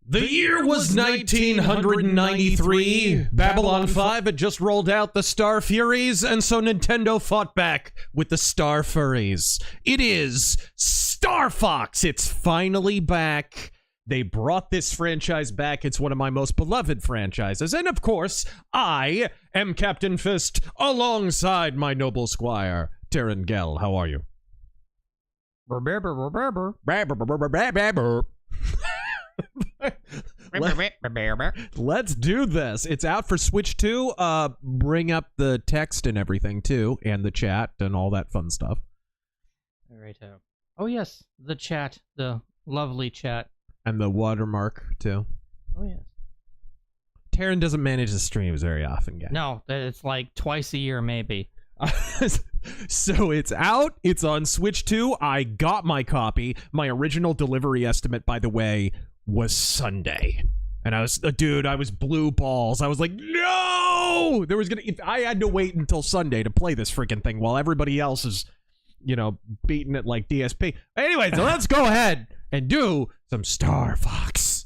The year was 1993. Babylon 5 had just rolled out the Star Furies, and so Nintendo fought back with the Star Furries. It is Star Fox. It's finally back. They brought this franchise back. It's one of my most beloved franchises. And of course, I am Captain Fist alongside my noble squire, Terran Gell. How are you? Let's do this. It's out for Switch 2. Bring up the text and everything too, and the chat and all that fun stuff. All right. Oh yes, the chat, the lovely chat, and the watermark too. Oh yes. Terran doesn't manage the streams very often, guys. No, it's like twice a year, maybe. So it's out. It's on Switch 2. I got my copy. My original delivery estimate, by the way, was Sunday. And I was, dude, I was blue balls. I was like, no! I had to wait until Sunday to play this freaking thing while everybody else is, beating it like DSP. Anyway, so let's go ahead and do some Star Fox.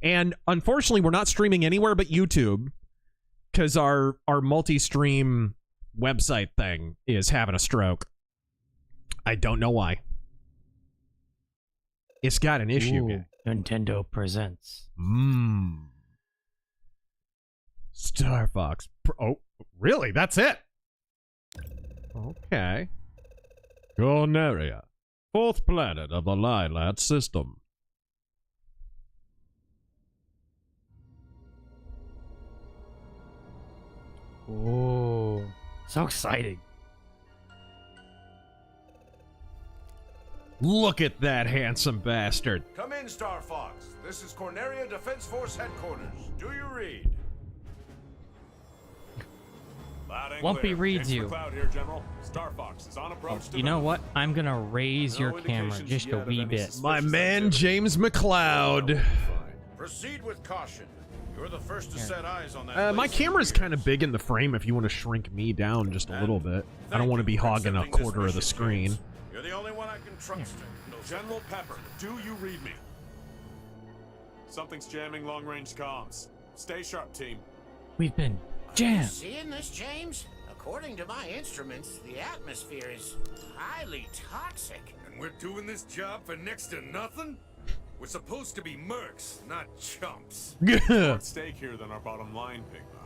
And unfortunately, we're not streaming anywhere but YouTube, because our multi-stream website thing is having a stroke. I don't know why. It's got an issue. Ooh, Nintendo presents. Star Fox. Oh, really? That's it? Okay. Corneria. 4th planet of the Lylat system. Oh, so exciting. Look at that handsome bastard. Come in, Star Fox. This is Corneria Defense Force Headquarters. Do you read? Lumpy reads you. Here, General. Star Fox is on approach to You know what? I'm gonna raise your camera just a wee bit. My man, James McLeod. Proceed with caution. You're the first to set eyes on that. My camera's kind of big in the frame if you want to shrink me down just a little bit. I don't want to be hogging a quarter of the screen. You're the only one I can trust. General Pepper, do you read me? Something's jamming long-range comms. Stay sharp, team. We've been jammed. Seeing this, James? According to my instruments, the atmosphere is highly toxic. And we're doing this job for next to nothing? We're supposed to be mercs, not chumps. More at stake here than our bottom line, Pigma.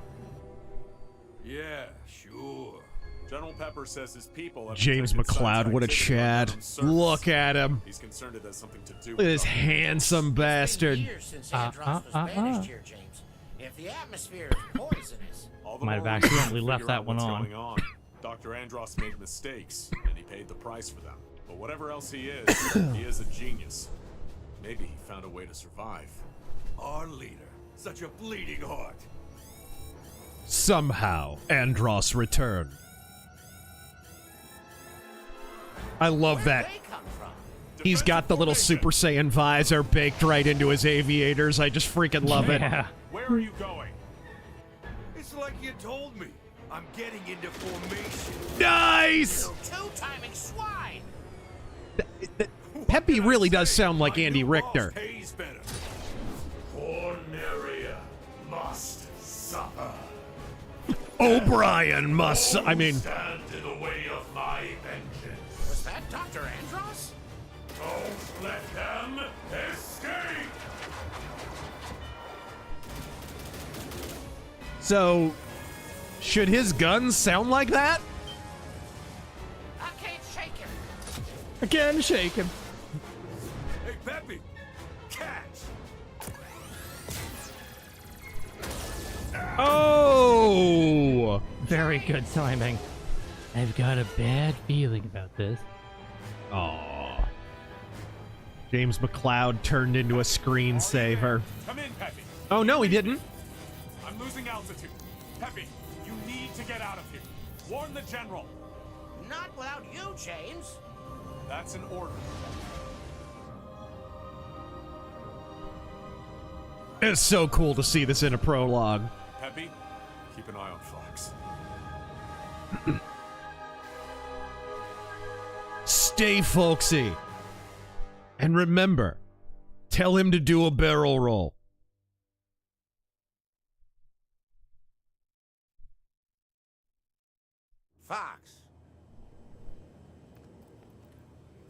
Yeah, sure. General Pepper says his people have James McLeod, what a Chad. Look at him. He's concerned it has something to do Look at this handsome bastard. It's been years since Andros was banished here, James. If the atmosphere is poisonous... Might have accidentally left that one on. Dr. Andros made mistakes, and he paid the price for them. But whatever else he is a genius. Maybe he found a way to survive. Our leader, such a bleeding heart. Somehow, Andros returned. I love that. Where'd they come from? He's got the little Super Saiyan visor baked right into his aviators. I just freaking love it. Yeah. Where are you going? It's like you told me. I'm getting into formation. Nice! You two-timing swine! Peppy really does sound like Andy Richter. Pays better. Corneria must suffer. O'Brien must. I mean, Stand in the way of my vengeance. Was that Dr. Andros? Don't let them escape. so should his guns sound like that? I can't shake him. I can't shake him. Hey, Peppy, catch. Oh! Very good timing. I've got a bad feeling about this. Aw. James McLeod turned into a screensaver. Come in, Peppy. Oh, no, he didn't. I'm losing altitude. Peppy, you need to get out of here. Warn the general. Not without you, James. That's an order. It's so cool to see this in a prologue. Peppy, keep an eye on Fox. Stay folksy. And remember, tell him to do a barrel roll. Fox.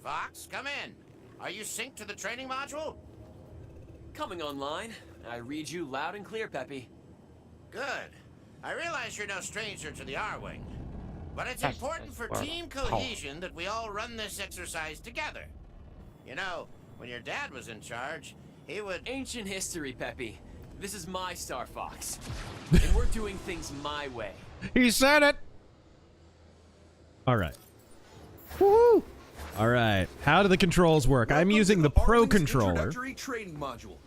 Fox, come in. Are you synced to the training module? Coming online. I read you loud and clear, Peppy. Good. I realize you're no stranger to the R-Wing. But it's That's important for well, team cohesion that we all run this exercise together. You know, when your dad was in charge, he would... Ancient history, Peppy. This is my Star Fox. And we're doing things my way. He said it. All right. Woohoo! All right. How do the controls work? I'm using the Pro R-Wing's controller. Introductory training module.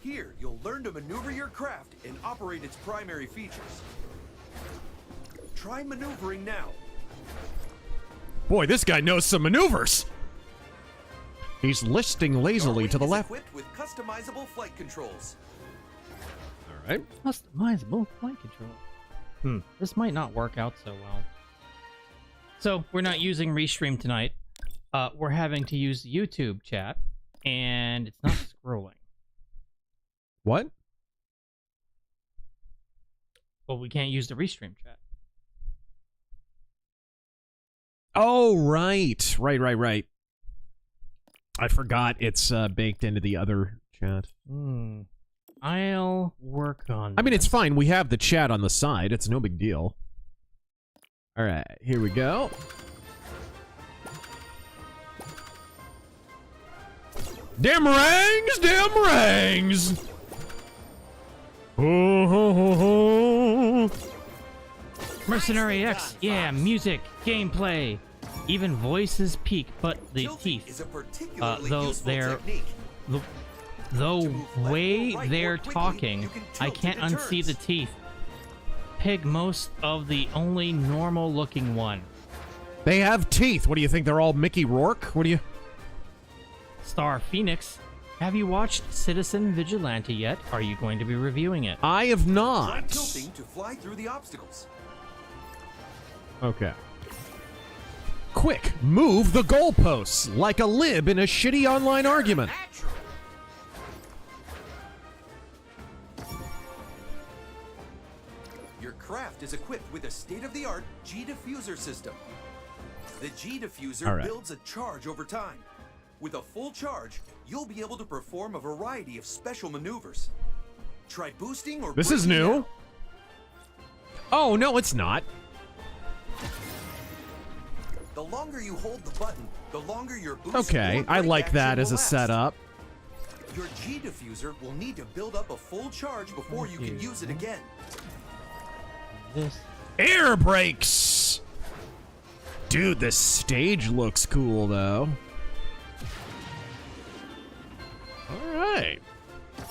Here, you'll learn to maneuver your craft and operate its primary features. Try maneuvering now. Boy, this guy knows some maneuvers. He's listing lazily to the R-Wing is left. equipped with customizable flight controls. All right. Customizable flight control. This might not work out so well. So, we're not using Restream tonight. We're having to use YouTube chat, and it's not scrolling. What? Well, we can't use the Restream chat. Oh, right. Right. I forgot it's baked into the other chat. I'll work on I mean, it's this. fine. We have the chat on the side. It's no big deal. All right, here we go. Damn rangs, damn rangs. Ho, ho, ho, ho. Mercenary X, yeah, music, gameplay, even voices peak, but the Tilting teeth. is a particularly though useful they're- technique. Though move left way or right they're more quickly, talking, you can I tilt can't into unsee the turns. teeth. Pig most of the only normal looking one. They have teeth. What do you think? They're all Mickey Rourke? What do you... Star Phoenix. Have you watched Citizen Vigilante yet? Are you going to be reviewing it? I have Try not. tilting to fly through the obstacles. Okay. Quick, move the goalposts like a lib in a shitty online argument. Natural. Your craft is equipped with a state-of-the-art G-diffuser system. The G-diffuser All right. builds a charge over time. With a full charge, you'll be able to perform a variety of special maneuvers. Try boosting or This is braking new. now. Oh, no, it's not. The longer you hold the button, the longer your boost Okay, or I brake like that action as a will last. setup. Your G-diffuser will need to build up a full charge before you can use it again. This. Air brakes! Dude, this stage looks cool, though. Alright.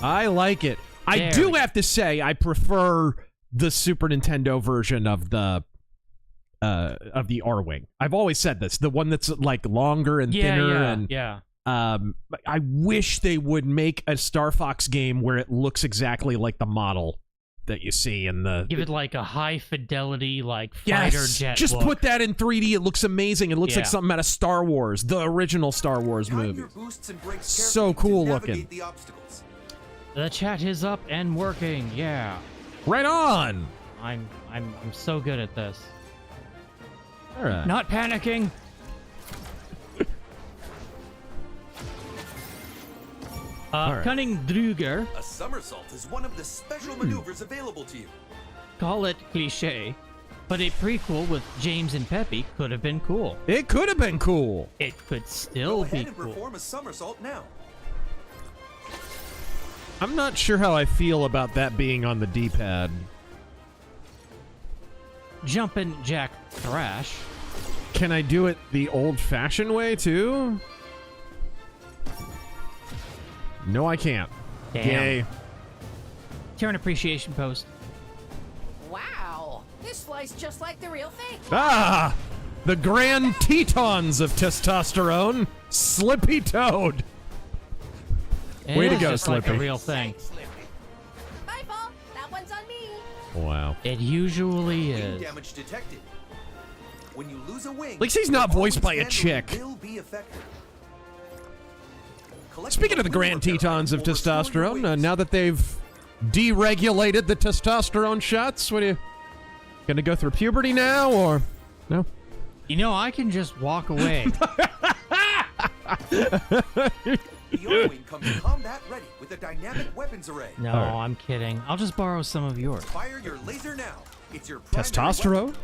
I like it. I There do we go. have to say, I prefer the Super Nintendo version of the R-Wing. I've always said this. The one that's, like, longer and thinner and... yeah. I wish they would make a Star Fox game where it looks exactly like the model that you see in the... Give it like a high fidelity, like fighter Yes! jet. Just look. put that in 3D. It looks amazing. It looks like Yeah. something out of Star Wars, the original Star Wars Time movie. your boosts and brakes So carefully cool to looking. navigate the obstacles. The chat is up and working. Yeah, Right on! I'm so good at this. All right. Not panicking. right. Cunning Druger, A somersault is one of the special maneuvers available to you. call it cliche, but a prequel with James and Peppy could have been cool. It could have been cool. It could still Go be ahead and cool. perform a somersault now. I'm not sure how I feel about that being on the D-pad. Jumpin' Jack Thrash. Can I do it the old-fashioned way, too? No, I can't. Damn. Yay. Turn appreciation post. Wow, this flies just like the real thing. Ah! The Grand Tetons of testosterone. Slippy Toad. Way to It is go, just like Slippy. a real thing. My fault. That one's on me. Wow. It usually Wing is. damage detected. When you lose a wing, At least he's not your voiced by a always handling chick. will be affected. Collecting Speaking of the blue Grand repair Tetons of item will restore your testosterone, wings. now that they've deregulated the testosterone shots, what are you gonna go through puberty now, or no? You know, I can just walk away. The O-Wing comes combat ready with a dynamic weapons array. No, All right. I'm kidding. I'll just borrow some of yours. Fire your laser now. It's your primary Testosterone? weapon.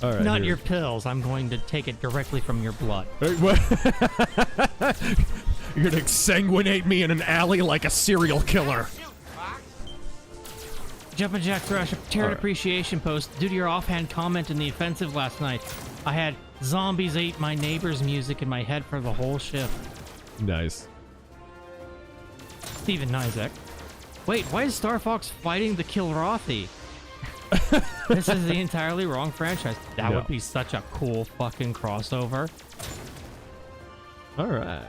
All right. Not here. your pills. I'm going to take it directly from your blood. Hey, what? You're gonna exsanguinate me in an alley like a serial killer. Shoot, Fox. Jumpin' Jack Thrash, a Terran Alright. appreciation post. Due to your offhand comment in the offensive last night, I had Zombies Ate My Neighbor's music in my head for the whole shift. Nice. Steven Nizek. Wait, why is Star Fox fighting the Kilrathi? This is the entirely wrong franchise. That No. would be such a cool fucking crossover. All right.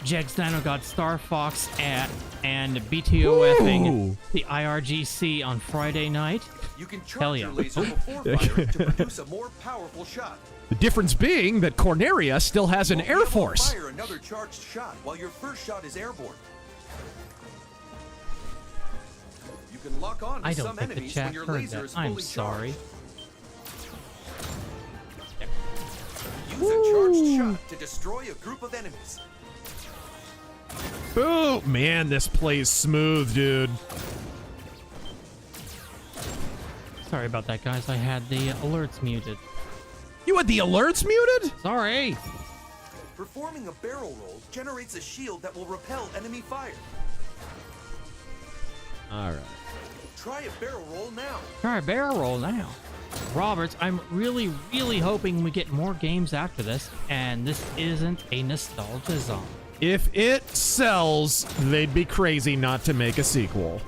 Jegs Dino got Star Fox and BTOFing Ooh. the IRGC on Friday night. You can Hell charge yeah. your laser before fire to produce a more powerful shot. The difference being that Corneria still has an Won't be Air able to Force. Fire another charged shot while your first shot is airborne. You can lock on to I don't some think the enemies chat when your heard laser that. is fully I'm sorry. charged. Use a charged shot to destroy a group of enemies. Ooh, man, this plays smooth, dude. Sorry about that, guys. I had the alerts muted. You had the alerts muted? Sorry. Performing a barrel roll generates a shield that will repel enemy fire. All right. Try a barrel roll now. Try a barrel roll now. Roberts, I'm really, really hoping we get more games after this, and this isn't a nostalgia zone. If it sells, they'd be crazy not to make a sequel.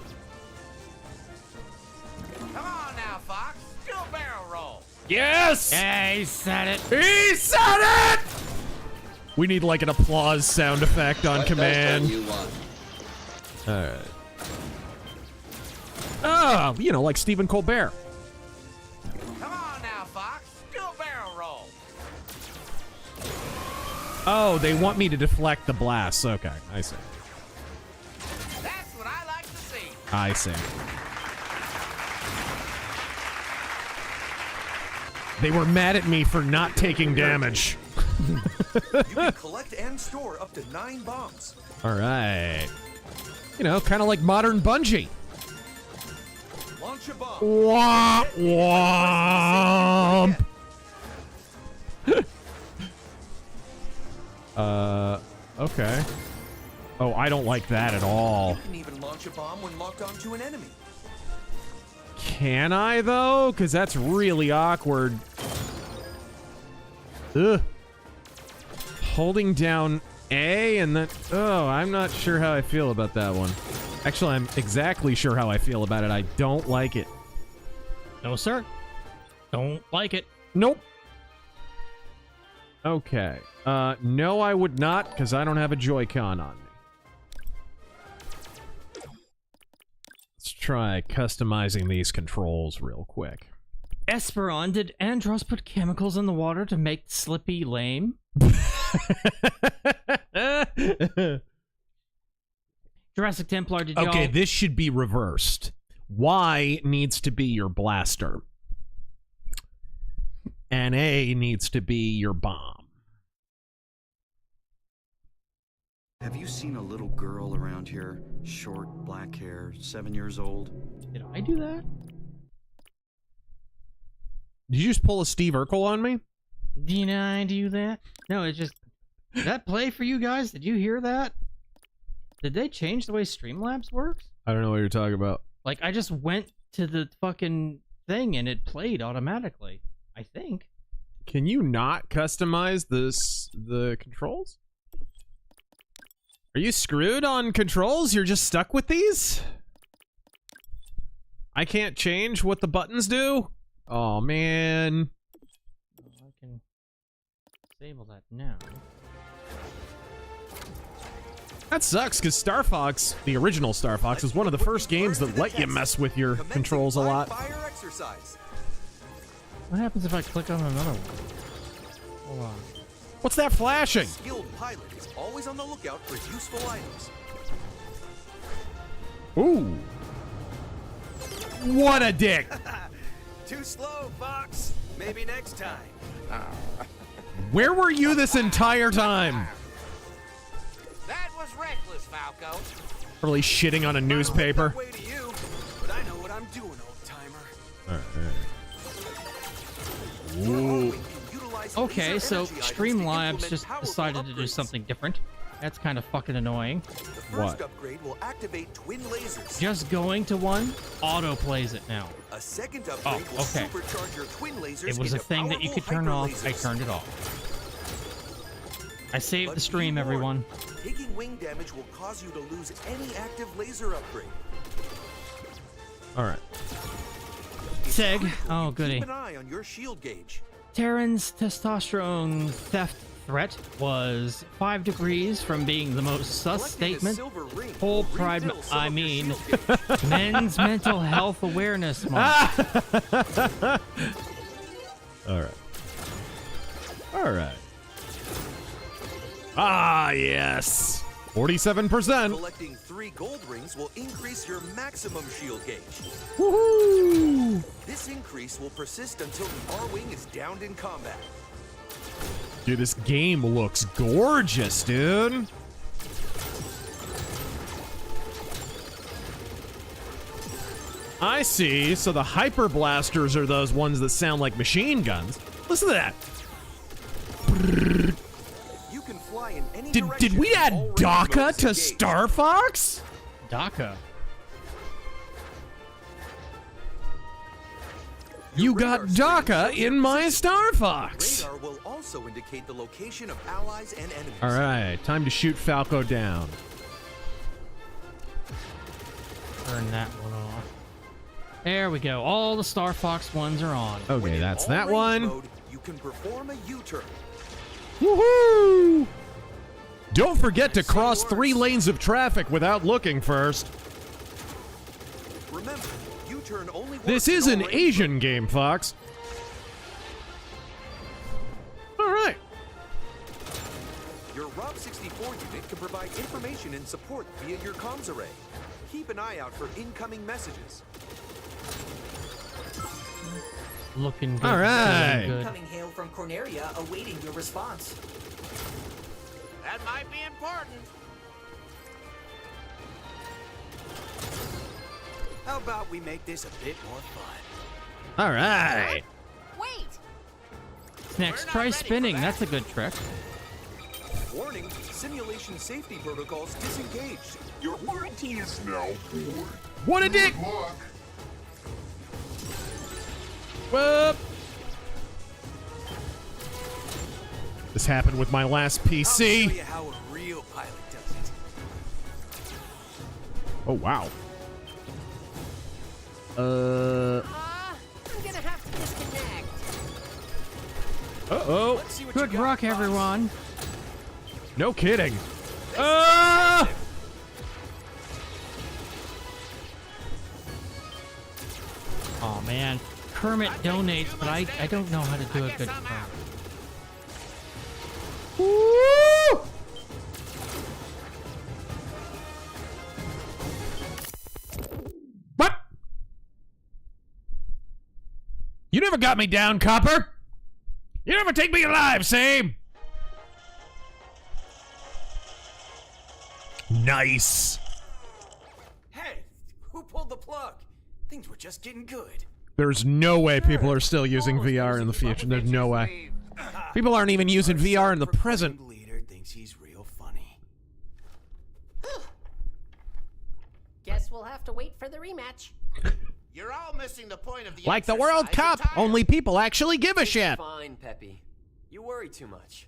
Come on now, Fox. Do a barrel roll. Yes! Yeah, he said it. He said it! We need like an applause sound effect on command. All right. Oh, you know, like Stephen Colbert. Come on now, Fox. Do a barrel roll. Oh, they want me to deflect the blasts. Okay, I see. That's what I like to see. I see. They were mad at me for not taking damage. You can collect and store up to 9 bombs. All right. You know, kind of like modern Bungie. Launch a bomb. Womp womp. Okay. Oh, I don't like that at all. You can even launch a bomb when locked onto an enemy. Can I, though? Because that's really awkward. Ugh. Holding down A and then... Oh, I'm not sure how I feel about that one. Actually, I'm exactly sure how I feel about it. I don't like it. No, sir. Don't like it. Nope. Okay. No, I would not, because I don't have a Joy-Con on me. Let's try customizing these controls real quick. Esperon, did Andros put chemicals in the water to make Slippy lame? Jurassic Templar, did y'all... Okay, this should be reversed. Y needs to be your blaster. And A needs to be your bomb. Have you seen a little girl around here? Short, black hair, 7 years old? Did I do that? Did you just pull a Steve Urkel on me? Did I do that? No, it's just... Did that play for you guys? Did you hear that? Did they change the way Streamlabs works? I don't know what you're talking about. Like, I just went to the fucking thing and it played automatically. I think. Can you not customize the controls? Are you screwed on controls? You're just stuck with these? I can't change what the buttons do? Oh, man. I can disable that now. That sucks, because Star Fox, the original Star Fox, was one of the first games that let you mess with your Commencing controls a live lot. Fire exercise. What happens if I click on another one? Hold on. What's that flashing? A skilled pilot is always on the lookout for useful items. Ooh. What a dick. Too slow, Fox. Maybe next time. Where were you this entire time? That was reckless, Falco. Probably shitting on a newspaper. Way to you, but I know what I'm doing, old timer. Ooh. Okay, so Streamlabs just decided to do something different. That's kind of fucking annoying. The first What? upgrade will activate twin lasers. Just going to one, auto plays it now. A second upgrade will okay. supercharge your twin lasers. It was a into thing that you powerful could turn off. hyper I lasers. turned it off. I saved But the stream, be warned, everyone. Taking wing damage will cause you to lose any active laser upgrade. All right. Seg. Critical Oh, you goody. Keep an eye on your shield gauge. Terran's testosterone theft threat was 5 degrees from being the most sus Collecting a statement. silver ring Full will pride, refill some I of your mean, shield gauge. Men's Mental Health Awareness Month. All right. All right. Ah, yes. 47%. Collecting 3 gold rings will increase your maximum shield gauge. Woohoo! This increase will persist until the R-wing is downed in combat. Dude, this game looks gorgeous, dude. I see. So the hyper blasters are those ones that sound like machine guns. Listen to that. You can fly in any Did direction we with add all range DACA modes to engaged. Star Fox? DACA. You got DACA in my Star Fox. Radar will also indicate the location of allies and enemies. All right, time to shoot Falco down. Turn that one off. There we go. All the Star Fox ones are on. When Okay, in that's all that range one. Mode, you can perform a U-turn. Woohoo! Don't forget to cross 3 lanes of traffic without looking first. Remember, U-turn only works This in is all an range Asian game, Fox. All right. Your Rob 64 unit can provide information and support via your comms array. Keep an eye out for incoming messages. Looking good. All right. feeling good. Incoming hail from Corneria, awaiting your response. That might be important. How about we make this a bit more fun? All right. Wait! Next, We're not try ready spinning. for that. That's a good trick. Warning, simulation safety protocols disengaged. Your warranty is now void. What a dick! Good luck. Whoop. This happened with my last I'll show PC. you how a real pilot does it. Oh, wow. I'm gonna have to disconnect. Uh-oh. Let's see what Good you got, luck, Fox. everyone. No kidding. Ah! Oh man, Kermit donates, but I don't know how to do a good I'm out. Kermit. Woo! What? You never got me down, Copper. You never take me alive, Sam. Nice. Hey, who pulled the plug? Things were just getting good. There's no way people are still using VR in the future. There's no way. People aren't even using VR in the present. Leader thinks he's real funny. Guess we'll have to wait for the rematch. You're all missing the point of the Like the World exercise Cup, entirely. only people actually give a shit. Fine, Peppy. You worry too much.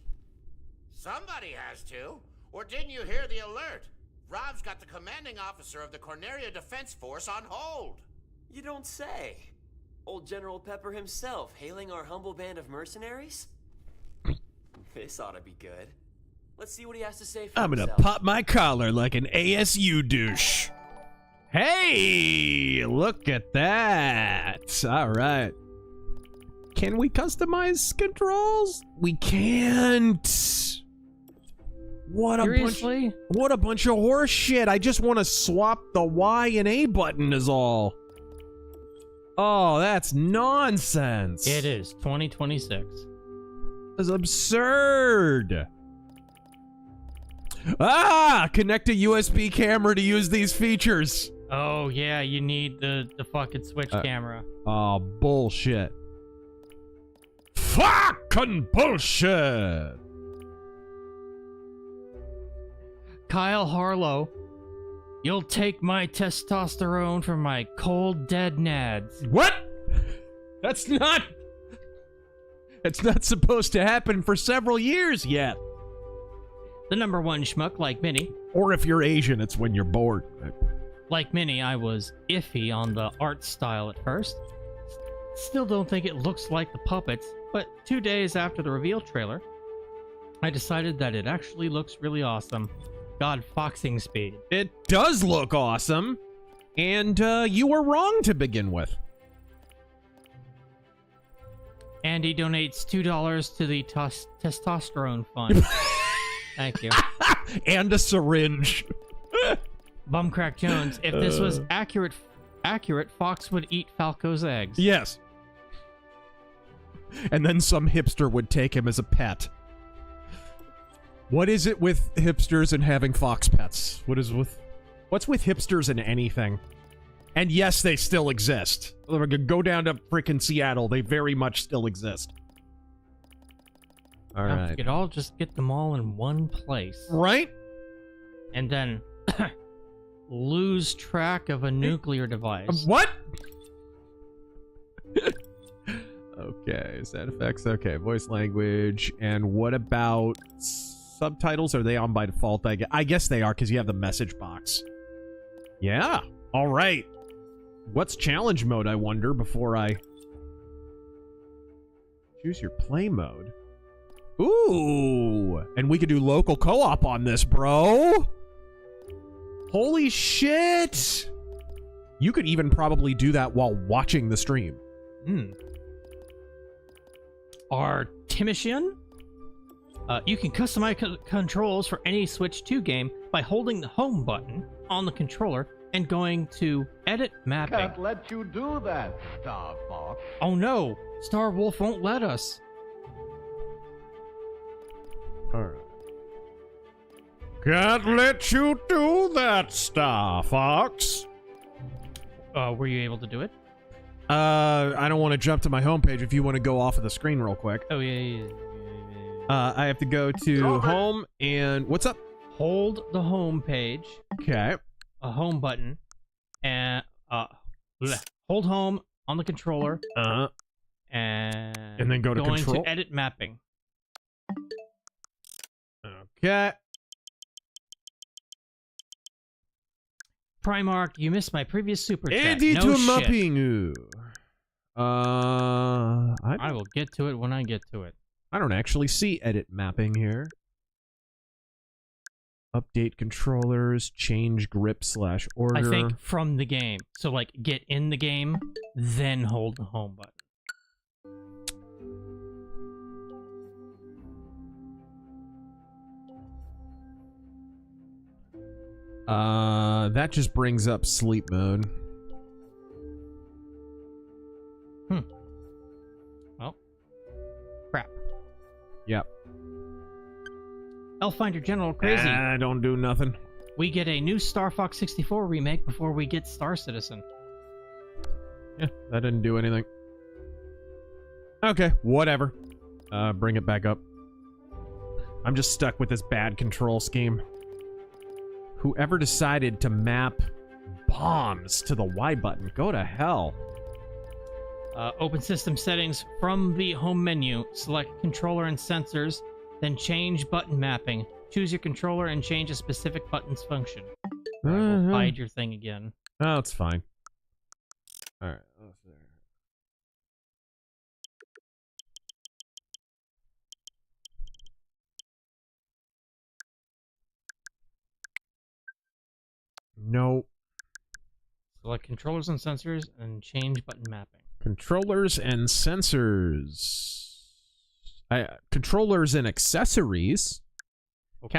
Somebody has to. Or didn't you hear the alert? Rob's got the commanding officer of the Corneria Defense Force on hold. You don't say. Old General Pepper himself hailing our humble band of mercenaries? This ought to be good. Let's see what he has to say for I'm gonna himself. pop my collar like an ASU douche. Hey, look at that. All right. Can we customize controls? We can't. What a Seriously? what a bunch of horse shit. I just want to swap the Y and A button is all. Oh, that's nonsense. It is 2026. It's absurd. Ah, connect a USB camera to use these features. Oh yeah, you need the fucking Switch camera. Oh, bullshit. Fucking bullshit. Kyle Harlow, you'll take my testosterone for my cold dead nads. What? That's not supposed to happen for several years yet. The number one schmuck, like Minnie. Or if you're Asian, it's when you're bored. Like Minnie, I was iffy on the art style at first. Still don't think it looks like the puppets, but 2 days after the reveal trailer, I decided that it actually looks really awesome. God, foxing speed. It does look awesome. And you were wrong to begin with. Andy donates $2 to the testosterone fund. Thank you. And a syringe. Bumcrack Jones, if this was accurate, Fox would eat Falco's eggs. Yes. And then some hipster would take him as a pet. What is it with hipsters and having fox pets? What's with hipsters and anything? And yes, they still exist. Go down to freaking Seattle. They very much still exist. All right. We could all just get them all in one place. Right? And then lose track of a nuclear device. What? Okay, sound effects. Okay, voice language. And what about subtitles? Are they on by default? I guess they are because you have the message box. Yeah. All right. What's challenge mode, I wonder, before I choose your play mode? Ooh. And we could do local co-op on this, bro. Holy shit. You could even probably do that while watching the stream. Artemishian? You can customize controls for any Switch 2 game by holding the home button on the controller and going to edit mapping. Can't let you do that, Star Fox. Oh no, Star Wolf won't let us. Alright. Can't let you do that, Star Fox. Were you able to do it? I don't want to jump to my homepage if you want to go off of the screen real quick. Oh, yeah. I have to go to home and... What's up? Hold the home page. Okay. A home button. And, hold home on the controller. And then go to control. Going to edit mapping. Okay. Primark, you missed my previous super chat. Andy no to shit. mapping. I will get to it when I get to it. I don't actually see edit mapping here. Update controllers, change grip /order. I think from the game. So, like, get in the game, then hold the home button. That just brings up sleep mode. Well, crap. Yep. Elffinder General Crazy. Don't do nothing. We get a new Star Fox 64 remake before we get Star Citizen. Yeah, that didn't do anything. Okay, whatever. Bring it back up. I'm just stuck with this bad control scheme. Whoever decided to map bombs to the Y button, go to hell. Open system settings from the home menu. Select controller and sensors, then change button mapping. Choose your controller and change a specific button's function. Hide your thing again. Oh, it's fine. All right. Nope. Select controllers and sensors and change button mapping. Controllers and sensors. Controllers and accessories. Okay.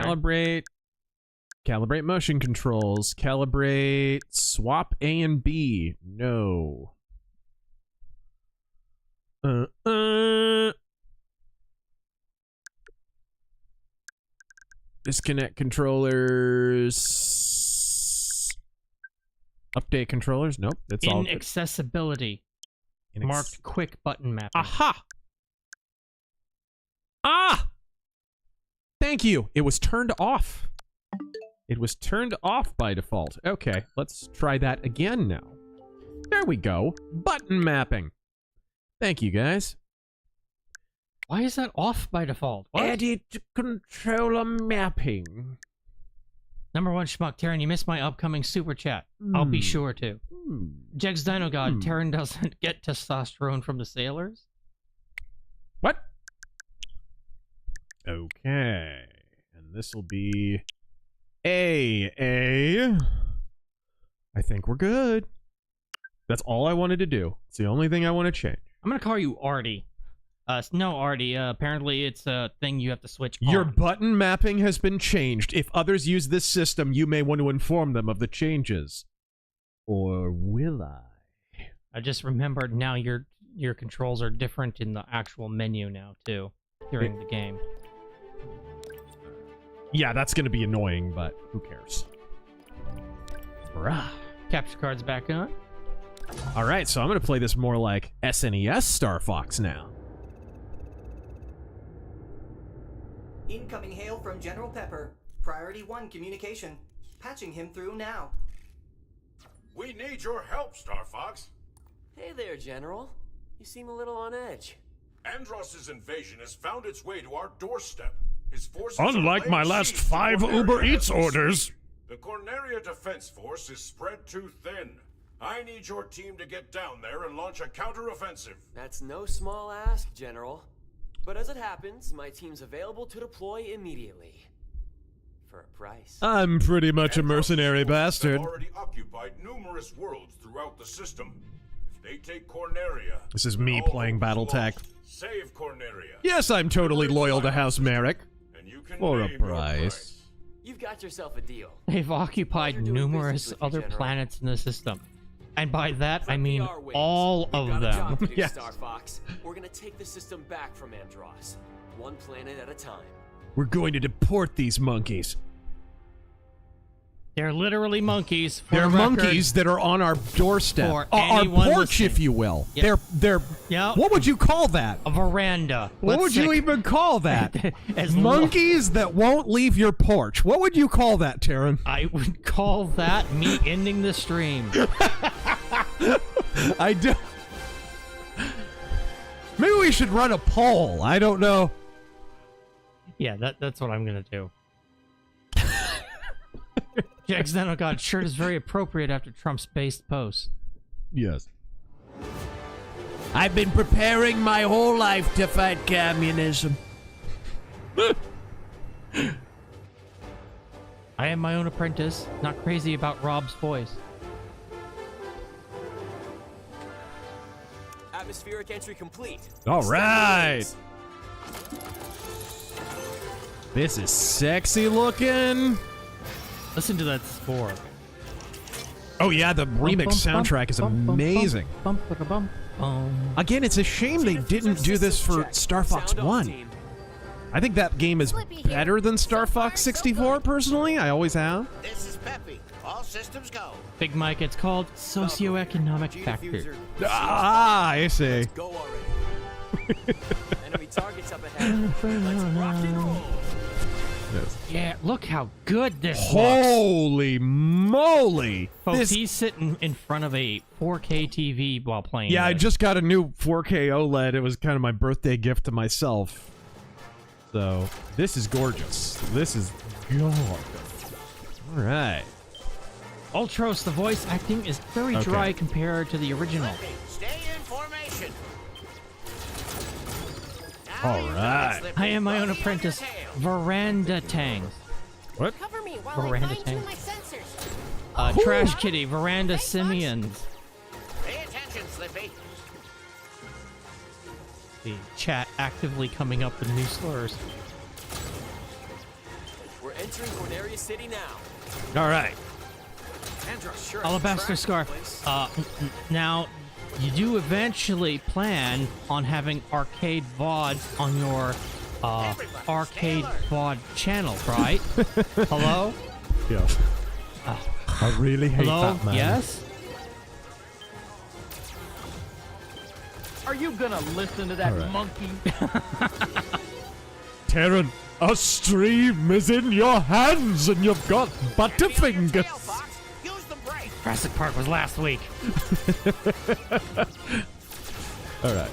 Calibrate motion controls. Calibrate swap A and B. No. Disconnect controllers. Update controllers. Nope. That's all good. Inaccessibility. Marked quick button mapping. Aha! Ah! Thank you. It was turned off. It was turned off by default. Okay, let's try that again now. There we go. Button mapping. Thank you, guys. Why is that off by default? What? Edit controller mapping. Number one schmuck, Terran, you missed my upcoming super chat. I'll be sure to. Jegs Dino God, Terran doesn't get testosterone from the sailors? What? Okay. And this will be A. I think we're good. That's all I wanted to do. It's the only thing I want to change. I'm gonna call you Artie. No, Artie. Apparently it's a thing you have to switch Your on. button mapping has been changed. If others use this system, you may want to inform them of the changes. Or will I? I just remembered now your controls are different in the actual menu now, too, during the game. Yeah, that's going to be annoying, but who cares? Bruh. Capture card's back on. All right, so I'm going to play this more like SNES Star Fox now. Incoming hail from General Pepper. Priority 1 communication. Patching him through now. We need your help, Star Fox. Hey there, General. You seem a little on edge. Andross's invasion has found its way to our doorstep. His forces Unlike are my laying last siege to 5 Corneria Uber as Eats we speak. orders. The Corneria Defense Force is spread too thin. I need your team to get down there and launch a counteroffensive. That's no small ask, General. But as it happens, my team's available to deploy immediately. For a price. I'm pretty much a mercenary Andross's forces bastard. have already occupied numerous worlds throughout the system. If they take Corneria, This is me all playing hope is BattleTech. lost. Save Corneria. Yes, I'm totally loyal to House Merrick. And you can For a name your price. You've got yourself a deal. They've occupied Pleasure doing numerous business with you, other General. planets in the system. And by that, I Prep mean the R-Wings. all We've of got a job to them. do, Yes. Star Fox. We're gonna take the system back from Andross. One planet at a time. We're going to deport these monkeys. They're literally monkeys. For They're the record. monkeys that are on our doorstep. For Our anyone porch, if listening. you will. Yep. They're Yep. What would you call that? A veranda. What Let's would you say- even call that? As Monkeys that won't leave your porch. What would you call that, Taryn? I would call that me ending the stream. I do. Maybe we should run a poll. I don't know. Yeah, that's what I'm gonna do. Jack's Nano God shirt is very appropriate after Trump's based post. Yes. I've been preparing my whole life to fight communism. I am my own apprentice, not crazy about Rob's voice. Atmospheric entry complete. All Extend right. wings. This is sexy looking. Listen to that score. Oh yeah, the remix soundtrack is amazing. Again, it's a shame they didn't do this for Star Fox 1. I think that game is better than Star Fox 64, personally. I always have. This is Peppy. All systems go. Big Mike, it's called socioeconomic factor. Ah, I see. Go already. Enemy targets up ahead. Let's rock and roll. Yeah, look how good this looks. Holy moly! Folks, he's sitting in front of a 4K TV while playing. Yeah, I this. just got a new 4K OLED. It was kind of my birthday gift to myself. So, this is gorgeous. This is gorgeous. All right. Ultros, the voice acting is very Okay. dry compared to the original. Stay in formation. All right. I am my own apprentice, Veranda Tangs. What? Cover me while Veranda I fine-tune tank. my sensors. Trash Kitty, Veranda Simians. Pay attention, Slippy. the chat actively coming up with new slurs. We're entering Corneria City now. All right. Andros sure Alabaster Scarf. Now, you do eventually plan on having arcade VOD on your arcade VOD channel, right? Hello? Yeah. I really hate Hello? that, man. Yes? Are you gonna listen to that All right. monkey? Terran, a stream is in your hands and you've got butterfingers. Use the brake. Jurassic Park was last week. All right.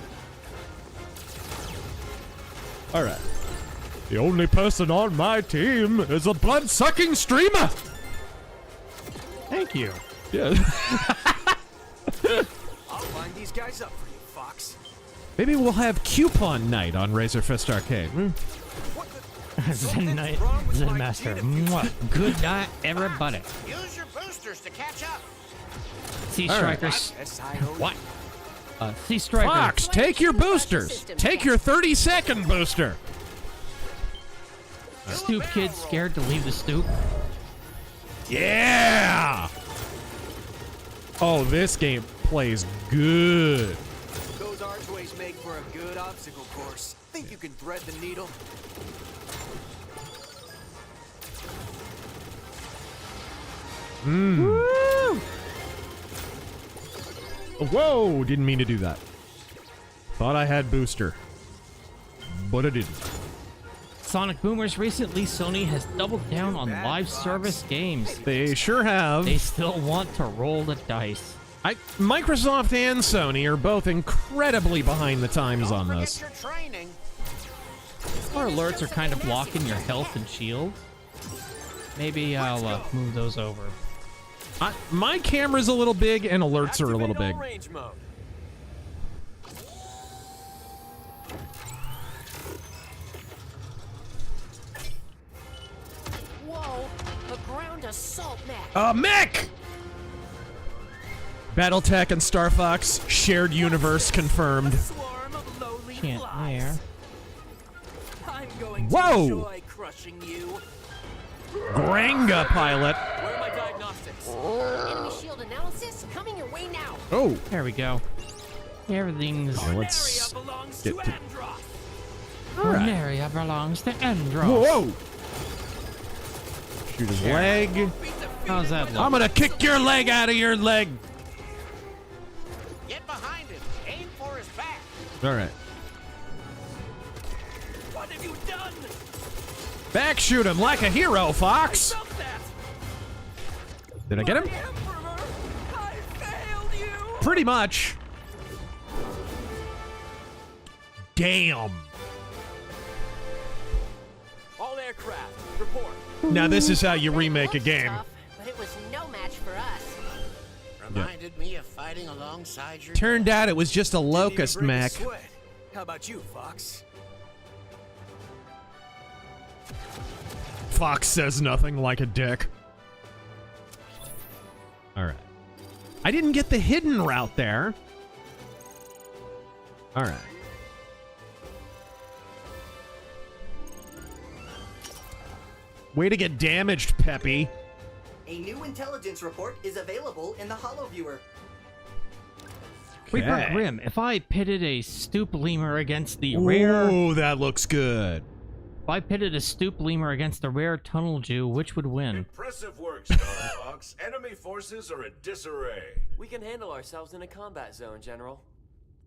All right. The only person on my team is a blood-sucking streamer. Thank you. Yeah. I'll line these guys up for you, Fox. Maybe we'll have coupon night on Razor Fist Arcade. Zen Knight, Zen Master. Mwah. Good night, everybody. Use your boosters to catch up. Sea All right. Strikers. S-I-O. What? Sea Strikers. Fox, take your boosters. Take your 30-second booster. Stoop kids scared to leave the stoop. Yeah! Oh, this game plays good. Those archways make for a good obstacle course. Think you can thread the needle? Whoa, didn't mean to do that. Thought I had booster. But I didn't. Sonic Boomers recently, Sony has doubled down on live service games. They sure have. They still want to roll the dice. Microsoft and Sony are both incredibly behind the times on this. Your training. Our alerts are kind of blocking your health and shield. Maybe I'll move those over. My camera's a little big and alerts are a little big. Range mode. Whoa, a ground assault mech. Mech! Battletech and Star Fox, shared universe confirmed. Swarm of lowly Can't flies. there. I'm going Whoa! to enjoy crushing you. Granga pilot. Where are my diagnostics? Enemy shield analysis coming your way now. Oh, There we go. Everything's... let's Corneria belongs get to to- Andros. Corneria belongs to Andros. whoa! Shoot his leg. How's that look? I'm gonna kick your leg out of your leg. Get behind him. Aim for his back. All right. What have you done? Back shoot him like a hero, Fox. Stop that! Did I get him? Emperor, I failed you. Pretty much. Damn. All aircraft, report. Now this is how you remake a game. Tough, but it was no match for us. Reminded me of fighting alongside your Turned out it was just a locust Didn't even break a mech. sweat. How about you, Fox? Fox says nothing like a dick. All right. I didn't get the hidden route there. All right. Way to get damaged, Peppy. A new intelligence report is available in the HoloViewer. Wait, Okay. Grim, if I pitted a stoop lemur against the rare... Ooh, that looks good. If I pitted a stoop lemur against the rare tunnel Jew, which would win? Impressive work, Star Fox. Enemy forces are in disarray. We can handle ourselves in a combat zone, General.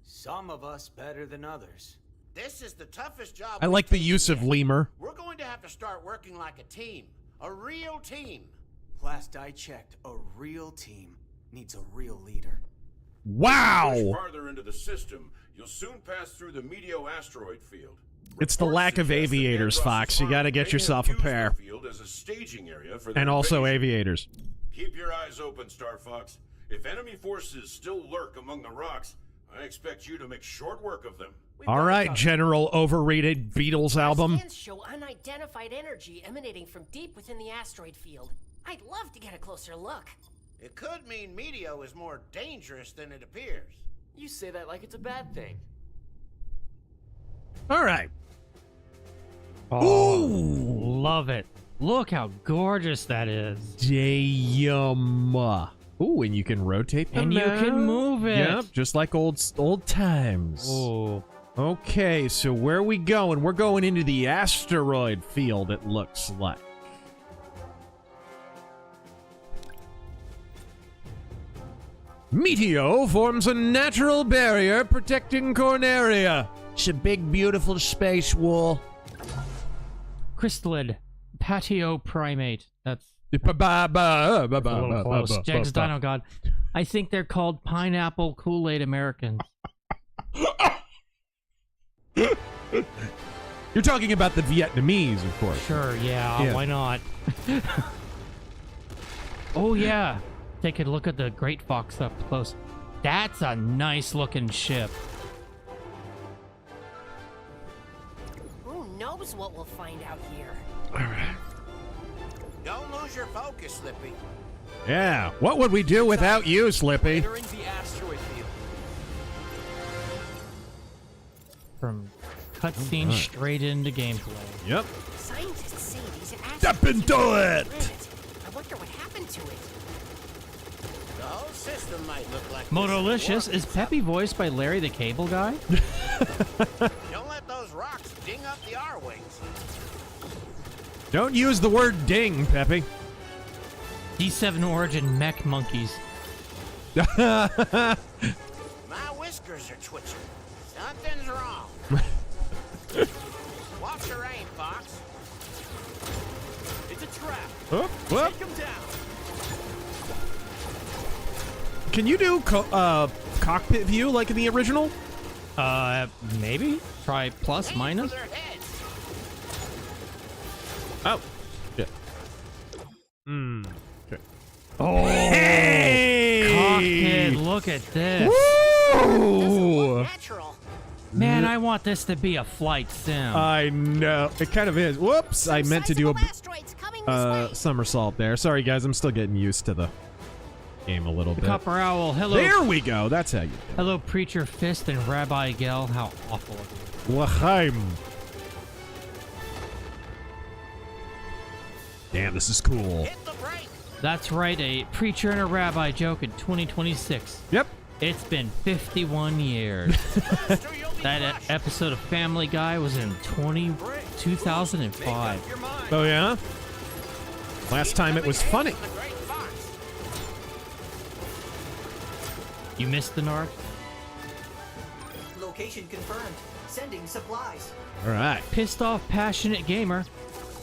Some of us better than others. This is the toughest job. I we've like the taken use of yet. lemur. We're going to have to start working like a team. A real team. Last I checked, a real team needs a real leader. Push Wow. farther into the system, you'll soon pass through the Meteo asteroid field. It's the Reports lack of suggest that aviators, Andros' Fox. You firm gotta get may yourself have a used the pair. field as a staging area for their And also invasion. aviators. Keep your eyes open, Star Fox. If enemy forces still lurk among the rocks, I expect you to make short work of them. All right, General Overrated Beatles album. Scans show unidentified energy emanating from deep within the asteroid field. I'd love to get a closer look. It could mean Meteo is more dangerous than it appears. You say that like it's a bad thing. All right. Oh, love it. Look how gorgeous that is. Damn. Ooh, and you can rotate them. And you now. can move it. Yep, just like old times. Oh. Okay, so where are we going? We're going into the asteroid field, it looks like. Meteo forms a natural barrier protecting Corneria. It's a big, beautiful space wall. Crystallid, patio primate. That's a Ba-ba-ba, little close. ba-ba-ba-ba-ba. Jags Dino God. I think they're called pineapple Kool-Aid Americans. You're talking about the Vietnamese, of course. Sure, yeah. Why not? Oh, yeah. Take a look at the Great Fox up close. That's a nice looking ship. Who knows what we'll find out here? All right. Don't lose your focus, Slippy. Yeah, what would we do without you, Slippy? Entering the asteroid field. From cutscene straight into gameplay. Yep. Scientists say these asteroids Step into are it! planet. I wonder what happened to it. The whole system might look like Motolicious, this is Peppy voiced by Larry the Cable Guy? Don't let those rocks ding up the R-wings. Don't use the word ding, Peppy. D7 Origin mech monkeys. My whiskers are twitching. Something's wrong. Watch your aim, Fox. It's a trap. Whoop, whoop. Take him down. Can you do cockpit view like in the original? Maybe? Try plus, Aim minus? for their heads. Oh. Shit. Okay. Oh, Hey! cockpit, look at this. Woo! Natural. Man, I want this to be a flight sim. I know. It kind of is. Whoops. I meant to do Sizable asteroids coming this way. somersault there. Sorry, guys. I'm still getting used to the game a little bit. Copper Owl, hello. There we go. That's how you do it. Hello, Preacher Fist and Rabbi Gel. How awful of you. L'chaim. Damn, this is cool. Hit the brake. That's right, a preacher and a rabbi joke in 2026. Yep. It's been 51 years. Faster, you'll be That crushed. episode of Family Guy was in 2005. Your mind. Oh, yeah? Last time it was funny. The Great Fox. You missed the narc? Location confirmed. Sending supplies. All right. Pissed off passionate gamer.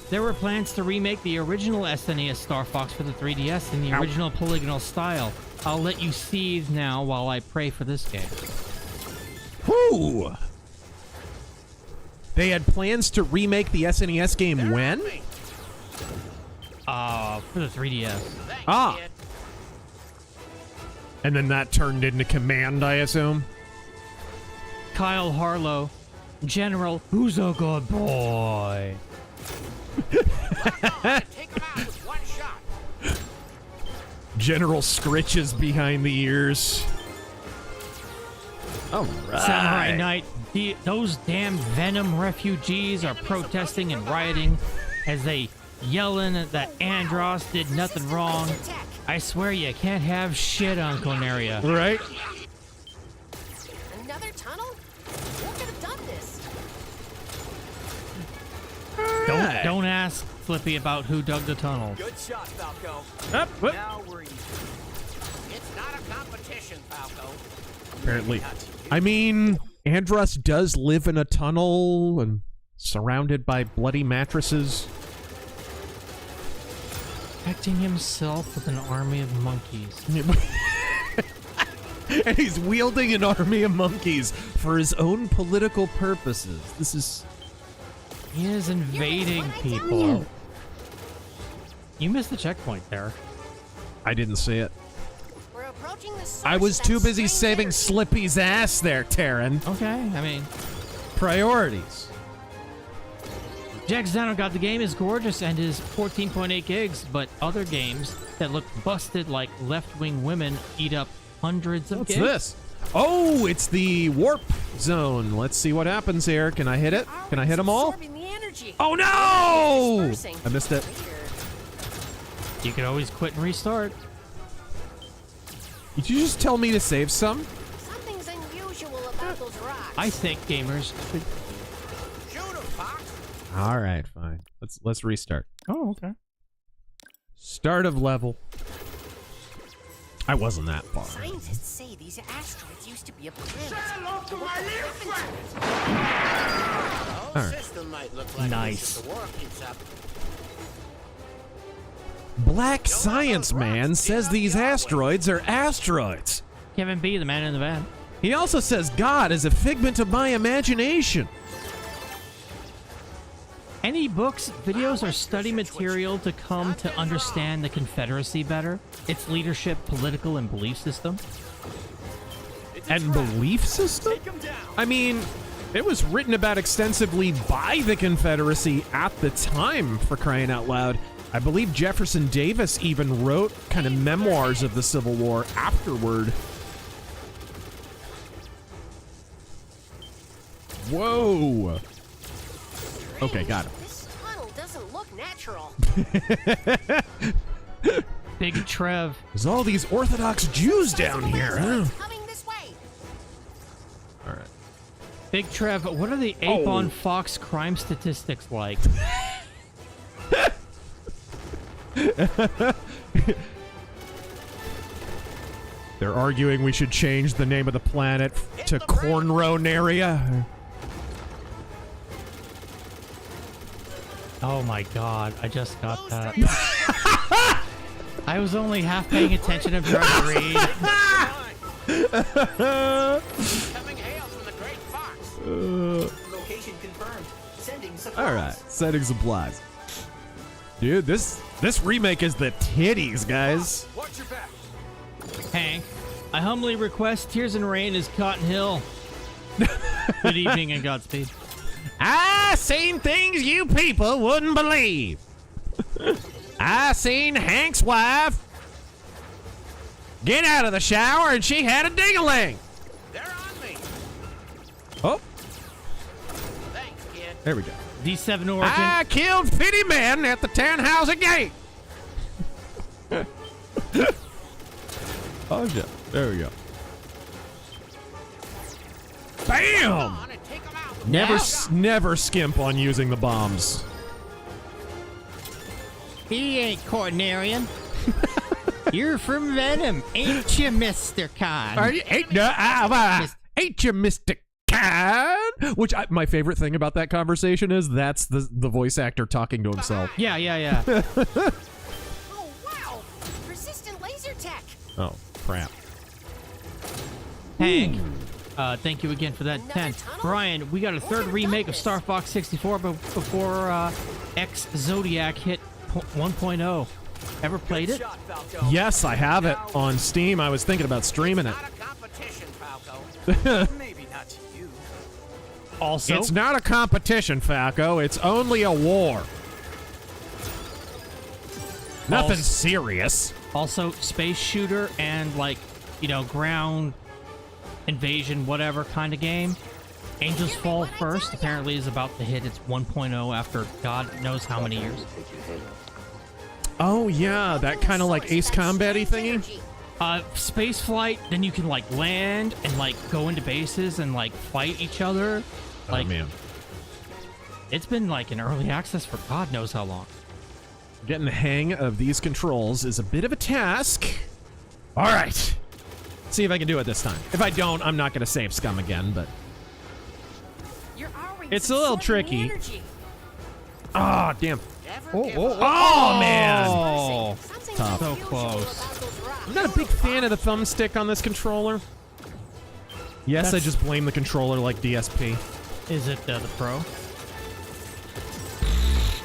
There were plans to remake the original SNES Star Fox for the 3DS in the Ow. original polygonal style. I'll let you seethe now while I pray for this game. Whoo! They had plans to remake the SNES game when? For the 3DS. Thanks, Ah. kid. And then that turned into Command, I assume? Kyle Harlow, General, who's a good boy? Take him out with one shot. General Scritches behind the ears. All right. Samurai Knight, those damn Venom refugees are protesting and rioting as they yelling that Andros did nothing wrong. I swear you can't have shit on Corneria. Right? Another tunnel? Who could have done this? Don't ask Flippy about who dug the tunnel. Good shot, Falco. Up, whoop. Now we're even. It's not a competition, Falco. Apparently. I mean, Andros does live in a tunnel and surrounded by bloody mattresses. Protecting himself with an army of monkeys. And he's wielding an army of monkeys for his own political purposes. This is... He is invading people. You missed the checkpoint there. I didn't see it. We're approaching the source I was of too that busy strange saving energy. Slippy's ass there, Taryn. Okay, I mean, Priorities. Jack Zano got the game is gorgeous and is 14.8 gigs, but other games that look busted like Left Wing Women eat up hundreds of What's gigs. this? Oh, it's the warp zone. Let's see what happens here. Can I hit it? Can I hit them all? Absorbing the energy. Oh no! Dispersing. I missed it. You can always quit and restart. Did you just tell me to save some? Something's unusual about those rocks. I think gamers should... Shoot him, Fox. All right, fine. Let's restart. Oh, okay. Start of level. I wasn't that far. Scientists say these asteroids used to be a planet. The whole All right. system might look like Nice. this if the war keeps up. Black Science Man says these asteroids are asteroids. Kevin B, the man in the van. He also says God is a figment of my imagination. Any books, videos, or study material to come to understand the Confederacy better, its leadership, political, and belief system? And belief system? I mean, it was written about extensively by the Confederacy at the time, for crying out loud. I believe Jefferson Davis even wrote kind of memoirs of the Civil War afterward. Whoa. Okay, got it. This tunnel doesn't look natural. Big Trev. There's all these Orthodox Jews down here, huh? Coming this way. All right. Big Trev, what are the Ape on Fox crime statistics like? They're arguing we should change the name of the planet to Cornrow-naria. Oh my god, I just got that. I was only half paying attention and trying to read. Coming hail from the Great Fox. Location confirmed. Sending supplies. All right, setting supplies. Dude, this remake is the titties, guys. Watch your back. Hank, I humbly request Tears and Rain as Cotton Hill. Good evening and Godspeed. I seen things you people wouldn't believe. I seen Hank's wife get out of the shower and she had a ding-a-ling. They're on me. Oh, Thanks, kid. there we go. D7 Origin. I killed 50 men at the Tannhauser Gate. Oh, yeah. There we go. Bam! On and take 'em out. Never skimp on using the bombs. He ain't Cornerian. You're from Venom, ain't you, Mr. Khan? Are you, ain't you, Mr. Khan? Which my favorite thing about that conversation is that's the voice actor talking to himself. Yeah, yeah, yeah. Oh, wow. Persistent laser tech. Oh, crap. Hank, thank you again for that Another 10. tunnel? Brian, we got a third remake of Star Fox 64 before X Zodiac hit 1.0. Ever played it? Yes, I have it on Steam. I was thinking about streaming it. Not a competition, Falco. Maybe not to you. Also, It's not a competition, Falco. It's only a war. Nothing serious. also space shooter and like, you know, ground invasion, whatever kind of game. Angels Fall First apparently is about to hit its 1.0 after God knows how many years. Oh, yeah. That kind of like Ace Combat-y thingy? Space flight, then you can like land and like go into bases and like fight each other. Like, oh, man. It's been like in early access for God knows how long. Getting the hang of these controls is a bit of a task. All right. See if I can do it this time. If I don't, I'm not going to save scum again, but... You're already It's a little absorbing tricky. energy. Ah, damn. Never give up. Oh, man. Oh, Something's tough. So unusual close. about those rocks. I'm not a big fan of the thumbstick on this controller. Yes, I just blame the controller like DSP. is it the Pro?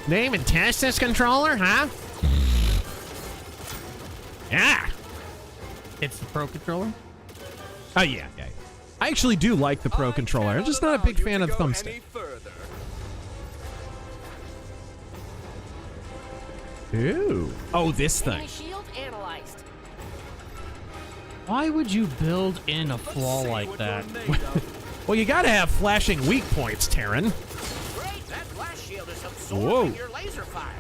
Name and test this controller, huh? Yeah. It's the Pro controller? Oh, yeah. I actually do like the Pro controller. I'm just not a big fan of the thumbstick. Ooh. Oh, this thing. Enemy shield analyzed. Why would you build in a flaw like that? Well, you gotta have flashing weak points, Terran. Great, that blast shield is absorbing Whoa. your laser fire.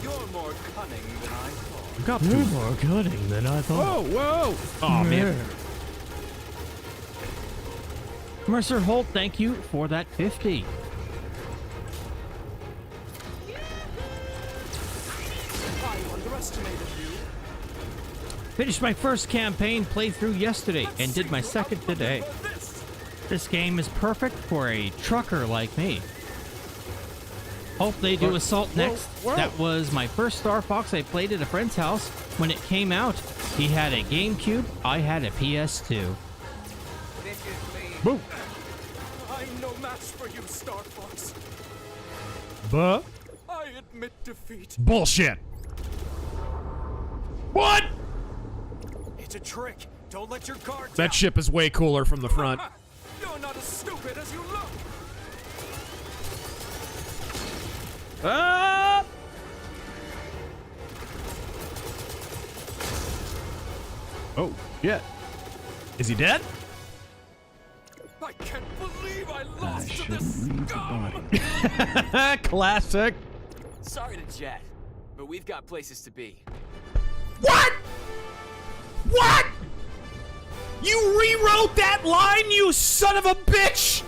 You're more cunning than I thought. Got You're more cunning than I thought. Whoa, whoa! Oh man. Mercer Holt, thank you for that 50. I underestimated you. Finished my first campaign playthrough yesterday and did my second today. This game is perfect for a trucker like me. Hope they do Assault next. That was my first Star Fox I played at a friend's house when it came out. He had a GameCube, I had a PS2. Boom. I'm no match for you, Star Fox. But I admit defeat. bullshit. What? It's a trick. Don't let your guard down. That ship is way cooler from the front. You're not as stupid as you look. Ah! Oh, shit. Is he dead? I can't believe I lost to this scum. Classic. Sorry to Jet, but we've got places to be. What? What? You rewrote that line, you son of a bitch!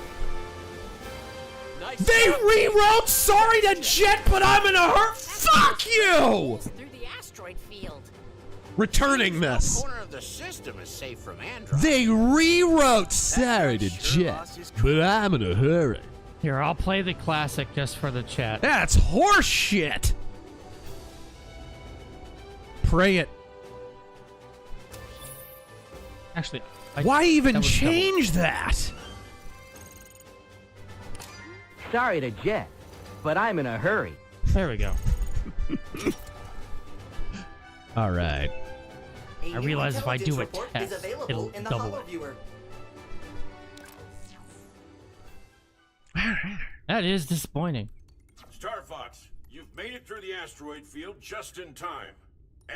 Nice They job. rewrote sorry to Jet, but I'm in a hurt. Fuck you! Through the asteroid field. Returning No this. corner of the system is safe from Android. They rewrote sorry to Jet, but I'm in a hurry. Here, I'll play the classic just for the chat. That's horse shit. Pray it. Actually, Why even that was change that? Sorry to Jet, but I'm in a hurry. There we go. All right. I realize if I do a report test, is available it'll in the double Holo it. Viewer. That is disappointing. Star Fox, you've made it through the asteroid field just in time.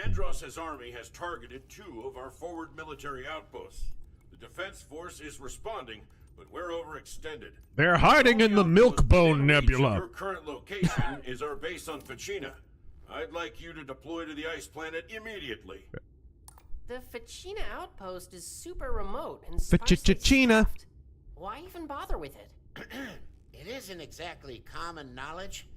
Andross's army has targeted 2 of our forward military outposts. The Defense Force is responding, but we're overextended. They're hiding in the Milkbone Nebula. Your current location is our base on Fachina. I'd like you to deploy to the ice planet immediately. The Fachina outpost is super remote and Fachina. staffed. Why even bother with it? It isn't exactly common knowledge,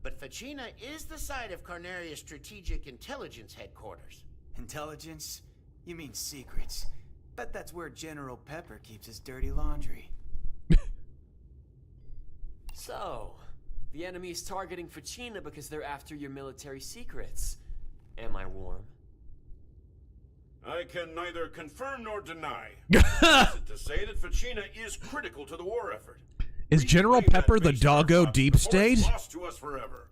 but Fachina is the site of Corneria's Strategic Intelligence Headquarters. Intelligence? You mean secrets. Bet that's where General Pepper keeps his dirty laundry. So, the enemy's targeting Fachina because they're after your military secrets. Am I warm? I can neither confirm nor deny. Suffice it to say that Fachina is critical to the war effort. Is General Reclaim that Pepper the base, doggo Star Fox, deep before it's state? lost to us forever.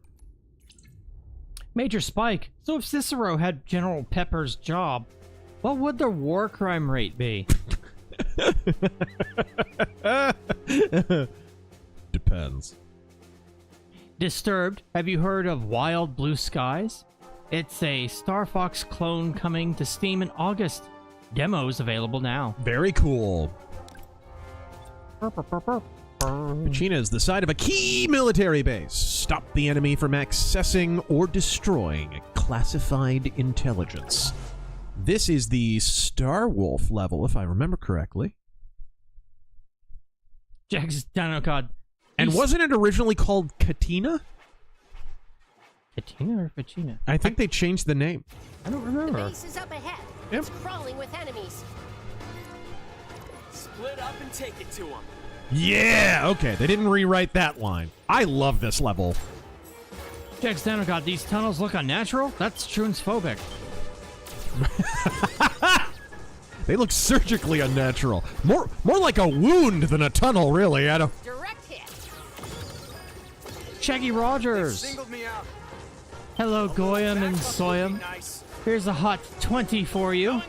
Major Spike. So if Cicero had General Pepper's job, what would the war crime rate be? Depends. Disturbed. Have you heard of Wild Blue Skies? It's a Star Fox clone coming to Steam in August. Demos available now. Very cool. Fachina is the site of a key military base. Stop the enemy from accessing or destroying classified intelligence. This is the Star Wolf level, if I remember correctly. Jack's Dinocod. And wasn't it originally called Katina? Katina or Fachina? I think they changed the name. I don't The remember. base is up ahead. Yep. It's crawling with enemies. Split up and take it to him. Yeah, okay. They didn't rewrite that line. I love this level. Jack's Dinocod. These tunnels look unnatural? That's transphobic. They look surgically unnatural. More like a wound than a tunnel, really. I don't. Direct hit. Shaggy Rogers. Singled me out. Hello, Goyam and Soyam. Nice. Here's a hot 20 for you.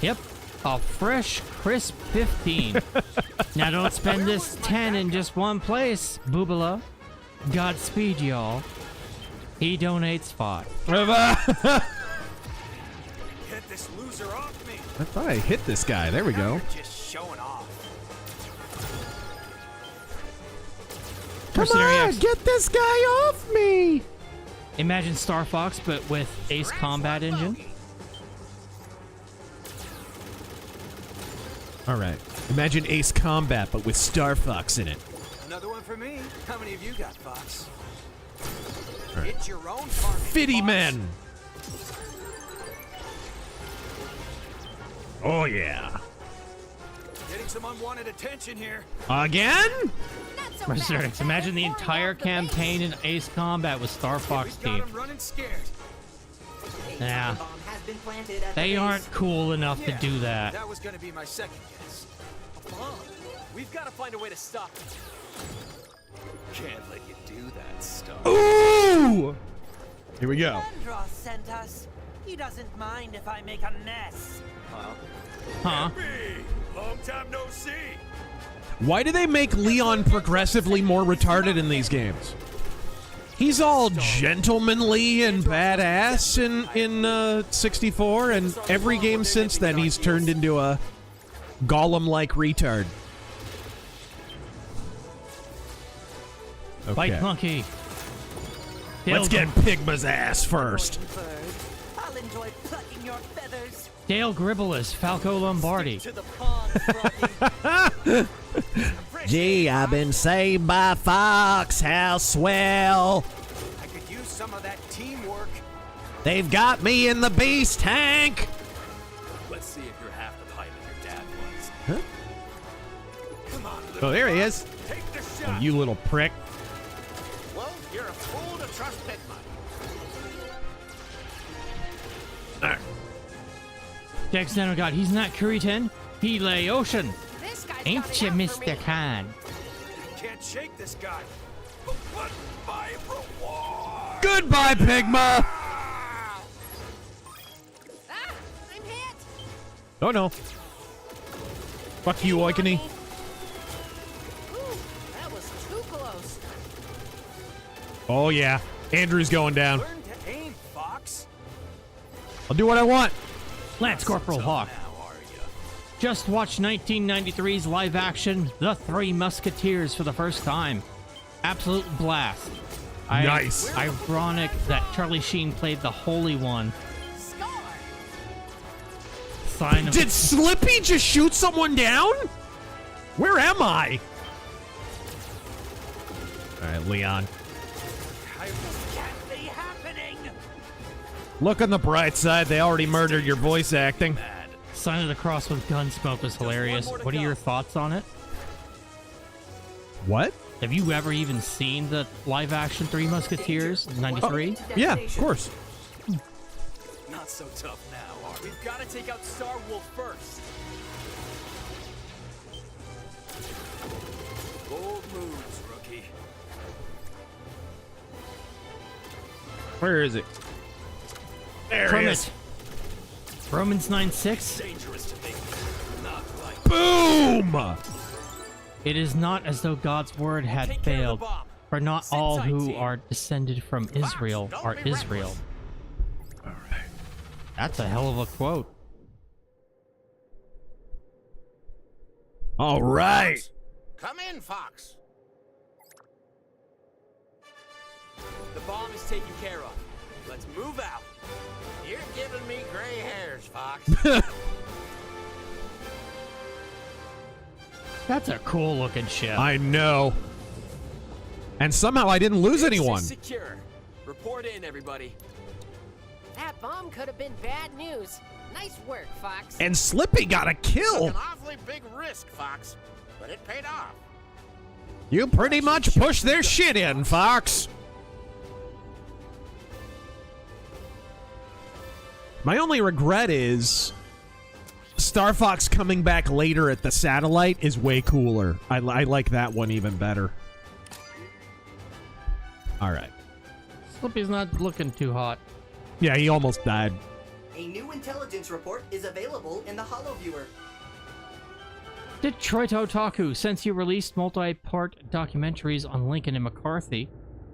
Yep. A fresh, crisp 15. Now don't spend this 10 in just one place, Boobala. Godspeed, y'all. He donates 5. Hit this loser off me. I thought I hit this guy. There we go. You're just showing off. Come Mercenary on, X. get this guy off me! Imagine Star Fox, but with Ace Combat engine. All right. Imagine Ace Combat, but with Star Fox in it. Another one for me. How many of you got, Fox? All right. It's your own target, Fitty Fox. men. Oh yeah. Getting some unwanted attention here. Again? Mercenary X. Imagine the entire campaign in Ace Combat with Star Fox Got team. him running scared. Yeah. Bomb has been planted at the They base. aren't cool enough to do that. That was gonna be my second guess. We've got to find a way to stop it. Can't let you do that stuff. Ooh! Here we go. Andros sent us. He doesn't mind if I make a mess. Huh? Hey, long time no see. Why do they make Leon progressively more retarded in these games? He's all gentlemanly and badass in 64, and every game since then he's turned into a Gollum-like retard. Okay. Bite Monkey. Let's get Pigma's ass first. I'll enjoy plucking your feathers. Dale Gribblus, Falco Lombardi. To the pond, Froggy. Gee, I've been saved by Fox. How swell. I could use some of that teamwork. They've got me in the beast tank. Let's see if you're half the pilot your dad was. Huh? Come on, Oh, there he is. take the Oh, shot. you little prick. Well, you're a fool to trust Pigma. Dex God, he's not Kuritan. He lay ocean. This guy's Ain't got it you, out for Mr. me. Khan? Can't shake this guy. But what my reward? Goodbye, Pigma. Ah, I'm hit. Oh no. Fuck you, Oikony. Ooh, that was too close. Oh yeah. Andrew's going down. Learn to aim, Fox. I'll do what I want. Lance Corporal Hawk. Just watched 1993's live action The Three Musketeers for the first time. Absolute blast. Nice. Ironic that Charlie Sheen played the Holy One. Score. Sign of Did Slippy just shoot someone down? Where am I? All right, Leon. Can't be happening. Look on the bright side. They already murdered your voice acting. Sign of the Cross with Gunsmoke was hilarious. What are your thoughts on it? What? Have you ever even seen the live action Three Musketeers in 93? Yeah, of course. Not so tough now, are we? We've got to take out Star Wolf first. Bold moves, rookie. Where is it? There From he is. it. Romans 9:6. Dangerous to me. Not like Boom! It is not as though God's word had Take care of the failed, bomb. for not Sit all tight, who team. are descended from Israel don't are be reckless. Israel. All right. That's a hell of a quote. All right. Come in, Fox. The bomb is taken care of. Let's move out. You're giving me gray hairs, Fox. That's a cool looking ship. I know. And somehow I didn't lose anyone. Secure. Report in, everybody. That bomb could have been bad news. Nice work, Fox. And Slippy got a kill. An awfully big risk, Fox, but it paid off. You pretty much pushed their shit in, Fox. My only regret is Star Fox coming back later at the satellite is way cooler. I like that one even better. All right. Slippy's not looking too hot. Yeah, he almost died. A new intelligence report is available in the HoloViewer. Detroit Otaku, since you released multi-part documentaries on Lincoln and McCarthy,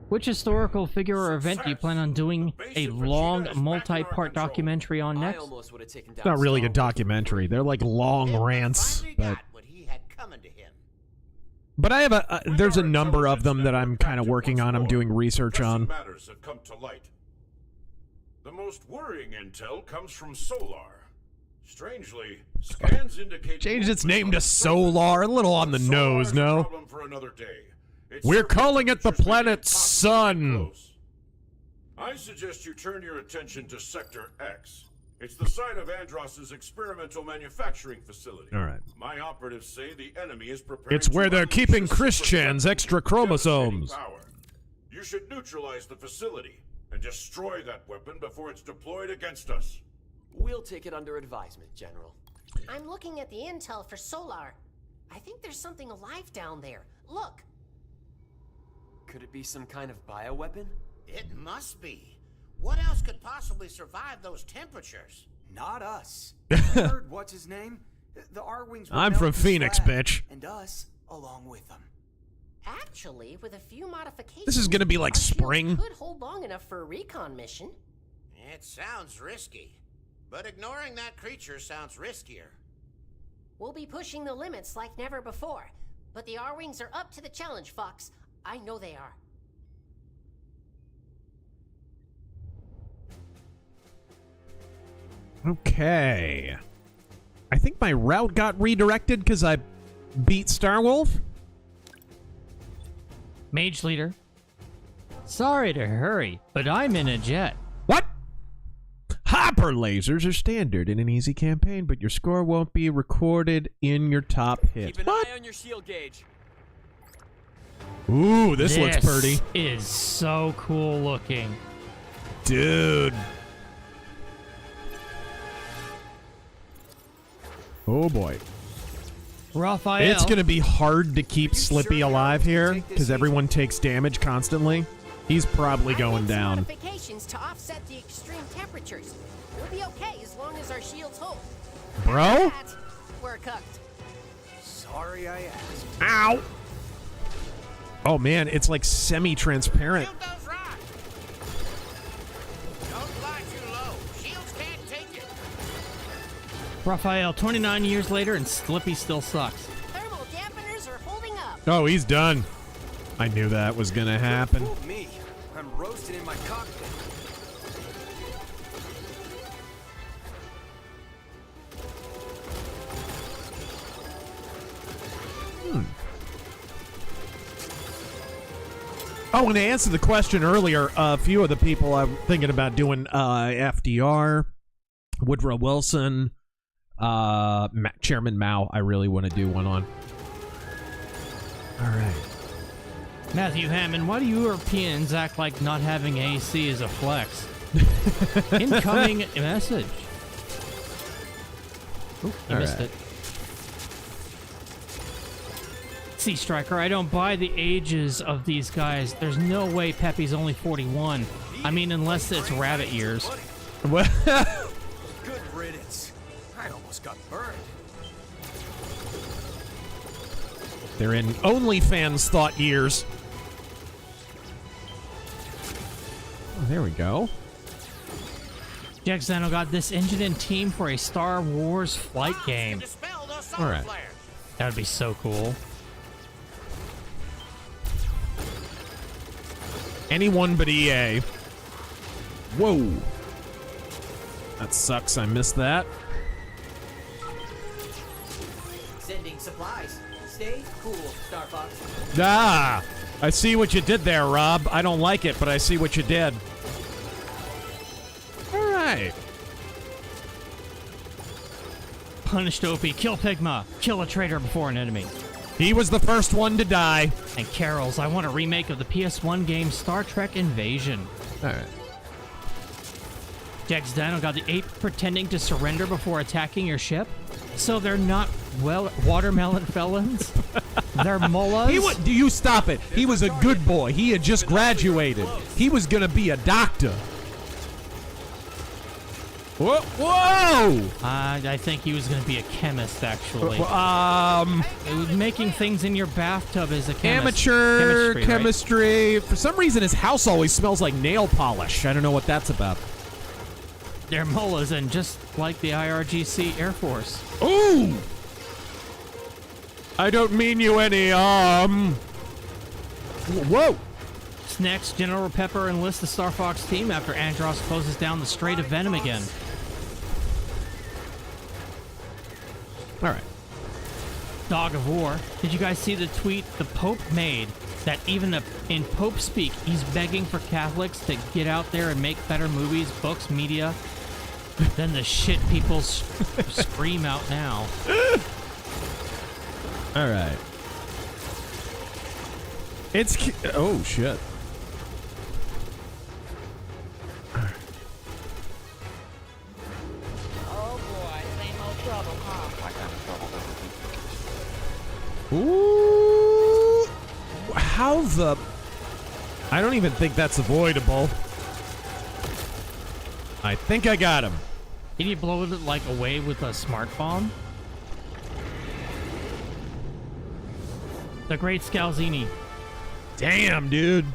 Which historical figure or event do you plan on doing a long, multi-part documentary on next? It's not really a documentary. They're like long rants. But I have there's a number of them that I'm kind of working on. I'm doing research on. Matters have come to light. The most worrying intel comes from Solar. Strangely, scans indicate Changed its name to Solar. A little on the nose, no? problem for another day. We're calling it the planet Sun. I suggest you turn your attention to Sector X. It's the site of Andross's experimental manufacturing facility. All right. My operatives say the enemy is preparing. It's where to they're unleash keeping a Christian's extra chromosomes. power. You should neutralize the facility and destroy that weapon before it's deployed against us. We'll take it under advisement, General. I'm looking at the intel for Solar. I think there's something alive down there. Look. Could it be some kind of bioweapon? It must be. What else could possibly survive those temperatures? Not us. Heard what's his name? The R-Wings. I'm from Phoenix, bitch. And us along with them. Actually, with a few modifications, This is gonna be like our shield spring. could hold long enough for a recon mission. It sounds risky, but ignoring that creature sounds riskier. We'll be pushing the limits like never before. But the R-Wings are up to the challenge, Fox. I know they are. Okay. I think my route got redirected because I beat Starwolf. Mage Leader. Sorry to hurry, but I'm in a jet. What? Hopper lasers are standard in an easy campaign, but your score won't be recorded in your top hits. Keep an eye on your shield gauge. Ooh, this looks pretty. This is so cool looking. Dude. Oh boy. Raphael. It's going to be hard to keep Slippy alive here because everyone takes damage constantly. He's probably going down. Modifications to offset the extreme temperatures. We'll be okay as long as our shields hold. Bro? After that, we're cooked. Sorry I asked. Ow! Oh man, it's like semi-transparent. Shield those rocks. Don't fly too low. Shields can't take it. Raphael, 29 years later, and Slippy still sucks. Thermal dampeners are holding up. Oh, he's done. I knew that was going to happen. Fooled me. I'm roasted in my cockpit. Oh, and to answer the question earlier, a few of the people I'm thinking about doing FDR, Woodrow Wilson, Chairman Mao, I really want to do one on. All right. Matthew Hammond, why do Europeans act like not having AC is a flex? Incoming message. Oop, you All missed right. it. Sea Striker, I don't buy the ages of these guys. There's no way Peppy's only 41. I mean, unless it's rabbit ears. Well, Good riddance. I almost got burned. they're in OnlyFans thought years. Oh, there we go. Jack Zano got this engine and team for a Star Wars flight game. All right. That would be so cool. Anyone but EA. Whoa. That sucks. I missed that. Sending supplies. Stay cool, Star Fox. Ah! I see what you did there, Rob. I don't like it, but I see what you did. All right. Punished OP, kill Pigma, kill a traitor before an enemy. He was the first one to die. And Carols, I want a remake of the PS1 game Star Trek Invasion. All right. Jax Dino got the ape pretending to surrender before attacking your ship? So they're not, well, watermelon felons? They're mullahs? Do you stop it? He was a good boy. He had just graduated. He was going to be a doctor. Whoa! Whoa! I think he was going to be a chemist, actually. Making things in your bathtub is a chemist. Amateur chemistry. Right? For some reason, his house always smells like nail polish. I don't know what that's about. They're mullahs, and just like the IRGC Air Force. Ooh! I don't mean you any, Whoa! Next, General Pepper enlists the Star Fox team after Andross closes down the Strait of Venom again. Alright. Dog of War. Did you guys see the tweet the Pope made? That even in Pope speak, he's begging for Catholics to get out there and make better movies, books, media than the shit people scream out now. Alright. It's... Oh, shit. Ooh, how the... I don't even think that's avoidable. I think I got him. Did he blow it like away with a smart bomb? The Great Scalzini. Damn, dude.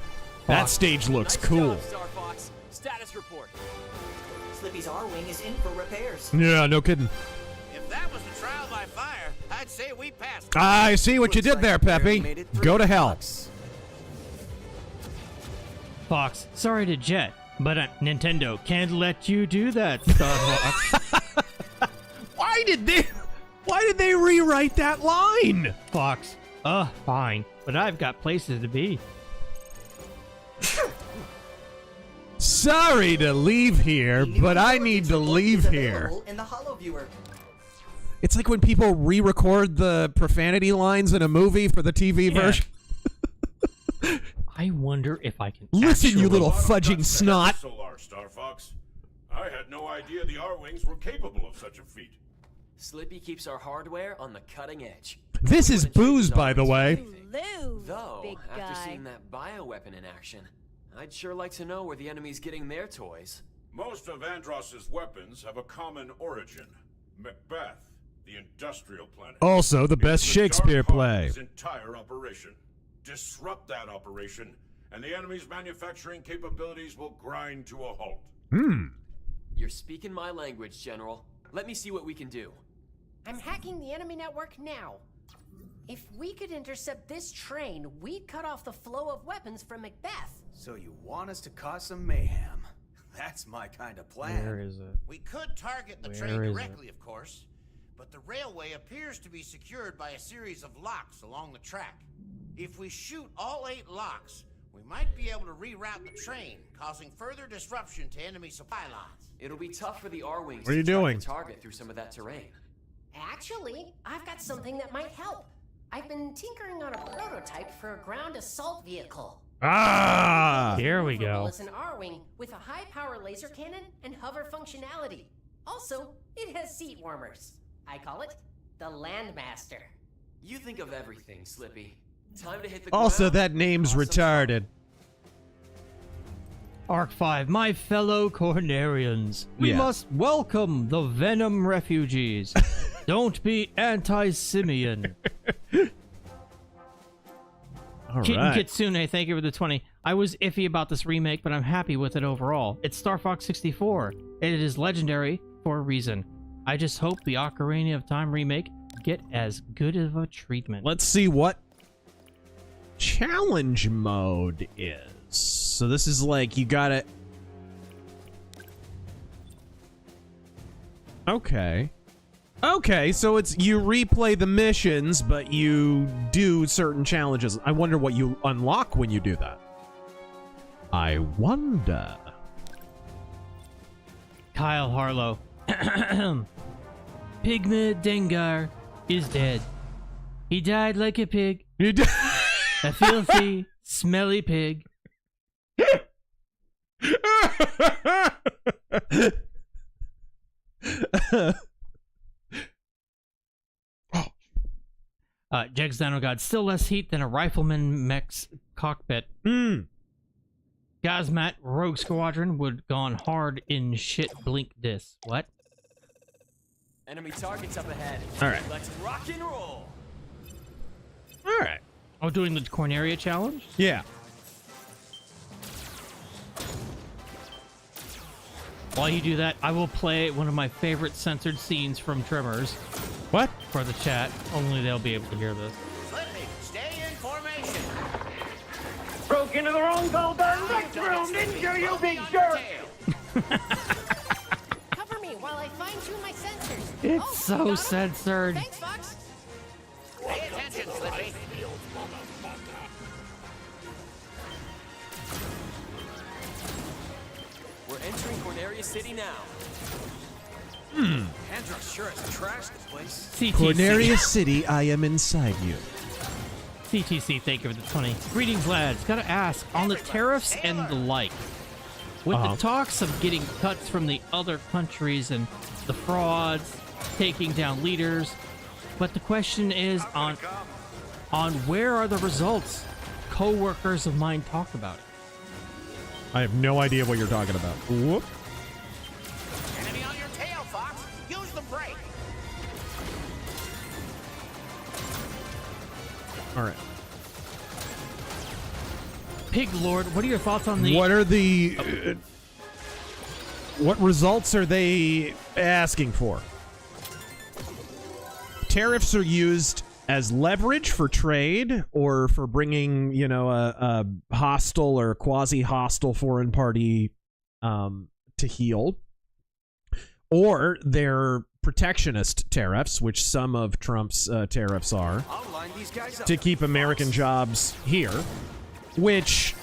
That stage looks cool. Star Fox. Status report. Slippy's R-Wing is in for repairs. Yeah, no kidding. If that was a trial by fire, I'd say we passed. I see what you did there, Peppy. Go to hell. Fox, sorry to jet, but Nintendo can't let you do that, Star Fox. Why did they rewrite that line? Fox, fine, but I've got places to be. Sorry to leave here, but I need to leave here. In the Holo Viewer. It's like when people re-record the profanity lines in a movie for the TV version. I wonder if I can listen, you little fudging snot. Solar, Star Fox. I had no idea the R-Wings were capable of such a feat. Slippy keeps our hardware on the cutting edge. This is booze, by the way. Though, after seeing that bioweapon in action, I'd sure like to know where the enemy's getting their toys. Most of Andross's weapons have a common origin. Macbeth, the industrial planet. Also, the best Shakespeare play. His entire operation. Disrupt that operation, and the enemy's manufacturing capabilities will grind to a halt. You're speaking my language, General. Let me see what we can do. I'm hacking the enemy network now. If we could intercept this train, we'd cut off the flow of weapons from Macbeth. So you want us to cause some mayhem? That's my kind of plan. Where is it? We could target the train directly, of course, but the railway appears to be secured by a series of locks along the track. If we shoot all 8 locks, we might be able to reroute the train, causing further disruption to enemy supply lines. It'll be tough for the R-Wings What are you to track doing? the target through some of that terrain. Actually, I've got something that might help. I've been tinkering on a prototype for a ground assault vehicle. Ah! Here we go. It's an R-Wing with a high-power laser cannon and hover functionality. Also, it has seat warmers. I call it the Landmaster. You think of everything, Slippy. Time to hit the Also, ground. that name's retarded. Arc 5, my fellow Cornerians. We Yeah. must welcome the Venom refugees. Don't be anti-Simeon. All Kitten right. Kitsune, thank you for the 20. I was iffy about this remake, but I'm happy with it overall. It's Star Fox 64. It is legendary for a reason. I just hope the Ocarina of Time remake get as good of a treatment. Let's see what challenge mode is. So this is like you gotta... Okay. Okay, so it's you replay the missions, but you do certain challenges. I wonder what you unlock when you do that. I wonder. Kyle Harlow. Pigma Dengar is dead. He died like a pig. A filthy, smelly pig. Jegs Dino God, still less heat than a rifleman mech's cockpit. Gazmat Rogue Squadron would gone hard in shit blink dis. What? Enemy targets up ahead. All right. Let's rock and roll. All right. Oh, doing the Corneria challenge? Yeah. While you do that, I will play one of my favorite censored scenes from Tremors. What? For the chat. Only they'll be able to hear this. Slippy, stay in formation. Broke into the wrong goddamn next room, didn't you big jerk? Cover me while I fine-tune my sensors. It's so censored. Thanks, Fox. Pay attention, Slippy. We're entering Corneria City now. Andros sure has trashed this place. CTC. Corneria City, I am inside you. CTC, thank you for the 20. Greetings, lads. Gotta ask, on the tariffs and the like, with the talks of getting cuts from the other countries and the frauds, taking down leaders, but the question is on where are the results? Co-workers of mine talk about it. I have no idea what you're talking about. Whoop. Enemy on your tail, Fox. Use the brake. All right. Pig Lord, what are your thoughts on the... What are the... what results are they asking for? Tariffs are used as leverage for trade or for bringing, you know, a hostile or quasi-hostile foreign party to heel. Or they're protectionist tariffs, which some of Trump's tariffs are, to keep American jobs here, which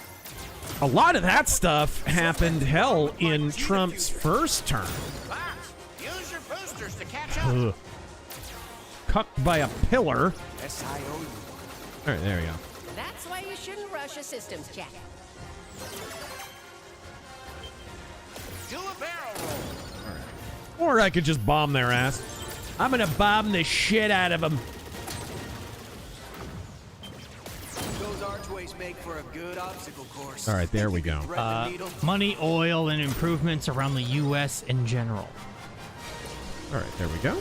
a lot of that stuff happened, hell, in Trump's first term. Fox, use your boosters to catch up. Ugh. Cucked by a pillar. SIO. All right, there we go. That's why you shouldn't rush a systems check. Do a barrel roll. Or I could just bomb their ass. I'm gonna bomb the shit out of them. Those archways make for a good obstacle course. All right, there we go. Money, oil, and improvements around the U.S. in general. All right, there we go.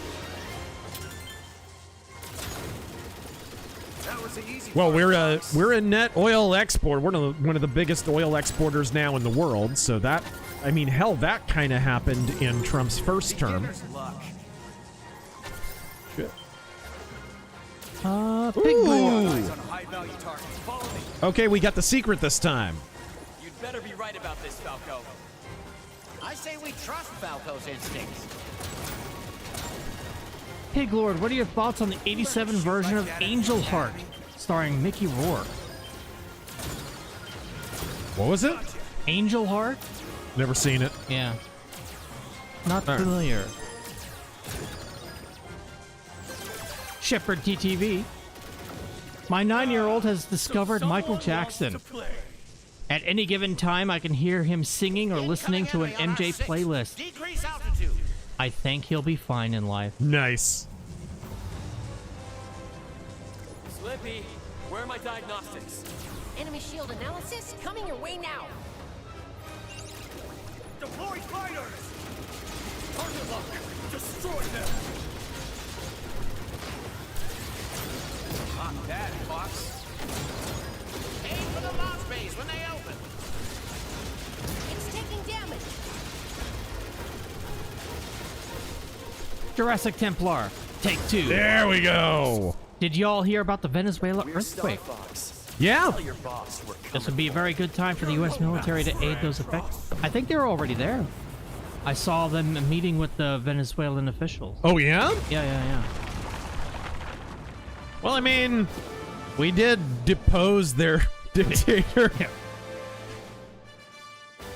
Well, we're a net oil export. We're one of the biggest oil exporters now in the world. So that, I mean, hell, that kind of happened in Trump's first term. Shit. Big boy. Okay, we got the secret this time. You'd better be right about this, Falco. I say we trust Falco's instincts. Pig Lord, what are your thoughts on the 87 version of Angel Heart, starring Mickey Rourke? What was it? Angel Heart? Never seen it. Yeah. Not All right. familiar. Shepherd TTV. My 9-year-old has discovered Michael Jackson. At any given time, I can hear him singing or listening to an MJ playlist. Decrease altitude. I think he'll be fine in life. Nice. Slippy, where are my diagnostics? Enemy shield analysis coming your way now. Deploy fighters! Target lock! Destroy them! Not bad, Fox. Aim for the launch bays when they open. It's taking damage. Jurassic Templar, take 2. There we go. Did y'all hear about the Venezuela We're Star earthquake? Fox. Yeah. Tell your boss we're This would be a very good time for the U.S. military to aid those affected. I think they were already there. I saw them meeting with the Venezuelan officials. Oh, yeah? Yeah. Well, I mean, we did depose their dictator.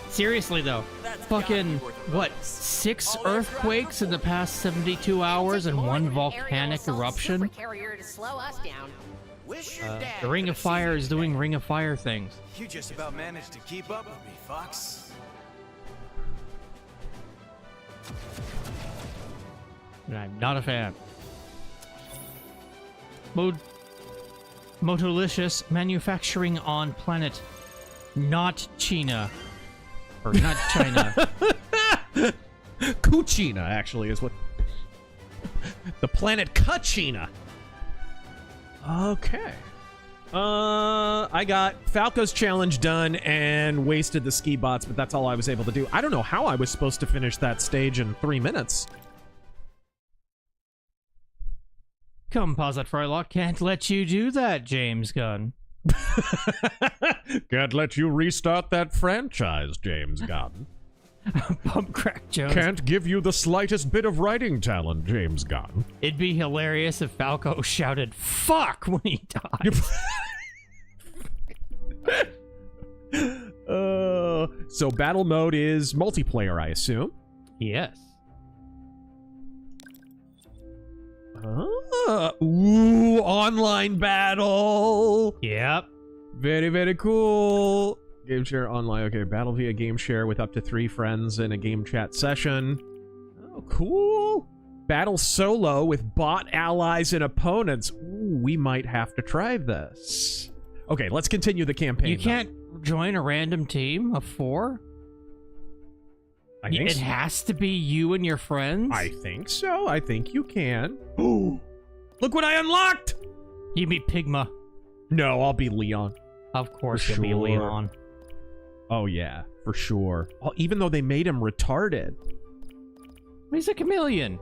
Seriously, though. Fucking, what, 6 earthquakes in the past 72 hours and 1 volcanic eruption? Carrier to slow us down. Wish your dad The Ring could of have seen Fire it. is doing Ring of Fire things. You just about managed to keep up with me, Fox. And I'm not a fan. Motolicious manufacturing on planet Not China. Or not China. Kuchina, actually, is what... the planet Kachina. Okay. I got Falco's challenge done and wasted the ski bots, but that's all I was able to do. I don't know how I was supposed to finish that stage in 3 minutes. Composite Frylock can't let you do that, James Gunn. Can't let you restart that franchise, James Gunn. Bump Crack Jones. Can't give you the slightest bit of writing talent, James Gunn. It'd be hilarious if Falco shouted "fuck" when he died. So battle mode is multiplayer, I assume. Yes. Ooh, online battle. Yep. Very, very cool. Game share online. Okay, battle via game share with up to 3 friends in a game chat session. Oh, cool. Battle solo with bot allies and opponents. Ooh, we might have to try this. Okay, let's continue the campaign. You can't join a random team of 4? I think it has to be you and your friends? I think so. I think you can. Ooh. Look what I unlocked! You be Pigma. No, I'll be Leon. Of course you'll be Leon. Oh, yeah, for sure. Oh, even though they made him retarded. He's a chameleon.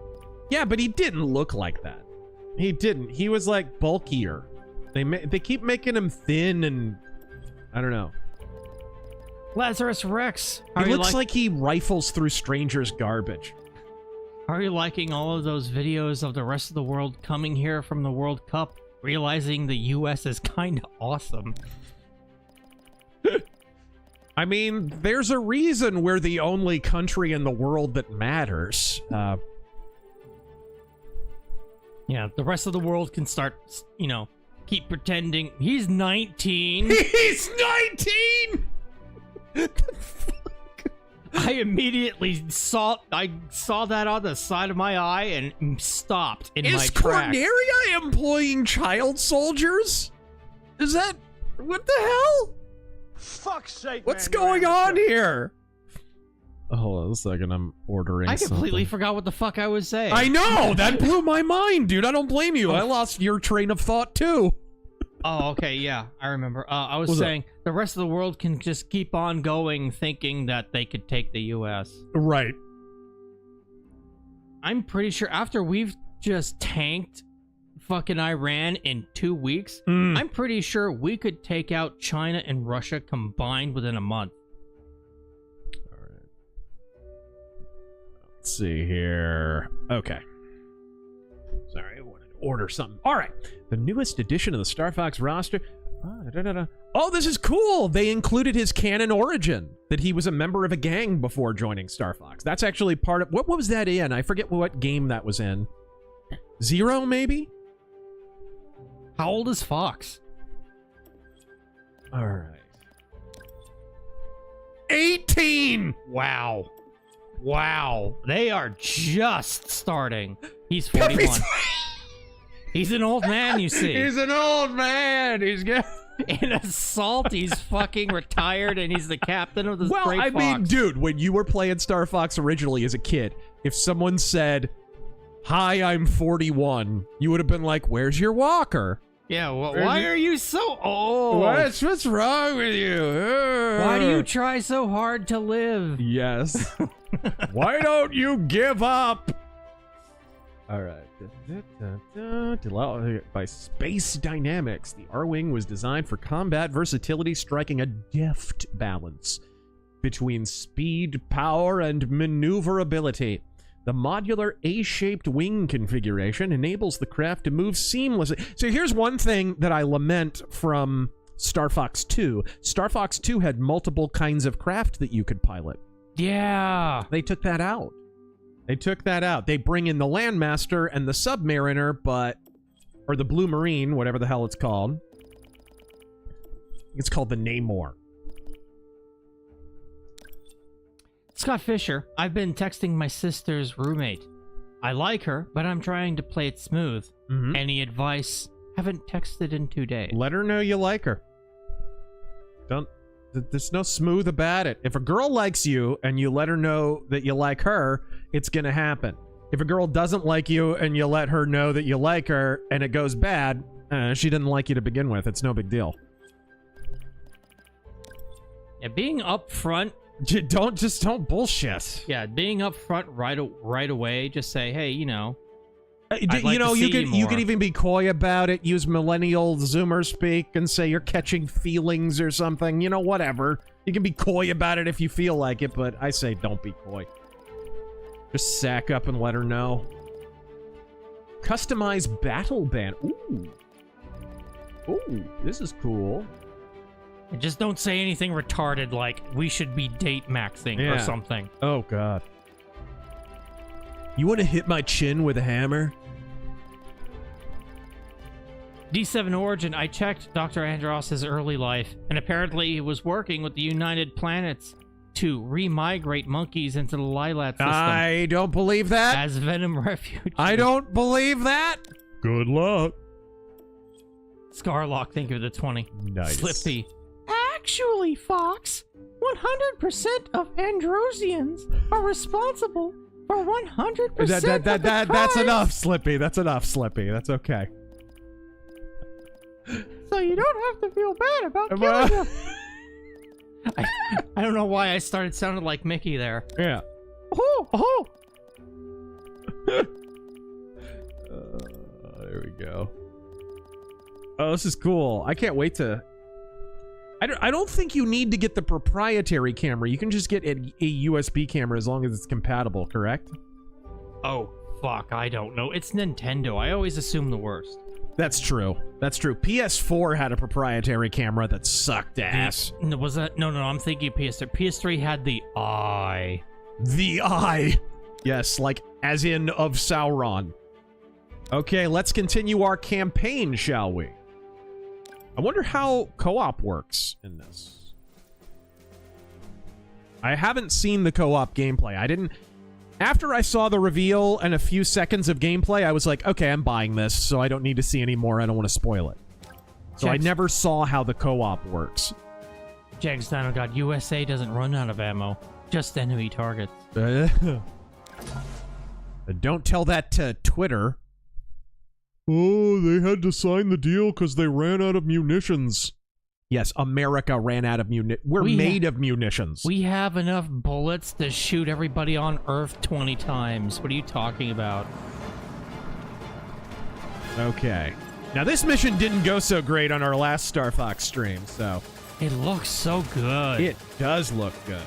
Yeah, but he didn't look like that. He didn't. He was, like, bulkier. They keep making him thin and... I don't know. Lazarus Rex. He looks like he rifles through strangers' garbage. Are you liking all of those videos of the rest of the world coming here from the World Cup, realizing the U.S. is kind of awesome? I mean, there's a reason we're the only country in the world that matters. Yeah, the rest of the world can start, you know, keep pretending. He's 19. He's 19! I immediately saw that on the side of my eye and stopped in my tracks. Is Corneria employing child soldiers? Is that... what the hell? Fuck's sake, What's going on here? Oh, hold on a second, I'm ordering I completely something. forgot what the fuck I was saying. I know! That blew my mind, dude. I don't blame you. I lost your train of thought, too. Oh, okay, yeah, I remember. I was saying the rest of the world can just keep on going thinking that they could take the U.S. Right. I'm pretty sure after we've just tanked fucking Iran in 2 weeks, I'm pretty sure we could take out China and Russia combined within a month. All right. Let's see here. Okay. Sorry, I wanted to order something. All right. The newest edition of the Star Fox roster. Oh, this is cool. They included his canon origin, that he was a member of a gang before joining Star Fox. That's actually part of... what was that in? I forget what game that was in. 0, maybe? How old is Fox? All right. 18! Wow. Wow. They are just starting. He's 41. He's an old man, you see. He's an old man. He's got... in Assault, he's fucking retired, and he's the captain of the Great Fox. mean, dude, when you were playing Star Fox originally as a kid, if someone said, "Hi, I'm 41," you would have been like, "Where's your walker?" Yeah, why are you so old? What's wrong with you? Why do you try so hard to live? Yes. Why don't you give up? All right. By Space Dynamics, the R-Wing was designed for combat versatility, striking a deft balance between speed, power, and maneuverability. The modular A-shaped wing configuration enables the craft to move seamlessly. So here's one thing that I lament from Star Fox 2. Star Fox 2 had multiple kinds of craft that you could pilot. Yeah. They took that out. They bring in the Landmaster and the Submariner, or the Blue Marine, whatever the hell it's called. It's called the Namor. Scott Fisher, I've been texting my sister's roommate. I like her, but I'm trying to play it smooth. Any advice? Haven't texted in 2 days. Let her know you like her. There's no smooth about it. If a girl likes you and you let her know that you like her, it's gonna happen. If a girl doesn't like you and you let her know that you like her and it goes bad, she didn't like you to begin with. It's no big deal. Yeah, being upfront. Don't bullshit. Yeah, being upfront right away. Just say, hey, you know. You could even be coy about it. Use millennial Zoomer speak and say you're catching feelings or something. You know, whatever. You can be coy about it if you feel like it, but I say don't be coy. Just sack up and let her know. Customize battle band. Ooh. Ooh, this is cool. And just don't say anything retarded like we should be date maxing or something. Oh, God. You want to hit my chin with a hammer? D7 Origin, I checked Dr. Andross's early life, and apparently he was working with the United Planets to remigrate monkeys into the Lilat system. I don't believe that. As Venom refugees. I don't believe that. Good luck. Scarlock, thank you for the 20. Nice. Slippy. Actually, Fox, 100% of Androsians are responsible for 100% of the That's enough, Slippy. That's enough, Slippy. That's okay. So you don't have to feel bad about killing them. I don't know why I started sounding like Mickey there. Yeah. Oh. There we go. Oh, this is cool. I can't wait to... I don't think you need to get the proprietary camera. You can just get a USB camera as long as it's compatible, correct? Oh, fuck. I don't know. It's Nintendo. I always assume the worst. That's true. That's true. PS4 had a proprietary camera that sucked ass. Was that? No, I'm thinking PS3. PS3 had the eye. The eye. Yes, like as in of Sauron. Okay, let's continue our campaign, shall we? I wonder how co-op works in this. I haven't seen the co-op gameplay. I didn't... After I saw the reveal and a few seconds of gameplay, I was like, okay, I'm buying this, so I don't need to see any more. I don't want to spoil it. So I never saw how the co-op works. Jags down, oh god, USA doesn't run out of ammo. Just enemy targets. Don't tell that to Twitter. Oh, they had to sign the deal because they ran out of munitions. Yes, America ran out of munitions. We're made of munitions. We have enough bullets to shoot everybody on Earth 20 times. What are you talking about? Okay. Now, this mission didn't go so great on our last Star Fox stream, so... It looks so good. It does look good.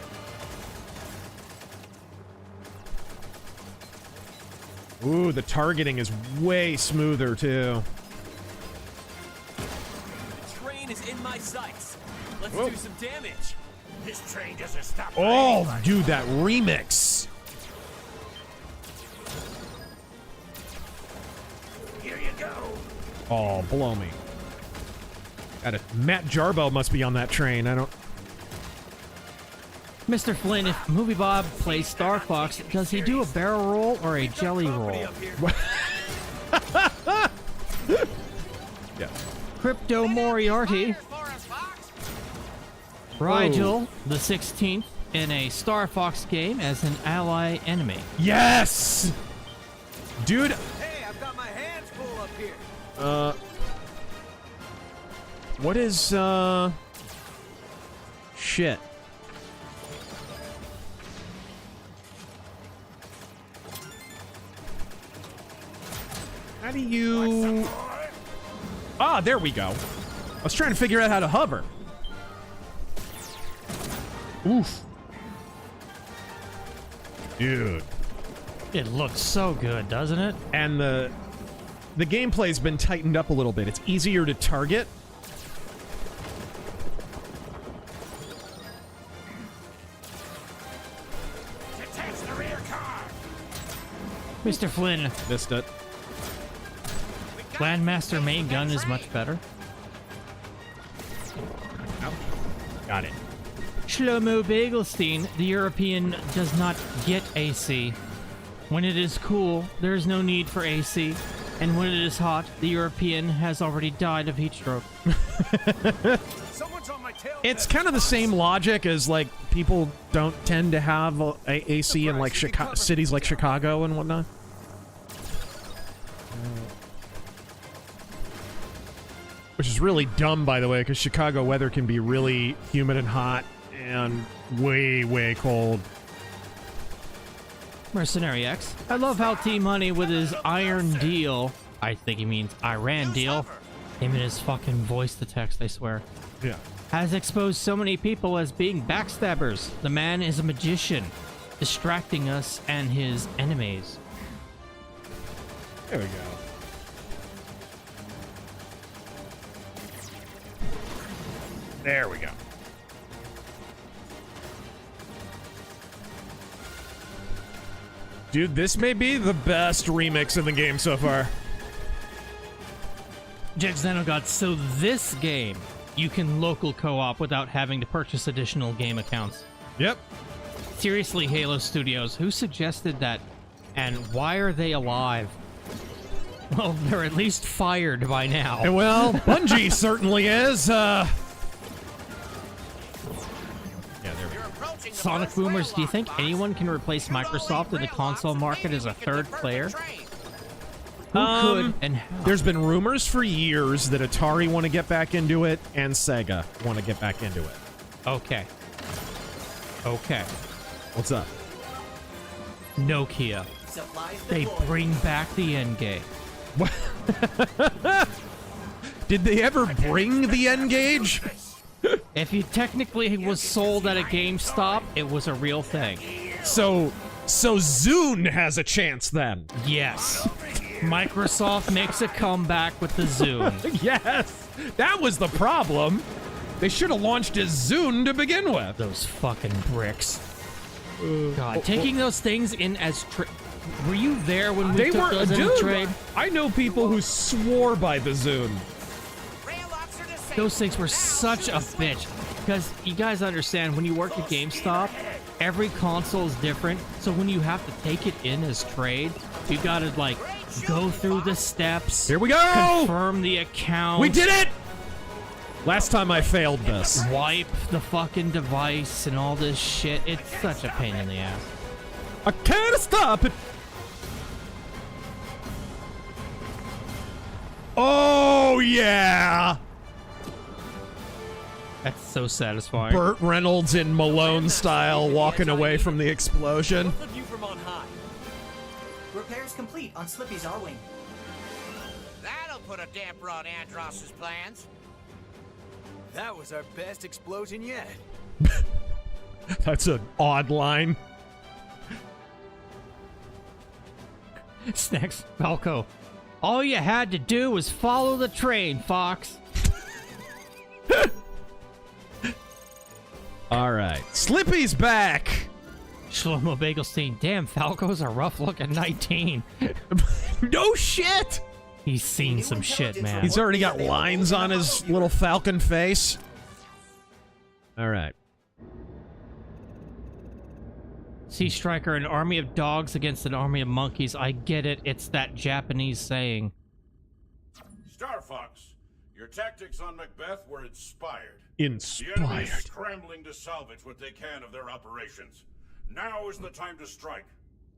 Ooh, the targeting is way smoother, too. The train is in my sights. Let's do some damage. This train doesn't stop. Oh, dude, that remix. Here you go. Oh, blow me. Got it. Matt Jarbo must be on that train. I don't... Mr. Flynn, if Movie Bob plays Star Fox, does he do a barrel roll or a jelly roll? Yeah. Crypto Moriarty. Rigel, the 16th, in a Star Fox game as an ally enemy. Yes! Dude. Hey, I've got my hands full up here. What is, shit. How do you... Ah, there we go. I was trying to figure out how to hover. Oof. Dude. It looks so good, doesn't it? And the gameplay's been tightened up a little bit. It's easier to target. Detach the rear car. Mr. Flynn. Missed it. Landmaster main gun is much better. Got it. Shlomo Bagelstein, the European does not get AC. When it is cool, there is no need for AC. And when it is hot, the European has already died of heat stroke. Someone's on my It's kind of the same logic as like people don't tend to have AC in like cities like Chicago and whatnot. Which is really dumb, by the way, because Chicago weather can be really humid and hot and way, way cold. Mercenary X. I love how T-Money with his iron deal, I think he means Iran deal, him and his fucking voice to text, I swear. Yeah. Has exposed so many people as being backstabbers. The man is a magician, distracting us and his enemies. There we go. There we go. Dude, this may be the best remix in the game so far. Jexenogot, so this game, you can local co-op without having to purchase additional game accounts. Yep. Seriously, Halo Studios, who suggested that? And why are they alive? Well, they're at least fired by now. And well, Bungie certainly is. Sonic Boomers, do you think anyone can replace Microsoft in the console market as a third player? Who could and how? There's been rumors for years that Atari want to get back into it and Sega want to get back into it. Okay. Okay. What's up? Nokia. They bring back the N-Gage. Did they ever bring the N-Gage? If you technically was sold at a GameStop, it was a real thing. So Zune has a chance then. Yes. Microsoft makes a comeback with the Zune. Yes. That was the problem. They should have launched as Zune to begin with. Those fucking bricks. God, taking those things in as were you there when we took those in the trade? I know people who swore by the Zune. Those things were such a bitch. Because you guys understand, when you work at GameStop, every console is different. So when you have to take it in as trade, you gotta, like, go through the steps. Here we go! Confirm the account. We did it! Last time I failed this. Wipe the fucking device and all this shit. It's such a pain in the ass. I can't stop it! Oh, yeah! That's so satisfying. Burt Reynolds in Malone style walking away from the explosion. Both of you from on high. Repairs complete on Slippy's R-Wing. That'll put a damper on Andross's plans. That was our best explosion yet. That's an odd line. Snacks, Falco. All you had to do was follow the train, Fox. All right. Slippy's back. Shlomo Bagelstein. Damn, Falco's a rough-looking 19. No shit. He's seen some shit, man. He's already got lines on his little falcon face. All right. Sea Striker, an army of dogs against an army of monkeys. I get it. It's that Japanese saying. Star Fox, your tactics on Macbeth were inspired. The enemy is Inspired. scrambling to salvage what they can of their operations. Now is the time to strike.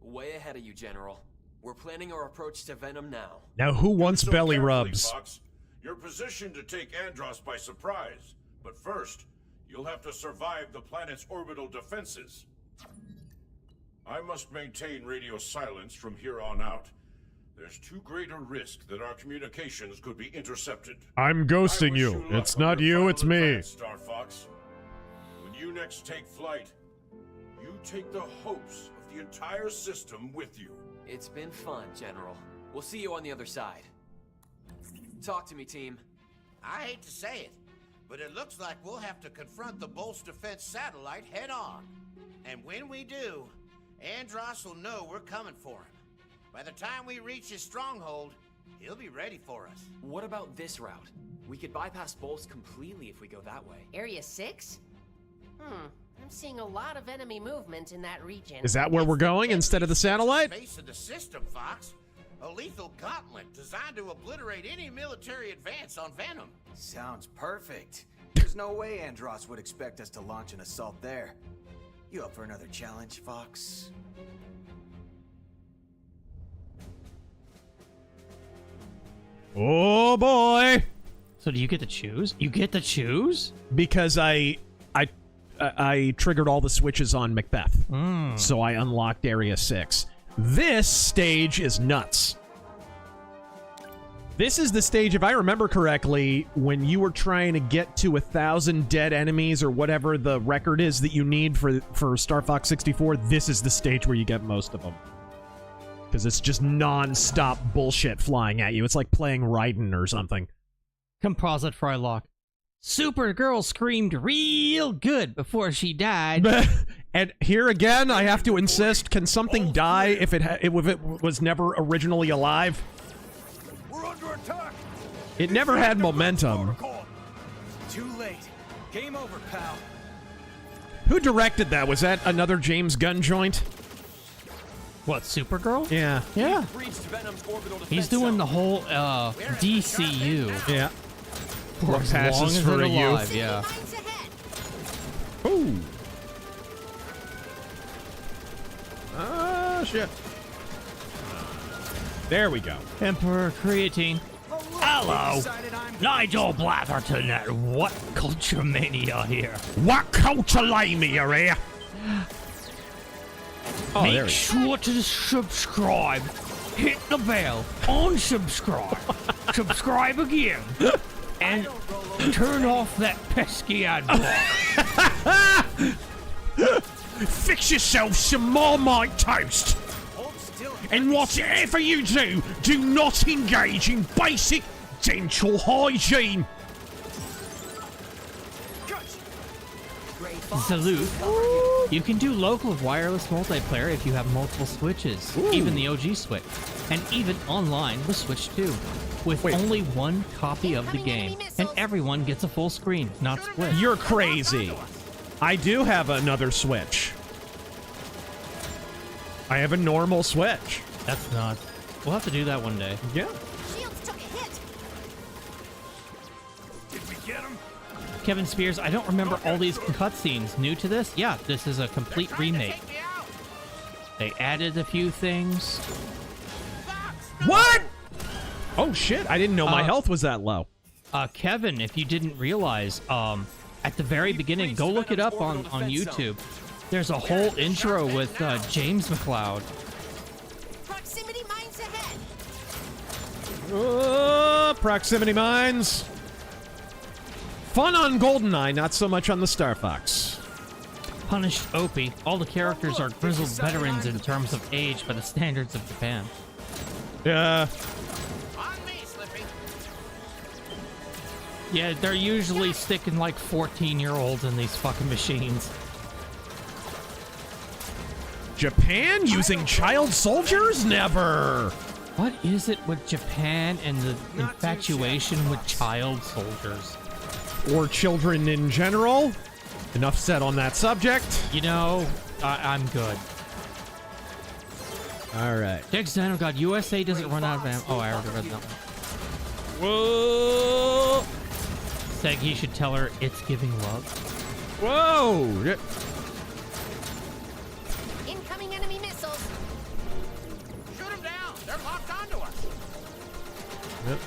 Way ahead of you, General. We're planning our approach to Venom now. Now who wants So belly carefully, rubs? Fox. You're positioned to take Andross by surprise, but first, you'll have to survive the planet's orbital defenses. I must maintain radio silence from here on out. There's too great a risk that our communications could be intercepted. I'm ghosting you. luck It's on not your you, final it's me. advance, Star Fox. When you next take flight, you take the hopes of the entire system with you. It's been fun, General. We'll see you on the other side. Talk to me, team. I hate to say it, but it looks like we'll have to confront the Bolt's defense satellite head on. And when we do, Andross will know we're coming for him. By the time we reach his stronghold, he'll be ready for us. What about this route? We could bypass Bolts completely if we go that way. Area 6? I'm seeing a lot of enemy movement in that region. Is that where we're going instead of the satellite? Base of the system, Fox. A lethal gauntlet designed to obliterate any military advance on Venom. Sounds perfect. There's no way Andross would expect us to launch an assault there. You up for another challenge, Fox? Oh boy! So do you get to choose? You get to choose? Because I triggered all the switches on Macbeth. Mm. So I unlocked Area 6. This stage is nuts. This is the stage, if I remember correctly, when you were trying to get to 1,000 dead enemies or whatever the record is that you need for Star Fox 64, this is the stage where you get most of them. Because it's just non-stop bullshit flying at you. It's like playing Raiden or something. Composite Frylock. Supergirl screamed real good before she died. And here again, I have to insist, can something die if it was never originally alive? We're under attack. It never had momentum. Too late. Game over, pal. Who directed that? Was that another James Gunn joint? What, Supergirl? Yeah. Yeah. Breached Venom's orbital defense He's doing zone. the whole DCU. Yeah. For What as passes long as for it's a youth. alive, yeah. Ooh. Ah, shit. There we go. Emperor Creatine. Hello, Nigel Blatherton at What Culture Mania here. What culture lamia here? Oh, there Make we sure to subscribe, hit the bell, unsubscribe, subscribe again, and turn off that pesky ad block. Fix yourself some Marmite toast. And whatever you do, do not engage in basic dental hygiene. Salute. You can do local wireless multiplayer if you have multiple switches, even the OG Switch, and even online with Switch 2, with only one copy of the game, and everyone gets a full screen, not split. You're crazy. I do have another Switch. I have a normal Switch. That's not. We'll have to do that one day. Yeah. Shields took a hit. Did we get him? Kevin Spears, I don't remember all these cutscenes. New to this? Yeah, this is a complete remake. They added a few things. What? Oh shit! I didn't know my health was that low. Kevin, if you didn't realize, at the very beginning, go look it up on YouTube. There's a whole intro with James McLeod. Proximity mines ahead. Proximity mines. Fun on GoldenEye, not so much on the Star Fox. Punished Opie. All the characters are grizzled veterans in terms of age by the standards of Japan. Yeah. On me, Slippy. Yeah, they're usually sticking like 14-year-olds in these fucking machines. Japan using child soldiers? Never. What is it with Japan and the infatuation with child soldiers? Or children in general? Enough said on that subject. You know, I'm good. All right. Dex Dino God, USA doesn't run out of ammo. Oh, I already read that one. Whoa. Seg, he should tell her it's giving love. Whoa. Incoming enemy missiles. Shoot them down. They're locked onto us. Yep.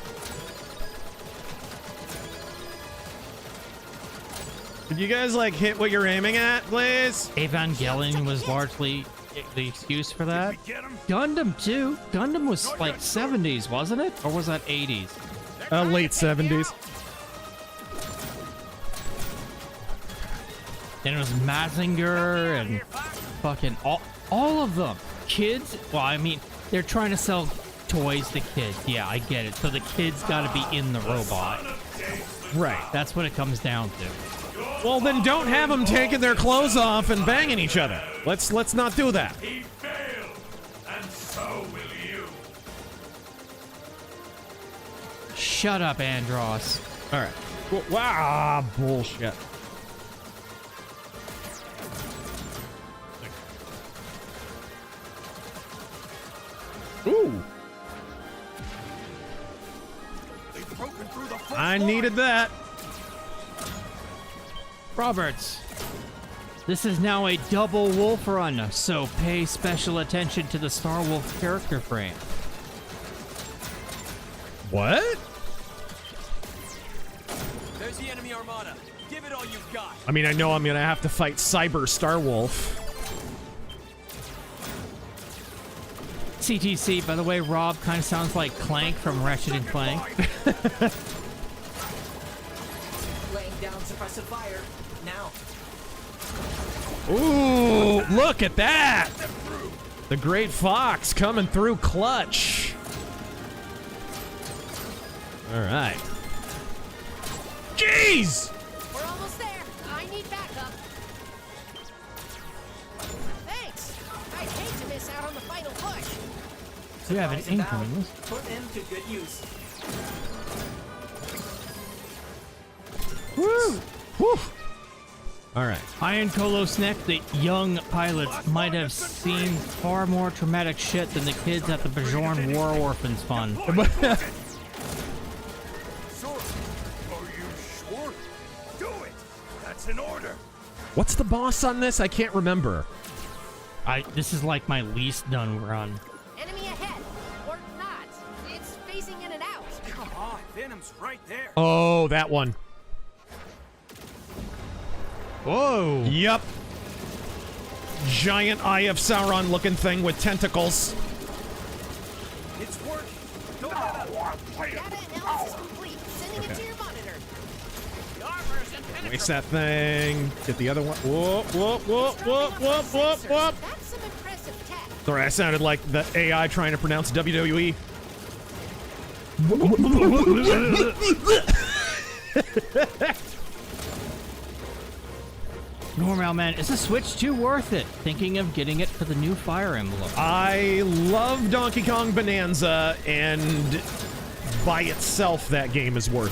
Could you guys, like, hit what you're aiming at, please? Evangelion was largely the excuse for that. Gundam, too. Gundam was, like, 70s, wasn't it? Or was that 80s? Late 70s. And it was Mazinger and fucking all of them. Kids, well, I mean, they're trying to sell toys to kids. Yeah, I get it. So the kids got to be in the robot. Right. That's what it comes down to. Well, then don't have them taking their clothes off and banging each other. Let's not do that. He failed, and so will you. Shut up, Andross. All right. Wow, bullshit. Ooh. They've broken through the front I line. needed that. Roberts, this is now a double wolf run, so pay special attention to the Star Wolf character frame. What? There's the enemy armada. Give it all you've got. I mean, I know I'm gonna have to fight Cyber Starwolf. CTC, by the way, Rob kind of sounds like Clank from Ratchet and Clank. Laying down suppressive fire. Now. Ooh, look at that! The Great Fox coming through clutch. All right. Jeez! We're almost there. I need backup. Thanks. I'd hate to miss out on the final push. You have an incoming. Put them to good use. Woo! Woo! All right. Iron Kolos Neck, the young pilots might have seen far more traumatic shit than the kids at the Bajorn War Orphans Fund. Are you sure? Do it! That's an order! What's the boss on this? I can't remember. This is like my least done run. Enemy ahead. Or not. It's phasing in and out. Come on, Venom's right there. Oh, that one. Whoa. Yup. Giant Eye of Sauron looking thing with tentacles. It's working. Don't Data analysis complete. Sending it to your monitor. The armor is impenetrable. Waste that thing. Get the other one. Whoop, whoop, whoop, whoop, whoop, whoop, whoop. That's some impressive tech. Sorry, I sounded like the AI trying to pronounce WWE. Normal man, is the Switch 2 worth it? Thinking of getting it for the new Fire Emblem. I love Donkey Kong Bonanza, and by itself, that game is worth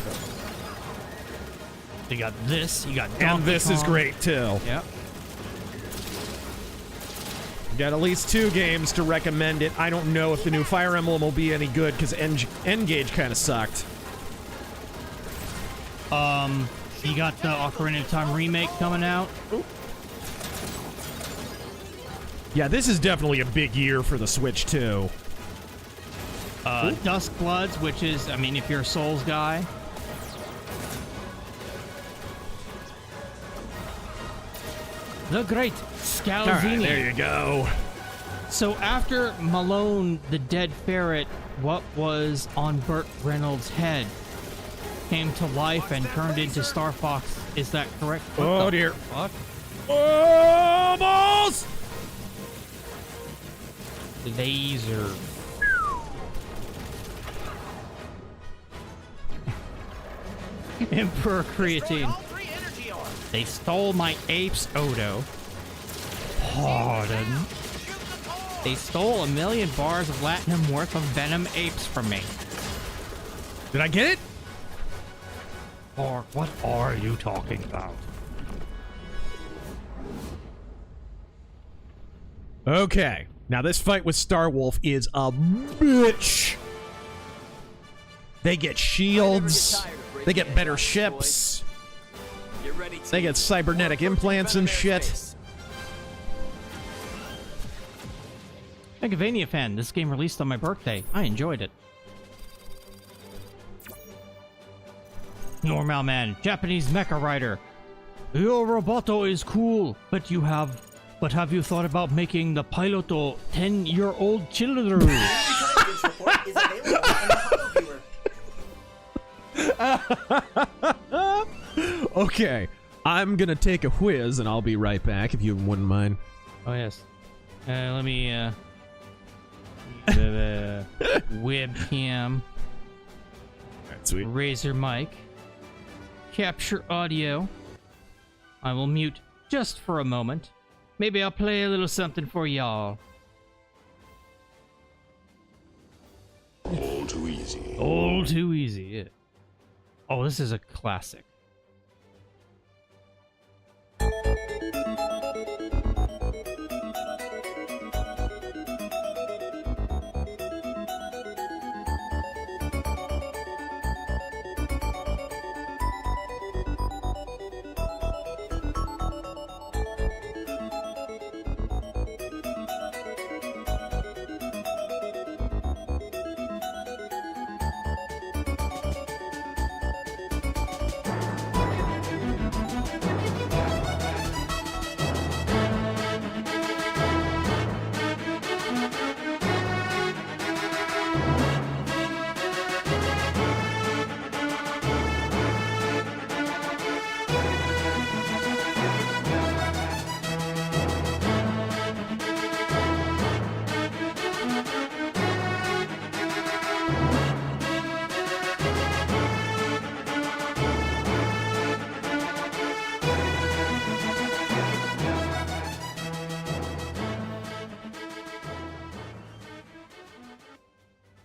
it. You got this, you got Donkey And this Kong. is great, too. Yep. Got at least 2 games to recommend it. I don't know if the new Fire Emblem will be any good, because N-Gage kind of sucked. You got the Ocarina of Time remake coming out. Ooh. Yeah, this is definitely a big year for the Switch, too. Dusk Bloods, which is, I mean, if you're a Souls guy. The Great Scalzini. All right, there you go. So after Malone, the dead ferret, what was on Burt Reynolds' head came to life and turned into Star Fox. Is that correct? Oh, dear. Fuck? Oh, balls! Laser. Emperor Creatine. They stole my apes, Odo. Pardon? They stole 1 million bars of Latinum worth of Venom apes from me. Did I get it? Or what are you talking about? Okay. Now, this fight with Starwolf is a bitch. They get shields. They get better ships. They get cybernetic implants and shit. Megalovania fan, this game released on my birthday. I enjoyed it. Normal man, Japanese mecha rider. Your roboto is cool, but have you thought about making the piloto 10-year-old children? Intelligence report is available in the Hollow Viewer. Okay. I'm gonna take a whiz, and I'll be right back, if you wouldn't mind. Oh, yes. Let me, webcam. That's sweet. Razer mic. Capture audio. I will mute just for a moment. Maybe I'll play a little something for y'all. All too easy. All too easy, yeah. Oh, this is a classic.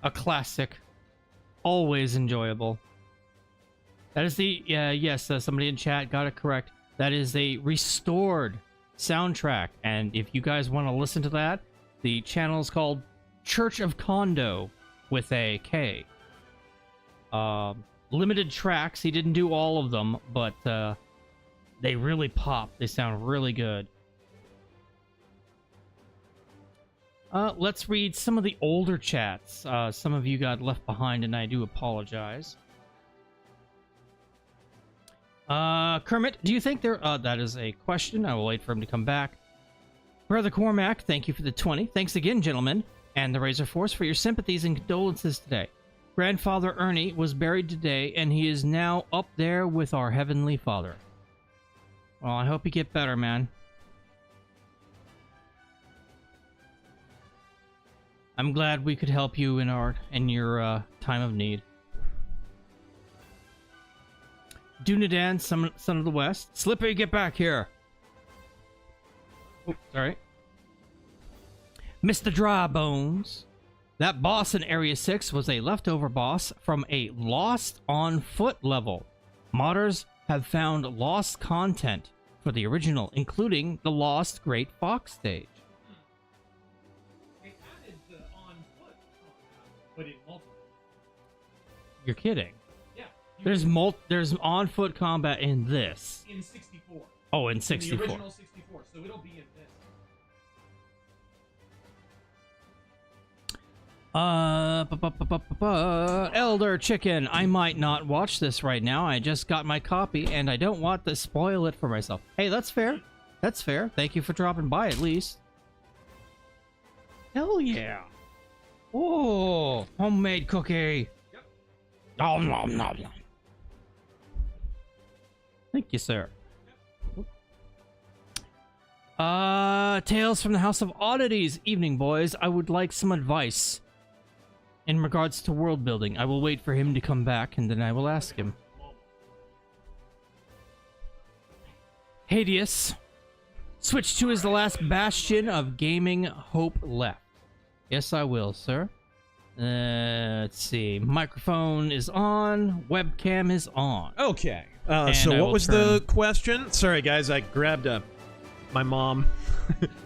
A classic. Always enjoyable. That is the... yes, somebody in chat got it correct. That is a restored soundtrack. And if you guys want to listen to that, the channel is called Church of Kondo with a K. Limited tracks. He didn't do all of them, but they really pop. They sound really good. Let's read some of the older chats. Some of you got left behind, and I do apologize. Kermit, do you think there... that is a question. I will wait for him to come back. Brother Cormac, thank you for the 20. Thanks again, gentlemen, and the Razor Force for your sympathies and condolences today. Grandfather Ernie was buried today, and he is now up there with our Heavenly Father. Well, I hope you get better, man. I'm glad we could help you in your time of need. Dunadan, son of the West. Slippery, get back here. Oh, sorry. Mr. Drybones. That boss in Area 6 was a leftover boss from a Lost on Foot level. Modders have found lost content for the original, including the Lost Great Fox stage. They added the on foot, but in multiple. You're kidding. Yeah. There's on foot combat in this. In 64. Oh, in 64. In the original 64, so it'll be in this. Elder Chicken, I might not watch this right now. I just got my copy, and I don't want to spoil it for myself. Hey, that's fair. That's fair. Thank you for dropping by, at least. Hell yeah. Oh, homemade cookie. Yep. Nom, nom, nom, nom. Thank you, sir. Tales from the House of Oddities. Evening, boys. I would like some advice in regards to world building. I will wait for him to come back, and then I will ask him. Hades. Switch 2 is the last bastion of gaming hope left. Yes, I will, sir. Let's see. Microphone is on. Webcam is on. Okay. So what was the question? Sorry, guys. I grabbed my mom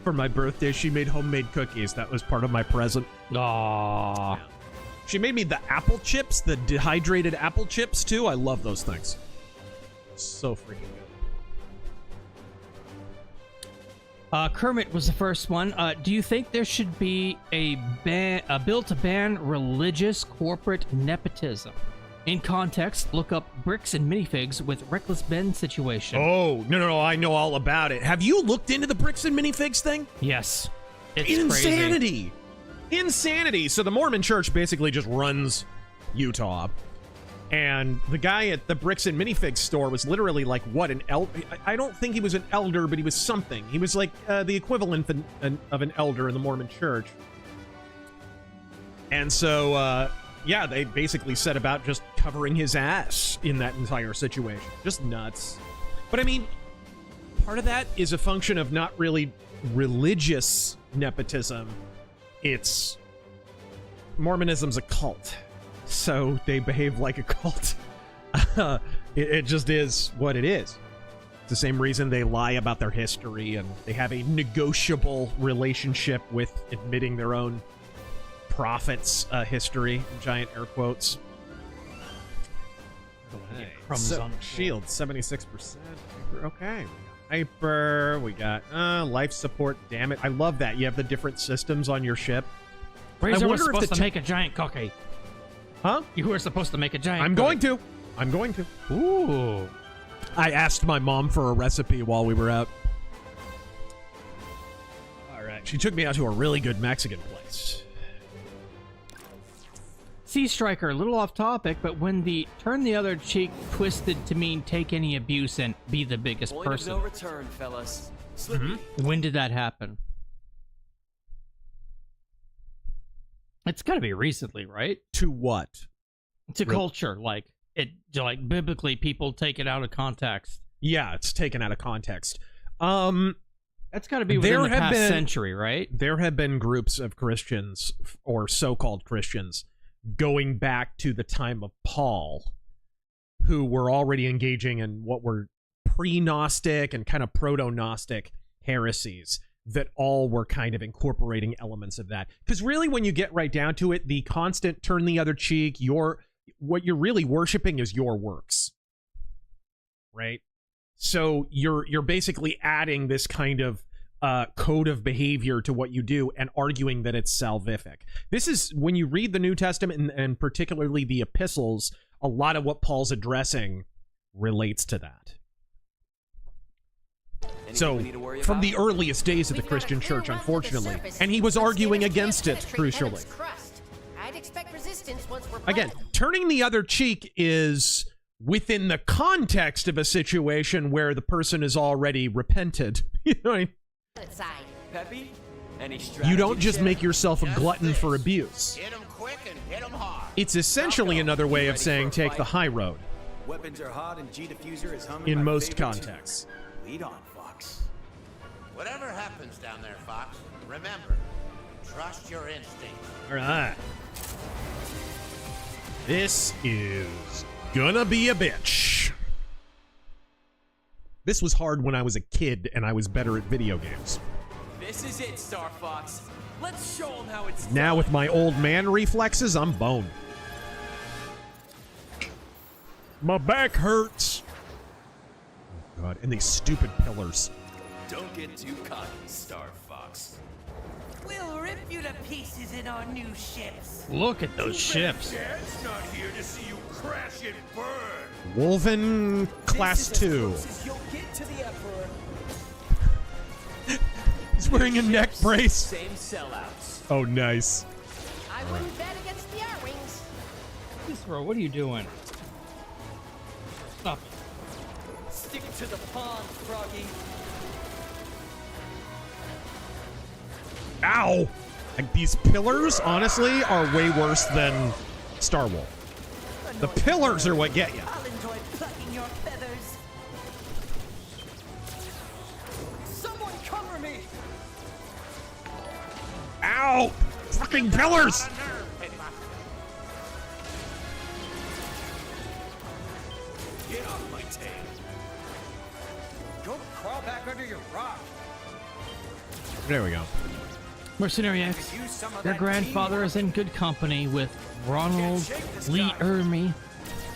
for my birthday. She made homemade cookies. That was part of my present. Aww. Yeah. She made me the apple chips, the dehydrated apple chips, too. I love those things. So freaking good. Kermit was the first one. Do you think there should be a bill to ban religious corporate nepotism? In context, look up Bricks and Minifigs with Reckless Ben situation. Oh, no, I know all about it. Have you looked into the Bricks and Minifigs thing? Yes. It's insanity. Crazy. Insanity. So the Mormon church basically just runs Utah. And the guy at the Bricks and Minifigs store was literally like, what, an elder? I don't think he was an elder, but he was something. He was like the equivalent of an elder in the Mormon church. And so, yeah, they basically set about just covering his ass in that entire situation. Just nuts. But I mean, part of that is a function of not really religious nepotism. It's Mormonism's a cult, so they behave like a cult. It just is what it is. It's the same reason they lie about their history, and they have a negotiable relationship with admitting their own prophet's history, giant air quotes. So, shield 76%. Okay. Hyper, we got life support. Damn it, I love that you have the different systems on your ship. Razor was supposed to make a giant cookie. Huh? You were supposed to make a giant I'm cookie. going to. Ooh. I asked my mom for a recipe while we were out. All right. She took me out to a really good Mexican place. Sea Striker, a little off topic, but when the turn the other cheek twisted to mean take any abuse and be the biggest Point person. of no return, fellas. Slippy. When did that happen? It's got to be recently, right? To what? To culture, like biblically, people take it out of context. Yeah, it's taken out of context. That's got to be within the past century, right? There have been groups of Christians, or so-called Christians, going back to the time of Paul, who were already engaging in what were pre-Gnostic and kind of proto-Gnostic heresies that all were kind of incorporating elements of that. Because really, when you get right down to it, the constant turn the other cheek, what you're really worshiping is your works, right? So you're basically adding this kind of code of behavior to what you do and arguing that it's salvific. This is, when you read the New Testament and particularly the epistles, a lot of what Paul's addressing relates to that. So, from the earliest days of the Christian church, unfortunately. And he was arguing against it, crucially. I'd expect resistance once we're Again, turning the other cheek is within the context of a situation where the person is already repented. You know what I mean? Peppy? Any You don't just make yourself a glutton for abuse. Hit 'em quick and hit 'em hard. It's essentially another way of saying take the high road. Weapons are hot and G diffuser is humming. In my most favorite contexts. tune. Lead on, Fox. Whatever happens down there, Fox, remember, trust your instinct. All right. This is gonna be a bitch. This was hard when I was a kid and I was better at video games. This is it, Star Fox. Let's show them how it's Now done. with my old man reflexes, I'm boned. My back hurts. Oh God, and these stupid pillars. Don't get too cocky, Star Fox. We'll rip you to pieces in our new ships. Look at those ships. Dad's not here to see you crash and burn. Wolven Class 2. You'll get to the Emperor. He's wearing a neck brace. Same sellouts. Oh, nice. I wouldn't bet against the R-Wings. Cicero, what are you doing? Stop it. Stick to the pond, Froggy. Ow! Like, these pillars, honestly, are way worse than Star Wolf. The pillars are what get you. I'll enjoy plucking your feathers. Someone cover me! Ow! Fucking pillars! Get off my tail. Go crawl back under your rock. There we go. Mercenary X, your grandfather is in good company with Ronald Lee Ermey,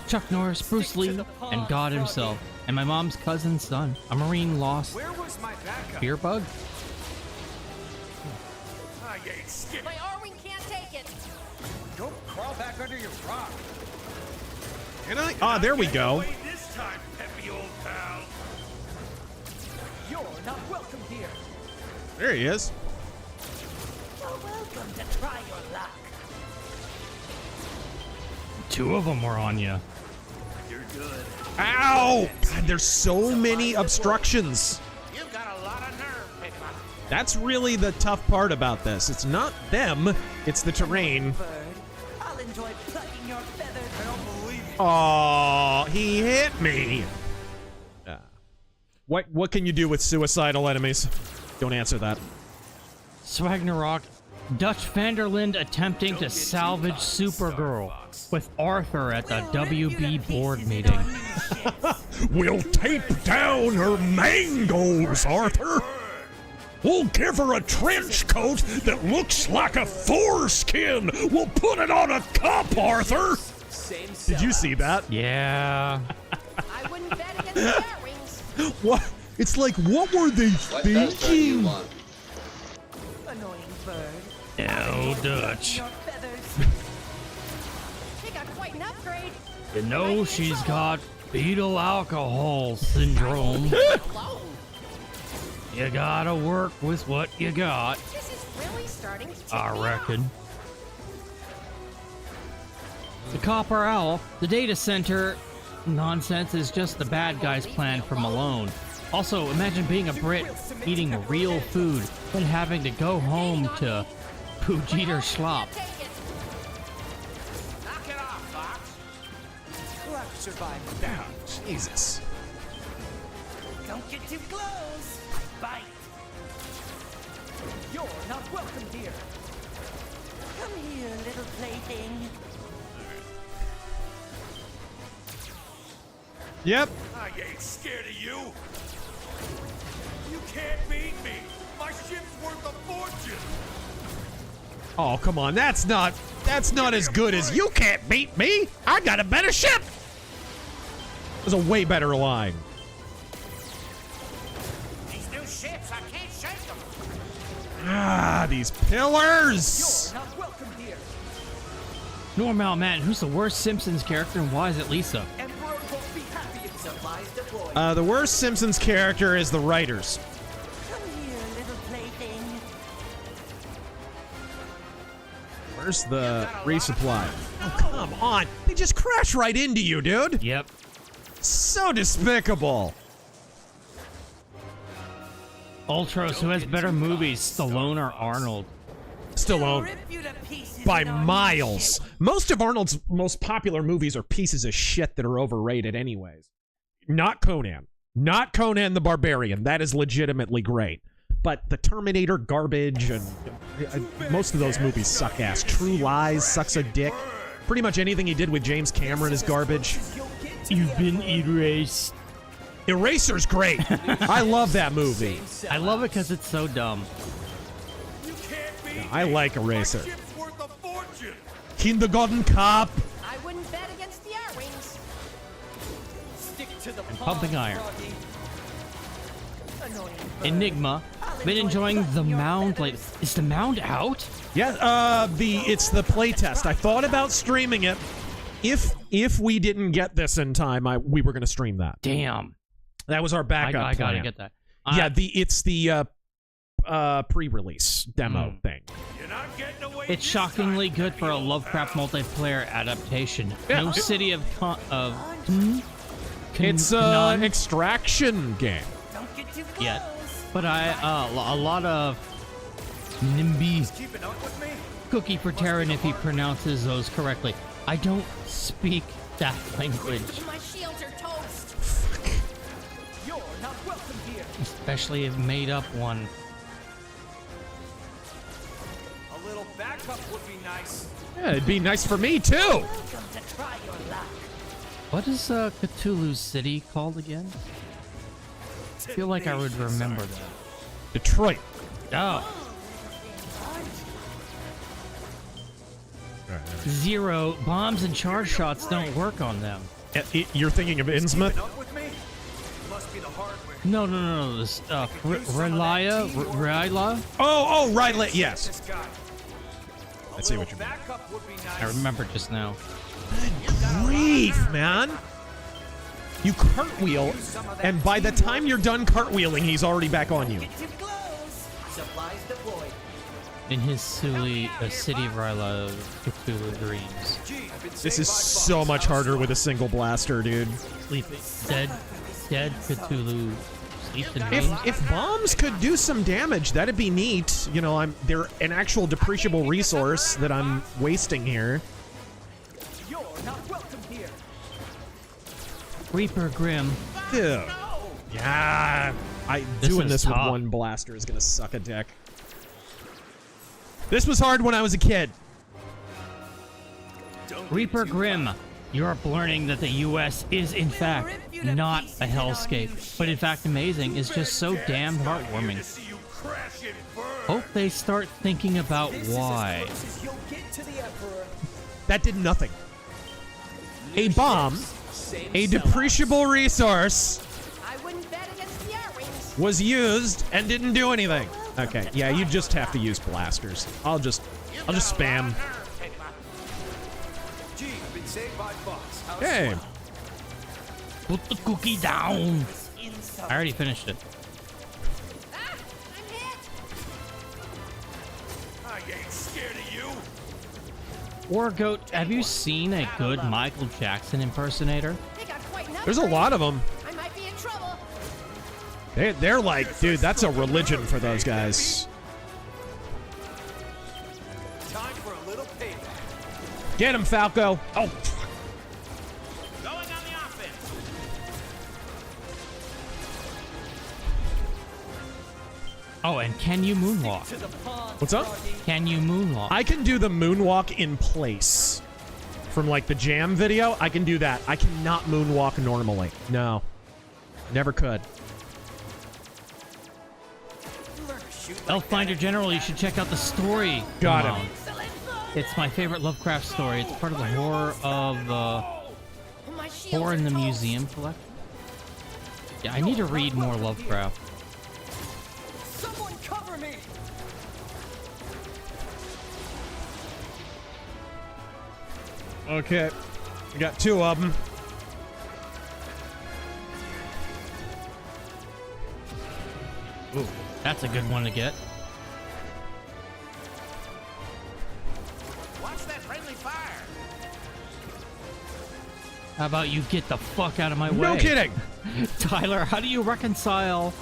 Chuck Norris, Bruce Lee, and God himself, and my mom's cousin's son, a Marine lost Where was my backup? beer bug. I ain't skipping. My R-Wing can't take it. Go crawl back under your rock. Can I? Ah, there we go. Wait this time, peppy old pal. You're not welcome here. There he is. You're welcome to try your luck. Two of them were on you. You're good. Ow! God, there's so many obstructions. You've got a lot of nerve, Pigma. That's really the tough part about this. It's not them, it's the terrain. Bird, I'll enjoy plucking your feathers. I don't believe you. Oh, he hit me. What can you do with suicidal enemies? Don't answer that. Swagnarok, Dutch Vanderlinde attempting to salvage Supergirl with Arthur at the WB board meeting. We'll tape down her mangoes, Arthur. We'll give her a trench coat that looks like a foreskin. We'll put it on a cup, Arthur. Did you see that? Yeah. I wouldn't bet against the R-Wings. What? It's like, what were they thinking? Annoying bird. No, Dutch. Your feathers. They got quite an upgrade. You know she's got fetal alcohol syndrome. Alone. You gotta work with what you got, This is really starting to tick I me reckon. The Copper Owl, the data center nonsense is just the bad guy's plan for Malone. Also, imagine being a Brit, eating real food, then having to go home to Poojiter Schlop. off. Take it. Knock it off, Fox. We'll have to survive. Jesus. Don't get too close. Bite. You're not welcome here. Come here, little plaything. Yep. I ain't scared of you. You can't beat me. My ship's worth a fortune. Oh, come on. That's not as good as you can't beat me. I got a better ship. That was a way better line. These new ships, I can't shake them. Ah, these pillars. You're not welcome here. Normal man, who's the worst Simpsons character and why is it Lisa? Emperor won't be happy if supplies deployed. The worst Simpsons character is the writers. Come here, little plaything. Where's the resupply? Oh, come on. They just crash right into you, dude. Yep. So despicable. Ultros, who has better movies, Stallone or Arnold? Stallone. Rip you to pieces By in our new miles. ship. Most of Arnold's most popular movies are pieces of shit that are overrated anyways. Not Conan. Not Conan the Barbarian. That is legitimately great. But the Terminator garbage and most of those movies suck ass. True Lies sucks a dick. Pretty much anything he did with James Cameron is garbage. You've been erased. Eraser's great. I love that movie. I love it because it's so dumb. I like Eraser. Kindergarten Cop. I wouldn't bet against the R-Wings. Stick to the And Pumping Iron. Froggy. Annoying bird. Enigma. Been enjoying the Mound lately. Is the Mound out? Yeah, it's the playtest. I thought about streaming it. If we didn't get this in time, we were going to stream that. Damn. That was our backup I gotta plan. get that. Yeah, it's the pre-release demo thing. It's shockingly good for a Lovecraft multiplayer adaptation. Yeah. No City of It's an extraction game. Don't get too close. Yet, but a lot of NIMBY Keeping up with me? Cookie for Terran if he pronounces those correctly. I don't speak that language, My shields are toast. You're not welcome here. especially a made-up one. A little backup would be nice. Yeah, it'd be nice for me too. Welcome to try your luck. What is Cthulhu City called again? I feel like I would remember that. Detroit. Oh. Zero. Bombs and charge shots don't work on them. You're thinking of Innsmouth? Keeping up with me? Must be the hardware. No. This Ryla? Oh, Ryla. Yes. This guy. I see what you mean. Backup would be nice. I remember just now. Grief, man. You cartwheel, and by the time you're done cartwheeling, he's already back on you. Get too close. Supplies deployed. In his City of Ryla, Cthulhu Dreams. Gee, I've been This saved is by so bugs. much harder with a single blaster, dude. Sleeping. Dead Cthulhu. Sleeps in dreams. If bombs could do some damage, that'd be neat. You know, they're an actual depreciable resource that I'm wasting here. You're not welcome here. Reaper Grim. Ew. Yeah, This doing is this with tough. one blaster is gonna suck a dick. This was hard when I was a kid. Reaper Grim. You're learning that the U.S. is, in fact, not a hellscape, but in fact amazing is just so damn heartwarming. Hope they start thinking about why. You'll get to the Emperor. That did nothing. A bomb, a depreciable resource, I wouldn't bet against the R-Wings. was used and didn't do anything. Okay, yeah, you just have to use blasters. I'll just spam. Gee, I've been saved by bugs. How's Hey, Put the cookie down. I already finished it. Ah, I'm hit. I ain't scared of you. Wargoat, have you seen a good Michael Jackson impersonator? They got quite enough. there's a lot of them. I might be in trouble. They're like, dude, that's a religion for those guys. Time for a little payback. Get him, Falco. Oh, Going on the offense. Oh, and can you moonwalk? To the pond. what's up? Can you moonwalk? I can do the moonwalk in place. from like the Jam video, I can do that. I cannot moonwalk normally. No. Never could. Elfminder General, you should check out the story. Got him. It's my favorite Lovecraft story. It's part of the horror of the Horror in the Museum collection. Yeah, I need to read more Lovecraft. Someone cover me! Okay. We got 2 of them. Ooh, that's a good one to get. Watch that friendly fire. How about you get the fuck out of my way? No kidding! Tyler, how do you reconcile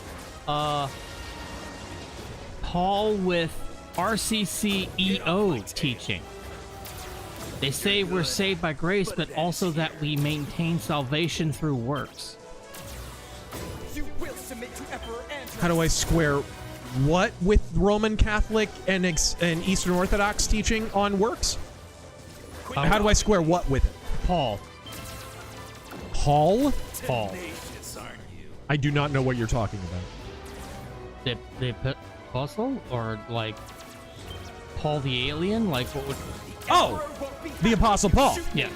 Paul with RCCEO teaching? They say we're saved by grace, but also that we maintain salvation through works. How do I square what with Roman Catholic and Eastern Orthodox teaching on works? How do I square what with it? Paul. Paul? Paul. I do not know what you're talking about. The apostle? Or like Paul the alien? Like what would... Oh! The Apostle Paul. Yeah.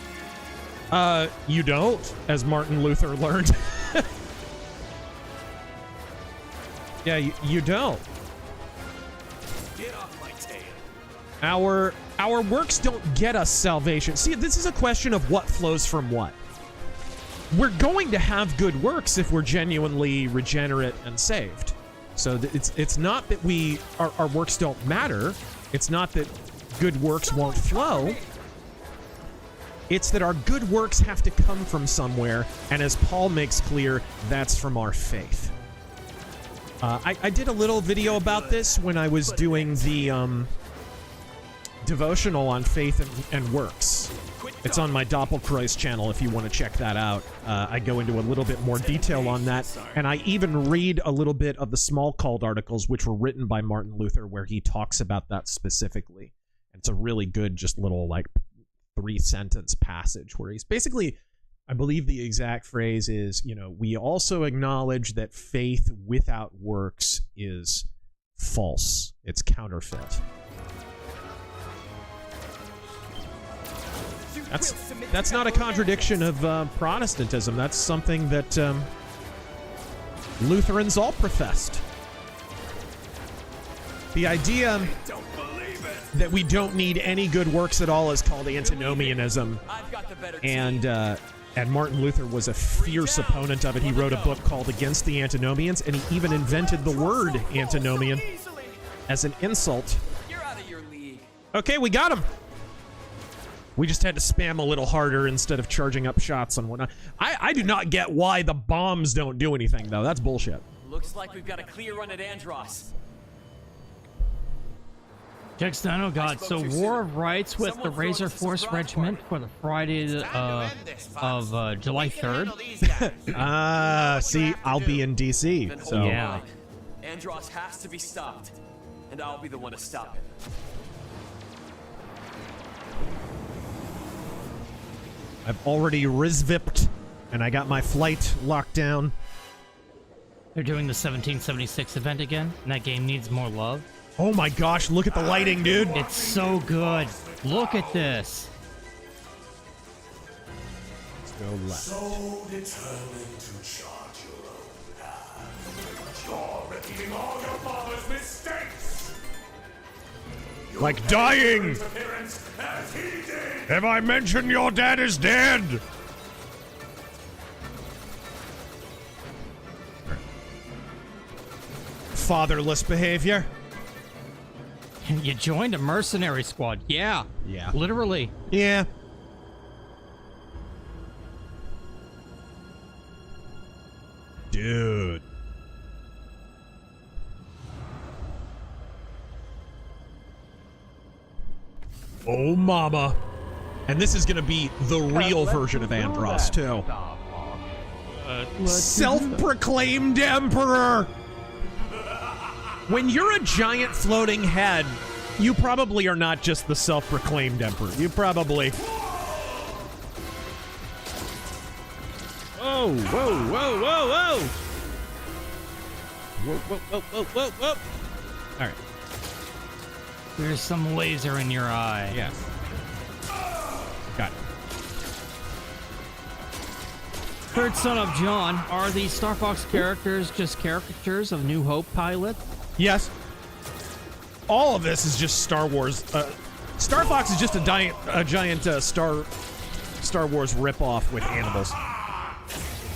You don't, as Martin Luther learned. Yeah, you don't. Get off my tail. Our works don't get us salvation. See, this is a question of what flows from what. We're going to have good works if we're genuinely regenerate and saved. So it's not that our works don't matter. It's not that good works won't flow. It's that our good works have to come from somewhere, and as Paul makes clear, that's from our faith. I did a little video about this when I was doing the devotional on faith and works. It's on my Doppelkreuz channel if you want to check that out. I go into a little bit more detail on that, and I even read a little bit of the Smalcald articles, which were written by Martin Luther, where he talks about that specifically. It's a really good, just little, like, 3-sentence passage where he's basically, I believe the exact phrase is, you know, we also acknowledge that faith without works is false. It's counterfeit. That's not a contradiction of Protestantism. That's something that Lutherans all professed. The idea that we don't need any good works at all is called antinomianism, and Martin Luther was a fierce opponent of it. He wrote a book called Against the Antinomians, and he even invented the word antinomian as an insult. Okay, we got him. We just had to spam a little harder instead of charging up shots and whatnot. I do not get why the bombs don't do anything, though. That's bullshit. Looks like we've got a clear run at Andros. Jackson, oh god, so War of Rights with the Razor Force Regiment for the Friday of July 3rd. See, I'll be in DC, so... Yeah. Andros has to be stopped, and I'll be the one to stop it. I've already rizvipped, and I got my flight locked down. They're doing the 1776 event again, and that game needs more love. Oh my gosh, look at the lighting, dude. It's so good. Look at this. Let's go left. So determined to charge your own path. You're repeating all your father's mistakes. Like dying! Have I mentioned your dad is dead? Fatherless behavior. You joined a mercenary squad. Yeah. Yeah. Literally. Yeah. Dude. Oh, mama. And this is going to be the real version of Andros, too. Self-proclaimed emperor! When you're a giant floating head, you probably are not just the self-proclaimed emperor. You probably Whoa, whoa, whoa, whoa, whoa! Whoa, whoa, whoa, whoa, whoa, whoa! Alright. There's some laser in your eye. Yes. Got it. Third Son of John, are the Star Fox characters just caricatures of New Hope pilot? Yes. All of this is just Star Wars. Star Fox is just a giant Star Wars ripoff with animals,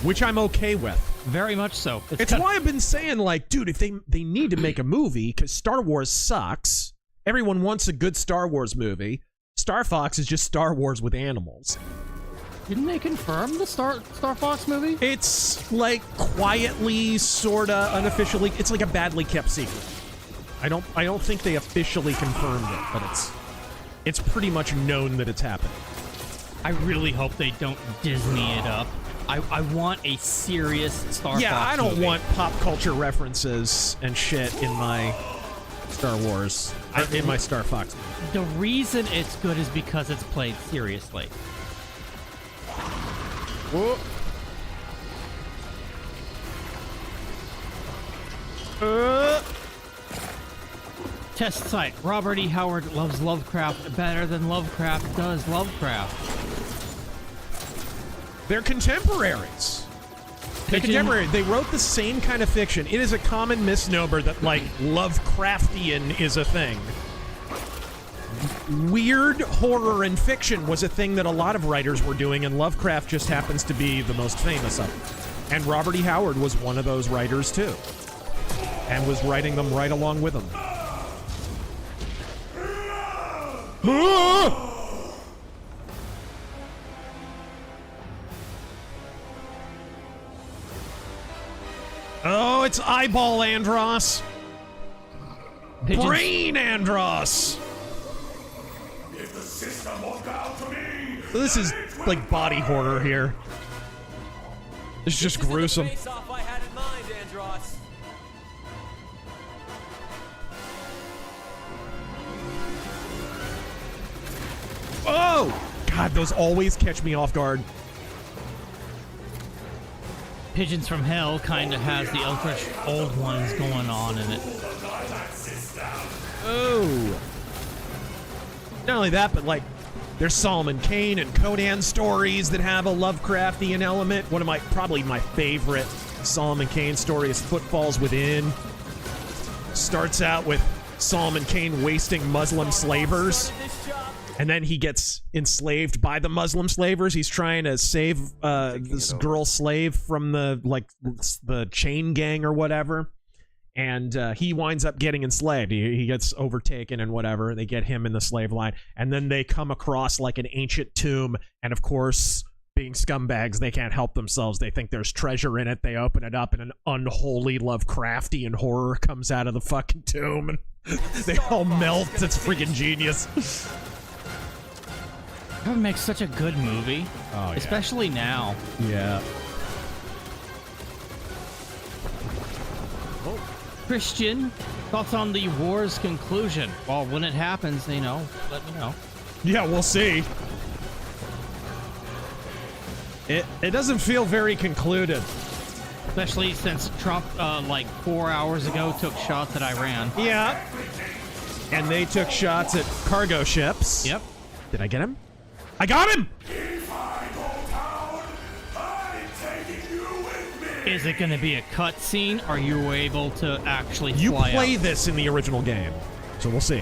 which I'm okay with. Very much so. It's why I've been saying, like, dude, if they need to make a movie, because Star Wars sucks. Everyone wants a good Star Wars movie. Star Fox is just Star Wars with animals. Didn't they confirm the Star Fox movie? It's like quietly, sorta, unofficially. It's like a badly kept secret. I don't think they officially confirmed it, but it's pretty much known that it's happening. I really hope they don't Disney it up. I want a serious Star Fox Yeah, I don't movie. want pop culture references and shit in my Star Wars, in my Star Fox movie. The reason it's good is because it's played seriously. Whoa. Test site. Robert E. Howard loves Lovecraft better than Lovecraft does Lovecraft. They're contemporaries. They're contemporary. They wrote the same kind of fiction. It is a common misnomer that, like, Lovecraftian is a thing. Weird horror and fiction was a thing that a lot of writers were doing, and Lovecraft just happens to be the most famous of them. And Robert E. Howard was one of those writers, too. And was writing them right along with them. Oh, it's Eyeball Andross. Brain Andross. If the system won't bow to me, So this is like body horror here. It's just gruesome. Face-off I had in mind, Andross. Oh! God, those always catch me off guard. Pigeons from Hell kind of has the Eldritch Old Ones going on in it. Oh! Not only that, but like, there's Solomon Kane and Conan stories that have a Lovecraftian element. One of probably my favorite Solomon Kane story is Footfalls Within. Starts out with Solomon Kane wasting Muslim slavers. And then he gets enslaved by the Muslim slavers. He's trying to save this girl slave from the chain gang or whatever. And he winds up getting enslaved. He gets overtaken and whatever. They get him in the slave line. And then they come across like an ancient tomb. And of course, being scumbags, they can't help themselves. They think there's treasure in it. They open it up and an unholy Lovecraftian horror comes out of the fucking tomb. And they all melt. It's freaking genius. That would make such a good movie. Oh, yeah. Especially now. Yeah. Christian, thoughts on the war's conclusion? Well, when it happens, let me know. Yeah, we'll see. It doesn't feel very concluded. Especially since Trump, like 4 hours ago, took shots at Iran. Yeah. And they took shots at cargo ships. Yep. Did I get him? I got him! Is it going to be a cutscene? Are you able to actually You fly play out? this in the original game, so we'll see.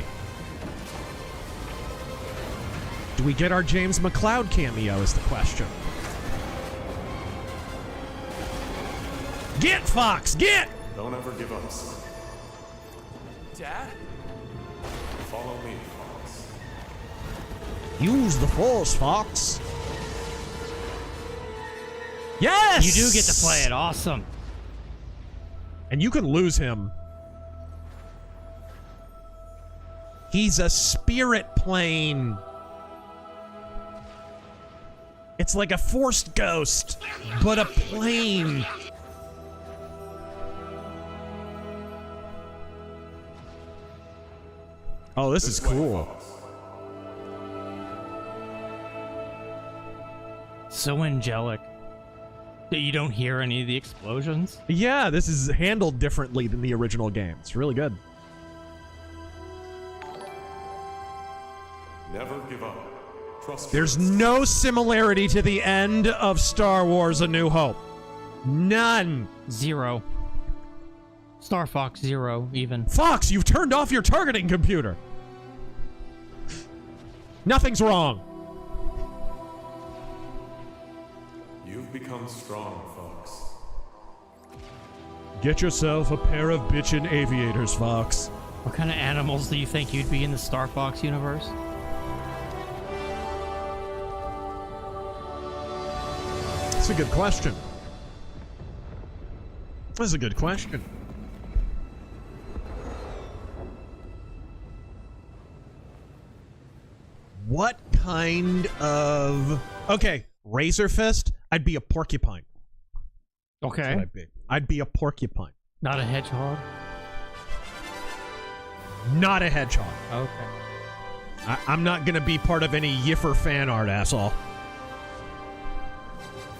Do we get our James McCloud cameo is the question. Get, Fox, get! Don't ever give up. Dad? Follow me, Fox. Use the Force, Fox. Yes! You do get to play it. Awesome. And you can lose him. He's a spirit plane. It's like a forced ghost, but a plane. Oh, this is cool. So angelic. You don't hear any of the explosions? Yeah, this is handled differently than the original game. It's really good. Never give up. Trust There's your no similarity to the end of Star Wars A New Hope. None. 0. Star Fox 0, even. Fox, you've turned off your targeting computer. Nothing's wrong. You've become strong, Fox. Get yourself a pair of bitchin' aviators, Fox. What kind of animals do you think you'd be in the Star Fox universe? That's a good question. That's a good question. What kind of... Okay, Razor Fist, I'd be a porcupine. Okay. That's what I'd be. I'd be a porcupine. Not a hedgehog? Not a hedgehog. Okay. I'm not gonna be part of any Yiffer fan art, asshole.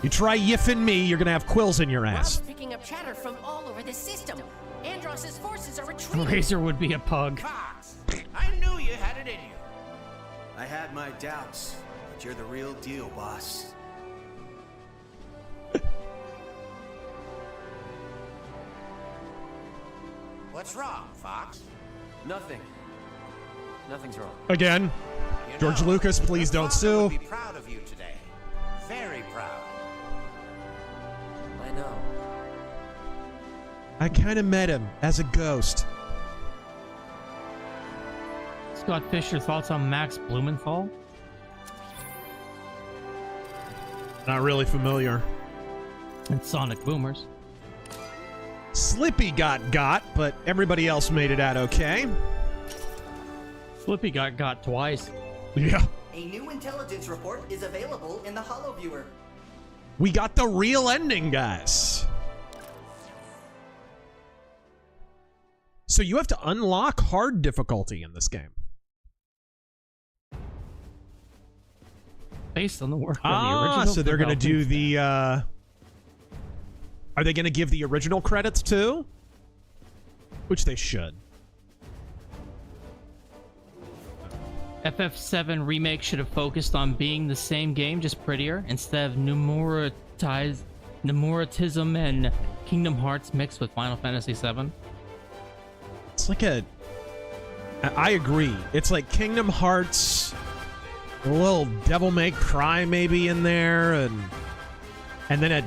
You try yiffing me, you're gonna have quills in your ass. Rob's picking up chatter from all over the system. Andross's forces are retreating. Razor would be a pug. Fox, I knew you had it in you. I had my doubts, but you're the real deal, boss. What's wrong, Fox? Nothing. Nothing's wrong. Again, You George know, Lucas, please your don't father sue. would be proud of you today. Very proud. I know. I kind of met him as a ghost. Scott Fisher, thoughts on Max Blumenthal? Not really familiar. And Sonic Boomers. Slippy got, but everybody else made it out okay. Slippy got twice. Yeah. A new intelligence report is available in the HoloViewer. We got the real ending, guys. So you have to unlock hard difficulty in this game. Based on the work of the original. So they're going to do development the... Are they going to give the original credits too? Which they should. FF7 Remake should have focused on being the same game, just prettier, instead of Numuratism and Kingdom Hearts mixed with Final Fantasy VII. It's like a... I agree. It's like Kingdom Hearts, a little Devil May Cry maybe in there, and then a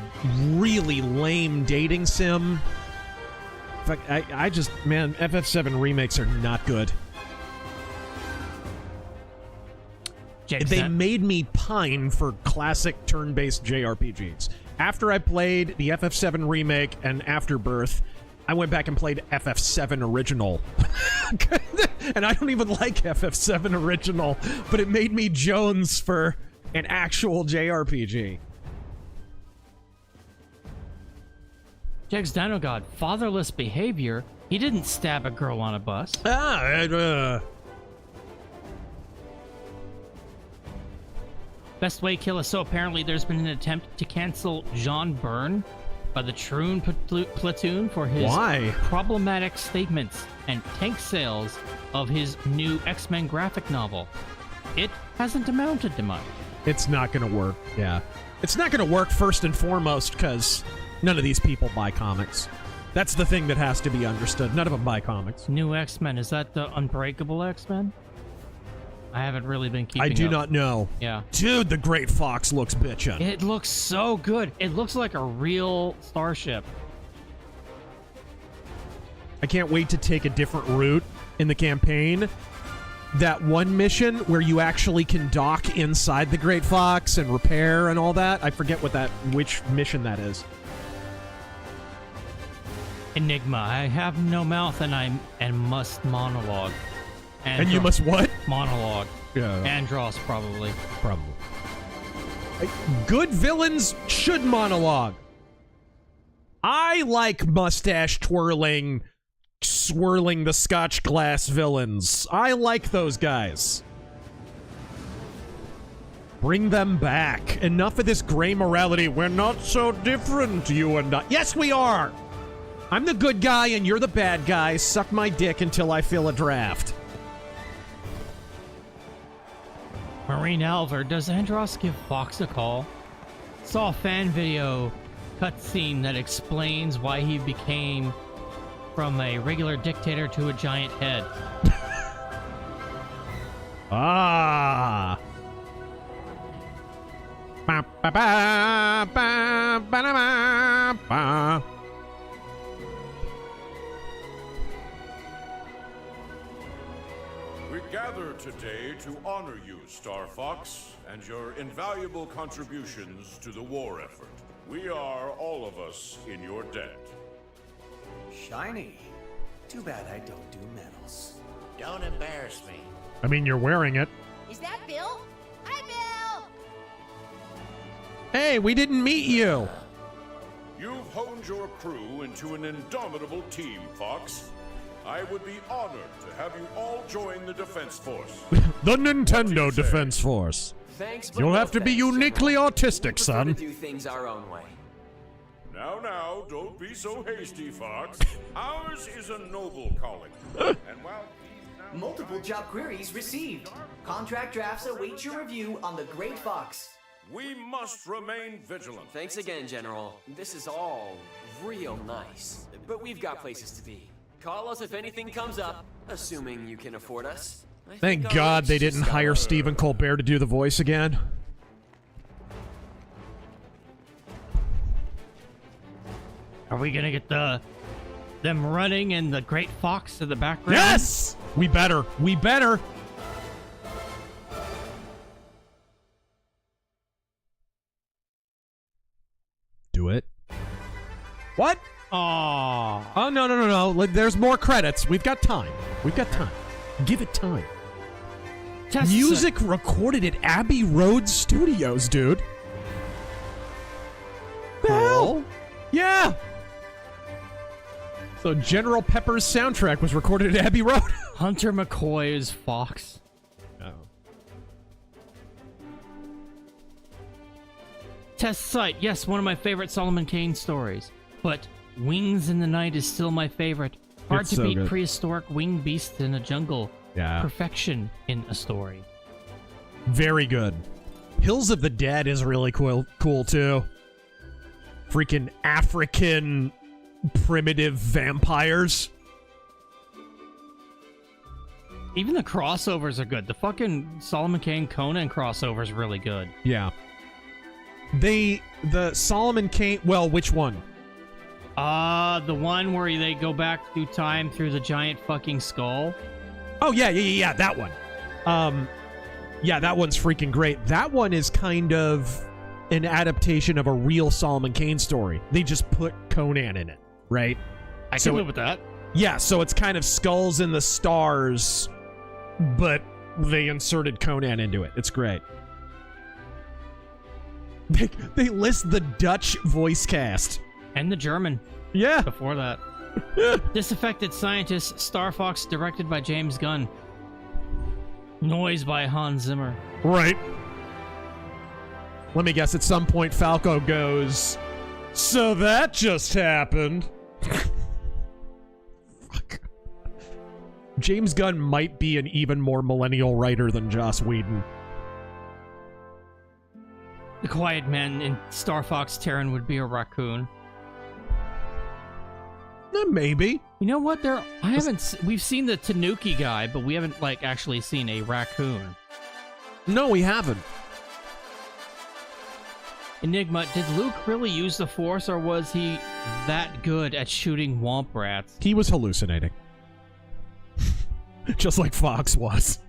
really lame dating sim. In fact, I just... Man, FF7 remakes are not good. They made me pine for classic turn-based JRPGs. After I played the FF7 remake and Afterbirth, I went back and played FF7 original. And I don't even like FF7 original, but it made me Jones for an actual JRPG. Jegs Dinogod, fatherless behavior. He didn't stab a girl on a bus. Best Way Killer. So apparently there's been an attempt to cancel John Byrne by the Troon Platoon for his problematic statements and tank sales of his new X-Men graphic novel. It hasn't amounted to much. It's not going to work, yeah. It's not going to work first and foremost because none of these people buy comics. That's the thing that has to be understood. None of them buy comics. New X-Men, is that the Unbreakable X-Men? I haven't really been keeping I do up. not know. Yeah. Dude, the Great Fox looks bitchin'. It looks so good. It looks like a real starship. I can't wait to take a different route in the campaign. That one mission where you actually can dock inside the Great Fox and repair and all that. I forget which mission that is. Enigma. I have no mouth and must monologue. And you must what? Monologue. Yeah. Andros, probably. Probably. Good villains should monologue. I like mustache twirling, swirling the Scotch glass villains. I like those guys. Bring them back. Enough of this gray morality. We're not so different, you and I. Yes, we are! I'm the good guy and you're the bad guy. Suck my dick until I fill a draft. Marine Alver, does Andros give Fox a call? Saw a fan video cutscene that explains why he became from a regular dictator to a giant head. Ah. Ba, ba, ba, ba, ba, ba, ba. We gather today to honor you, Star Fox, and your invaluable contributions to the war effort. We are, all of us, in your debt. Shiny. Too bad I don't do medals. Don't embarrass me. I mean, you're wearing it. Is that Bill? Hi, Bill! Hey, we didn't meet you. You've honed your crew into an indomitable team, Fox. I would be honored to have you all join the Defense Force. The Nintendo Defense Force. Thanks, but You'll no have to be thanks, uniquely General. autistic, We son. prefer to do things our own way. Now, don't be so hasty, Fox. Ours is a noble calling. And while Multiple job queries received. Contract drafts await your review on the Great Fox. we must remain vigilant. Thanks again, General. This is all real nice. But we've got places to be. Call us if anything comes up, assuming you can afford us. Thank God they didn't hire Stephen Colbert to do the voice again. Are we gonna get them running and the Great Fox in the background? Yes! We better. We better. Do it. What? Aww. Oh, no. There's more credits. We've got time. We've got time. Give it time. Music recorded at Abbey Road Studios, dude. The hell? Yeah. So General Pepper's soundtrack was recorded at Abbey Road. Hunter McCoy is Fox. Oh. Test Site. Yes, one of my favorite Solomon Kane stories. But Wings in the Night is still my favorite. Hard It's to so beat good. prehistoric winged beasts in a jungle. Yeah. Perfection in a story. Very good. Hills of the Dead is really cool too. Freaking African primitive vampires. Even the crossovers are good. The fucking Solomon Kane Conan crossover is really good. Yeah. The Solomon Kane, well, which one? The one where they go back through time through the giant fucking skull. Oh, yeah, that one. Yeah, that one's freaking great. That one is kind of an adaptation of a real Solomon Kane story. They just put Conan in it, right? I can live with that. Yeah, so it's kind of Skulls in the Stars, but they inserted Conan into it. It's great. They list the Dutch voice cast. And the German. Yeah. Before that. Disaffected Scientist, Star Fox, directed by James Gunn. Noise by Hans Zimmer. Right. Let me guess, at some point Falco goes, so that just happened. Fuck. James Gunn might be an even more millennial writer than Joss Whedon. The Quiet Man in Star Fox Terran would be a raccoon. Maybe. You know what? We've seen the Tanuki guy, but we haven't actually seen a raccoon. No, we haven't. Enigma, did Luke really use the Force, or was he that good at shooting womp rats? He was hallucinating. Just like Fox was.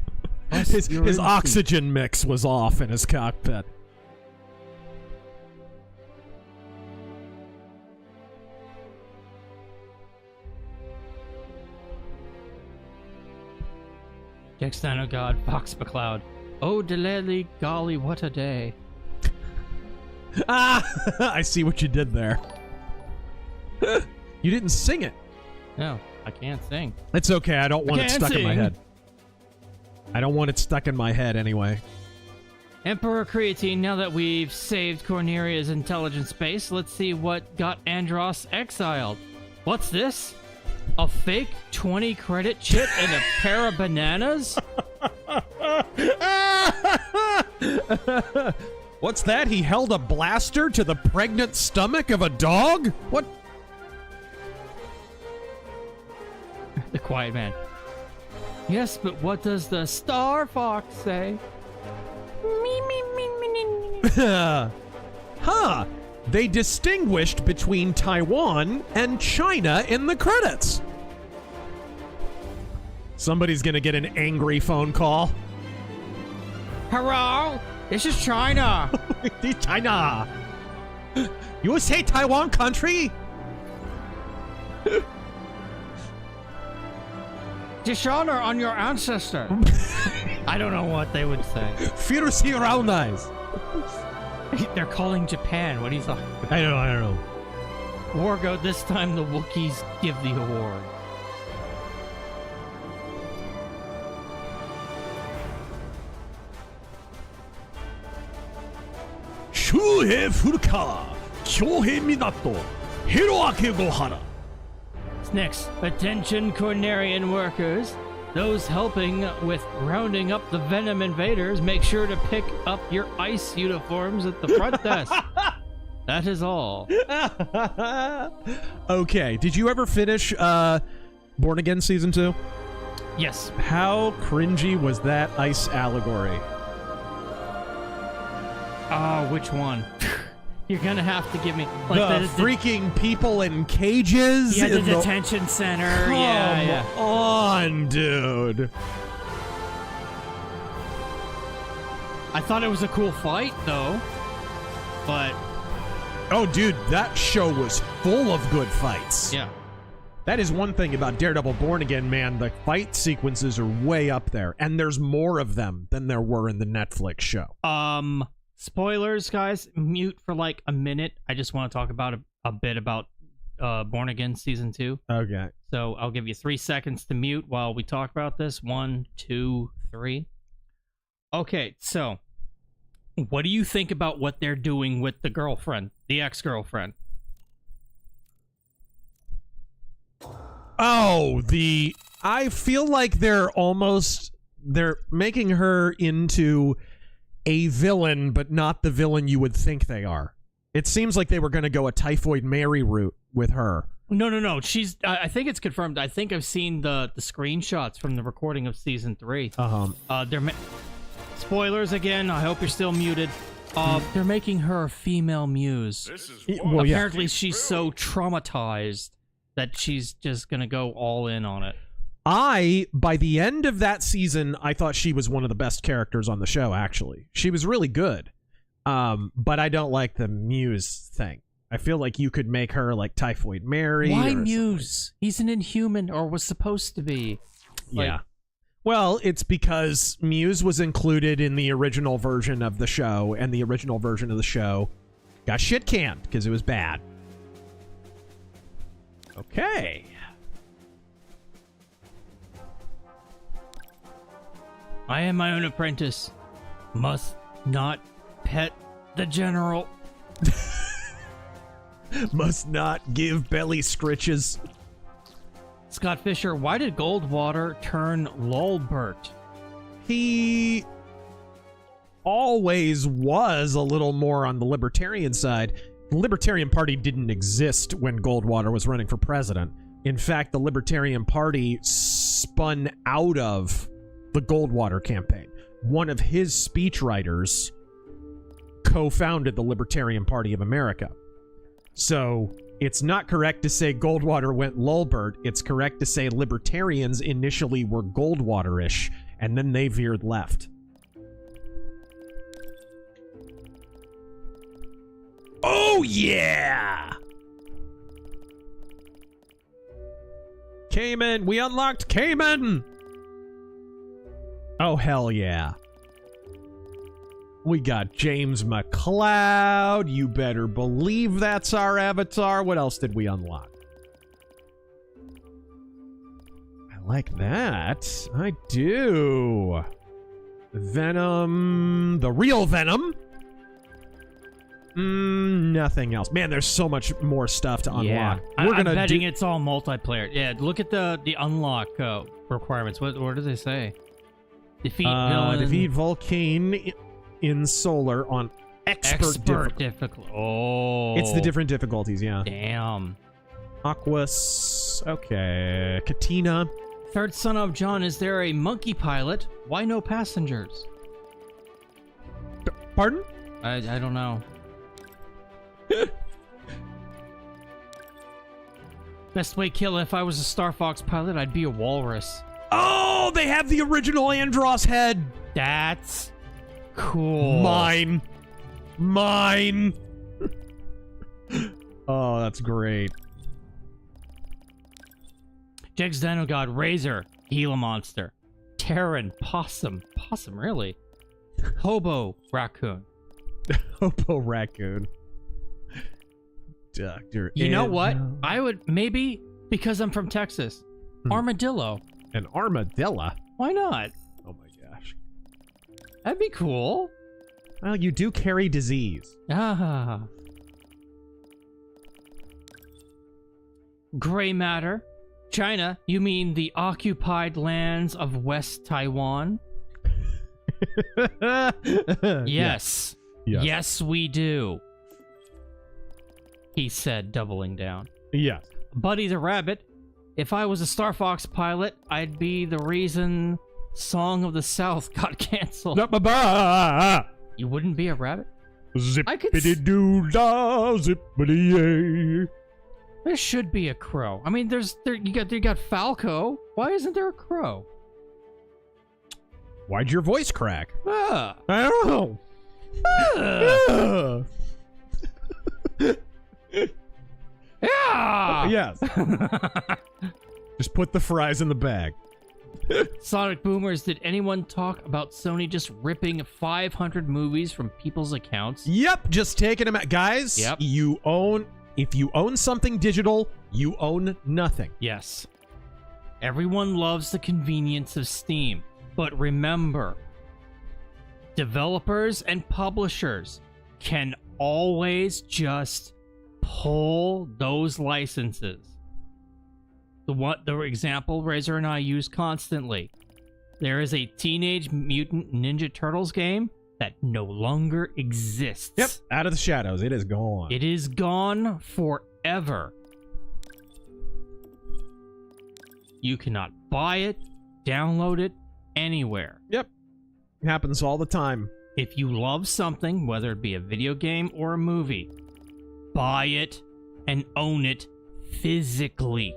His oxygen mix was off in his cockpit. Jackstano God, Fox McCloud. Oh, delay, golly, what a day. Ah! I see what you did there. You didn't sing it. No, I can't sing. It's okay, I don't want it stuck in my head. I don't want it stuck in my head anyway. Emperor Creatine, now that we've saved Corneria's intelligence base, let's see what got Andros exiled. What's this? A fake 20 credit chip and a pair of bananas? What's that? He held a blaster to the pregnant stomach of a dog? What? The quiet man. Yes, but what does the Star Fox say? Huh. They distinguished between Taiwan and China in the credits. Somebody's gonna get an angry phone call. Hello? This is China. China. You say Taiwan country? Dishonor on your ancestor. I don't know what they would say. Fierce around eyes. They're calling Japan. What are you talking about? I don't know. Wargo, this time the Wookiees give the award. Shuhei Furukawa, Kyohei Minato, Hiroaki Gohara. Next, attention Cornerian workers. Those helping with rounding up the Venom invaders, make sure to pick up your ice uniforms at the front desk. That is all. Okay, did you ever finish Born Again Season 2? Yes. How cringy was that ice allegory? Which one? You're gonna have to give me like the freaking people in cages. Yeah, the detention center. Come on, dude. I thought it was a cool fight, though. But oh, dude, that show was full of good fights. Yeah. That is one thing about Daredevil Born Again, man. The fight sequences are way up there, and there's more of them than there were in the Netflix show. Spoilers, guys. Mute for like a minute. I just want to talk about a bit about Born Again Season 2. Okay. So I'll give you 3 seconds to mute while we talk about this. 1, 2, 3. Okay, so what do you think about what they're doing with the girlfriend, the ex-girlfriend? Oh, I feel like they're making her into a villain, but not the villain you would think they are. It seems like they were going to go a Typhoid Mary route with her. No. She's. I think it's confirmed. I think I've seen the screenshots from the recording of Season 3. They're spoilers again. I hope you're still muted. They're making her a female muse. Apparently, she's so traumatized that she's just going to go all in on it. By the end of that season, I thought she was one of the best characters on the show, actually. She was really good. But I don't like the Muse thing. I feel like you could make her like Typhoid Mary. Why Muse? He's an Inhuman, or was supposed to be. Yeah. Well, it's because Muse was included in the original version of the show, and the original version of the show got shit canned because it was bad. Okay. I am my own apprentice. Must not pet the general. Must not give belly scritches. Scott Fisher, why did Goldwater turn Lulbert? He always was a little more on the libertarian side. The Libertarian Party didn't exist when Goldwater was running for president. In fact, the Libertarian Party spun out of the Goldwater campaign. One of his speechwriters co-founded the Libertarian Party of America. So it's not correct to say Goldwater went Lulbert. It's correct to say libertarians initially were Goldwater-ish, and then they veered left. Oh, yeah! Cayman! We unlocked Cayman! Oh, hell yeah. We got James McCloud. You better believe that's our avatar. What else did we unlock? I like that. I do. Venom, the real Venom. Nothing else. Man, there's so much more stuff to unlock. Yeah. We're I'm gonna betting it's all multiplayer. Yeah, look at the unlock requirements. What do they say? Defeat villain. Defeat Volcane in Solar on expert difficulty. Oh. It's the different difficulties, yeah. Damn. Aquas. Okay. Katina. Third son of John, is there a monkey pilot? Why no passengers? Pardon? I don't know. Best way kill, if I was a Star Fox pilot, I'd be a walrus. Oh, they have the original Andross head. That's cool. Mine. Oh, that's great. Jegs Dino God, Razor, Gila Monster, Terran, Possum, really? Hobo, Raccoon. Hobo Raccoon. Dr. You know what? I would, maybe, because I'm from Texas, Armadillo. An armadillo? Why not? Oh my gosh. That'd be cool. Well, you do carry disease. Ah. Gray matter. China, you mean the occupied lands of West Taiwan? Yes. Yes, we do. He said, doubling down. Yes. Buddy the Rabbit, if I was a Star Fox pilot, I'd be the reason Song of the South got canceled. You wouldn't be a rabbit? Zippity-doo-dah, zippity-yay. There should be a crow. I mean, you got Falco. Why isn't there a crow? Why'd your voice crack? Ah. I don't know. Yeah. Yes. Just put the fries in the bag. Sonic Boomers, did anyone talk about Sony just ripping 500 movies from people's accounts? Yep, just taking them out. Guys, if you own something digital, you own nothing. Yes. Everyone loves the convenience of Steam, but remember, developers and publishers can always just pull those licenses. The example Razor and I use constantly. There is a Teenage Mutant Ninja Turtles game that no longer exists. Yep, out of the shadows. It is gone. It is gone forever. You cannot buy it, download it, anywhere. Yep. It happens all the time. If you love something, whether it be a video game or a movie, buy it and own it physically.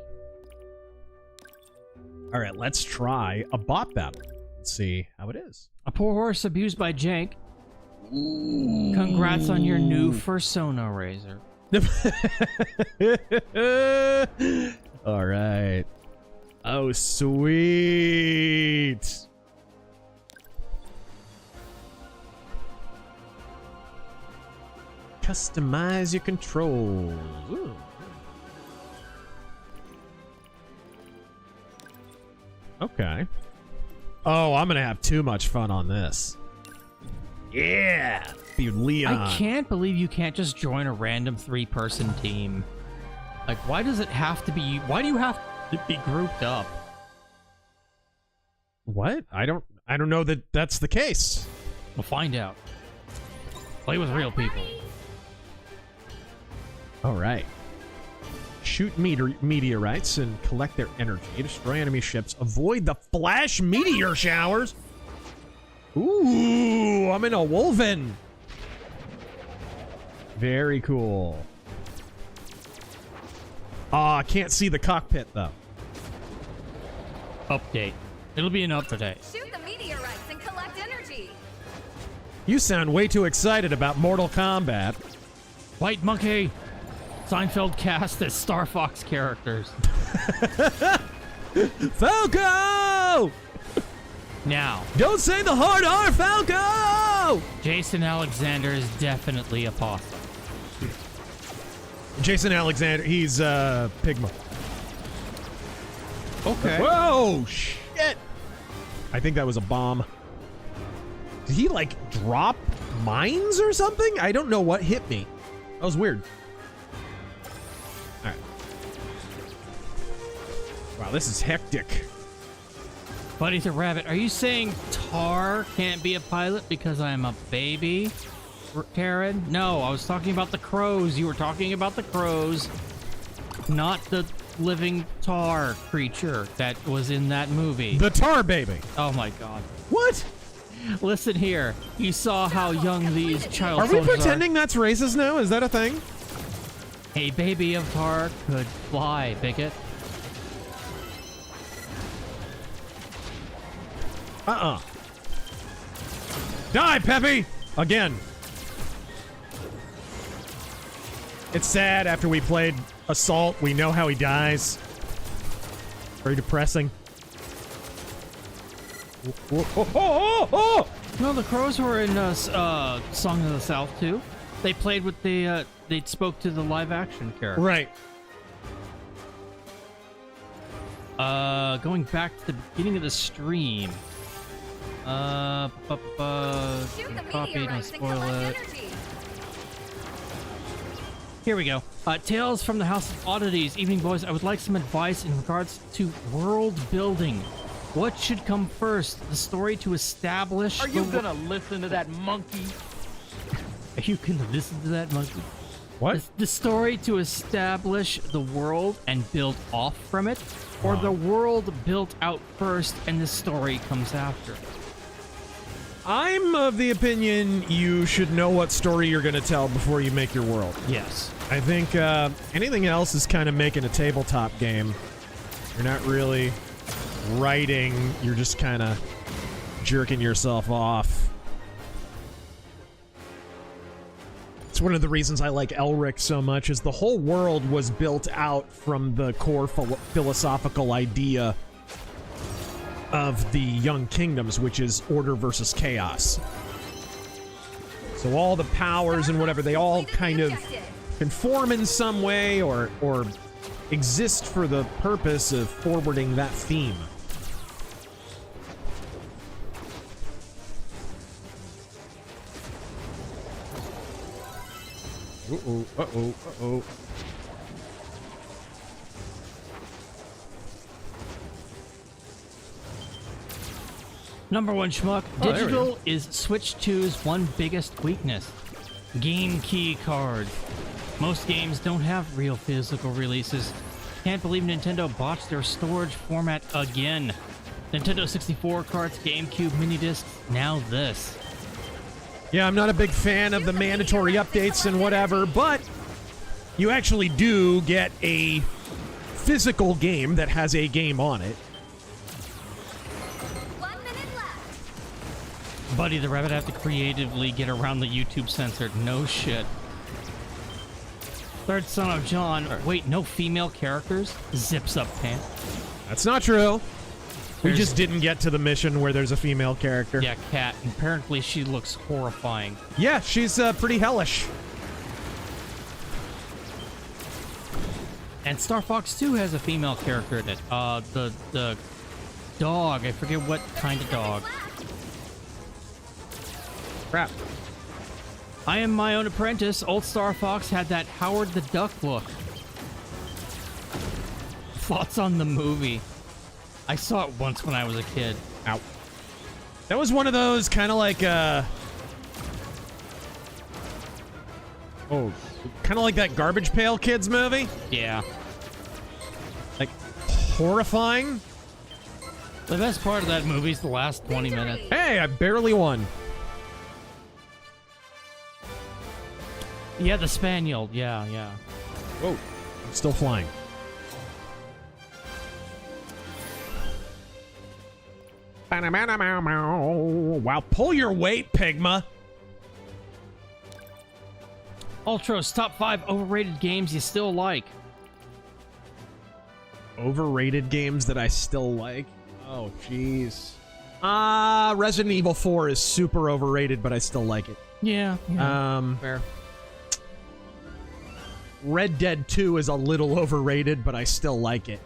All right, let's try a bot battle. Let's see how it is. A poor horse abused by Jank. Congrats on your new Fursona, Razor. All right. Oh, sweet. Customize your controls. Ooh. Okay. Oh, I'm gonna have too much fun on this. Yeah, be Leon. I can't believe you can't just join a random 3-person team. Like, why does it have to be? Why do you have to be grouped up? What? I don't know that that's the case. We'll find out. Play with real people. All right. Shoot meteorites and collect their energy. Destroy enemy ships. Avoid the flash meteor showers. Ooh, I'm in a Wolven. Very cool. I can't see the cockpit, though. Update. It'll be an update. Shoot the meteorites and collect energy. You sound way too excited about Mortal Kombat. White Monkey. Seinfeld cast as Star Fox characters. Falco! Now. Don't say the hard R, Falco! Jason Alexander is definitely a possum. Jason Alexander, he's Pigma. Okay. Whoa, shit! I think that was a bomb. Did he, like, drop mines or something? I don't know what hit me. That was weird. Alright. Wow, this is hectic. Buddy the Rabbit, are you saying Tar can't be a pilot because I'm a baby? Karen? No, I was talking about the crows. You were talking about the crows, not the living tar creature that was in that movie. The tar baby. Oh my god. What? Listen here. You saw how young these child Are we pretending that's racist now? Is that a thing? A baby of tar could fly, bigot. Die, Peppy! Again. It's sad after we played Assault, we know how he dies. Very depressing. No, the crows were in Song of the South too. They played with the they spoke to the live action character. Right. Going back to the beginning of the stream. Copy, don't spoil it. Here we go. Tales from the House of Oddities. Evening, boys. I would like some advice in regards to world building. What should come first? The story to establish... Are you gonna listen to that monkey? Are you gonna listen to that monkey? What? The story to establish the world and build off from it? Or the world built out first and the story comes after? I'm of the opinion you should know what story you're going to tell before you make your world. Yes. I think anything else is kind of making a tabletop game. You're not really writing, you're just kind of jerking yourself off. It's one of the reasons I like Elric so much, is the whole world was built out from the core philosophical idea of the Young Kingdoms, which is order versus chaos. So all the powers and whatever, they all kind of conform in some way or exist for the purpose of forwarding that theme. Uh-oh, uh-oh, uh-oh. Number one schmuck. Oh, Digital is Switch 2's one biggest weakness. Game key cards. Most games don't have real physical releases. Can't believe Nintendo botched their storage format again. Nintendo 64 cards, GameCube mini discs, now this. Yeah, I'm not a big fan of the mandatory updates and whatever, but you actually do get a physical game that has a game on it. Buddy the Rabbit, have to creatively get around the YouTube censored. No shit. Third Son of John. Wait, no female characters? Zips up pants. That's not true. We just didn't get to the mission where there's a female character. Yeah, Cat. Apparently she looks horrifying. Yeah, she's pretty hellish. And Star Fox 2 has a female character in it. The dog. I forget what kind of dog. Crap. I Am My Own Apprentice. Old Star Fox had that Howard the Duck look. Thoughts on the movie? I saw it once when I was a kid. Ow. That was one of those kind of like kind of like that Garbage Pail Kids movie. Yeah. Like horrifying. The best part of that movie is the last 20 minutes. Hey, I barely won. Yeah, the Spaniel. Yeah, yeah. Whoa. I'm still flying. Wow, pull your weight, Pigma. Ultros, top 5 overrated games you still like. Overrated games that I still like? Oh, jeez. Resident Evil 4 is super overrated, but I still like it. Yeah. Fair. Red Dead 2 is a little overrated, but I still like it.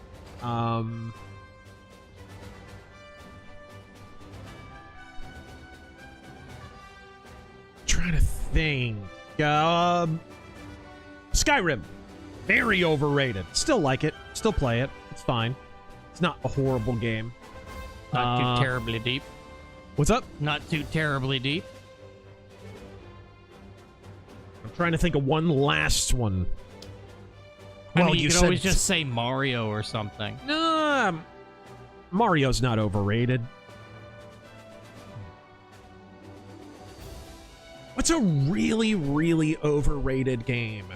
trying to think. Skyrim. Very overrated. Still like it. Still play it. It's fine. It's not a horrible game. Not too terribly deep. What's up? Not too terribly deep. I'm trying to think of one last one. Well, you could always just say Mario or something. No, Mario's not overrated. What's a really, really overrated game?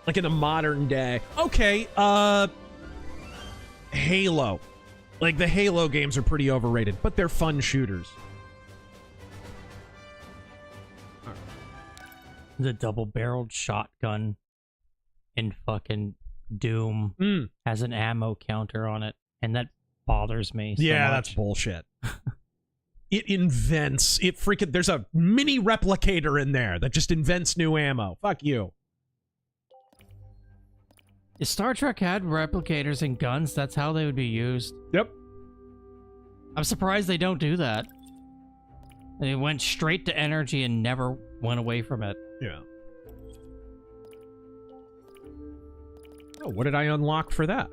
Like in a modern day. Okay, Halo. Like, the Halo games are pretty overrated, but they're fun shooters. The double-barreled shotgun in fucking Doom has an ammo counter on it, and that bothers me so Yeah, much. that's bullshit. It invents... There's a mini replicator in there that just invents new ammo. Fuck you. If Star Trek had replicators and guns, that's how they would be used. Yep. I'm surprised they don't do that. They went straight to energy and never went away from it. Yeah. Oh, what did I unlock for that?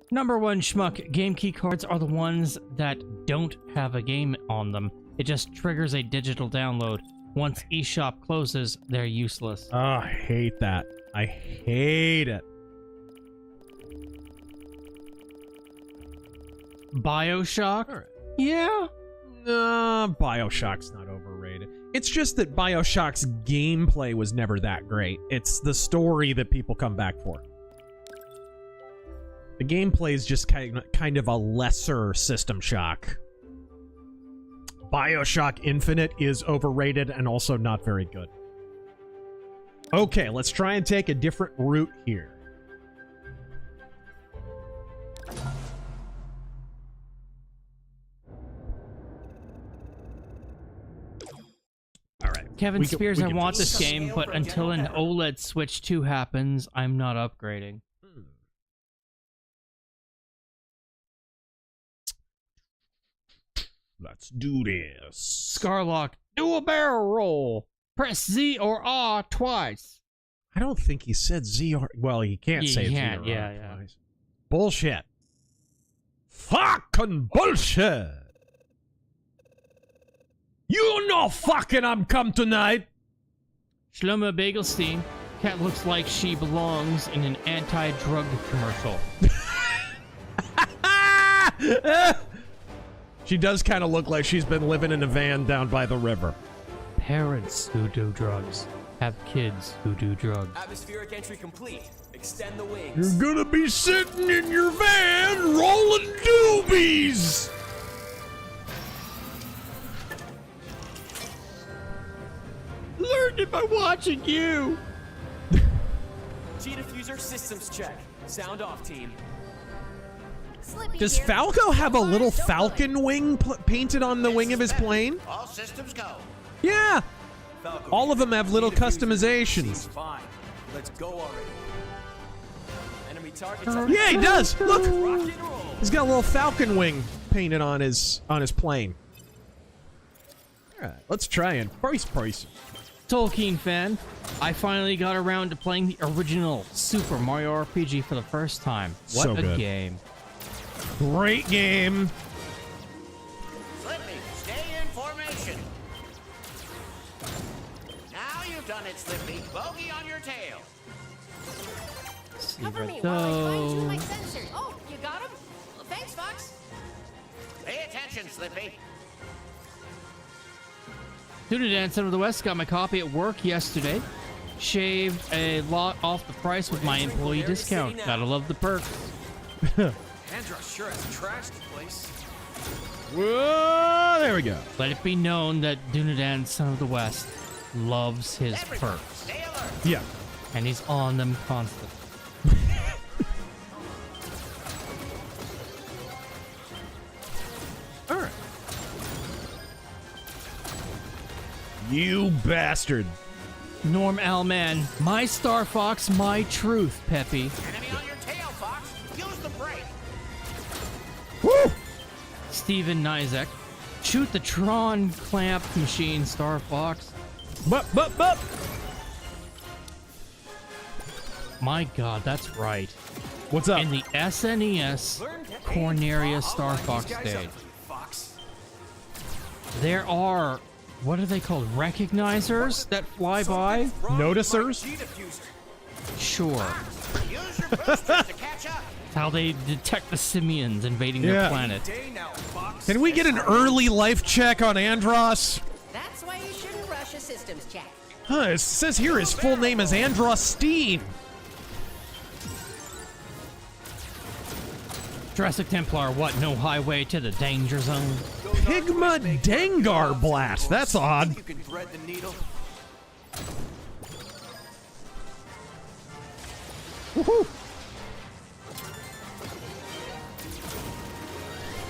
Number one schmuck, game key cards are the ones that don't have a game on them. It just triggers a digital download. Once eShop closes, they're useless. Oh, I hate that. I hate it. BioShock? All right. Yeah. BioShock's not overrated. It's just that BioShock's gameplay was never that great. It's the story that people come back for. The gameplay is just kind of a lesser System Shock. BioShock Infinite is overrated and also not very good. Okay, let's try and take a different route here. All right. Kevin Spears, I want this game, but until an OLED Switch 2 happens, I'm not upgrading. Let's do this. Scarlock, do a barrel roll. Press Z or R twice. I don't think he said Z or... Well, he can't say Z or R twice. Bullshit. Fucking bullshit. You know fucking I'm come tonight. Shlomo Bagelstein. Cat looks like she belongs in an anti-drug commercial. She does kind of look like she's been living in a van down by the river. Parents who do drugs have kids who do drugs. Atmospheric entry complete. Extend the wings. You're gonna be sitting in your van rolling doobies. Learned it by watching you. G-diffuser systems check. Sound off, team. Does Falco have a little falcon wing painted on the wing of his plane? All systems go. Yeah. All of them have little customizations. Fine. Let's go already. Enemy targets. Yeah, he does. Look. He's got a little falcon wing painted on his plane. All right, let's try and price. Tolkien fan, I finally got around to playing the original Super Mario RPG for the first time. What So a good. game. Great game. Slippy, stay in formation. Now you've done it, Slippy. Bogey on your tail. Cover me while I fine-tune my sensor. Oh, you got him? Well, thanks, Fox. Pay attention, Slippy. Tuna Dan, Son of the West, got my copy at work yesterday. Shaved a lot off the price with my employee discount. Gotta love the perks. Andros sure has trashed the place. Whoa, there we go. Let it be known that Dunadan, Son of the West, loves his perks. Yeah. And he's on them constantly. All right. You bastard. Norm Alman, my Star Fox, my truth, Peppy. Enemy on your tail, Fox. Use the brake. Woo! Steven Nizek, shoot the Tron clamp machine, Star Fox. Bup. My God, that's right. What's up? In the SNES Corneria Star Fox stage, there are, what are they called? Recognizers that fly by? Noticers? Sure. Use your boosters to catch up. How they detect the simians invading their planet. Can we get an early life check on Andros? That's why you shouldn't rush a systems check. Huh, it says here his full name is Andros Steen. Jurassic Templar, what? No highway to the danger zone? Pigma Dengar Blast. That's odd. You can thread the needle. Woohoo!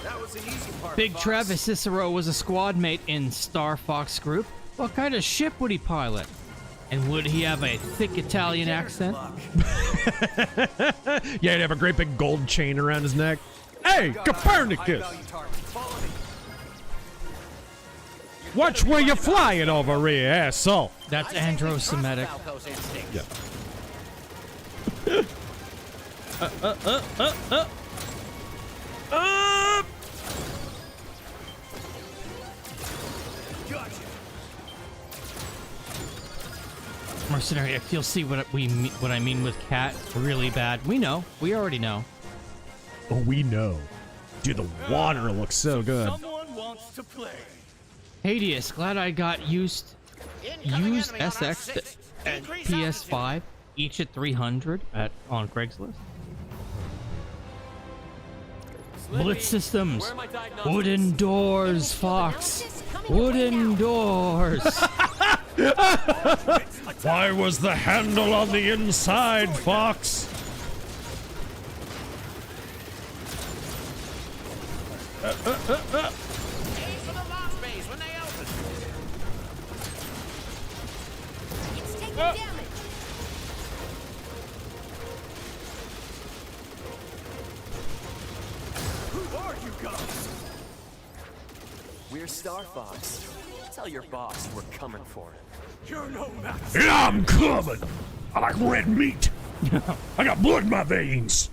That was the easy part. Big Fox. Travis Cicero was a squad mate in Star Fox group. What kind of ship would he pilot? And would he have a thick Italian accent? Yeah, he'd have a great big gold chain around his neck. Hey, Copernicus! Watch where you're flying over here, asshole. That's Andro-Semitic. Yeah. Mercenary, if you'll see what I mean with cat really bad. We know. We already know. Oh, we know. Dude, the water looks so good. Someone wants to play. Hades, glad I got used SX and PS5, each at 300 on Craigslist. Blitz systems, wooden doors, Fox, wooden doors. Why was the handle on the inside, Fox? It's taking damage. Who are you guys? We're Star Fox. Tell your boss we're coming for him. You're no match. Yeah, I'm coming. I like red meat. I got blood in my veins.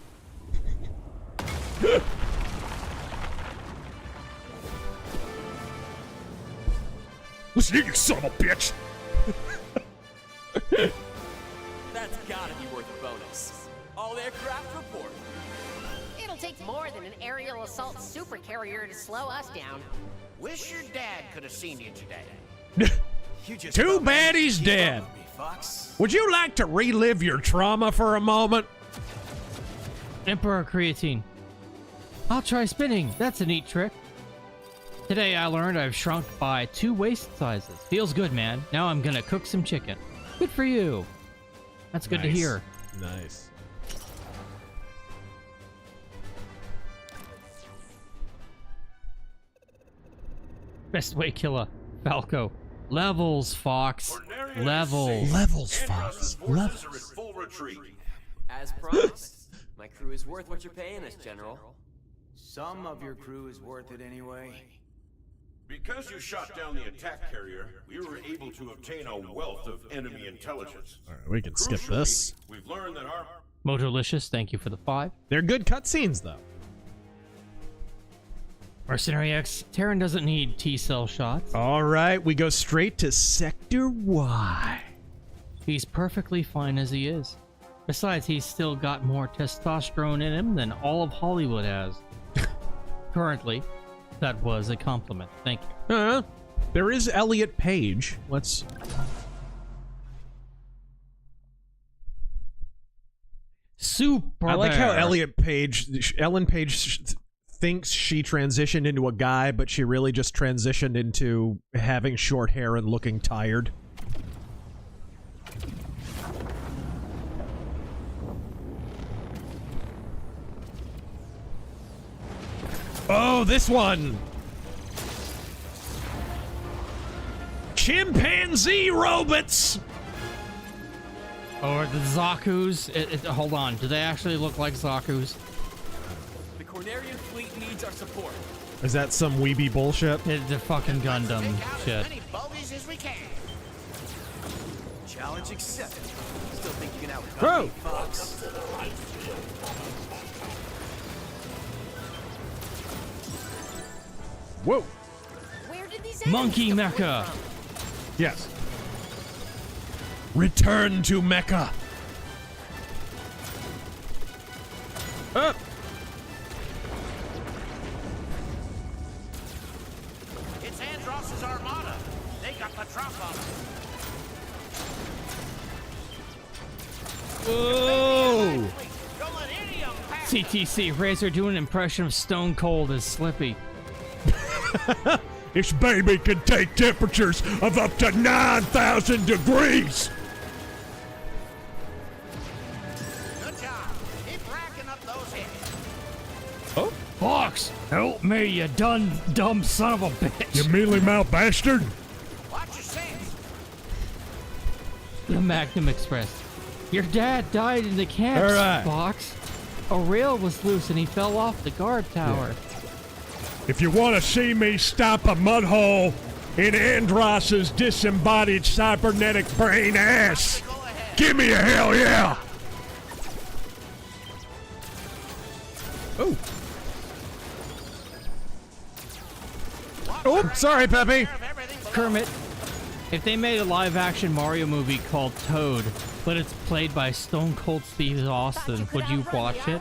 Listen here, you son of a bitch. That's gotta be worth a bonus. All aircraft report. It'll take more than an aerial assault supercarrier to slow us down. Wish your dad could have seen you today. Too bad he's dead. Would you like to relive your trauma for a moment? Emperor Creatine. I'll try spinning. That's a neat trick. Today I learned I've shrunk by 2 waist sizes. Feels good, man. Now I'm gonna cook some chicken. Good for you. That's good to hear. Nice. Best way killer. Falco. Levels, Fox. Levels. Levels, Fox. Levels. Are in full retreat. As promised. My crew is worth what you're paying us, General. Some of your crew is worth it anyway. Because you shot down the attack carrier, we were able to obtain a wealth of enemy intelligence. All right, we can skip this. We've learned that our Motolicious, thank you for the 5. They're good cutscenes, though. Mercenary X, Terran doesn't need T-cell shots. All right, we go straight to Sector Y. He's perfectly fine as he is. Besides, he's still got more testosterone in him than all of Hollywood has. Currently, that was a compliment. Thank you. There is Elliot Page. Let's... Super I like how Bear. Ellen Page thinks she transitioned into a guy, but she really just transitioned into having short hair and looking tired. Oh, this one! Chimpanzee robots! Or the Zaku's. Hold on, do they actually look like Zaku's? The Cornerian fleet needs our support. Is that some weeby bullshit? It's a fucking Gundam shit. many bogeys as we can. Challenge accepted. Still think you can outcome Bro. me, Fox? Whoa. Where did these Monkey animals come Mecha. from? Yes. Return to Mecca. Up. It's Andross's armada. They got the drop on us. Whoa! Don't let any of them pass. CTC, Razor doing an impression of Stone Cold as Slippy. This baby can take temperatures of up to 9,000 degrees. Good job. Keep racking up those hits. Oh? Fox, help me, you dumb son of a bitch. You mealy mouth bastard. Watch your six. The Magnum Express. Your dad died in the camps, All right. Fox. A rail was loose and he fell off the guard tower. If you want to see me stop a mud hole in Andross's disembodied cybernetic brain ass, give me a hell yeah! Oh. Oh, sorry, Peppy. Kermit, if they made a live-action Mario movie called Toad, but it's played by Stone Cold Steve Austin, would you watch it?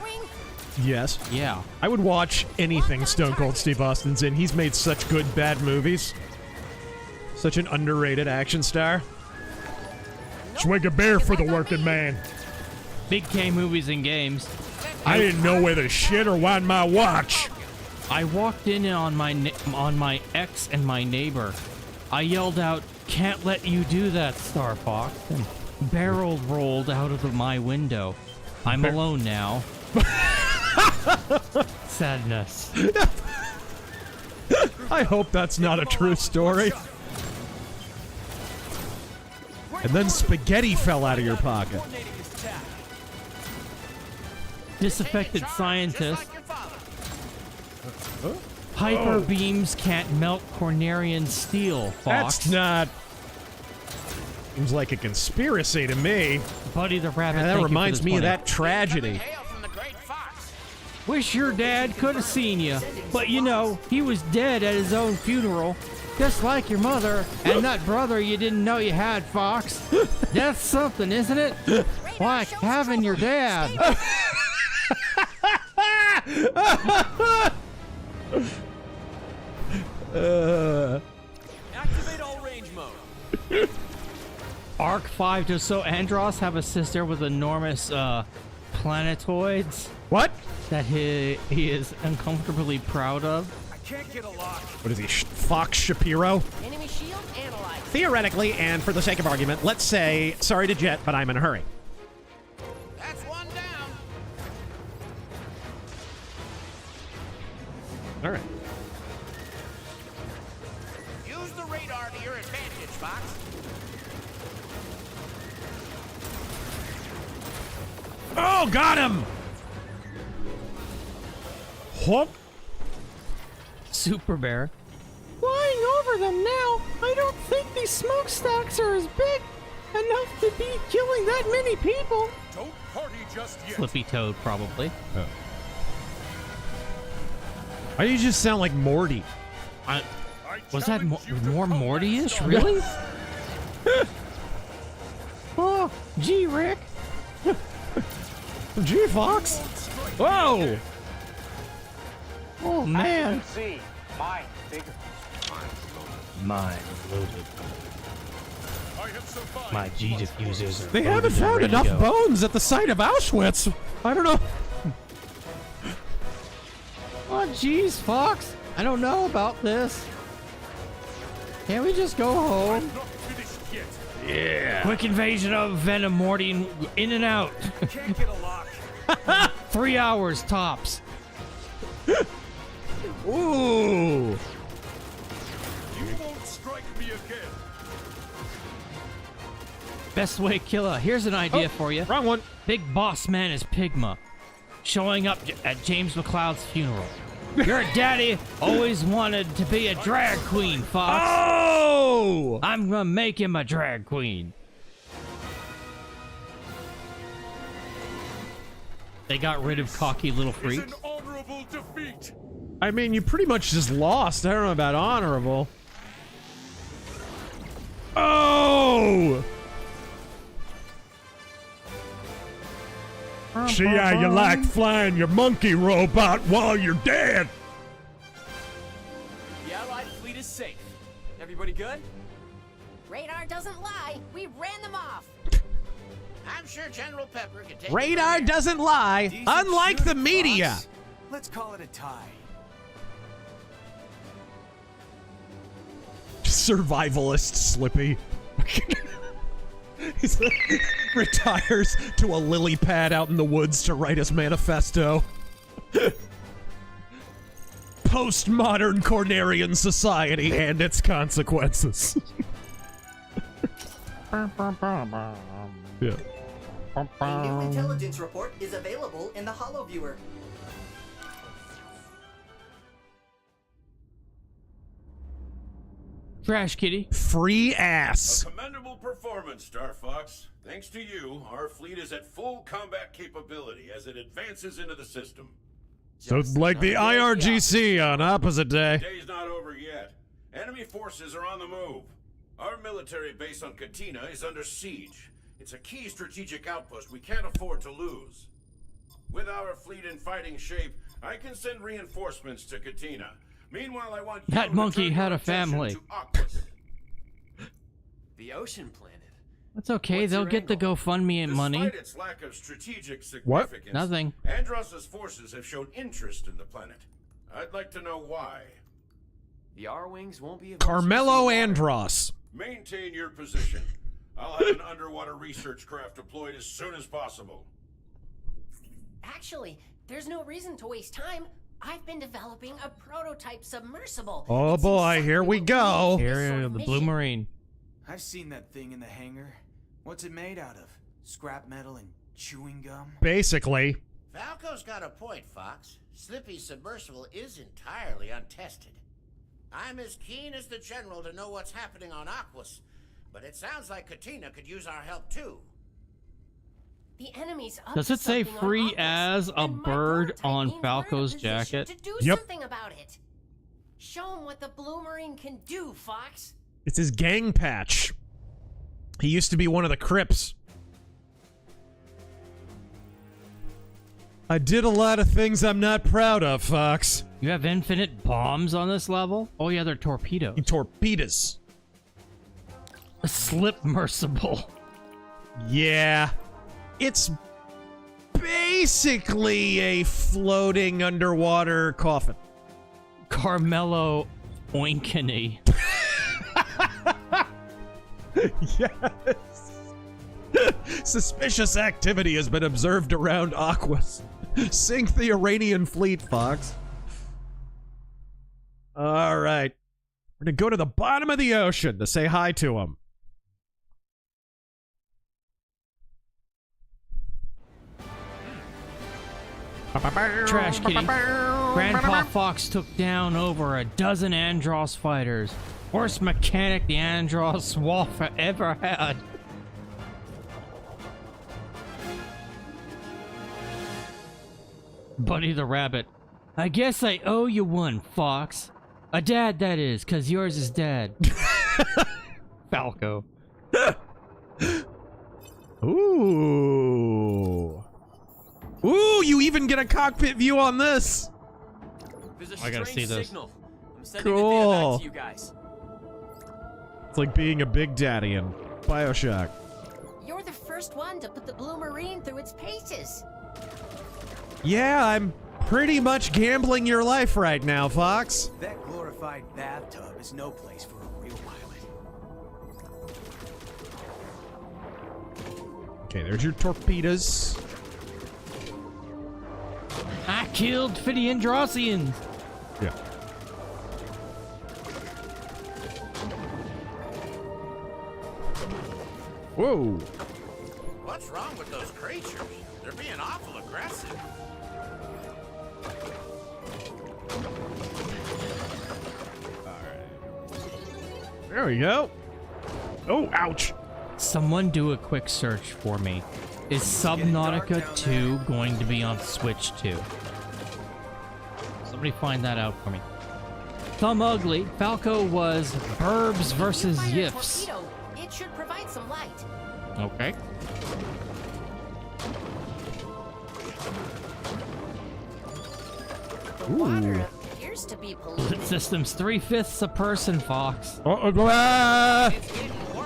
Yes. Yeah. I would watch anything Stone Cold Steve Austin's in. He's made such good bad movies. Such an underrated action star. Swing a beer for the working man. Big K movies and games. I didn't know whether shit or wind my watch. I walked in on my ex and my neighbor. I yelled out, "Can't let you do that, Star Fox," and barrel rolled out of my window. I'm alone now. Sadness. I hope that's not a true story. And then spaghetti fell out of your pocket. Disaffected scientist. Hyper beams can't melt Cornerian steel, Fox. That's not... Seems like a conspiracy to me. Buddy the Rabbit, Yeah, that thank you for reminds the me of 20. that tragedy. Wish your dad could have seen you, but you know, he was dead at his own funeral. Just like your mother and that brother you didn't know you had, Fox. That's something, isn't it? Like having your dad. Activate all range mode. Arc 5, does so Andross have a sister with enormous planetoids? What? That he is uncomfortably proud of? I can't get a lock. What is he, Fox Shapiro? Enemy shield analyzed. Theoretically, and for the sake of argument, let's say, sorry to Jet, but I'm in a hurry. That's one down. All right. Use the radar to your advantage, Fox. Oh, got him! What? Super Bear. Flying over them now, I don't think these smokestacks are as big enough to be killing that many people. Don't party just yet. Flippy Toad, probably. Oh. Why do you just sound like Morty? Was that more Morty-ish? Really? Oh, gee, Rick. Gee, Fox. Whoa! Oh, man. See, my bigger. Mine loaded. My G diffusers are They loaded haven't and found ready to enough go. bones at the site of Auschwitz. I don't know. Oh, geez, Fox. I don't know about this. Can't we just go home? Yeah. Quick invasion of Venom, Morty, in and out. Can't get a lock. 3 hours tops. Ooh. You won't strike me again. Best way killer. Here's an idea for you. Wrong one. Big boss man is Pigma, showing up at James McCloud's funeral. Your daddy always wanted to be a drag queen, Fox. Oh! Oh! I'm gonna make him a drag queen. They got rid of cocky little freak. An honorable defeat. I mean, you pretty much just lost. I don't know about honorable. Oh! See how you like flying your monkey robot while you're dead. The Allied fleet is safe. Everybody good? Radar doesn't lie. We ran them off. I'm sure General Pepper can take Radar doesn't lie, Decent unlike the shooting, media. Fox. Let's call it a tie. Survivalist Slippy. He retires to a lily pad out in the woods to write his manifesto. Postmodern Cornerian society and its consequences. Yeah. A new intelligence report is available in the HoloViewer. Trash kitty. Free ass. A commendable performance, Star Fox. Thanks to you, our fleet is at full combat capability as it advances into the system. So it's like the IRGC on opposite day. Day's not over yet. Enemy forces are on the move. Our military base on Katina is under siege. It's a key strategic outpost we can't afford to lose. With our fleet in fighting shape, I can send reinforcements to Katina. Meanwhile, I want you That to monkey turn had your a attention family. to Aquas. The ocean planet. That's okay. What's They'll your get the angle? GoFundMe and money. Despite its lack of strategic What? significance, Nothing. Andross's forces have shown interest in the planet. I'd like to know why. The R-Wings won't be Carmelo Andros. Maintain your position. I'll have an underwater research craft deployed as soon as possible. Actually, there's no reason to waste time. I've been developing a prototype submersible. Oh It's boy, exactly here we what go. need for this Here, sort the of Blue mission. Marine. I've seen that thing in the hangar. What's it made out of? Scrap metal and chewing gum? Basically. Falco's got a point, Fox. Slippy's submersible is entirely untested. I'm as keen as the General to know what's happening on Aquas, but it sounds like Katina could use our help too. The enemy's up Does to it say something on free Aquas, as a and my bird prototype on means we're in a Falco's position jacket? To do Yep. something about it. Show him what the Blue Marine can do, Fox. It's his gang patch. He used to be one of the Crips. I did a lot of things I'm not proud of, Fox. You have infinite bombs on this level? Oh yeah, they're torpedoes. Torpedoes. A slipmersible. Yeah. It's basically a floating underwater coffin. Carmelo Oinkany. Yes. Suspicious activity has been observed around Aquas. Sink the Iranian fleet, Fox. All right. We're going to go to the bottom of the ocean to say hi to him. Trash kitty. Grandpa Fox took down over a dozen Andross fighters. Worst mechanic the Andross Wolf ever had. Buddy the Rabbit. I guess I owe you one, Fox. A dad, that is, 'cause yours is dead. Falco. Ooh. Ooh, you even get a cockpit view on this. There's a I gotta strange see this. signal. I'm sending Cool. the data back to you guys. It's like being a big daddy in BioShock. You're the first one to put the Blue Marine through its paces. Yeah, I'm pretty much gambling your life right now, Fox. That glorified bathtub is no place for a real pilot. Okay, there's your torpedoes. I killed for the Androssians. Yeah. Whoa. What's wrong with those creatures? They're being awful aggressive. There we go. Oh, ouch. Someone do a quick search for me. Is Subnautica 2 going to be on Switch 2? Somebody find that out for me. Thumb Ugly. Falco was Burbs versus Yiffs. Torpedo. It should provide some light. Okay. Water appears to be polluted. Systems 3/5 a person, Fox. Ah!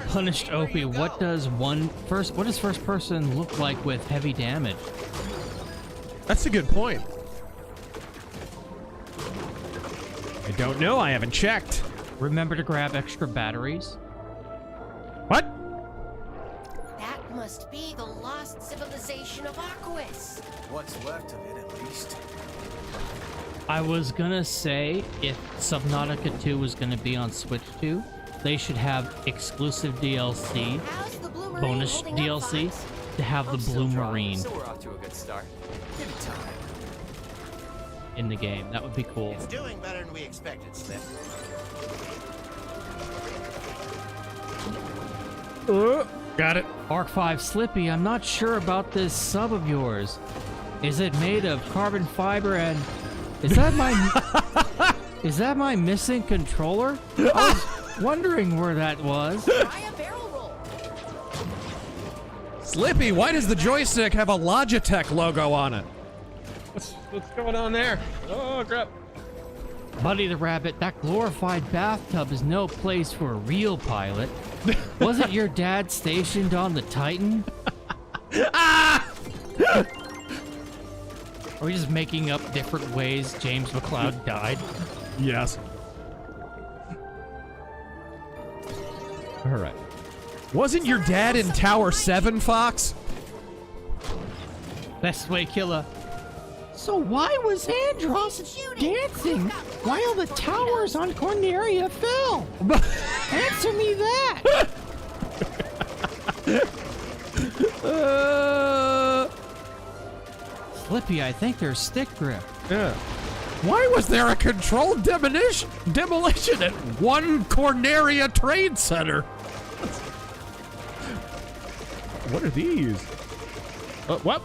Punished Opie. What does first person look like with heavy damage? That's a good point. I don't know. I haven't checked. Remember to grab extra batteries. What? That must be the lost civilization of Aquis. What's left of it, at least. I was gonna say if Subnautica 2 was gonna be on Switch 2, they should have exclusive DLC, bonus DLC, to have the Blue Marine So we're off to a good start. Give it time. in the game. That would be cool. It's doing better than we expected, Slip. Got it. Arc 5 Slippy, I'm not sure about this sub of yours. Is it made of carbon fiber and is that my missing controller? I was wondering where that was. Try a barrel roll. Slippy, why does the joystick have a Logitech logo on it? What's going on there? Oh, crap. Buddy the Rabbit, that glorified bathtub is no place for a real pilot. Wasn't your dad stationed on the Titan? Ah! Are we just making up different ways James McCloud died? Yes. All right. Wasn't your dad in Tower 7, Fox? Best way killer. So why was Andros dancing while the towers on Corneria fell? Answer me that! Slippy, I think there's stick grip. Yeah. Why was there a controlled demolition at one Corneria Trade Center? What are these? What?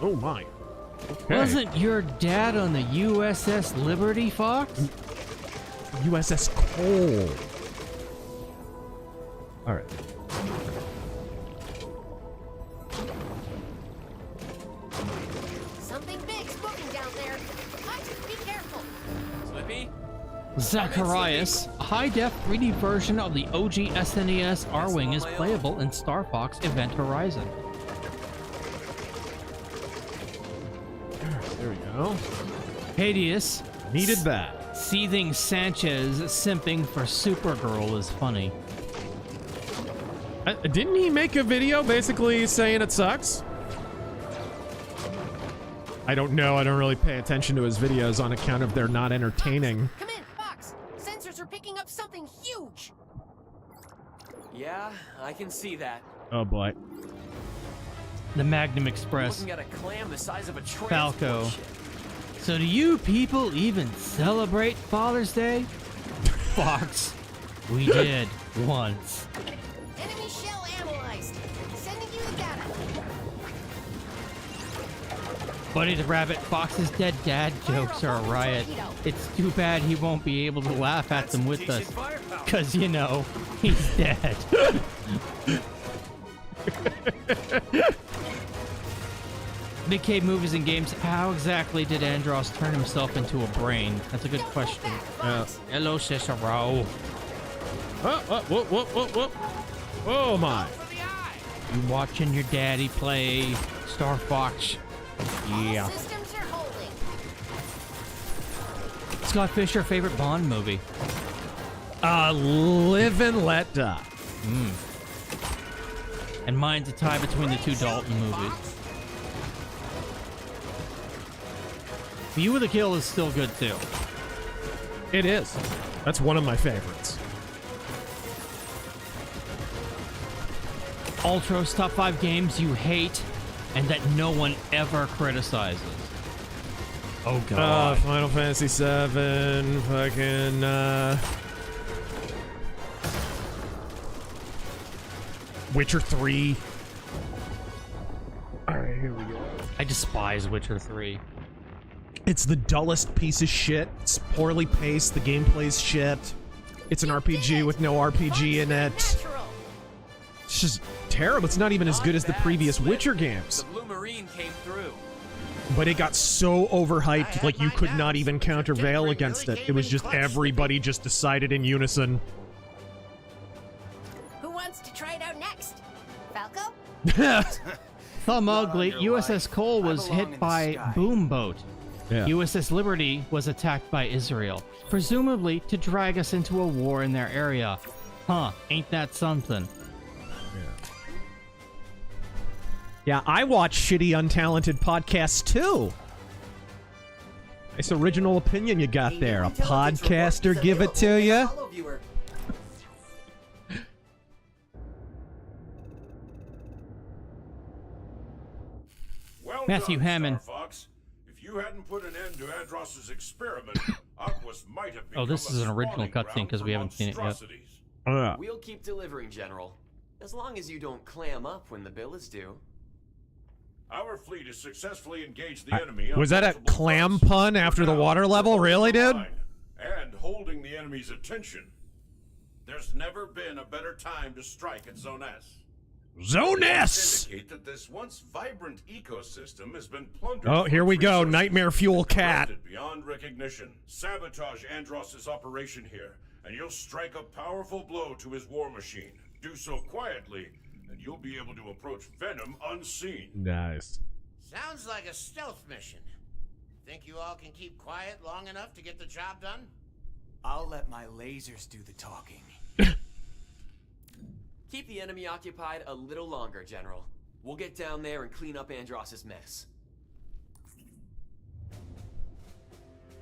Oh my. Okay. Wasn't your dad on the USS Liberty, Fox? USS Cole. All right. Something big's moving down there. Be careful. Slippy? Zacharias, a high-def 3D version of the OG SNES R-Wing is playable in Star Fox Event Horizon. There we go. Hades. Needed that. Seething Sanchez simping for Supergirl is funny. Didn't he make a video basically saying it sucks? I don't know. I don't really pay attention to his videos on account of they're not entertaining. Come in, Fox. Sensors are picking up something huge. Yeah, I can see that. Oh boy. The Magnum Express. Looking at a clam the size of a Falco. So do you people even celebrate Father's Day? Fox. We did once. Enemy shell analyzed. Sending you the data. Buddy the Rabbit, Fox's dead dad jokes are a riot. It's too bad he won't be able to laugh at them with us. Cause you know, he's dead. Nikkei Movies and Games, how exactly did Andros turn himself into a brain? That's a good question. Hello, Cicero. Whoop. Oh my. You watching your daddy play Star Fox? Yeah. Systems are holding. Scott Fisher, favorite Bond movie? Live and Let Die. And mine's a tie between the two Dalton movies. View of the Kill is still good too. It is. That's one of my favorites. Ultros, top 5 games you hate and that no one ever criticizes. Oh god. Final Fantasy VII, fucking, Witcher 3. Alright, here we go. I despise Witcher 3. It's the dullest piece of shit. It's poorly paced. The gameplay's shit. It's an RPG with no RPG in it. It's just terrible. It's not even as good as the previous Witcher games. The Blue Marine came through. But it got so overhyped, like you could not even countervail against it. It was just everybody just decided in unison. Who wants to try it out next? Falco? Thumb Ugly, USS Cole was hit by boom boat. Yeah. USS Liberty was attacked by Israel, presumably to drag us into a war in their area. Huh, ain't that something? Yeah, I watch shitty, untalented podcasts too. Nice original opinion you got there. A podcaster give it to you? Well Matthew done, Hammond. Star Fox. If you hadn't put an end to Andross's experiment, Aquas might have become Oh, this is an original cutscene because we haven't seen it yet. We'll keep delivering, General. As long as you don't clam up when the bill is due. Our fleet has successfully engaged the enemy on Was that a multiple clam fronts. pun after the water level? Really, dude? And holding the enemy's attention. There's never been a better time to strike at Zone S. Zone S! Indicate that this once vibrant ecosystem has been plundered. Oh, here we go. resources Nightmare Fuel Cat. corrupted beyond recognition. Sabotage Andross's operation here, and you'll strike a powerful blow to his war machine. Do so quietly, and you'll be able to approach Venom unseen. Nice. Sounds like a stealth mission. Think you all can keep quiet long enough to get the job done? I'll let my lasers do the talking. Keep the enemy occupied a little longer, General. We'll get down there and clean up Andross's mess.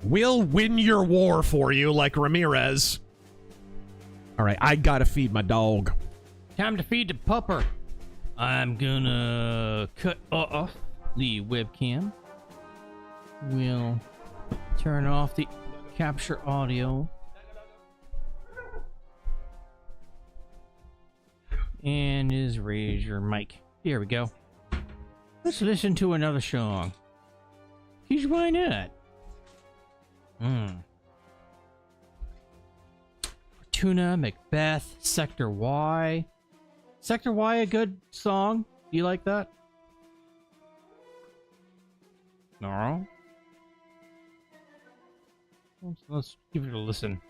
We'll win your war for you, like Ramirez. Alright, I gotta feed my dog. Time to feed the pupper. I'm gonna cut off the webcam. We'll turn off the capture audio. And just raise your mic. Here we go. Let's listen to another song. Here's why not? Fortuna, Macbeth, Sector Y. Sector Y, a good song? Do you like that? No? Let's give it a listen.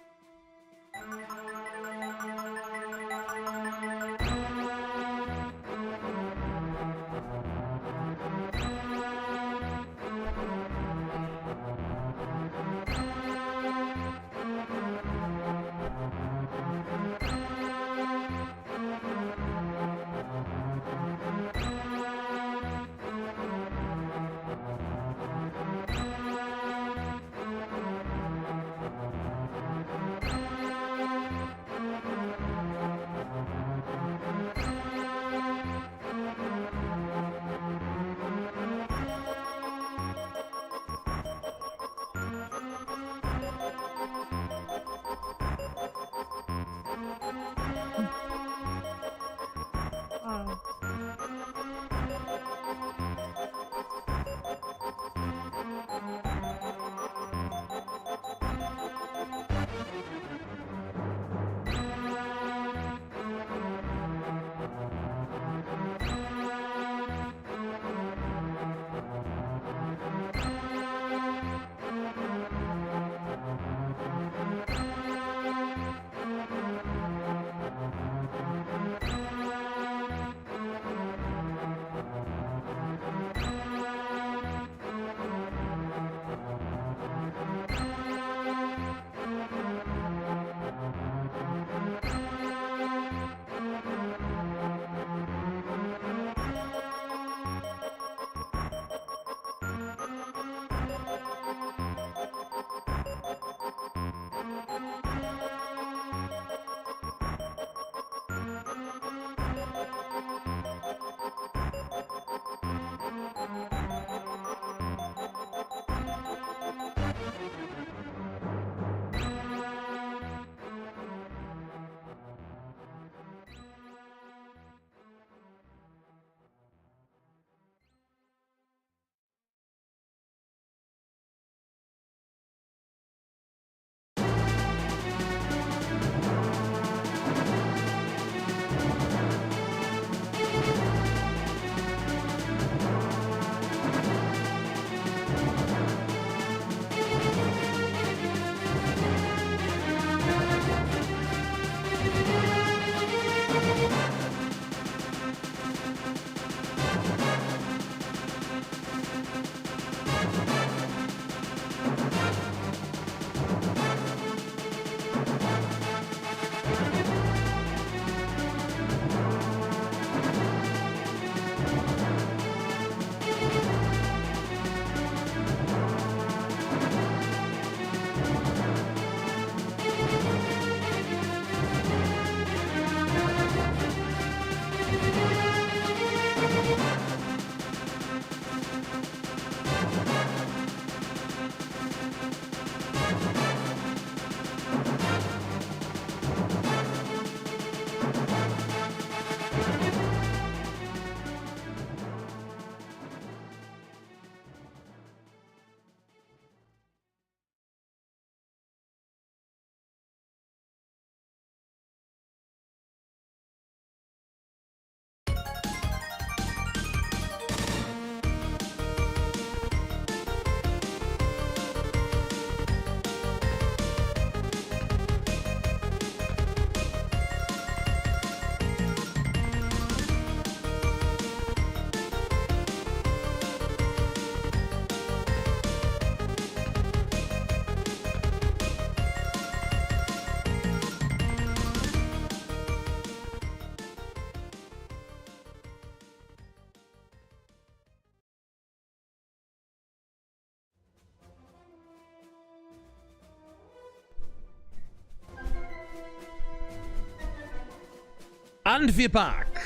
And we're back.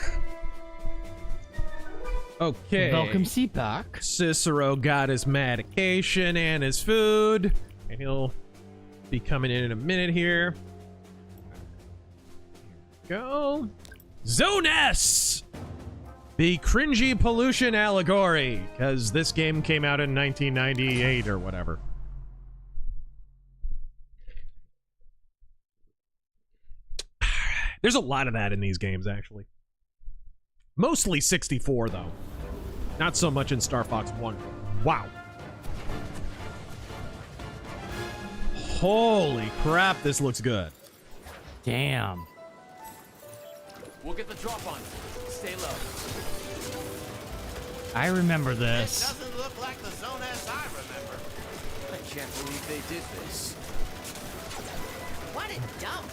Okay. Welcome, back. Cicero got his medication and his food, and he'll be coming in a minute here. Go. Zone S! The cringy pollution allegory, because this game came out in 1998 or whatever. There's a lot of that in these games, actually. Mostly 64, though. Not so much in Star Fox 1. Wow. Holy crap, this looks good. Damn. We'll get the drop on. Stay low. I remember this. Doesn't look like the Zone S I remember. I can't believe they did this. What a dump!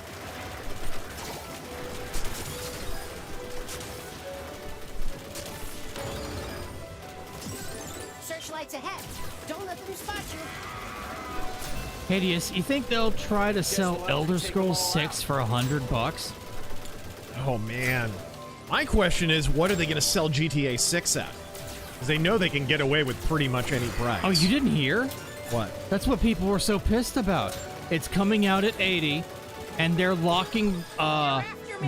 Searchlights ahead. Don't let them spot you. Hideous, you think they'll try to sell Elder Scrolls 6 for $100? Oh, man. My question is, what are they going to sell GTA 6 at? Because they know they can get away with pretty much any price. Oh, you didn't hear? What? That's what people were so pissed about. It's coming out at 80, and they're locking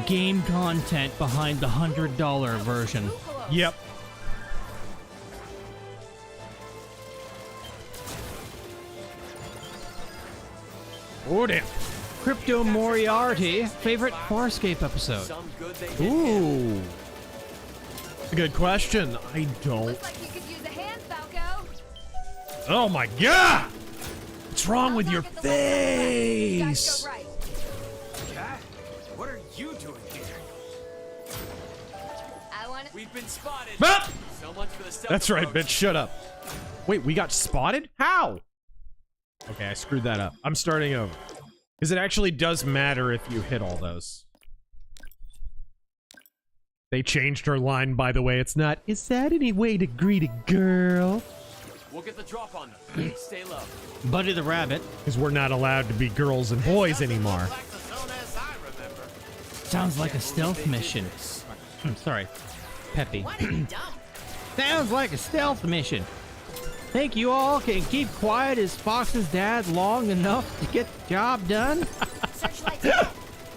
game content behind the $100 version. Yep. Oh, damn. Crypto Moriarty, favorite Farscape episode? Ooh. That's a good question. I don't. Looks like you could use a hand, Falco. Oh my god! What's wrong with your Guys, face? go right. Cat, what are you doing here? I want to. We've been spotted. Ah! So much for the stealth That's right, approach. bitch. Shut up. Wait, we got spotted? How? Okay, I screwed that up. I'm starting over. Because it actually does matter if you hit all those. They changed her line, by the way. It's not, is that any way to greet a girl? We'll get the drop on them. Stay low. Buddy the Rabbit. Because we're not allowed to be girls and boys anymore. Like the Zone S I remember. Sounds like a stealth mission. Sorry. Peppy. What a dump! Sounds like a stealth mission. Think you all can keep quiet as Fox's dad long enough to get the job done? Searchlights ahead.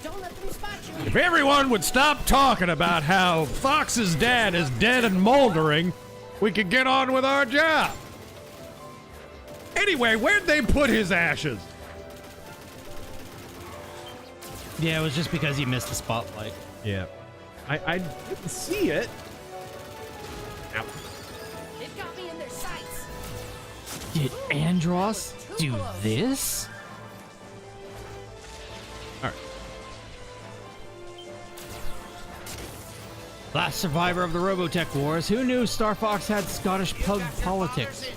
Don't let them spot you. If everyone would stop talking about how Fox's dad is dead and moldering, we could get on with our job. Anyway, where'd they put his ashes? Yeah, it was just because he missed the spotlight. Yeah. I didn't see it. Ow. They've got me in their sights. Did Andros do this? All right. Last survivor of the Robotech Wars, who knew Star Fox had Scottish pug politics?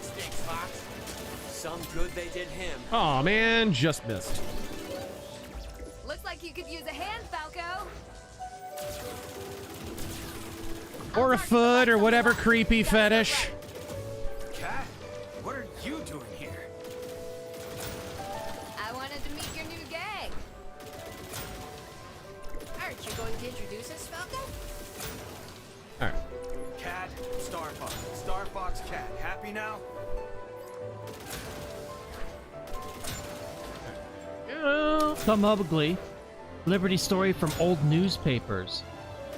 Some good they did him. Aw, man, just missed. Looks like you could use a hand, Falco. Or a foot, or whatever creepy fetish. Cat, what are you doing here? I wanted to meet your new gang. Aren't you going to introduce us, Falco? All right. Cat, Star Fox, Cat. Happy now? Some ugly Liberty story from old newspapers.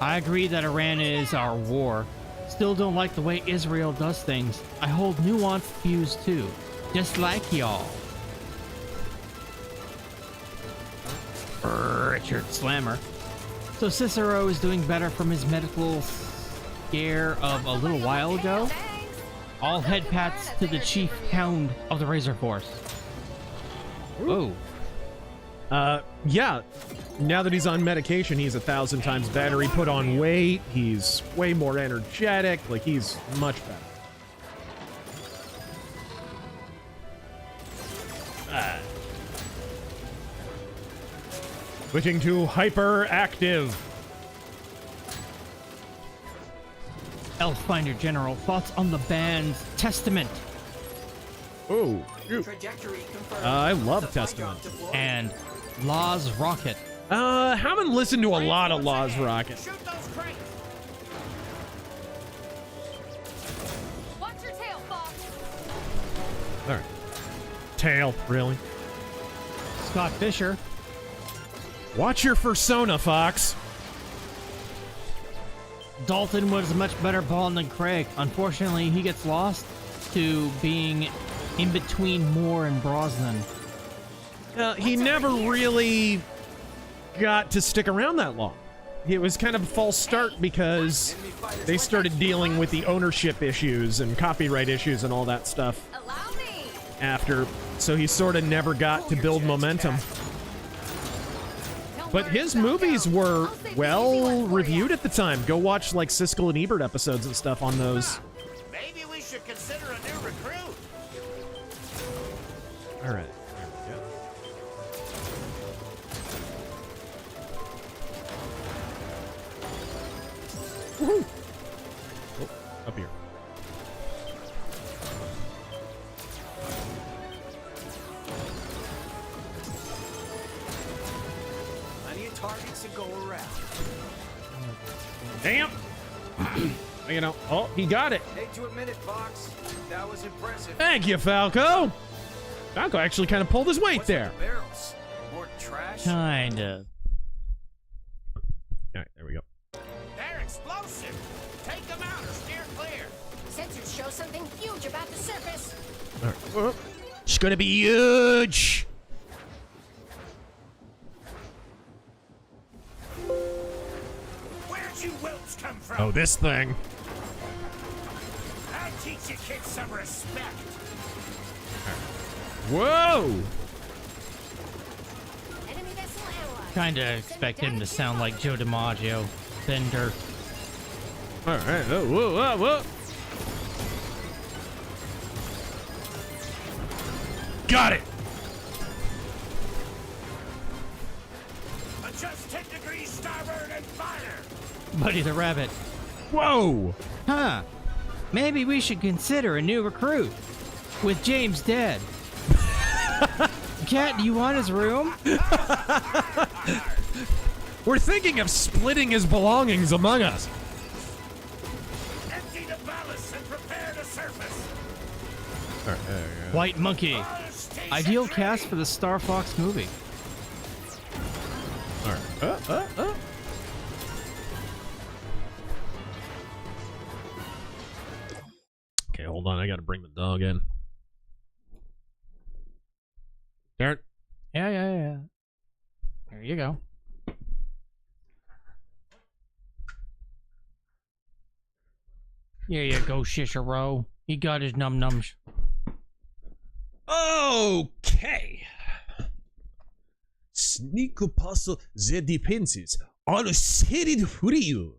I agree that Iran is our war. Still don't like the way Israel does things. I hold nuanced views too, just like y'all. Richard Slammer. So Cicero is doing better from his medical scare of a little while ago? All head pats to the chief hound of the Razor Force. Whoa. Yeah. Now that he's on medication, he's 1,000 times better. He put on weight. He's way more energetic. Like, he's much better. Switching to hyperactive. Elffinder General, thoughts on the band's Testament? Oh, Trajectory confirmed. I love Testament. And Law's Rocket. Haven't listened to a lot of Laws Rocket. Shoot those crates. Watch your tail, Fox. All right. Tail, really? Scott Fisher. Watch your persona, Fox. Dalton was a much better Bond than Craig. Unfortunately, he gets lost to being in between Moore and Brosnan. He never really got to stick around that long. It was kind of a false start because they started dealing with the ownership issues and copyright issues and all that stuff after, so he sort of never got to build momentum. But his movies were well reviewed at the time. Go watch like Siskel and Ebert episodes and stuff on those. Maybe we should consider a new recruit. All right. Woohoo! Oh, up here. Plenty of targets to go around. Damn! You know, oh, he got it. Hate to admit it, Fox. That was impressive. Thank you, Falco. Falco actually kind of pulled his weight there. Barrels. More trash. Kinda. All right, there we go. They're explosive. Take them out or steer clear. Sensors show something huge about the surface. All right. Oh, it's gonna be huge. Where'd you whelps come from? Oh, this thing. I'll teach you kids some respect. Whoa! Enemy vessel analyzed. Kinda expect him to sound like Joe DiMaggio. Bender. All right. Oh, whoa, whoa, whoa. Got it. Adjust 10 degrees starboard and fire. Buddy the Rabbit. Whoa! Huh. Maybe we should consider a new recruit. With James dead. Cat, do you want his room? We're thinking of splitting his belongings among us. Empty the ballast and prepare to surface. All right, there you go. White Monkey. Ideal cast for the Star Fox movie. All right. Okay, hold on. I gotta bring the dog in. Darren. Yeah. There you go. Here you go, Shishiro. He got his num-nums. Okay. Sneak puzzle the defenses are set for you.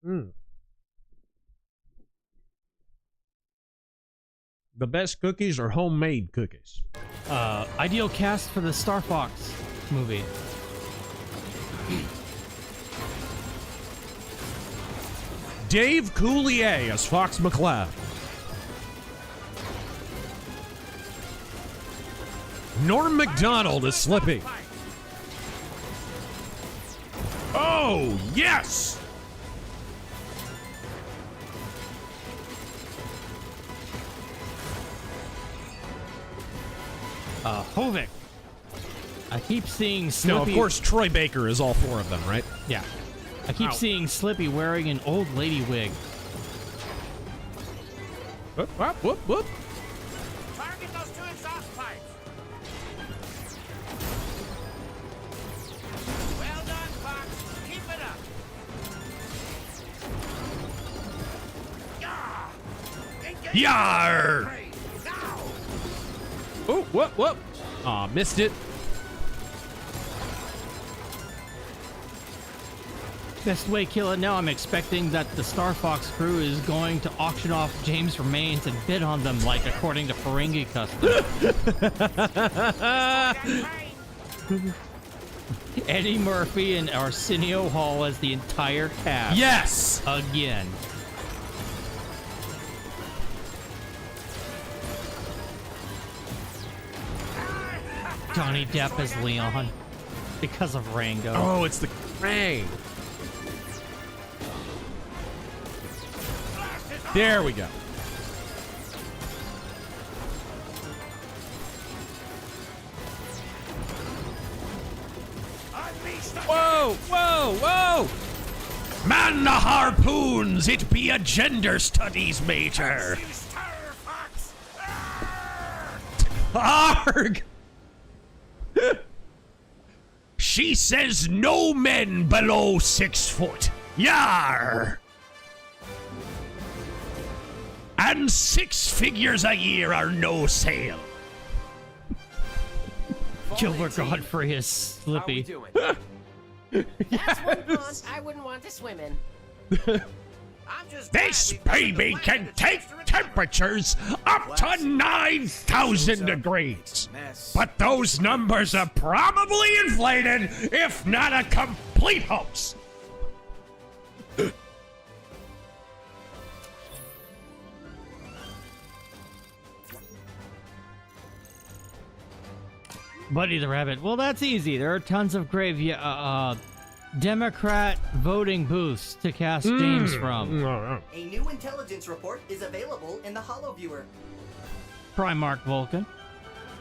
The best cookies are homemade cookies. Ideal cast for the Star Fox movie. Dave Coulier as Fox McCloud. Norm Macdonald as Slippy. Oh, yes! Hovik. I keep seeing Slippy. No, of course, Troy Baker is all four of them, right? Yeah. I keep seeing Slippy wearing an old lady wig. Whoop, whoop, whoop, whoop. Target those two exhaust pipes. Well done, Fox. Keep it up. Yar! Oh, whoop. Aw, missed it. Best way kill it now. I'm expecting that the Star Fox crew is going to auction off James' remains and bid on them, like according to Ferengi custom. Eddie Murphy and Arsenio Hall as the entire cast. Yes! Again. Johnny Depp as Leon. Because of Rango. Oh, it's the Krang. There we go. Whoa, whoa, whoa! Man the harpoons, it be a gender studies major. Arg! She says no men below 6 foot. Yar! And 6 figures a year are no sale. Gilbert Godfrey is Slippy. That's one pond I wouldn't want to swim in. This baby can take temperatures up to 9,000 degrees. But those numbers are probably inflated, if not a complete hoax. Buddy the Rabbit. Well, that's easy. There are tons of Democrat voting booths to cast James from. A new intelligence report is available in the HoloViewer. Primarch Vulcan.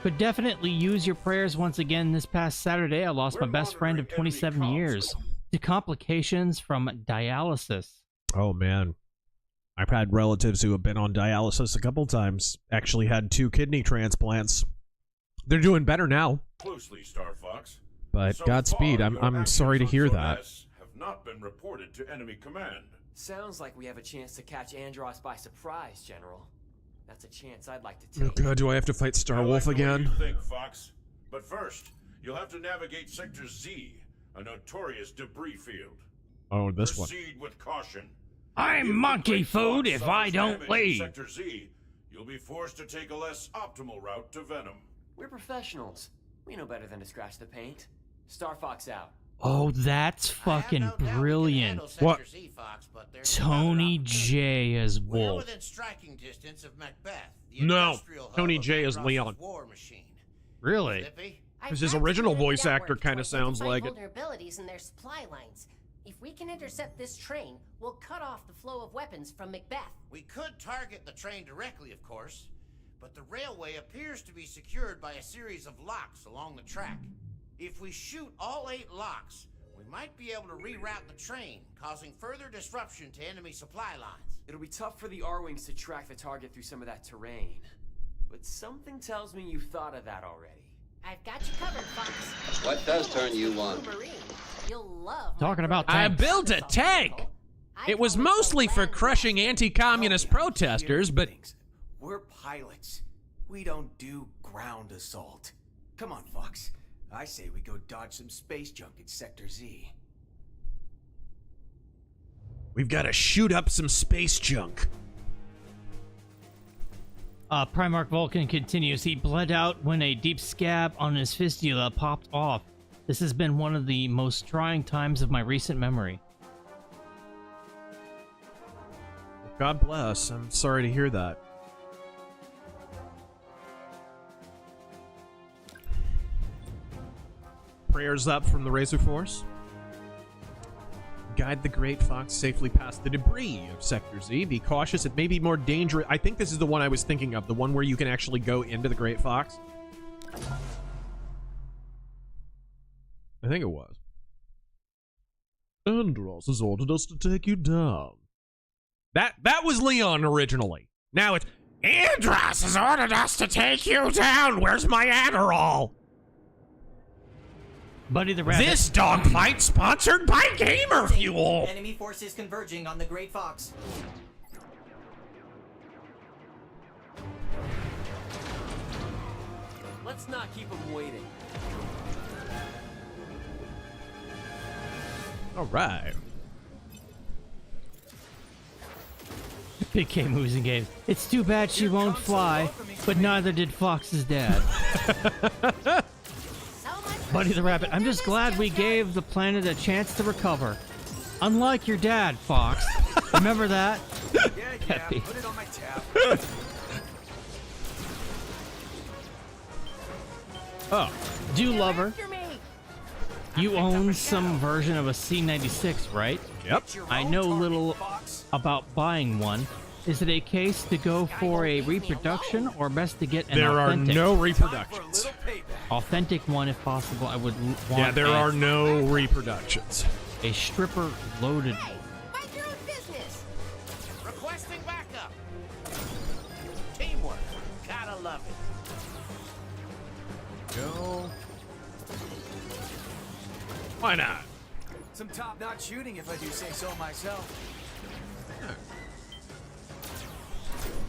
Could definitely use your prayers once again. This past Saturday, I lost my best friend of 27 years to complications from dialysis. Oh, man. I've had relatives who have been on dialysis a couple times. Actually had 2 kidney transplants. They're doing better now. Closely, Star Fox. But So Godspeed. far, your I'm actions sorry to on hear Zone that. S have not been reported to enemy command. Sounds like we have a chance to catch Andros by surprise, General. That's a chance I'd like to Oh take. god, do I have to fight I like Starwolf the way again? you think, Fox. But first, you'll have to navigate Sector Z, a notorious debris field. Oh, this one. Proceed with caution. I'm If the monkey Great food Fox if I suffers don't damage in leave. Sector Z, you'll be forced to take a less optimal route to Venom. We're professionals. We know better than to scratch the paint. Star Fox out. Oh, that's fucking brilliant. What? Tony J as We're Wolf. within striking distance of Macbeth, the No, industrial hub Tony of J is Andross's Leon. war machine. Really? Lippy? Because his original voice actor kind of sounds like it. Vulnerabilities in their supply lines. If we can intercept this train, we'll cut off the flow of weapons from Macbeth. We could target the train directly, of course, but the railway appears to be secured by a series of locks along the track. If we shoot all 8 locks, we might be able to reroute the train, causing further disruption to enemy supply lines. It'll be tough for the R-Wings to track the target through some of that terrain. But something tells me you've thought of that already. I've got you covered, Fox. What does turn you on? Marine. You'll love Talking about I tanks. built a tank! It was mostly for crushing anti-communist protesters, but... We're pilots. We don't do ground assault. Come on, Fox. I say we go dodge some space junk in Sector Z. We've got to shoot up some space junk. Primarch Vulcan continues. He bled out when a deep scab on his fistula popped off. This has been one of the most trying times of my recent memory. God bless. I'm sorry to hear that. Prayers up from the Razor Force. Guide the Great Fox safely past the debris of Sector Z. Be cautious. It may be more dangerous. I think this is the one I was thinking of. The one where you can actually go into the Great Fox. I think it was. Andros has ordered us to take you down. That was Leon originally. Now it's Andros has ordered us to take you down. Where's my Adderall? Buddy the Rabbit. This dogfight sponsored by Gamer Fuel. Enemy forces converging on the Great Fox. Let's not keep them waiting. All right. Big K moves and games. It's too bad she won't fly, but neither did Fox's dad. Buddy the Rabbit, I'm just glad we gave the planet a chance to recover. Unlike your dad, Fox. Remember that? Yeah, put it on my tab. Oh, do love her. You own some version of a C96, right? Yep. I know little about buying one. Is it a case to go for a reproduction or best to get an authentic? There are no reproductions. Authentic one if possible. I would want Yeah, there are no reproductions. a stripper loaded. Hey, mind your own business. Requesting backup. Teamwork. Gotta love it. Go. Why not? Some top-notch shooting, if I do say so myself.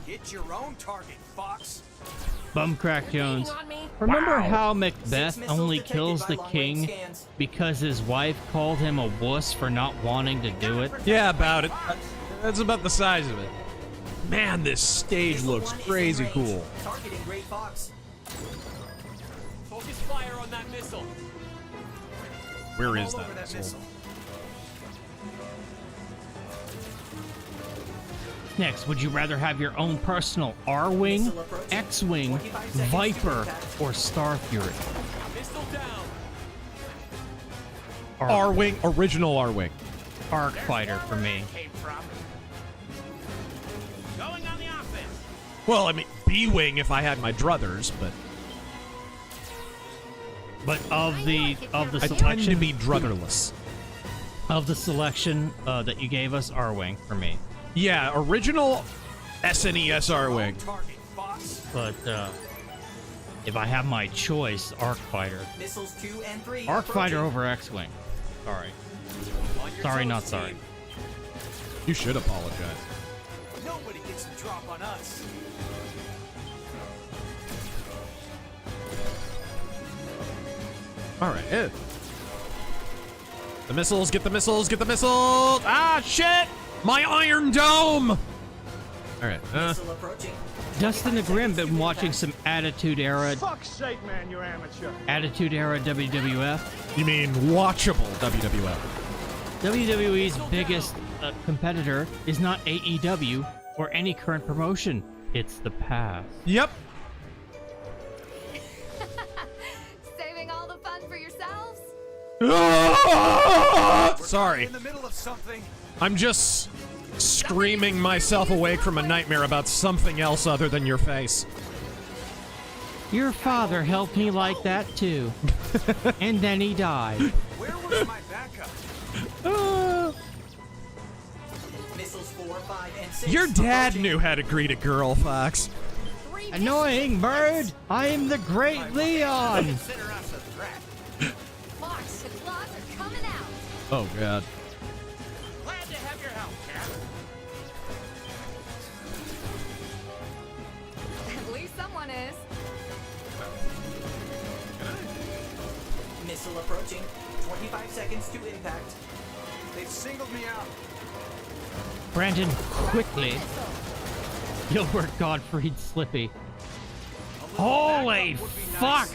Hit your own target, Fox. Bumcrack Jones. Remember how Macbeth only kills the king because his wife called him a wuss for not wanting to do it? Yeah, about it. That's about the size of it. Man, this stage looks crazy cool. Targeting Great Fox. Focus fire on that missile. Where is that missile? Next, would you rather have your own personal R-Wing, X-Wing, Viper, or Star Fury? Missile down. R-Wing, original R-Wing. Arc Fighter for me. Going on the offense. Well, I mean, B-Wing if I had my druthers, but of the I tend to selection be drutherless. of the selection that you gave us, R-Wing for me. Yeah, original SNES R-Wing. But if I have my choice, Arc Fighter. Missiles 2 and 3. Arc Fighter over X-Wing. Sorry. Sorry, not sorry. You should apologize. Nobody gets a drop on us. All right. The missiles, get the missiles, get the missiles! Ah, shit! My Iron Dome! All right. Missile approaching. Dustin the Grim been watching some Attitude Era. Fuck's sake, man, you're amateur. Attitude Era WWF. You mean watchable WWF? WWE's biggest competitor is not AEW or any current promotion. It's the past. Yep. Saving all the fun for yourselves? Sorry. In the middle of something. I'm just screaming myself awake from a nightmare about something else other than your face. Your father helped me like that too. And then he died. Where was my backup? Missiles 4, 5, and 6. Your dad knew how to greet a girl, Fox. Annoying bird! I am the great Leon! Consider us a threat. Fox, the claws are coming out. Oh, God. Glad to have your help, Cap. At least someone is. Missile approaching. 25 seconds to impact. They've singled me out. Brandon, quickly. Gilbert Gottfried Slippy. Holy fuck!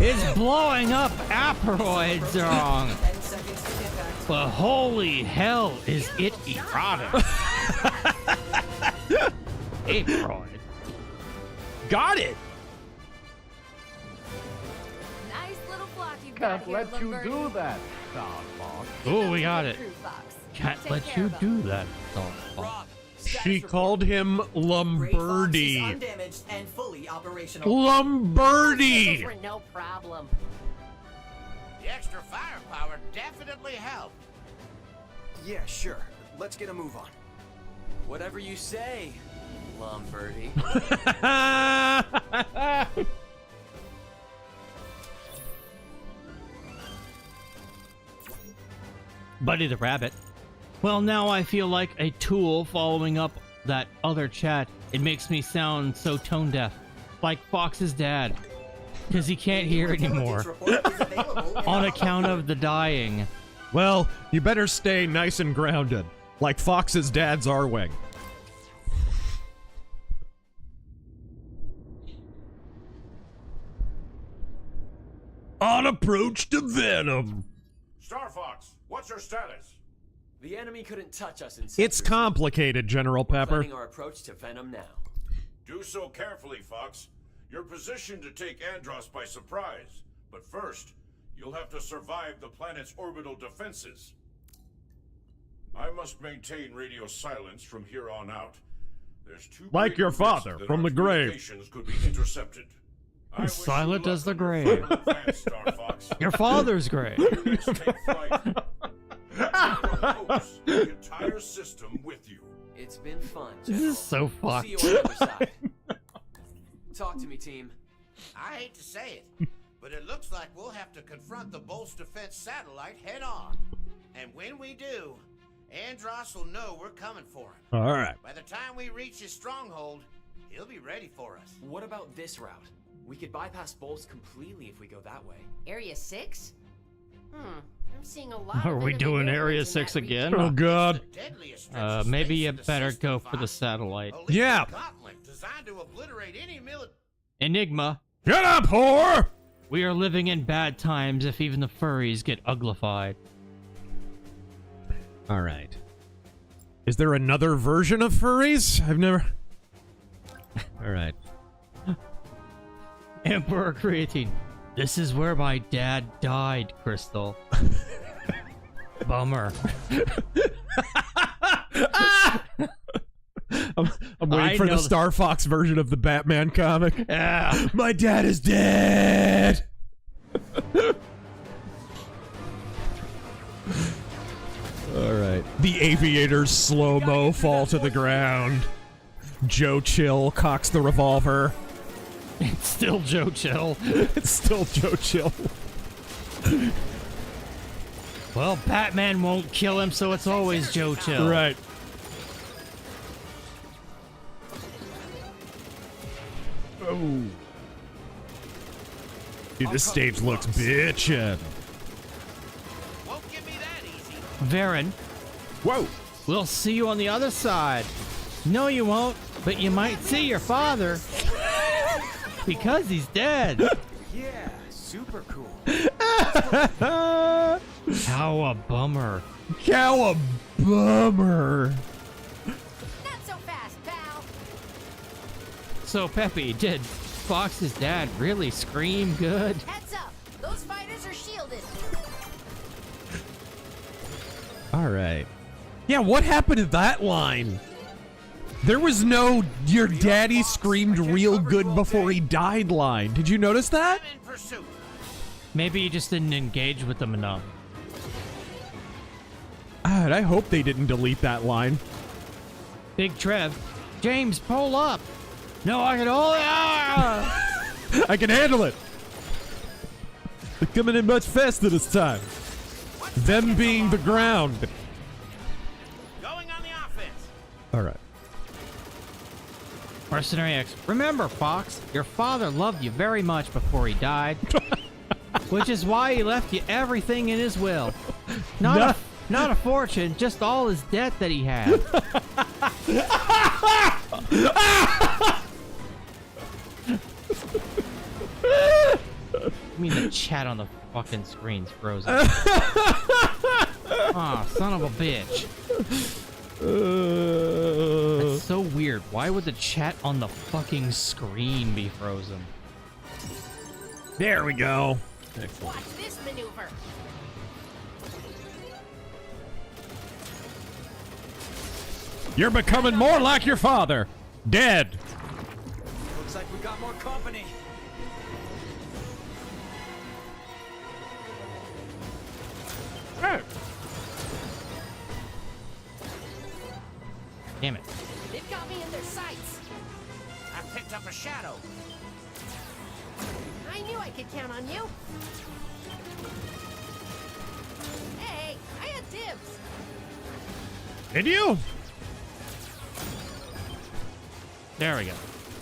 It's blowing up asteroids wrong. 10 seconds to impact. But holy hell, is it erotic? Asteroid. Got it! Nice little flock you've got Can't here, let you Lombardi. do that, Star Fox. Oh, we got it. True, Fox. Can't Take let care you of 'em. do that. Rob, She called him Great Fox is Lombardi. undamaged and fully operational. Lombardi! Those were no problem. The extra firepower definitely helped. Yeah, sure. Let's get a move on. whatever you say, Lombardi. Buddy the Rabbit. Well, now I feel like a tool following up that other chat. It makes me sound so tone deaf. Like Fox's dad. Because he can't hear anymore. On account of the dying. Well, you better stay nice and grounded. Like Fox's dad's R-Wing. On approach to Venom. Star Fox, what's your status? The enemy couldn't touch us in It's sectors. complicated, General Pepper. Planning our approach to Venom now. Do so carefully, Fox. You're positioned to take Andros by surprise. But first, You'll have to survive the planet's orbital defenses. I must maintain radio silence from here on out. There's too Like great your a risk father that from our the grave. communications could be intercepted. I wish you Silent luck as the on your grave. final advance, Star Fox. Your father's grave. Let's take flight. Host the entire system with you. It's been fun. This is so We'll see you fucked. on the other side. Talk to me, team. I hate to say it, but it looks like we'll have to confront the Bolt's defense satellite head on. And when we do, Andross will know we're coming for him. All right. By the time we reach his stronghold, he'll be ready for us. What about this route? We could bypass Bolts completely if we go that way. Area 6? I'm seeing a lot Are of we enemy doing Area airlines in 6 that again? Oh God. Maybe you better go for the satellite. Yeah. Gauntlet designed to obliterate any military. Enigma. Shut up, whore! We are living in bad times if even the furries get uglified. All right. Is there another version of furries? I've never... All right. Emperor Creatine. This is where my dad died, Crystal. Bummer. I'm waiting for the Star Fox version of the Batman comic. Yeah. My dad is dead! Alright. The aviators slow-mo fall to the ground. Joe Chill cocks the revolver. It's still Joe Chill. It's still Joe Chill. Well, Batman won't kill him, so it's always Joe Chill. Right. Oh. Dude, this stage looks bitchin'. Won't give me that easy. Varen. Whoa. We'll see you on the other side. No, you won't, but you might see your father. Because he's dead. Yeah, super cool. How a bummer. How a bummer. Not so fast, pal. So, Peppy, did Fox's dad really scream good? Heads up. Those fighters are shielded. All right. Yeah, what happened to that line? There was no "your daddy screamed real good before he died" line. Did you notice that? I'm in pursuit. Maybe you just didn't engage with them enough. God, I hope they didn't delete that line. Big Trev. James, pull up. No, I can hold it. I can handle it. They're coming in much faster this time. Them being the ground. Going on the offense. All right. Mercenary X. Remember, Fox, your father loved you very much before he died. Which is why he left you everything in his will. Not a fortune, just all his debt that he had. I mean, the chat on the fucking screen's frozen. Aw, son of a bitch. That's so weird. Why would the chat on the fucking screen be frozen? There we go. Watch this maneuver. You're becoming more like your father. Dead. Looks like we got more company. Damn it. They've got me in their sights. I picked up a shadow. I knew I could count on you. Hey, I had dibs. Did you? There we go.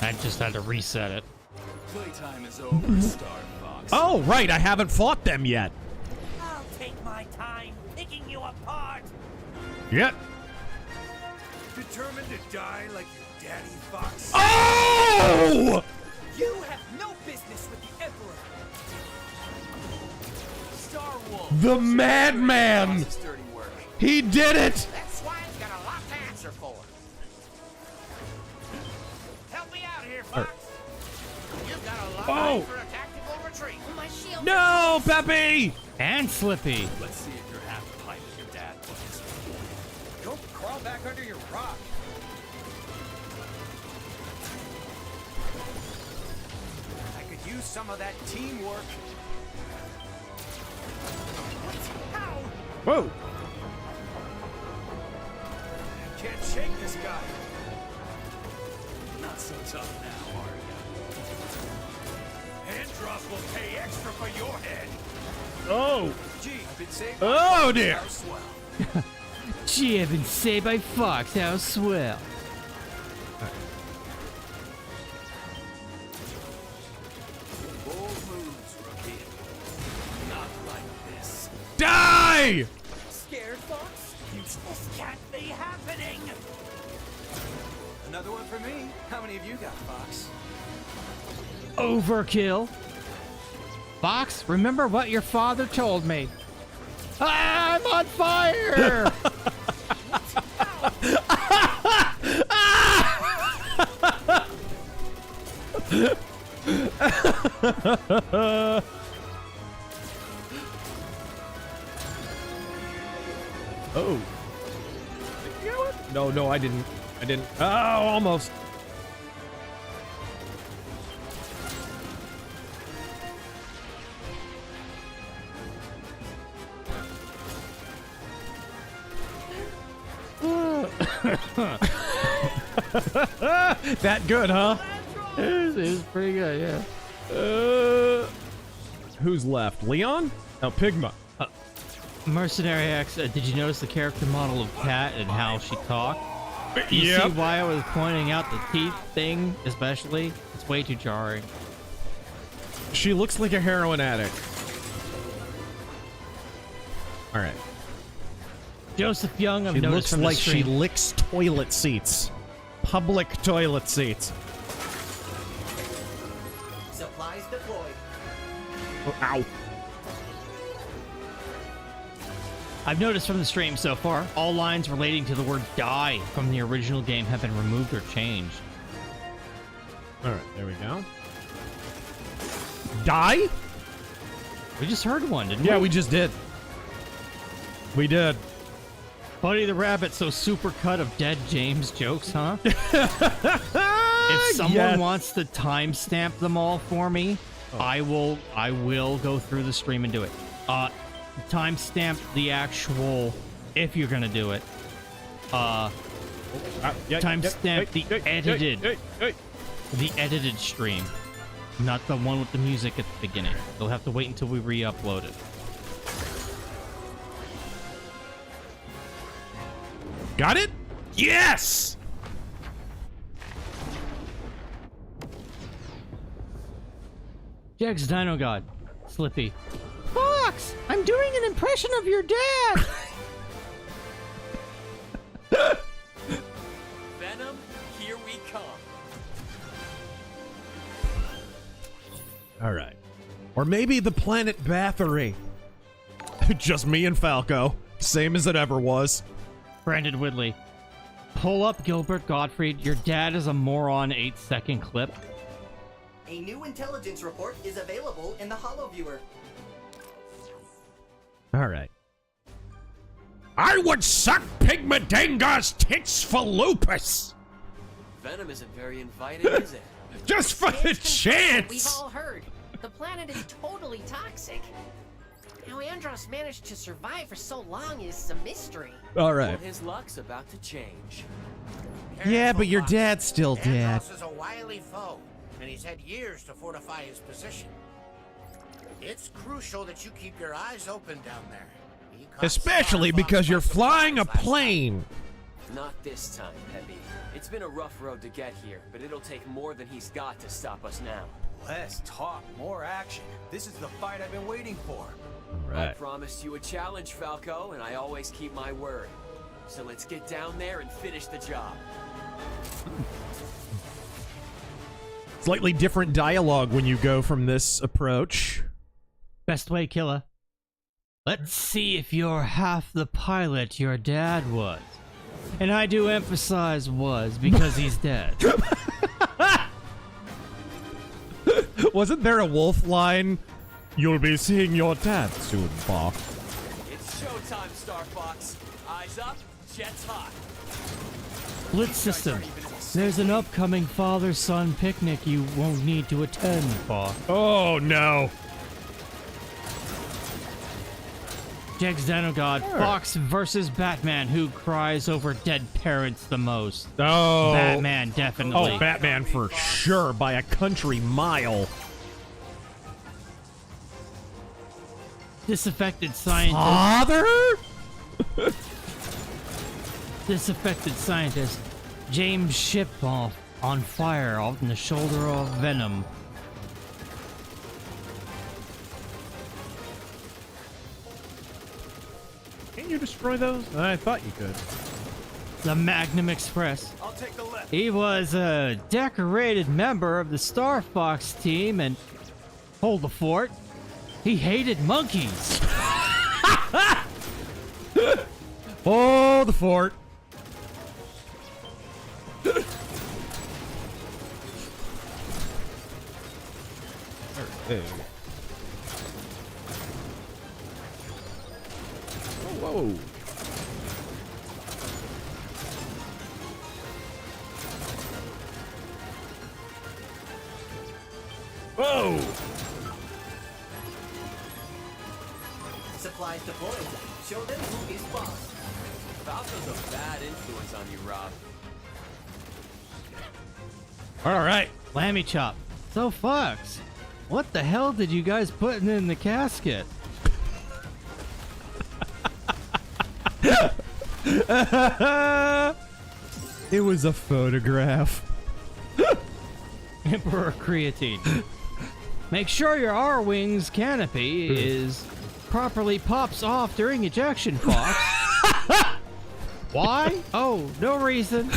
I just had to reset it. Playtime is over, Star Fox. Oh, right. I haven't fought them yet. I'll take my time picking you apart. Yep. Determined to die like your daddy, Fox? Oh! You have no business with the Emperor. Star Wolf. The madman. Dirty work. He did it. That swine's got a lot to answer for. Help me out here, Fox. You've got a lot Oh. for a tactical retreat. My shield. No, Peppy! And Slippy. Let's see if you're half the pilot your dad was. Go crawl back under your rock. I could use some of that teamwork. Whoa! Can't shake this guy. Not so tough now, are you? Andross will pay extra for your head. Oh! Gee, I've been saved. Oh, dear. How swell. Gee, I've been saved by Fox. How swell. Bold moves, rookie. Not like this. Die! Scared, Fox? This can't be happening! Another one for me. How many of you got, Fox? Overkill. Fox, remember what your father told me. I'm on fire! Oh. No, I didn't. Oh, almost. That good, huh? It was pretty good, yeah. Who's left? Leon? Oh, Pigma. Mercenary X, did you notice the character model of Kat and how she talked? You see why I was pointing out the teeth thing, especially? It's way too jarring. She looks like a heroin addict. All right. Joseph Young, I've She noticed looks from the like she stream. licks toilet seats. Public toilet seats. Supplies deployed. Oh, ow. I've noticed from the stream so far, all lines relating to the word die from the original game have been removed or changed. All right, there we go. Die? We just heard one, didn't we? Yeah, we just did. We did. Buddy the Rabbit, so super cut of dead James jokes, huh? If someone wants to timestamp them all for me, I will go through the stream and do it. Timestamp the if you're gonna do it. Timestamp the edited stream, not the one with the music at the beginning. You'll have to wait until we re-upload it. Got it? Yes! Jags Dino God. Slippy. Fox! I'm doing an impression of your dad! Venom, here we come. All right. Or maybe the planet Bathory. Just me and Falco. Same as it ever was. Brandon Whitley. Pull up Gilbert Gottfried. Your dad is a moron 8-second clip. A new intelligence report is available in the HoloViewer. All right. I would suck Pigma Dengar's tits for lupus. Venom isn't very inviting, is it? Just for the We've chance. all heard. The planet is totally toxic. How Andross managed to survive for so long is a mystery. All right. Well, his luck's about to change. Yeah, but your dad's still dead. Andross is a wily foe, and he's had years to fortify his position. It's crucial that you keep your eyes open down there. Especially because you're flying a plane. Not this time, Peppy. It's been a rough road to get here, but it'll take more than he's got to stop us now. Less talk, more action. This is the fight I've been waiting for. I promised you a challenge, Falco, and I always keep my word. So let's get down there and finish the job. Slightly different dialogue when you go from this approach. Best way, Killer. Let's see if you're half the pilot your dad was. And I do emphasize was, because he's dead. Wasn't there a wolf line You'll be seeing your dad soon, Fox. It's showtime, Star Fox. Eyes up, jets hot. Blitz system. There's an upcoming father-son picnic you won't need to attend, Fox. Oh, no. Jack Xenogod, Fox versus Batman. Who cries over dead parents the most? Oh. Batman, definitely. Oh, Batman for sure, by a country mile. Disaffected scientist. Father? Disaffected scientist James Shipwell on fire out in the shoulder of Venom. Can't you destroy those? I thought you could. The Magnum Express. I'll take the left. He was a decorated member of the Star Fox team and hold the fort. He hated monkeys. Hold the fort. Hey. Whoa. Whoa. Supplies deployed. Show them who is boss. Falco's a bad influence on you, Rob. All right. Lammy chop. So Fox, what the hell did you guys put in the casket? It was a photograph. Emperor Creatine. Make sure your R-Wings canopy is properly pops off during ejection, Fox. Why? Oh, no reason.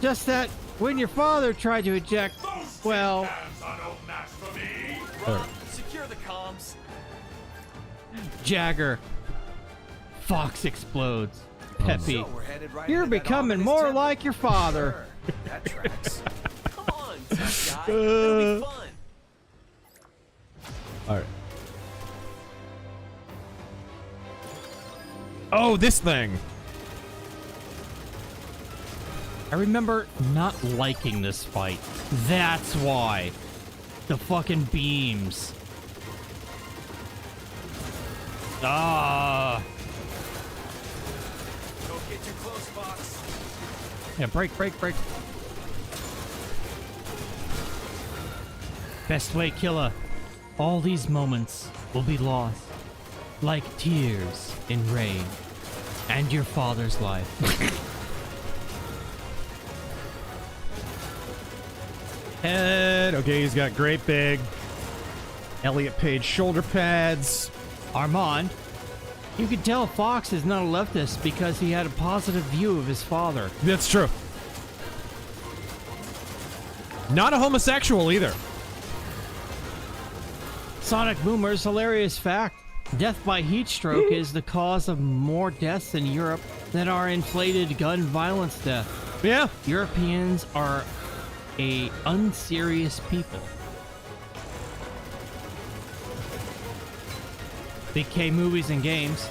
Just that when your father tried to eject, well... Rob, secure the comms. Jagger. Fox explodes. Peppy. So we're headed right You're into that becoming ominous more temple. like your father. Sure, that tracks. Come on, tough guy. It'll be fun. All right. Oh, this thing. I remember not liking this fight. That's why. The fucking beams. Ah. Don't get too close, Fox. Yeah, break. Best way, killer. All these moments will be lost, like tears in rain, and your father's life. Head. Okay, he's got great big Elliot Page shoulder pads. Armand, you could tell Fox is not a leftist because he had a positive view of his father. That's true. Not a homosexual either. Sonic Boomer's hilarious fact. Death by heat stroke is the cause of more deaths in Europe than our inflated gun violence death. Yeah. Europeans are a unserious people. Big K movies and games.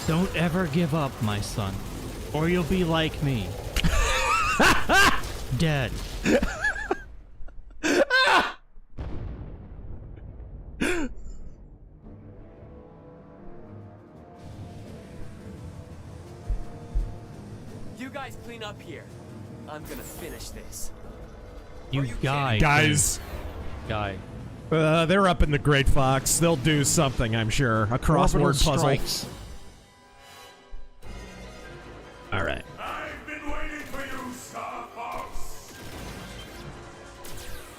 Don't ever give up, my son, or you'll be like me. Dead. You guys clean up here. I'm gonna finish this. You guys. Guy. They're up in the Great Fox. They'll do something, I'm sure. A crossword puzzle. Strikes. All right. I've been waiting for you, Star Fox.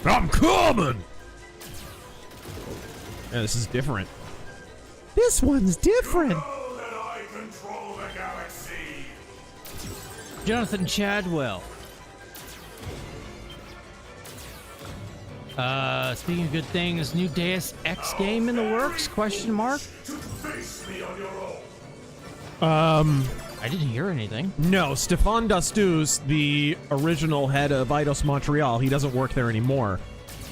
I'm coming. Yeah, this is different. This one's different. Know that I control the galaxy. Jonathan Chadwell. Speaking of good things, new Deus Ex game in the works? Question mark? To face me on your own. I didn't hear anything. No, Stéphane Dastous, the original head of Eidos Montreal, he doesn't work there anymore.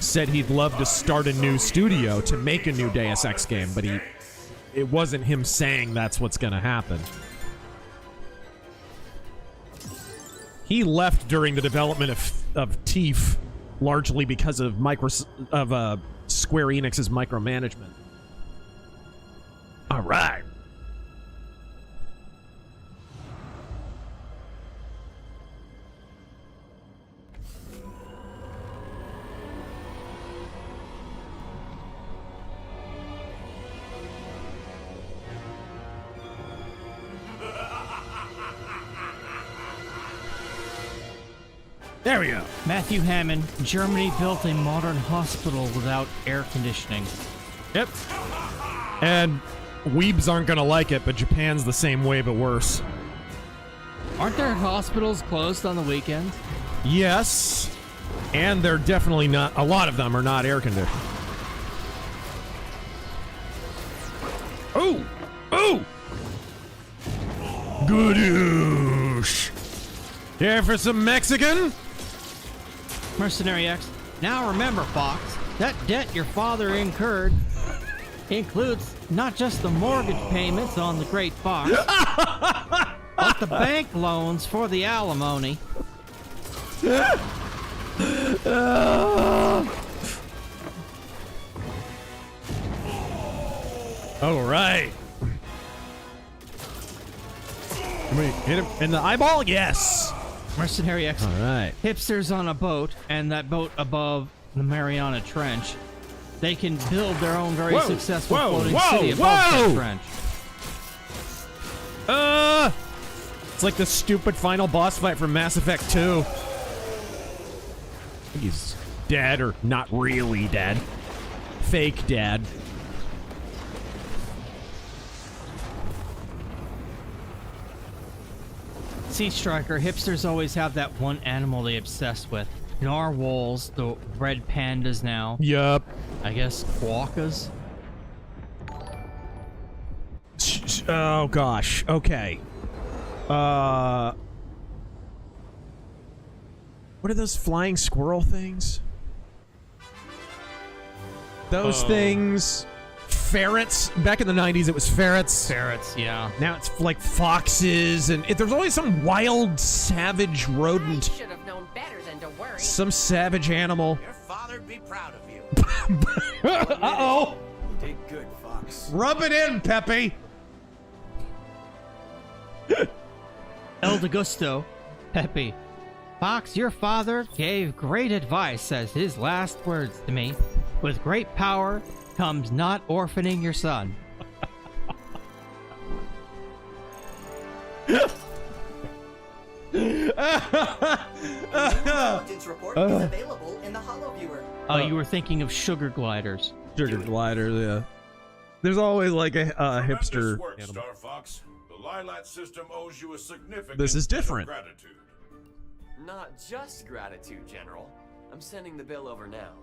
said he'd love to start a new studio to make a new Deus Ex game, but it wasn't him saying that's what's going to happen. He left during the development of Thief, largely because of Square Enix's micromanagement. All right. There we go. Matthew Hammond, Germany built a modern hospital without air conditioning. Yep. And weebs aren't gonna like it, but Japan's the same way, but worse. Aren't there hospitals closed on the weekends? Yes. And they're definitely not, a lot of them are not air conditioned. Oh! Oh! Goodoosh! Here for some Mexican? Mercenary X. Now remember, Fox, that debt your father incurred includes not just the mortgage payments on the Great Fox, but the bank loans for the alimony. All right. Wait, hit him in the eyeball? Yes. Mercenary X. All right. Hipsters on a boat, and that boat above the Mariana Trench. They can build their own very successful floating city above that trench. It's like the stupid final boss fight from Mass Effect 2. I think he's dead, or not really dead. Fake dead. Sea Striker, hipsters always have that one animal they obsess with. Narwhals, the red pandas now. Yup. I guess quokkas. Oh gosh. Okay. What are those flying squirrel things? Those things. Ferrets. Back in the 90s, it was ferrets. Ferrets, yeah. Now it's like foxes, and there's always some wild, savage rodent. Should have known better than to worry. Some savage animal. Your father'd be proud of you. Uh-oh. You did good, Fox. Rub it in, Pepe. El Degusto, Pepe. Fox, your father gave great advice as his last words to me. With great power comes not orphaning your son. Intelligence report is available in the HoloViewer. Oh, you were thinking of sugar gliders. Sugar glider, yeah. There's always like a hipster Work, animal. Star Fox. The Lilat system owes you a significant This is debt of different. gratitude. Not just gratitude, General. I'm sending the bill over now.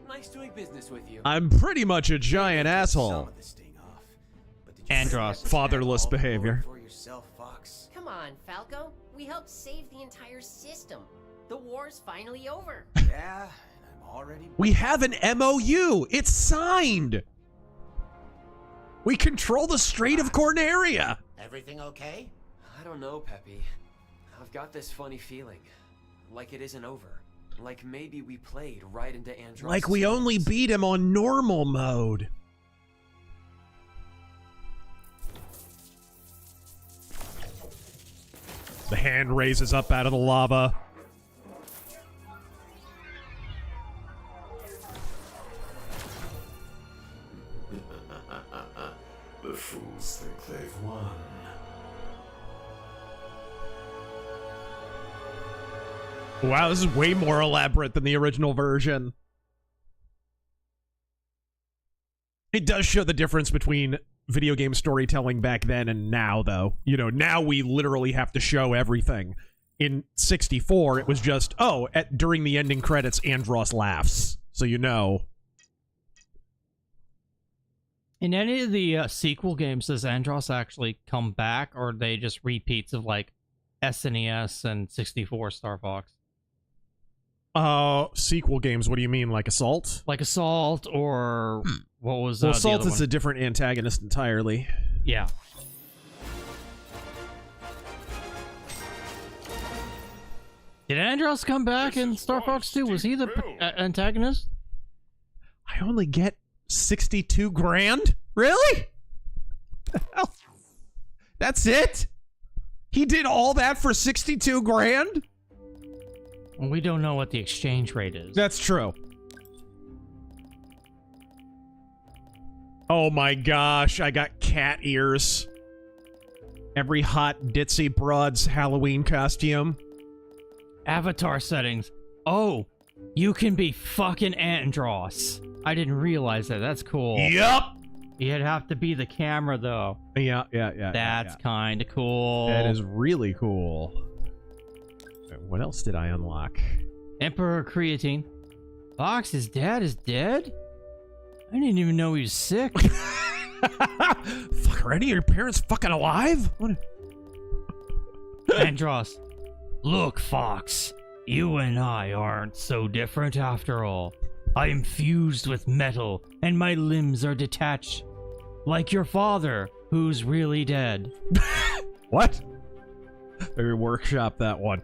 Nice doing business with you. I'm pretty much a giant asshole. Andros. Fatherless behavior. For yourself, Fox. Come on, Falco. We helped save the entire system. The war's finally over. Yeah, and I'm already. We have an MOU. It's signed. We control the Strait of Corneria. Everything okay? I don't know, Peppy. I've got this funny feeling. Like it isn't over. Like maybe we played right into Andros. Like we only beat him on normal mode. The hand raises up out of the lava. The fools think they've won. Wow, this is way more elaborate than the original version. It does show the difference between video game storytelling back then and now, though. You know, now we literally have to show everything. In 64, it was just, oh, during the ending credits, Andros laughs. So you know. In any of the sequel games, does Andros actually come back, or are they just repeats of like SNES and 64 Star Fox? Sequel games. What do you mean, like Assault? Like Assault, or what was Well, the Assault other is one? a different antagonist entirely. Yeah. Did Andros come back in Star Fox 2? Was he the antagonist? I only get 62 grand? Really? The hell? That's it? He did all that for 62 grand? Well, we don't know what the exchange rate is. That's true. Oh my gosh, I got cat ears. Every hot ditzy broad's Halloween costume. Avatar settings. Oh, you can be fucking Andros. I didn't realize that. That's cool. Yup. You'd have to be the camera, though. Yeah. That's kind of cool. That is really cool. What else did I unlock? Emperor Creatine. Fox's dad is dead? I didn't even know he was sick. Fuck, are any of your parents fucking alive? What? Andros. Look, Fox. You and I aren't so different after all. I am fused with metal, and my limbs are detached. Like your father, who's really dead. What? Maybe workshop that one.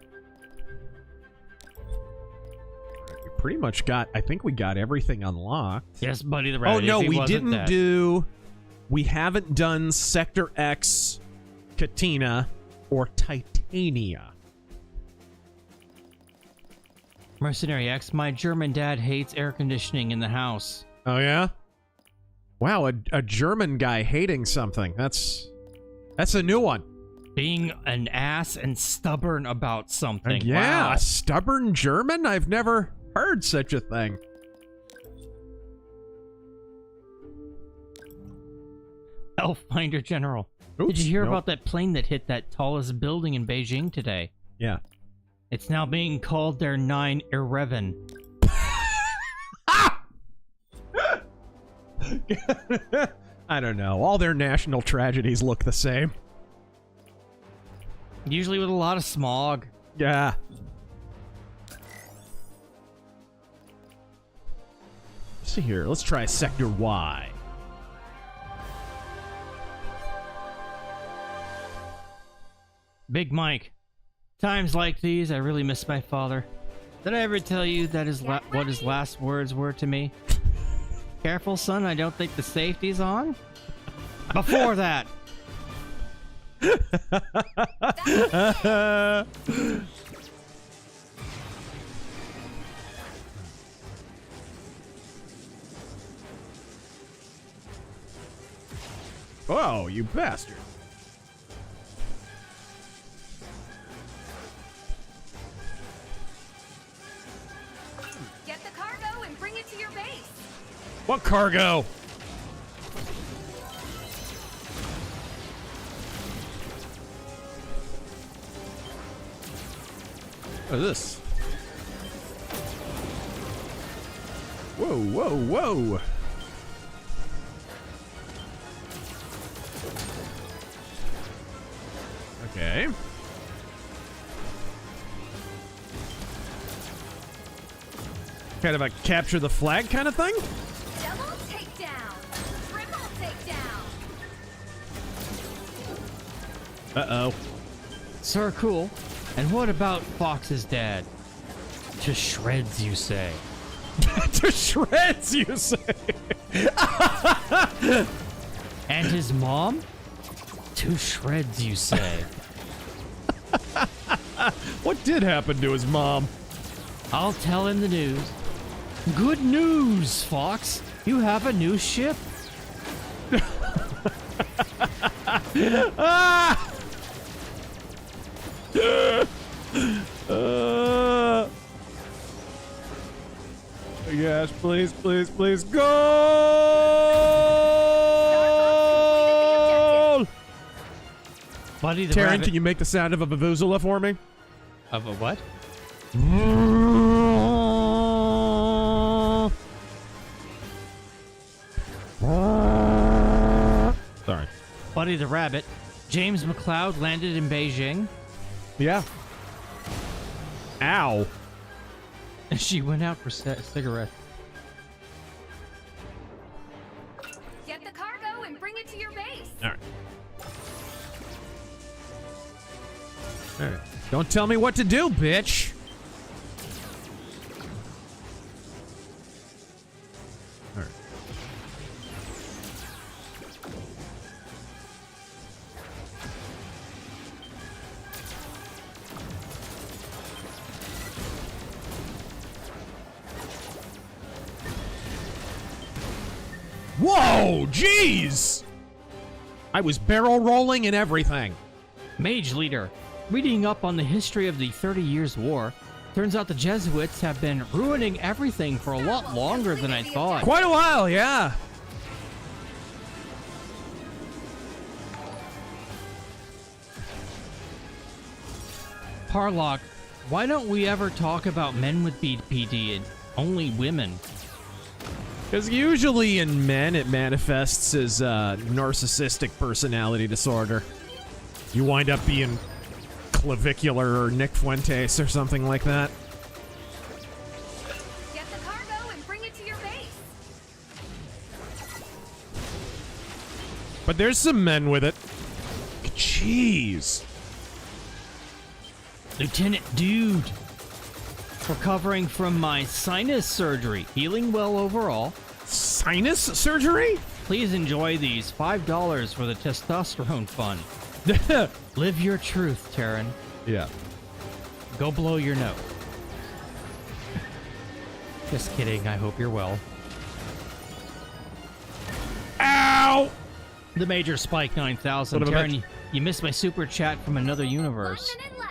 We pretty much got, I think we got everything unlocked. Yes, Buddy the Rabbit. Oh no, if he we wasn't didn't dead. do, we haven't done Sector X, Katina, or Titania. Mercenary X, my German dad hates air conditioning in the house. Oh yeah? Wow, a German guy hating something. That's a new one. Being an ass and stubborn about something. Yeah, Wow. a stubborn German? I've never heard such a thing. Elffinder General. Oops, Did you hear nope. about that plane that hit that tallest building in Beijing today? Yeah. It's now being called their 9/11. I don't know. All their national tragedies look the same. Usually with a lot of smog. Yeah. Let's see here. Let's try Sector Y. Big Mike. Times like these, I really miss my father. Did I ever tell you that what his last words were to me? Careful, son, I don't think the safety's on. Before that. Oh, you bastard. Get the cargo and bring it to your base. What cargo? What is this? Whoa, whoa, whoa. Okay. Kind of a capture the flag kind of thing? Double takedown. Triple takedown. Uh-oh. Sir, cool. And what about Fox's dad? To shreds, you say. To shreds, you say. And his mom? To shreds, you say. What did happen to his mom? I'll tell him the news. Good news, Fox. You have a new ship. Yes, please, please, please, go! Buddy the Taryn, rabbit. can you make the sound of a Vuvuzela for me? Of a what? Sorry. Buddy the Rabbit. James McLeod landed in Beijing. Yeah. Ow. She went out for cigarettes. Get the cargo and bring it to your base. All right. All right. Don't tell me what to do, bitch. All right. Whoa, jeez! I was barrel rolling and everything. Mage Leader. Reading up on the history of the 30 Years' War, turns out the Jesuits have been ruining everything for a lot longer than I thought. Quite a while, yeah. Parlock, why don't we ever talk about men with BPD and only women? Because usually in men, it manifests as narcissistic personality disorder. You wind up being clavicular or Nick Fuentes or something like that. Get the cargo and bring it to your base. But there's some men with it. Jeez. Lieutenant Dude. Recovering from my sinus surgery. Healing well overall. Sinus surgery? Please enjoy these $5 for the testosterone fund. Live your truth, Terran. Yeah. Go blow your nose. Just kidding. I hope you're well. Ow! The Major Spike 9000. Terran, you missed my super chat from another universe. 1 minute left.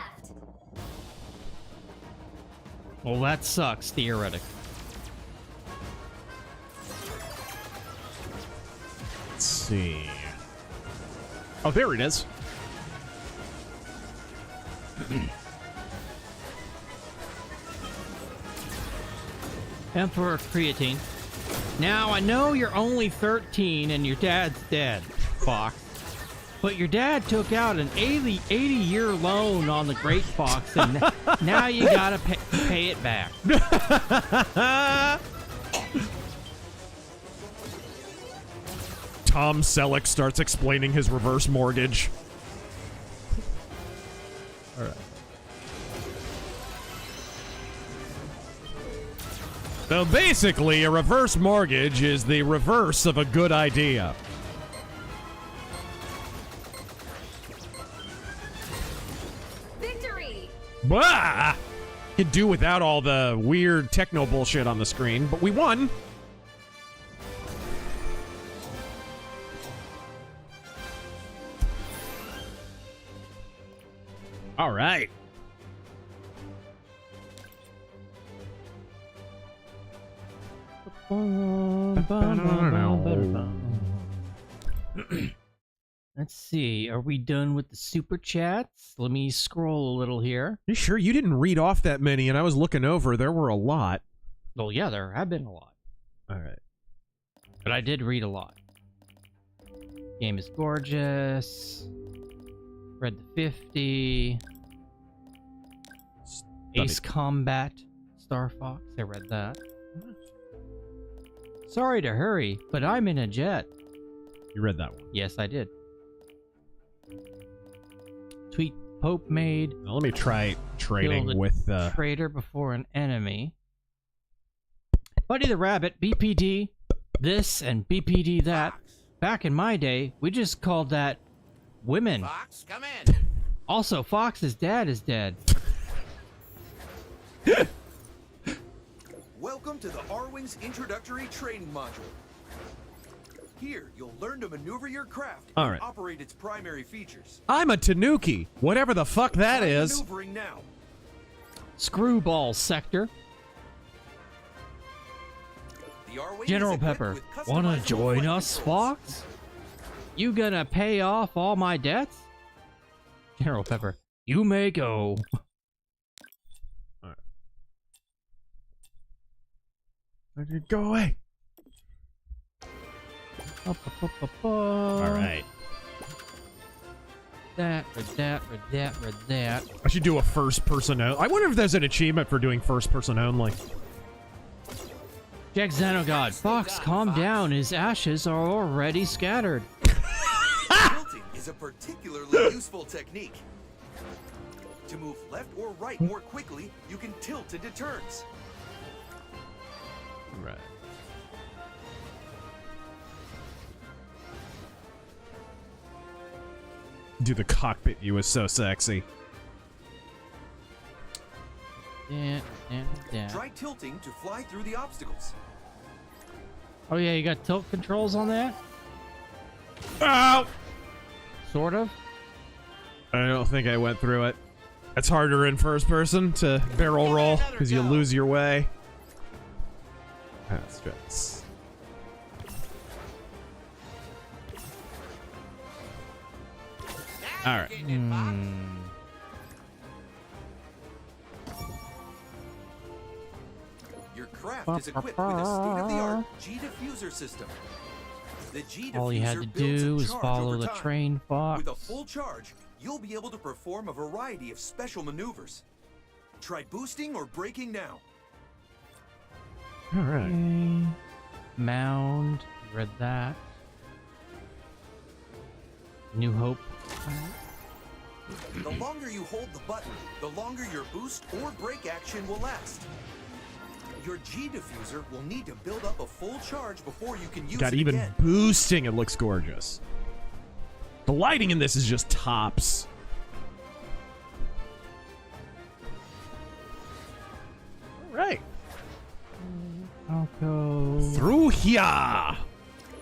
Well, that sucks, theoretic. Let's see. Oh, there it is. Emperor Creatine. Now, I know you're only 13 and your dad's dead, Fox. But your dad took out an 80-year loan on the Great Fox, and now you gotta pay it back. Tom Selleck starts explaining his reverse mortgage. All right. So basically, a reverse mortgage is the reverse of a good idea. Victory! Bah! Could do without all the weird techno bullshit on the screen, but we won. All right. Let's see. Are we done with the super chats? Let me scroll a little here. You sure you didn't read off that many? And I was looking over. There were a lot. Well, yeah, there have been a lot. All right. But I did read a lot. Game is gorgeous. Read the 50. Ace Combat. Star Fox. I read that. Sorry to hurry, but I'm in a jet. You read that one? Yes, I did. Tweet Pope made. Now let me try trading with traitor before an enemy. Buddy the Rabbit, BPD this and BPD that. Back in my day, we just called that women. Fox, come in. Also, Fox's dad is dead. Welcome to the Arwing's introductory training module. Here, you'll learn to maneuver your craft All and right. operate its primary features. I'm a Tanuki. Whatever the fuck that Try is. Maneuvering now. Screwball Sector. The Arwing General is equipped Pepper, with wanna customizable join flight us, controls. Fox? You gonna pay off all my debts? General Pepper, you may go. Go away. All right. that, read that, read that, read that. I should do a first person only. I wonder if there's an achievement for doing first person only. Jack Xenogod. Fox, calm down. His ashes are already scattered. Tilting is a particularly useful technique. To move left or right more quickly, you can tilt into turns. Right. Dude, the cockpit view is so sexy. Try tilting to fly through the obstacles. Oh yeah, you got tilt controls on that? Ow! Sort of. I don't think I went through it. It's harder in first person to barrel roll because you lose your way. That's just... All right. Your craft is equipped with a state-of-the-art G-diffuser system. The G-diffuser All you had to builds a do is charge follow over the time. train, Fox. With a full charge, you'll be able to perform a variety of special maneuvers. Try boosting or braking now. All right. Okay. Mound. Read that. New Hope. The longer you hold the button, the longer your boost or brake action will last. Your G-diffuser will need to build up a full charge before you can use Got it even again. boosting. It looks gorgeous. The lighting in this is just tops. All right. I'll go through here.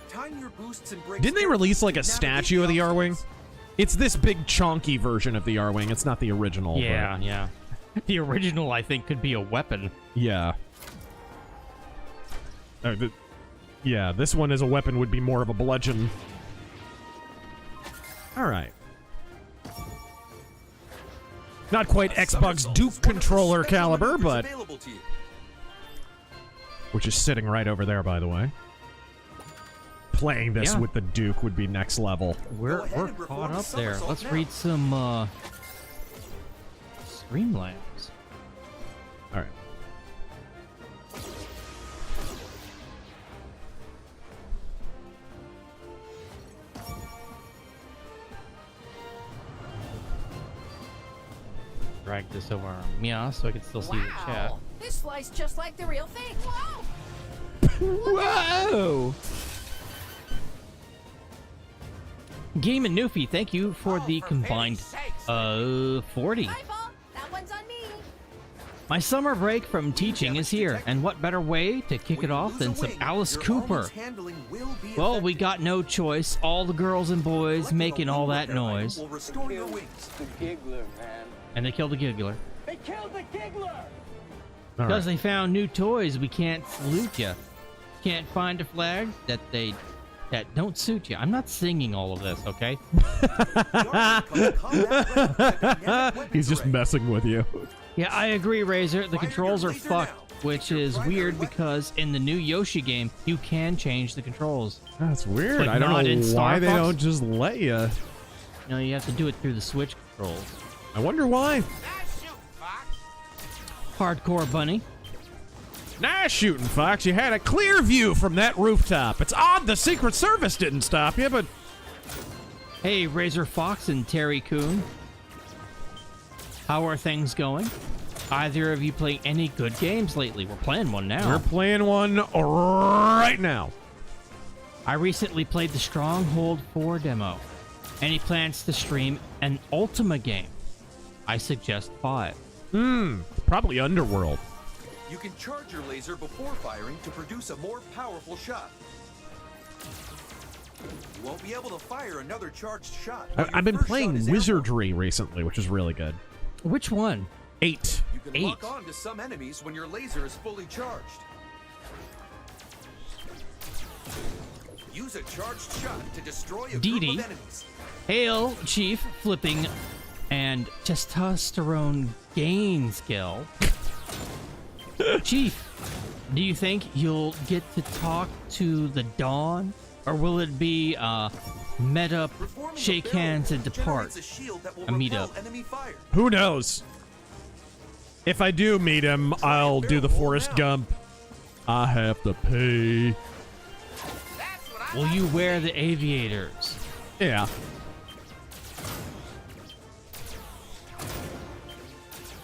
Time your boosts and brakes. Didn't they release like a statue of the R-Wing? It's this big chonky version of the R-Wing. It's not the original. Yeah, but... yeah. The original, I think, could be a weapon. Yeah. Yeah, this one as a weapon would be more of a bludgeon. All right. Not quite Xbox Duke controller caliber, but... Which is sitting right over there, by the way. Playing this with the Duke would be next level. We're caught up there. Let's read some Streamlabs. All right. Drag this over our Mia so I can still see the chat. This flies just like the real thing. Whoa! Whoa! Game and Newfie, thank you for the combined 40. That one's on me. My summer break from teaching is here, and what better way to kick it off than some Alice Cooper? Well, we got no choice. All the girls and boys making all that noise. Will restore your wings. The Giggler, man. And they killed the Giggler. They killed the Giggler! Because they found new toys, we can't salute you. Can't find a flag that don't suit you. I'm not singing all of this, okay? He's just messing with you. Yeah, I agree, Razor. The controls are fucked, which is weird because in the new Yoshi game, you can change the controls. That's weird. Like I don't not know in why Star they Fox. don't just let you. No, you have to do it through the Switch controls. I wonder why. Hardcore Bunny. Nice shooting, Fox. You had a clear view from that rooftop. It's odd the Secret Service didn't stop you, but... Hey, Razor Fox and Terry Coon. How are things going? Either of you play any good games lately? We're playing one now. We're playing one right now. I recently played the Stronghold 4 demo. Any plans to stream an Ultima game? I suggest 5. Probably Underworld. You can charge your laser before firing to produce a more powerful shot. You won't be able to fire another charged shot. I've been playing Wizardry recently, which is really good. Which one? 8. You can lock on to some enemies when your laser is fully charged. Use a charged shot to destroy a group of enemies. Hail, Chief, flipping, and testosterone gain skill. Chief, do you think you'll get to talk to the Dawn? Or will it be met up, Performing shake a barrel hands, and roll depart. generates a shield that will A meet repel up. enemy fire. Who knows? If I do meet him, I'll do the Forrest Gump. I have to pay. Will you wear the aviators? Yeah.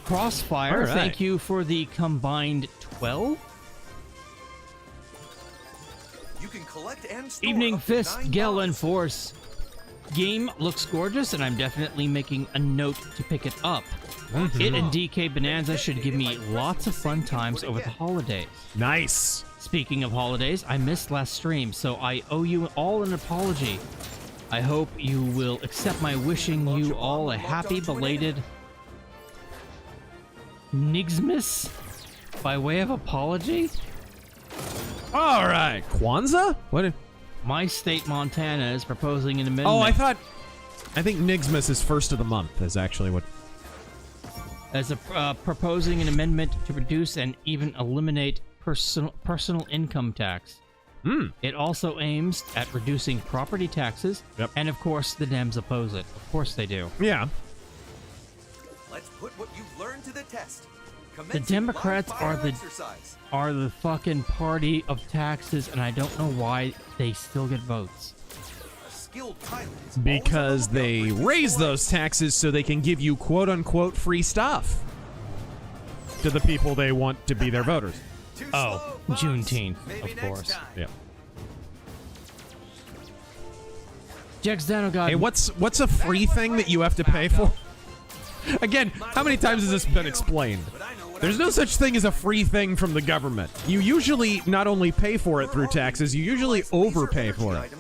Crossfire, All right. thank you for the combined 12. You can collect and store Evening up to Fist, 9 Gel, and bonds. Force. Game looks gorgeous, and I'm definitely making a note to pick it up. It and DK Bonanza should give me lots of fun times over the holidays. Nice. Speaking of holidays, I missed last stream, so I owe you all an apology. I hope you will accept my wishing you all a happy belated Nixmas by way of apology. All right. Kwanzaa? What? My state, Montana, is proposing an amendment. Oh, I think Nixmas is first of the month is actually what. Proposing an amendment to reduce and even eliminate personal income tax. It also aims at reducing property taxes, and of course the Dems oppose it. Of course they do. Yeah. Let's put what you've learned to the test. The Commencing Democrats live are fire the exercise. fucking party of taxes, and I don't know why they still get votes. A skilled pilot is Because they raise those taxes so they can give you quote unquote free stuff to the people they want to be their voters. Oh, Juneteenth, of course. Yeah. Jex Danogod. Hey, what's a free thing that you have to pay for? Again, how many times has this been explained? There's no such thing as a free thing from the government. You usually not only pay for it through taxes, you usually overpay for it.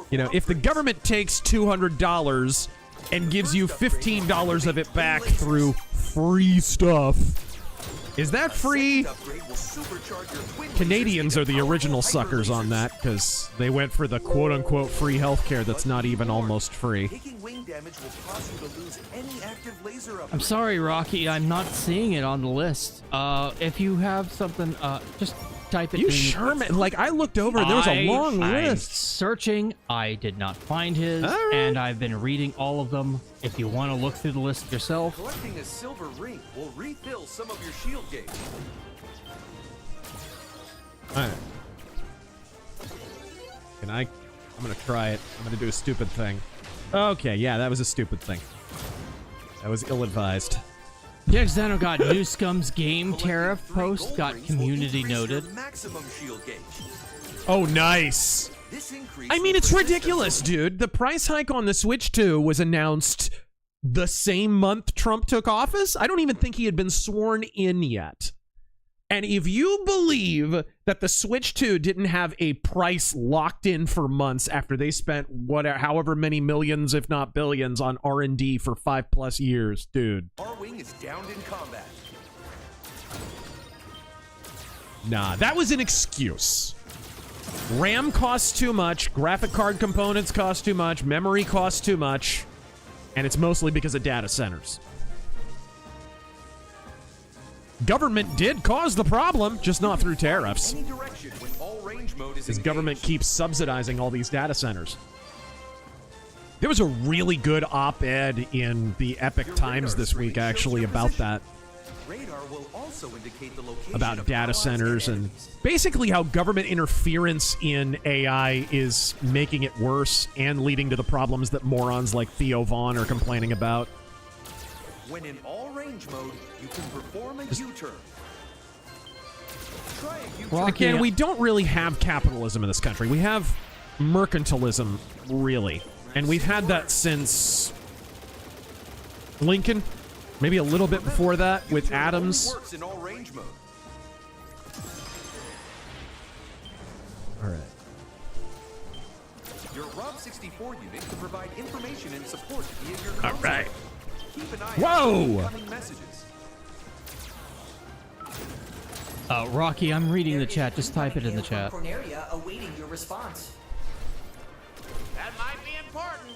You know, if the government takes $200 and gives you $15 of it back through free stuff, is that free? Canadians are the original suckers on that because they went for the quote-unquote free healthcare that's not even almost free. Taking wing damage will cause you to lose any active laser upgrade. I'm sorry, Rocky. I'm not seeing it on the list. If you have something, just type it. You sure, man? Like, I looked over, there was a long I'm list. Searching. I did not find his, and I've been reading all of them. If you want to look through the list yourself. Collecting a silver ring will refill some of your shield gauge. Alright. I'm gonna try it. I'm gonna do a stupid thing. Okay, yeah, that was a stupid thing. That was ill-advised. Jex Danogod, New Scum's game tariff post got community noted. Maximum shield gauge. Oh, nice. I mean, it's ridiculous, dude. The price hike on the Switch 2 was announced the same month Trump took office. I don't even think he had been sworn in yet. And if you believe that the Switch 2 didn't have a price locked in for months after they spent however many millions, if not billions, on R&D for 5+ years, dude. R-Wing is downed in combat. Nah, that was an excuse. RAM costs too much, graphic card components cost too much, memory costs too much, and it's mostly because of data centers. Government did cause the problem, just not through tariffs. Any direction when all range mode is Because engaged. government keeps subsidizing all these data centers. There was a really good op-ed in the Epic Times this week, actually, about that. Radar will also indicate the location About of data allies centers and and enemies. basically how government interference in AI is making it worse and leading to the problems that morons like Theo Vaughn are complaining about. When in all range mode, you can perform a U-turn. Try a U-turn. Again, we don't really have capitalism in this country. We have mercantilism, really. And we've had that since Lincoln, maybe a little bit before that with Adams. Works in all range mode. All right. Your Rob 64 unit can provide information and support via your All console. right. Keep an eye Whoa! out for incoming messages. Rocky, I'm reading the chat. Just type it in the From chat. Cornelia awaiting your response. That might be important.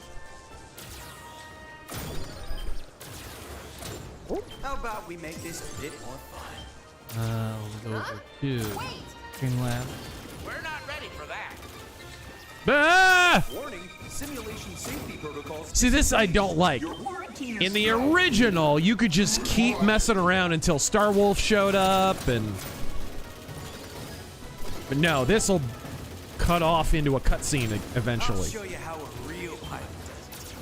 How about we make this a bit more fun? We'll go over to Streamlabs. We're not ready for that. Ah! Warning, simulation safety protocols. See, this I don't like. Your warranty is In the strong. original, you could just keep messing around until Star Wolf showed up, but no, this will cut off into a cutscene eventually. I'll show you how a real pilot does it.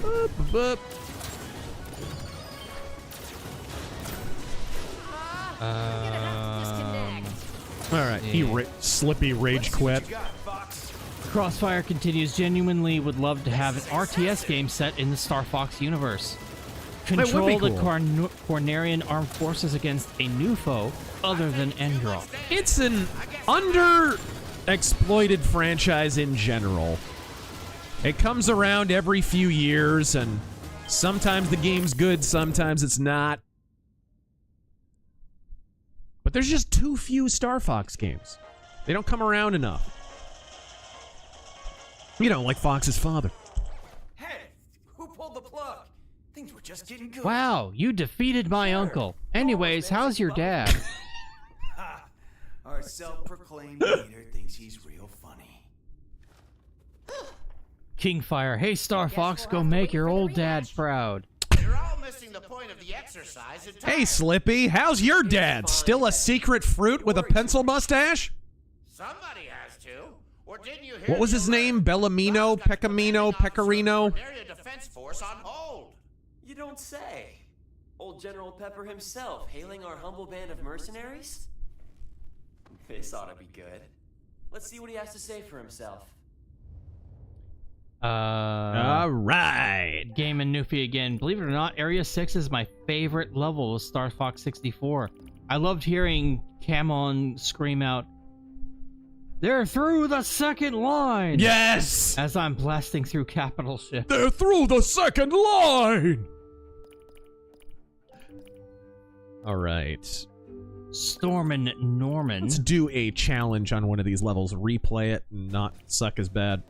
Boop, boop. All right, Slippy rage quit. Crossfire continues. Genuinely would love to have an RTS game set in the Star Fox universe. That would be Control the cool. Cornerian armed forces against a new foe other than Endroth. It's an underexploited franchise in general. It comes around every few years, and sometimes the game's good, sometimes it's not. But there's just too few Star Fox games. They don't come around enough. You know, like Fox's father. Hey, who pulled the plug? Things were just getting good. Wow, you defeated my uncle. Anyways, how's your dad? Our self-proclaimed leader thinks he's real funny. Kingfire, hey Star Fox, go make your old dad proud. You're all missing the point of the exercise entirely. Hey, Slippy, how's your dad? Still a secret fruit with a pencil mustache? Somebody has to. Or didn't you hear What was his name? Bellamino? Pecorino? Corneria Defense Force on hold? You don't say. Old General Pepper himself hailing our humble band of mercenaries? This ought to be good. Let's see what he has to say for himself. All right. Game and Newfie again. Believe it or not, Area 6 is my favorite level of Star Fox 64. I loved hearing Camon scream out, "They're through the second line!" Yes! As I'm blasting through capital ship. They're through the second line! All right. Stormin' Norman. Let's do a challenge on one of these levels. Replay it and not suck as bad.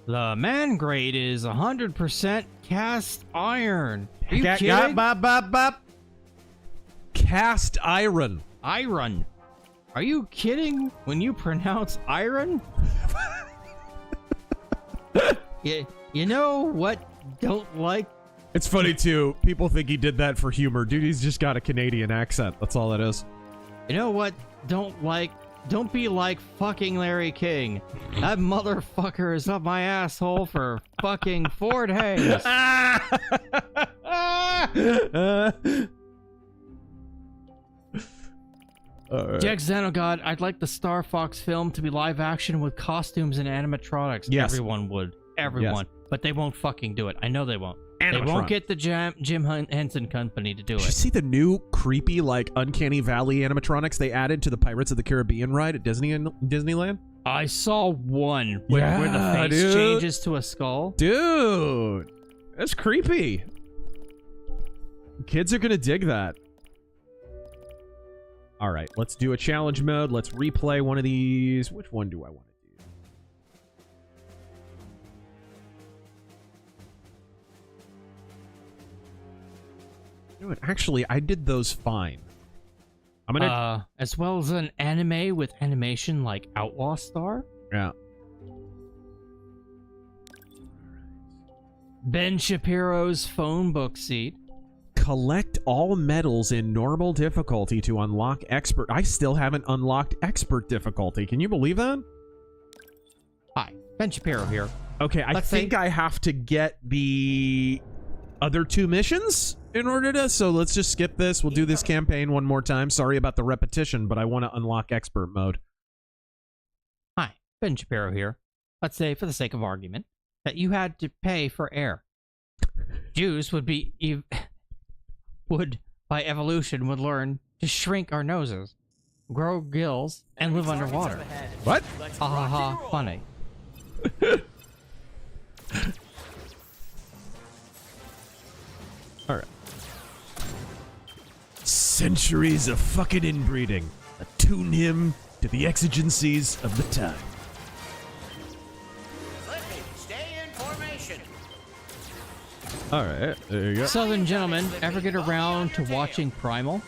The man grade is 100% cast iron. Are you kidding? Cast iron. Iron. Are you kidding when you pronounce iron? You know what? Don't like. It's funny too. People think he did that for humor. Dude, he's just got a Canadian accent. That's all it is. You know what? Don't be like fucking Larry King. That motherfucker is up my asshole for fucking 4 days. Jack Xenogod, I'd like the Star Fox film to be live action with costumes and animatronics. Yes. Everyone would. Everyone. Yes. But they won't fucking do it. I know they won't. They won't get the Jim Henson Company to do Did you it. see the new creepy, like, Uncanny Valley animatronics they added to the Pirates of the Caribbean ride at Disneyland? I saw one where the face changes to a skull. Dude, that's creepy. Kids are gonna dig that. All right, let's do a challenge mode. Let's replay one of these. Which one do I want to do? You know what? Actually, I did those fine. I'm gonna as well as an anime with animation like Outlaw Star. Yeah. Ben Shapiro's phone book seat. Collect all medals in normal difficulty to unlock expert. I still haven't unlocked expert difficulty. Can you believe that? Hi, Ben Shapiro here. Okay, I think I have to get the other 2 missions in order to, so let's just skip this. We'll do this campaign one more time. Sorry about the repetition, but I want to unlock expert mode. Hi, Ben Shapiro here. Let's say, for the sake of argument, that you had to pay for air. Jews would by evolution, would learn to shrink our noses, grow gills, and live underwater. What? Ha ha ha, funny. All right. Centuries of fucking inbreeding. Attune him to the exigencies of the time. Slippy, stay in formation. All right, there you go. Southern gentlemen, ever get around to watching Primal?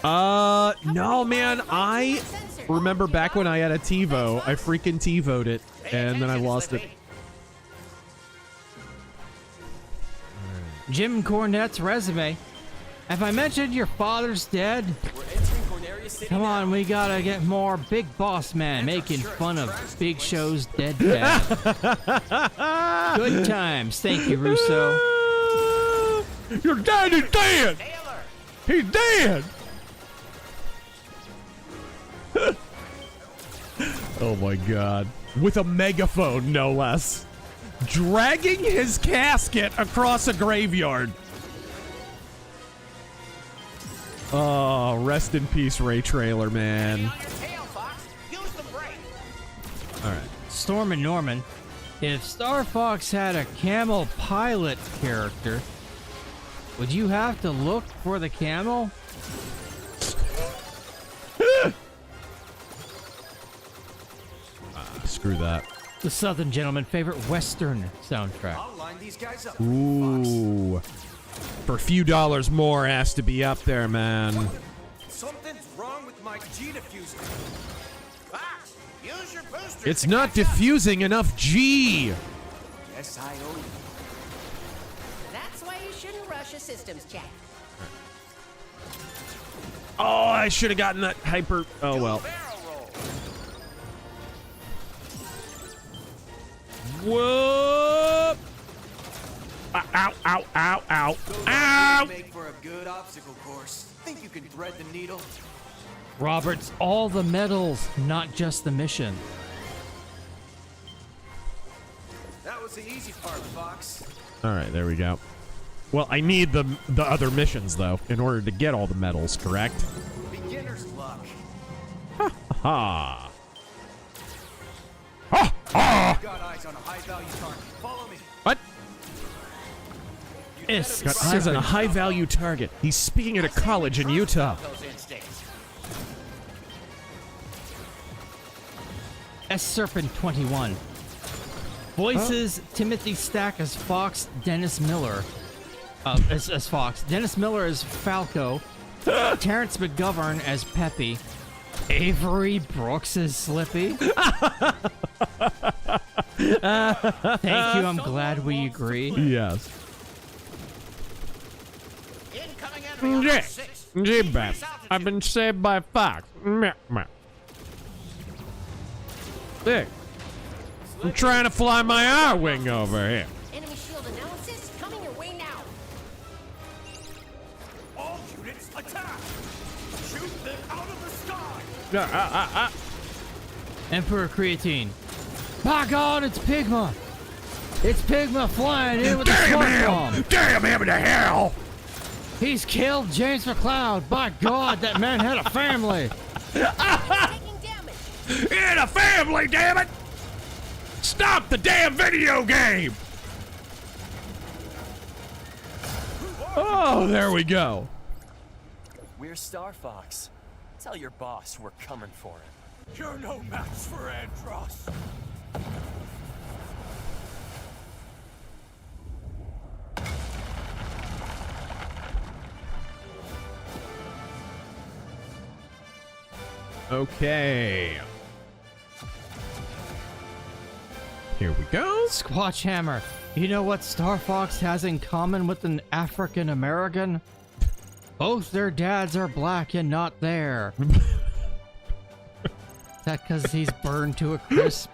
No, man. I remember back when I had a TiVo, I freaking TiVo'd it, and then I lost it. Jim Cornette's resume. Have I mentioned your father's dead? Come on, we gotta get more Big Boss Man making fun of Big Show's dead dad. Good times. Thank you, Russo. Your dad is dead! He's dead! Oh my god. With a megaphone, no less. Dragging his casket across a graveyard. Oh, rest in peace, Ray Trailer, man. Alright. Storm and Norman. If Star Fox had a camel pilot character, would you have to look for the camel? Screw that. The Southern Gentleman favorite Western soundtrack. I'll line these guys up. Ooh. For a few dollars more has to be up there, man. Something's wrong with my G diffuser. Fox, use your booster. It's not diffusing enough G. Yes, I owe you. That's why you shouldn't rush a systems check. Oh, I should have gotten that hyper. Oh, well. Whoop! Ow, ow, ow, ow, ow! Make for a good obstacle course. Think you can thread the needle? Roberts, all the medals, not just the mission. That was the easy part, Fox. All right, there we go. Well, I need the other missions though in order to get all the medals, correct? Beginner's luck. Ha! Got eyes on a high-value target. Follow me. What? Got eyes on a high-value target. He's speaking at a college in Utah. S Serpent 21. Voices Timothy Stack as Fox, Dennis Miller as Fox. Dennis Miller as Falco. Terrence McGovern as Peppy. Avery Brooks as Slippy. Thank you, I'm glad we agree. Yes. G-Bap. I've been saved by Fox. Hey, I'm trying to fly my R-Wing over here. Enemy shield analysis coming your way now. All units attack! Shoot them out of the sky! Emperor Creatine. By God, it's Pigma! It's Pigma flying in with a smoke bomb! Damn him to hell! He's killed James McCloud! By God, that man had a family! He had a family, damn it! Stop the damn video game! Oh, there we go. We're Star Fox. Tell your boss we're coming for him. You're no match for Andross. Okay. Here we go. Squatch Hammer. You know what Star Fox has in common with an African American? Both their dads are black and not there. Is that because he's burned to a crisp?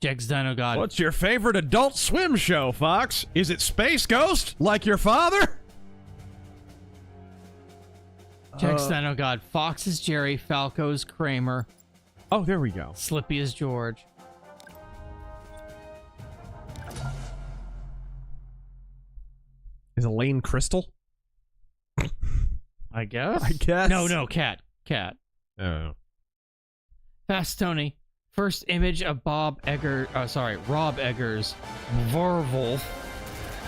Jegs Dino God. What's your favorite Adult Swim show, Fox? Is it Space Ghost, like your father? Jegs Dino God. Fox is Jerry, Falco's Kramer. Oh, there we go. Slippy is George. Is Elaine Crystal? I guess. I guess. No, Cat. Oh. Fast Tony. First image of Rob Eggers' Werewolf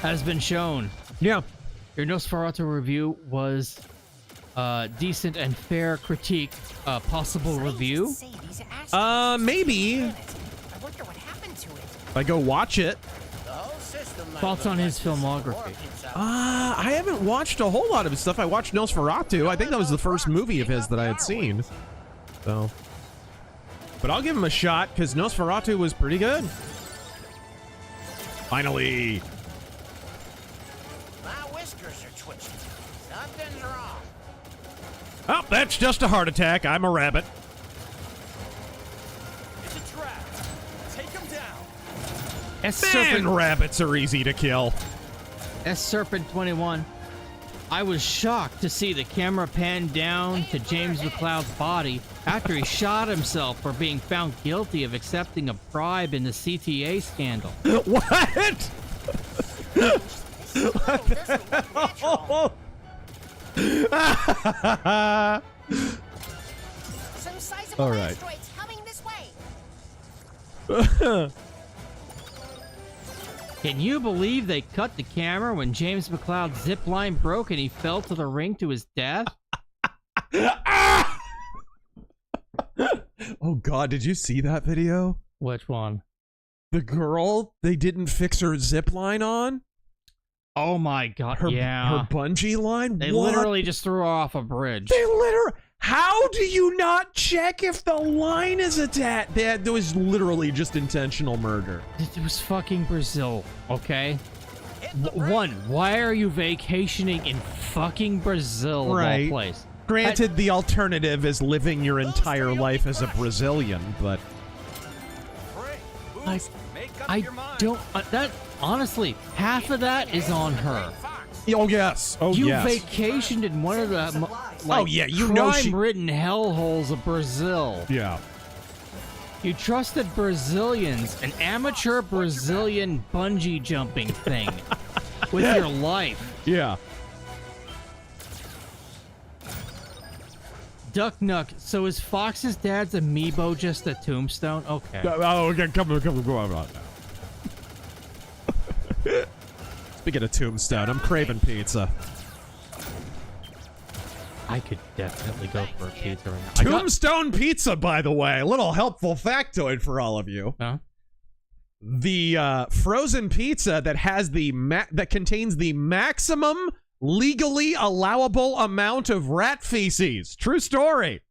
has been shown. Yeah. Your Nosferatu review was decent and fair critique. Possible review? Maybe. I wonder what happened to it. If I go watch it. Thoughts on his filmography? I haven't watched a whole lot of his stuff. I watched Nosferatu. I think that was the first movie of his that I had seen. So, but I'll give him a shot because Nosferatu was pretty good. Finally. My whiskers are twitching. Something's wrong. Oh, that's just a heart attack. I'm a rabbit. It's a trap. Take him down. Man, rabbits are easy to kill. Serpent21. I was shocked to see the camera pan down to James McCloud's body after he shot himself for being found guilty of accepting a bribe in the CTA scandal. What? Some sizable All right. asteroids coming this way. Can you believe they cut the camera when James McCloud's zip line broke and he fell to the ring to his death? Oh God, did you see that video? Which one? The girl they didn't fix her zip line on? Oh my God, her bungee line? They What? literally just threw her off a bridge. They literally... How do you not check if the line is attached? That was literally just intentional murder. It was fucking Brazil, okay? One, why are you vacationing in fucking Brazil, of all place? Granted, the alternative is living your entire life as a Brazilian, but... I don't... that, honestly, half of that is on her. Oh, yes. Oh, you yes. vacationed in one of the Oh, yeah, you know she... crime-ridden hellholes of Brazil. Yeah. You trusted Brazilians, an amateur Brazilian bungee jumping thing, with your life. Yeah. Duck Nuck, so is Fox's dad's amiibo just a tombstone? Okay. Oh, okay, come on. Speaking of tombstone, I'm craving pizza. I could definitely go for a pizza right now. Tombstone pizza, by the way. A little helpful factoid for all of you. Huh? The frozen pizza that has the that contains the maximum legally allowable amount of rat feces. True story.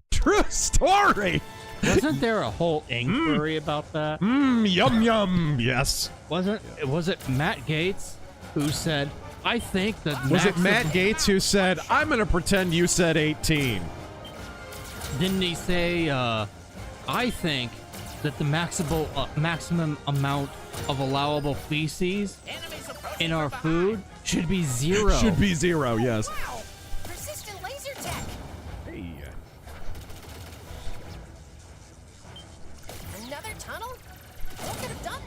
True story. Wasn't there a whole inquiry about that? Yum yum. Yes. Was it Matt Gaetz who said, I think that Was it Matt Gaetz who said, I'm going to pretend you said 18? Didn't he say, I think that the maximum amount of allowable feces in our food should be 0? Should be 0, yes. Wow. Persistent laser tech. Hey. Another tunnel? Who could have done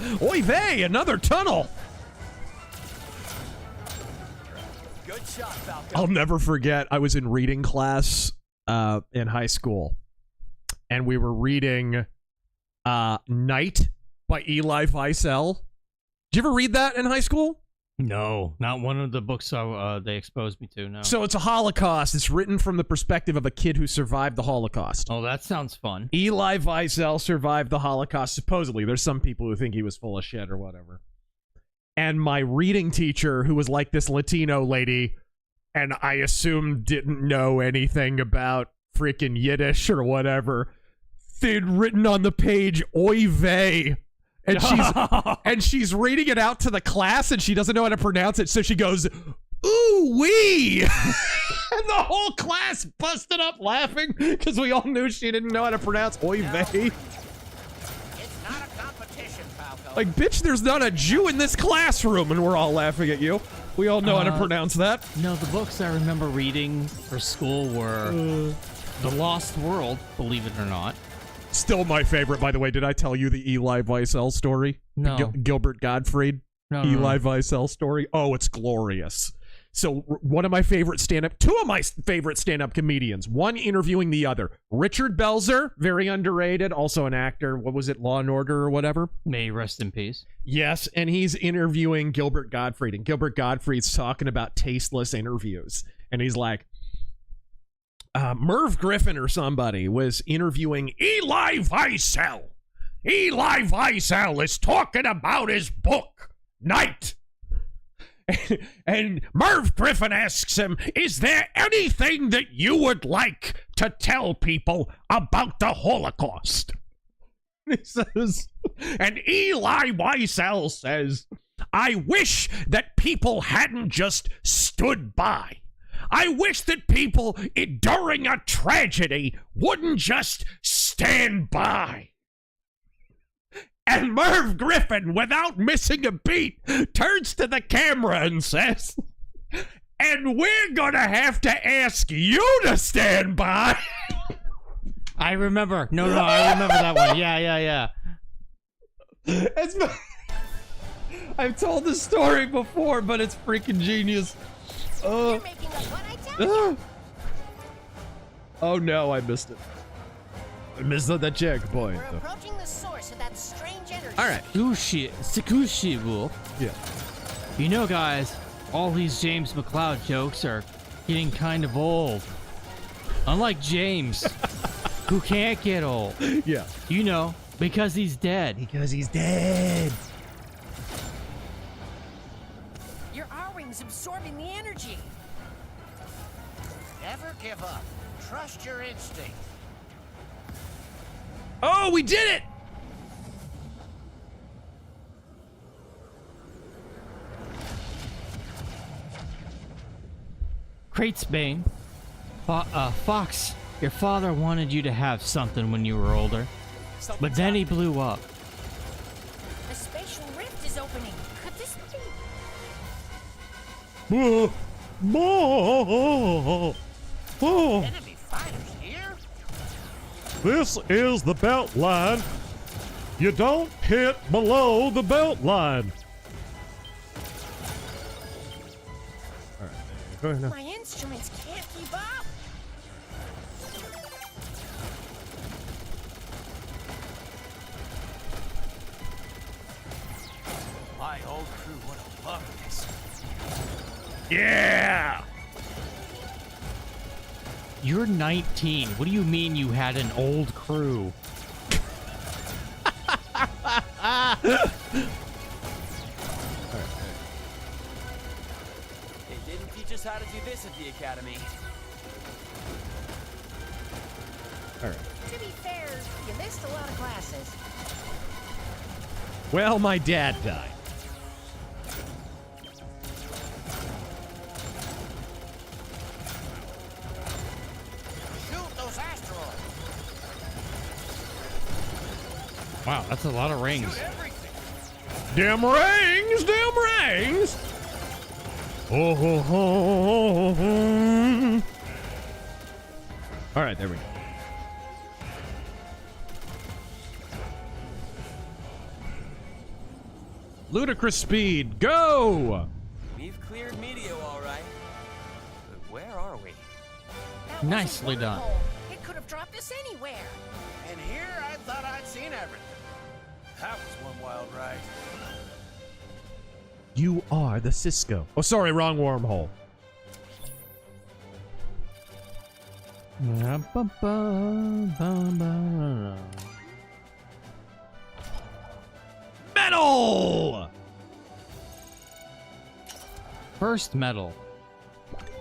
this? Oy vey, another tunnel. Good shot, Falcon. I'll never forget, I was in reading class in high school, and we were reading Night by Eli Wiesel. Did you ever read that in high school? No, not one of the books they exposed me to, no. So it's a Holocaust. It's written from the perspective of a kid who survived the Holocaust. Oh, that sounds fun. Eli Wiesel survived the Holocaust, supposedly. There's some people who think he was full of shit or whatever. And my reading teacher, who was like this Latino lady, and I assume didn't know anything about freaking Yiddish or whatever, they'd written on the page, oy vey. And she's reading it out to the class, and she doesn't know how to pronounce it, so she goes, ooh wee. And the whole class busted up laughing, because we all knew she didn't know how to pronounce oy vey. Like, bitch, there's not a Jew in this classroom, and we're all laughing at you. We all know how to pronounce that. No, the books I remember reading for school were The Lost World, believe it or not. Still my favorite, by the way. Did I tell you the Eli Wiesel story? No. Gilbert Gottfried? No. Eli Wiesel story? Oh, it's glorious. So one of my favorite two of my favorite stand-up comedians, one interviewing the other. Richard Belzer, very underrated, also an actor. What was it, Law and Order or whatever? May he rest in peace. Yes, and he's interviewing Gilbert Gottfried, and Gilbert Gottfried's talking about tasteless interviews. And he's like, Merv Griffin or somebody was interviewing Eli Wiesel. Eli Wiesel is talking about his book, Night. And Merv Griffin asks him, is there anything that you would like to tell people about the Holocaust? He says, and Eli Wiesel says, I wish that people hadn't just stood by. I wish that people during a tragedy wouldn't just stand by. And Merv Griffin, without missing a beat, turns to the camera and says, and we're gonna have to ask you to stand by. I remember. No, I remember that one. Yeah. It's, I've told this story before, but it's freaking genius. You're making up what I tell you. Oh no, I missed it. I missed the checkpoint. We're approaching the source of that strange energy. All right. Sakushibu. Yeah. You know, guys, all these James McCloud jokes are getting kind of old. Unlike James, who can't get old. Yeah. You know, because he's dead. Because he's dead. Your R-Wing's absorbing the energy. Never give up. Trust your instinct. Oh, we did it! Cratesbane. Fox, your father wanted you to have something when you were older. But then he blew up. A spatial rift is opening. Could this be? Enemy fighters here? This is the belt line. You don't hit below the belt line. All right, go ahead now. My instruments can't keep up. My old crew would have loved this. Yeah! You're 19. What do you mean you had an old crew? They didn't teach us how to do this at the academy. All right. To be fair, you missed a lot of classes. Well, my dad died. Shoot those asteroids. Wow, that's a lot of rings. Damn rings, damn rings. Oh, ho, ho, ho. All right, there we go. Ludicrous speed, go! We've cleared Medio, all right. But where are we? Nicely done. It could have dropped us anywhere. And here I thought I'd seen everything. That was one wild ride. You are the Cisco. Oh, sorry, wrong wormhole. Metal! First medal.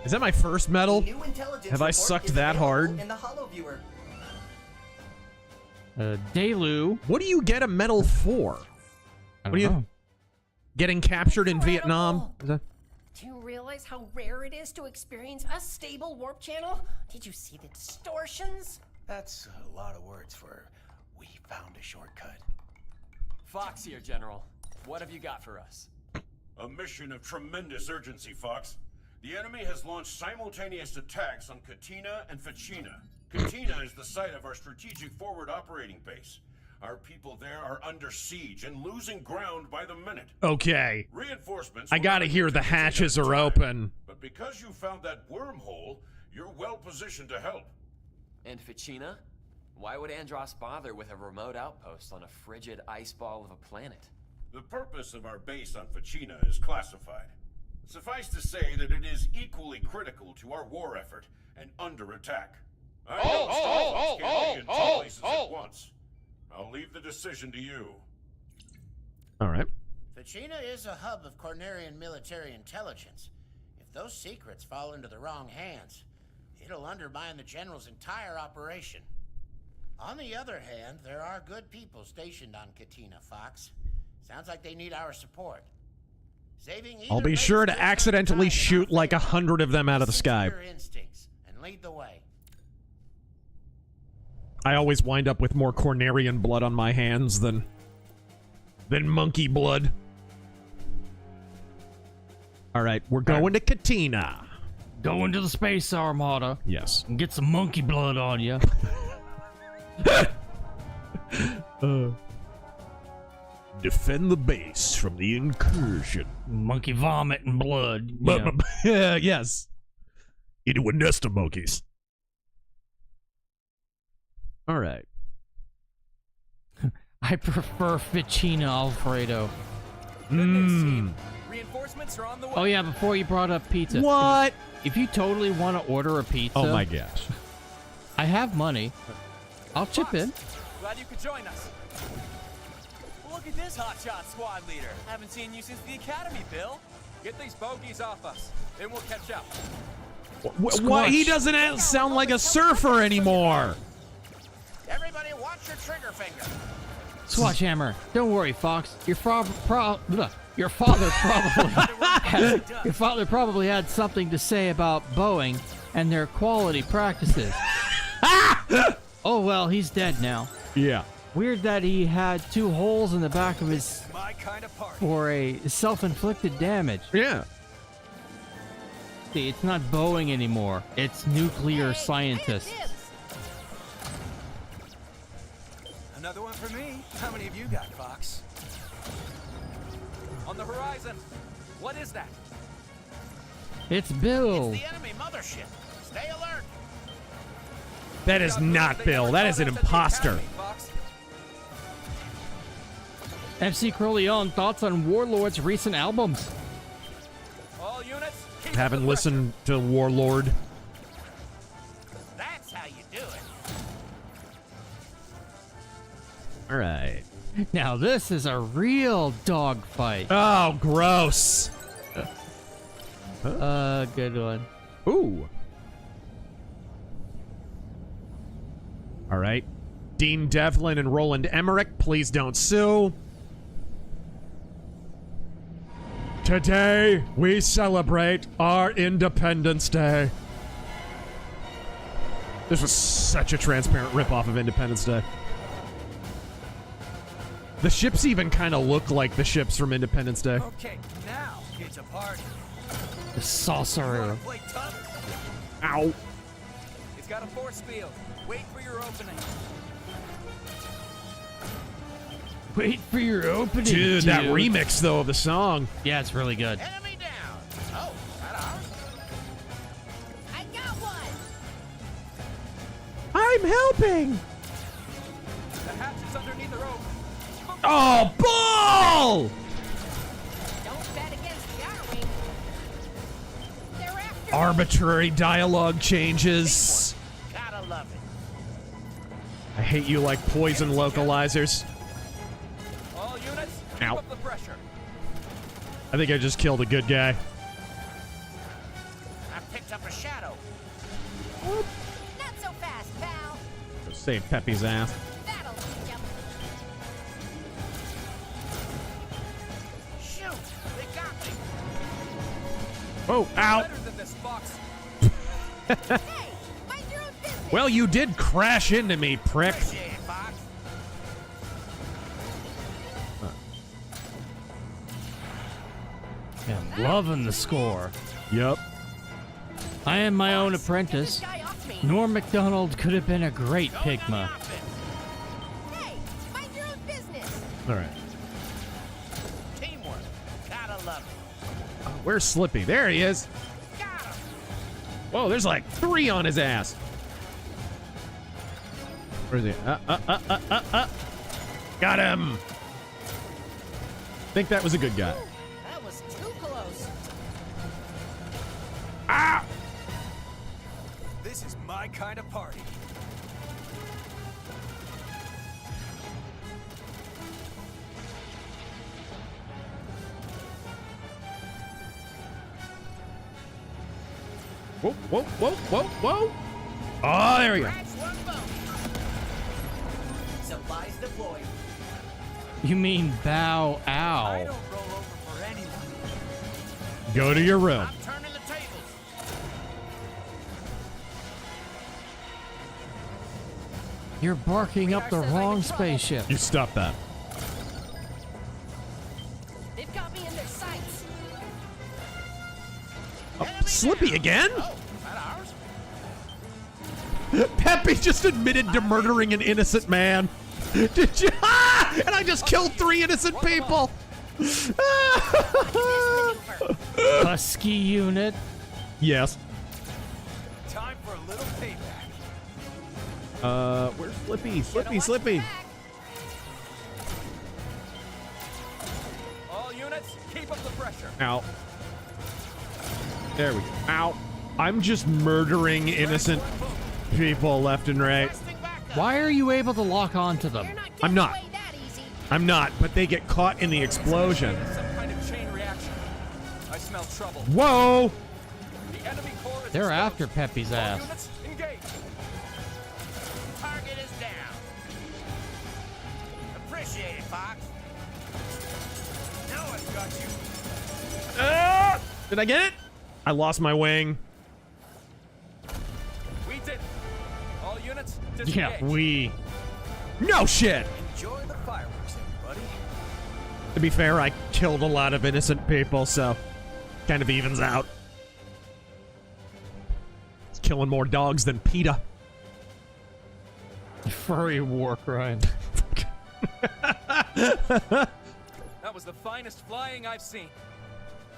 Is that my first medal? New intelligence Have I report sucked is that available hard? in the Holo Viewer. Delu. What do you get a medal for? What do you know. Getting captured in Vietnam? Is that... Do you realize how rare it is to experience a stable warp channel? Did you see the distortions? That's a lot of words for we found a shortcut. Fox here, General. What have you got for us? A mission of tremendous urgency, Fox. The enemy has launched simultaneous attacks on Katina and Fachina. Katina is the site of our strategic forward operating base. Our people there are under siege and losing ground by the minute. Okay. Reinforcements. I gotta hear the hatches are open. But because you found that wormhole, you're well positioned to help. And Fachina? Why would Andros bother with a remote outpost on a frigid ice ball of a planet? The purpose of our base on Fachina is classified. Suffice to say that it is equally critical to our war effort and under attack. I know Star Fox can't be in two places at once. I'll leave the decision to you. All right. Ficina is a hub of Cornerian military intelligence. If those secrets fall into the wrong hands, it'll undermine the General's entire operation. On the other hand, there are good people stationed on Katina, Fox. Sounds like they need our support. Saving I'll be sure to accidentally shoot like 100 of them out of the sky. your instincts and lead the way. I always wind up with more Cornerian blood on my hands than monkey blood. All right, we're going to Katina. Go into the Space Armada. Yes. And get some monkey blood on you. Defend the base from the incursion. Monkey vomit and blood. Yes. Into a nest of monkeys. All right. I prefer Ficina Alfredo. Reinforcements are on the way. Oh yeah, before you brought up pizza. What? If you totally want to order a pizza. Oh my gosh. I have money. I'll chip in. Glad you could join us. Look at this hotshot squad leader. Haven't seen you since the academy, Bill. Get these bogeys off us, then we'll catch up. What? He doesn't sound like a surfer anymore. Everybody watch your trigger finger. Swatchhammer, don't worry, Fox. Your father probably had something to say about Boeing and their quality practices. Oh well, he's dead now. Yeah. Weird that he had 2 holes in the back of his for a self-inflicted damage. Yeah. See, it's not Boeing anymore. It's nuclear scientists. Another one for me. How many of you got, Fox? On the horizon. What is that? It's Bill. It's the enemy mothership. Stay alert. That is not Bill. That is an imposter. FC Corleone, thoughts on Warlord's recent albums? All units. Haven't listened to Warlord. That's how you do it. All right. Now this is a real dogfight. Oh, gross. Good one. Ooh. All right. Dean Devlin and Roland Emmerich, please don't sue. Today, we celebrate our Independence Day. This was such a transparent ripoff of Independence Day. The ships even kind of look like the ships from Independence Day. Okay, now it's a party. The saucer. Play tough. Ow. It's got a force field. Wait for your opening. Wait for your opening, Dude, that remix, though, of the song. Yeah, it's really good. Enemy down. Oh, that ours? I got one. I'm helping. The hatch is underneath the rope. Oh, ball! Don't bet against the Army. They're after Arbitrary dialogue changes. Gotta love it. I hate you like poison localizers. All units, keep Ow. up the pressure. I think I just killed a good guy. I picked up a shadow. Not so fast, pal. Save Peppy's ass. That'll teach 'em. Shoot, they got me. Oh, ow. Better than this, Fox. Hey, mind your own business. Well, you did crash into me, prick. Appreciate it, Fox. Yeah, I'm loving the score. Yep. I am my own apprentice. Guy off me. Norm MacDonald could have been a great Pigma. Hey, mind your own business. All right. Teamwork. Gotta love it. Where's Slippy? There he is. Got him. Whoa, there's like 3 on his ass. Where is he? Got him. Think that was a good guy. That was too close. Ah! This is my kind of party. Whoa, whoa, whoa, whoa, whoa. Oh, there we go. Supplies deployed. You mean bow I ow. don't roll over for anyone. Go to your room. I'm turning the tables. You're barking up the wrong spaceship. You stop that. They've got me in their sights. Oh, Slippy again? Oh, that ours? Peppy just admitted to murdering an innocent man. Did you? Ah! And I just killed 3 innocent people. Husky unit. Yes. Time for a little payback. Where's Slippy? Slippy, Slippy. All units, keep up the pressure. Ow. There we go. Ow. I'm just murdering innocent people left and right. Why are you able to lock onto them? I'm not. I'm not, but they get caught in the explosion. Some kind of chain reaction. I smell trouble. Whoa! The enemy core is They're exposed. after Peppy's All ass. units, engage. Target is down. Appreciate it, Fox. Now I've got you. Did I get it? I lost my wing. We did it. All units, Yeah, disengage. No shit! Enjoy the fireworks, everybody. To be fair, I killed a lot of innocent people, so kind of evens out. It's killing more dogs than PETA. Furry war crime. That was the finest flying I've seen.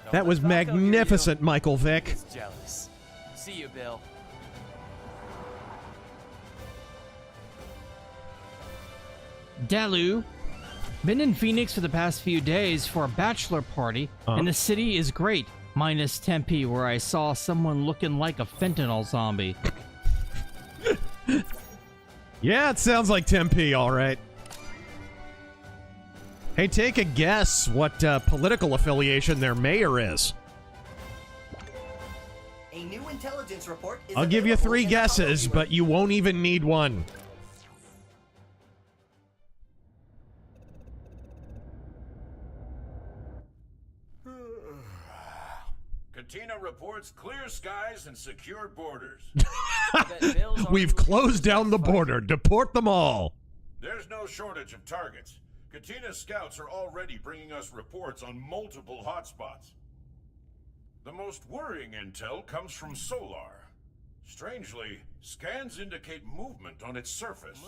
Don't That let was Falco hear you. magnificent, Michael Vick. He's jealous. See you, Bill. Dalu. Been in Phoenix for the past few days for a bachelor party, and the city is great, minus Tempe, where I saw someone looking like a fentanyl zombie. Yeah, it sounds like Tempe, all right. Hey, take a guess what political affiliation their mayor is. A new intelligence report is I'll give you available 3 in the guesses, Follow but you won't even need one. Katina reports clear skies and secure borders. We've closed down the border. Deport them all. There's no shortage of targets. Katina's scouts are already bringing us reports on multiple hotspots. The most worrying intel comes from Solar. Strangely, scans indicate movement on its surface.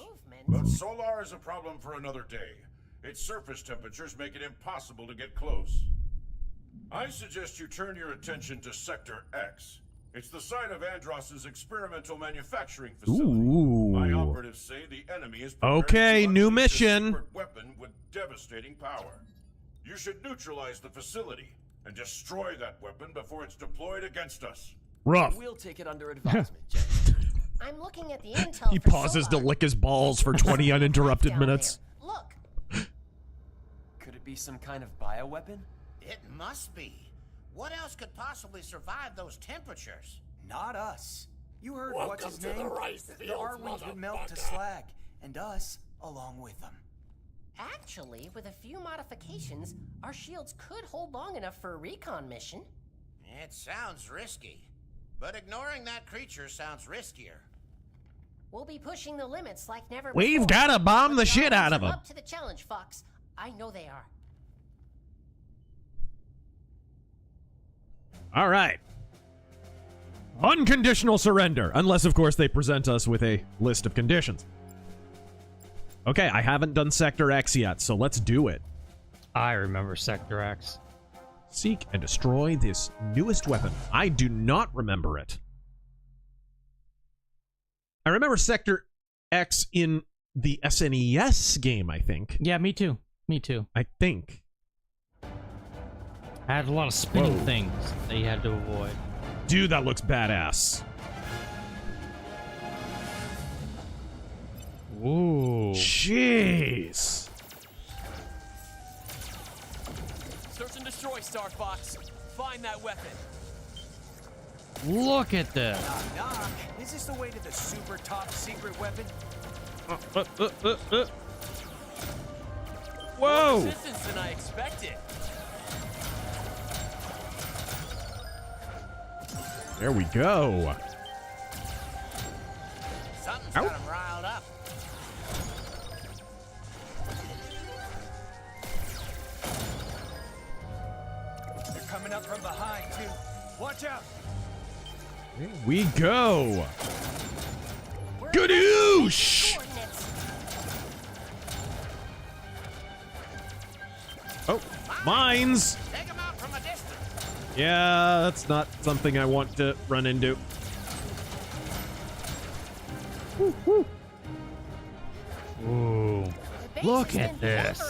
But Solar is a problem for another day. Its surface temperatures make it impossible to get close. I suggest you turn your attention to Sector X. It's the site of Andross's experimental manufacturing facility. Ooh. My operatives say the enemy is Okay, new mission. a weapon with devastating power. You should neutralize the facility and destroy that weapon before it's deployed against us. Rough. We'll take it under advisement, I'm looking at the intel. He for pauses to Solar. lick his balls for 20 uninterrupted Down minutes. there. Look, Could it be some kind of bioweapon? It must be. What else could possibly survive those temperatures? Not us. You heard Welcome what's his to the name? rice The fields, Arwings would melt to motherfucker. slag, and us along with them. actually, with a few modifications, our shields could hold long enough for a recon mission. It sounds risky. But ignoring that creature sounds riskier. We'll be pushing the limits like never We've before. gotta bomb the But shit out of Arwings are 'em. Up to the challenge, Fox. I know they are. All right. Unconditional surrender. Unless, of course, they present us with a list of conditions. Okay, I haven't done Sector X yet, so let's do it. I remember Sector X. Seek and destroy this newest weapon. I do not remember it. I remember Sector X in the SNES game, I think. Yeah, me too. Me too. I think. I had a lot of spinning Whoa. things that you had to avoid. Dude, that looks badass. Ooh. Jeez. Search and destroy, Star Fox. Find that weapon. Look at this. Knock, knock. Is this the way to the super top secret weapon? Whoa! More resistance than I expected. There we go. Something's Ow. got him riled up. They're coming up from behind, too. Watch out. Here we go. Gadoosh! Oh, mines! Take him out from a distance. Yeah, that's not something I want to run into. Woo, woo. Ooh. Look at this.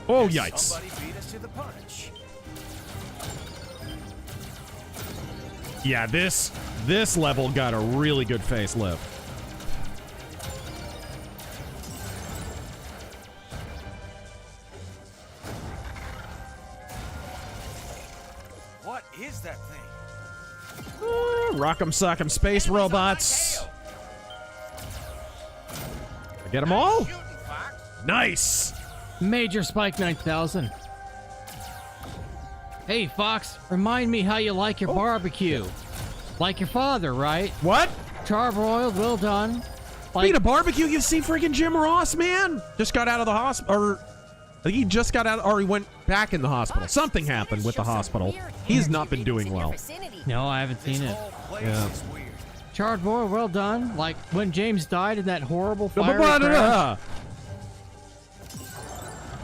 Oh, yikes. Somebody beat us to the punch. Yeah, this level got a really good facelift. What is that thing? Rock'em sock'em space robots. I get them all? Nice. Major Spike 9000. Hey, Fox, remind me how you like your barbecue. Like your father, right? What? Charbroiled, well done. Speaking of barbecue, you see freaking Jim Ross, man? Just got out of the hospital, or I think he just got out, or he went back in the hospital. Something happened with the hospital. He's not been doing well. No, I haven't seen it. Yeah. Charbroiled, well done. Like when James died in that horrible fire crash.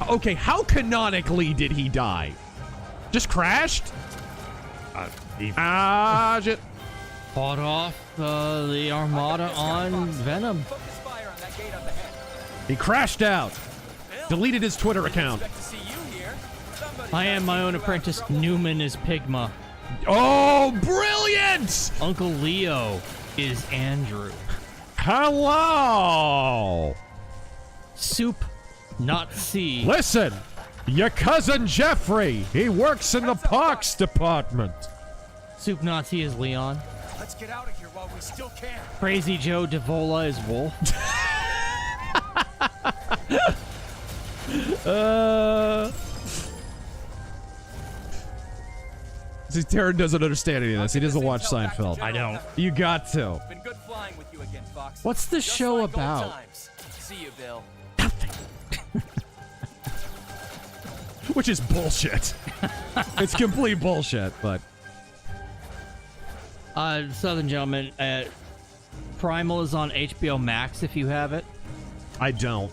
Okay, how canonically did he die? Just crashed? Shit. Fought off the armada on Venom. He crashed out. Deleted his Twitter account. I am my own apprentice. Newman is Pigma. Oh, brilliant! Uncle Leo is Andrew. Hello! Soup, not C. Listen, your cousin Jeffrey, he works in the parks department. Soup Nazi is Leon. Let's get out of here while we still can. Crazy Joe Davola is Wolf. See, Taryn doesn't understand any of this. He doesn't watch Seinfeld. I don't. You got to. Been good flying with you again, Fox. What's the Just show like old about? times. See you, Bill. Which is bullshit. It's complete bullshit, but... Southern Gentleman, Primal is on HBO Max if you have it. I don't.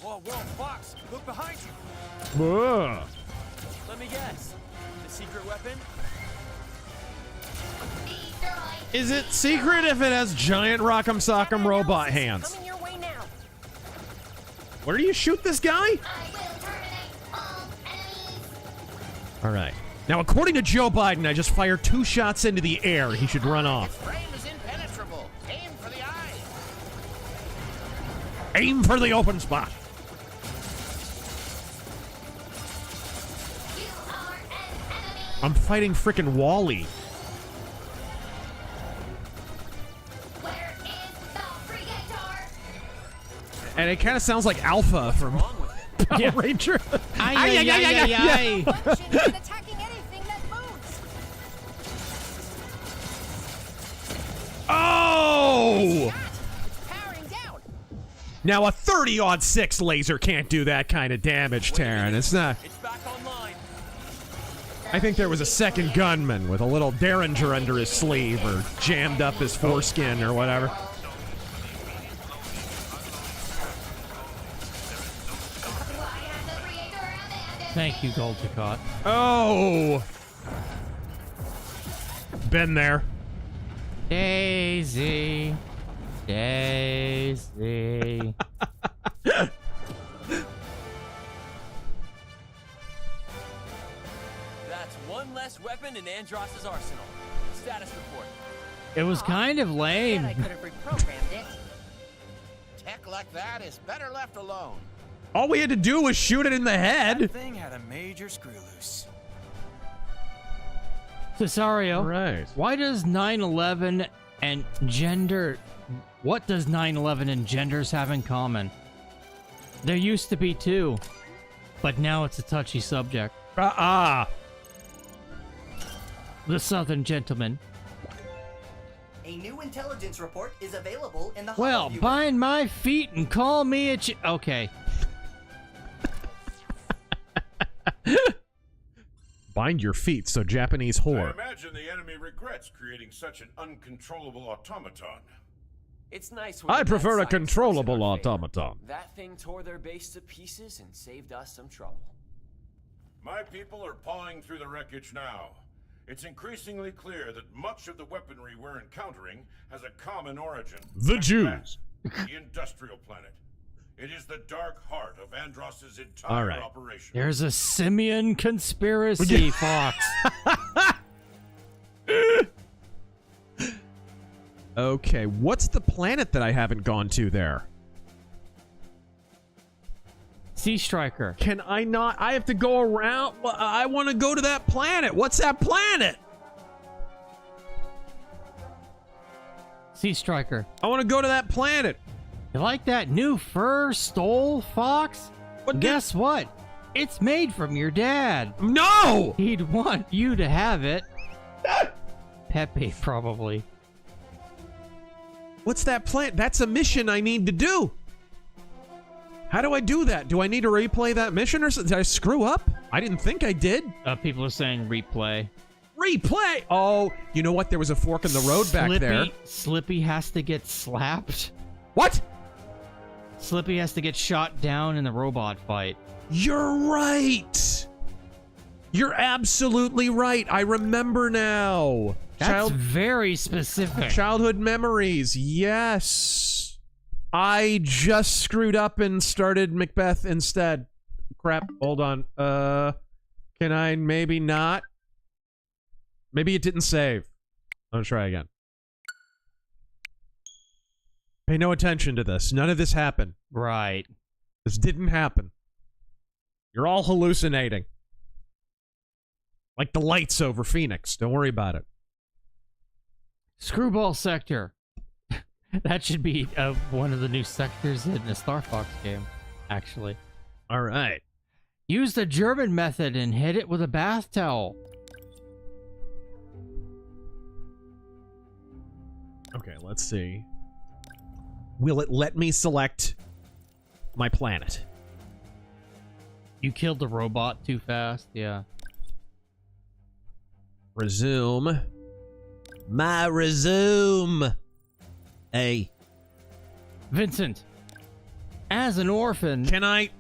Whoa, Fox, look behind you. Ugh. Let me guess. The secret weapon? Is it secret if it has giant Rock'em Sock'em robot hands? Coming your way now. Where do you shoot this guy? All right. Now, according to Joe Biden, I just fired 2 shots into the air. He should run off. Frame is impenetrable. Aim for the eye. Aim for the open spot. I'm fighting frickin' Wally. And it kind of sounds like Alpha from Power Ranger. Attacking anything that moves. Oh! Powering down. Now a 30-06 laser can't do that kind of damage, Taryn. It's not. It's back online. I think there was a second gunman with a little Derringer under his sleeve or jammed up his foreskin or whatever. Thank you, Goldticott. Oh! Been there. Daisy. Daisy. That's one less weapon in Andross's arsenal. Status report. It was kind of lame. I could have reprogrammed it. Tech like that is better left alone. All we had to do was shoot it in the head. That thing had a major screw loose. Cesario, right. Why does 9/11 and gender... What does 9/11 and genders have in common? There used to be two, but now it's a touchy subject. The Southern Gentleman. A new intelligence report is available in the Well, Holo Viewer. bind my feet and call me a Okay. Bind your feet, so Japanese I whore. imagine the enemy regrets creating such an uncontrollable automaton. It's nice when I the prefer a bad science works in controllable our favor. automaton. That thing tore their base to pieces and saved us some trouble. My people are pawing through the wreckage now. It's increasingly clear that much of the weaponry we're encountering has a common origin. The Jews. The industrial planet. It is the dark heart of Andross's entire All right. operation. There's a simian conspiracy, Fox. Okay, what's the planet that I haven't gone to there? Sea Striker. Can I not? I have to go around. I want to go to that planet. What's that planet? Sea Striker. I want to go to that planet. You like that new fur stole, Fox? Guess what? It's made from your dad. No! He'd want you to have it. Pepe, probably. What's that planet? That's a mission I need to do. How do I do that? Do I need to replay that mission or something? Did I screw up? I didn't think I did. People are saying replay. Replay! Oh, you know what? There was a fork in the road back there. Slippy has to get slapped. What? Slippy has to get shot down in the robot fight. You're right. You're absolutely right. I remember now. That's very specific. Childhood memories. Yes. I just screwed up and started Macbeth instead. Crap. Hold on. Can I maybe not? Maybe it didn't save. I'll try again. Pay no attention to this. None of this happened. Right. This didn't happen. You're all hallucinating. Like the lights over Phoenix. Don't worry about it. Screwball Sector. That should be one of the new sectors in the Star Fox game, actually. All right. Use the German method and hit it with a bath towel. Okay, let's see. Will it let me select my planet? You killed the robot too fast, yeah. Resume. My resume. Hey. Vincent, as an orphan... Can I...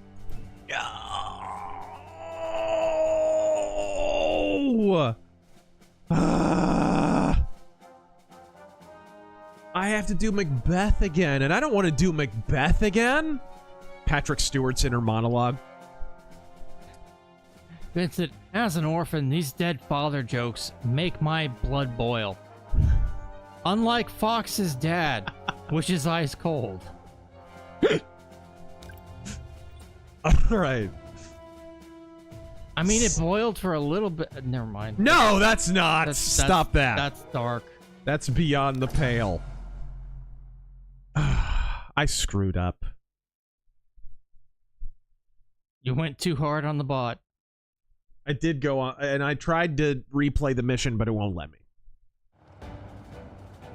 Oh! I have to do Macbeth again, and I don't want to do Macbeth again. Patrick Stewart's inner monologue. Vincent, as an orphan, these dead father jokes make my blood boil. Unlike Fox's dad, which is ice cold. All right. I mean, it boiled for a little bit. Never mind. No, that's not. Stop that. That's dark. That's beyond the pale. I screwed up. You went too hard on the bot. I did go on, and I tried to replay the mission, but it won't let me.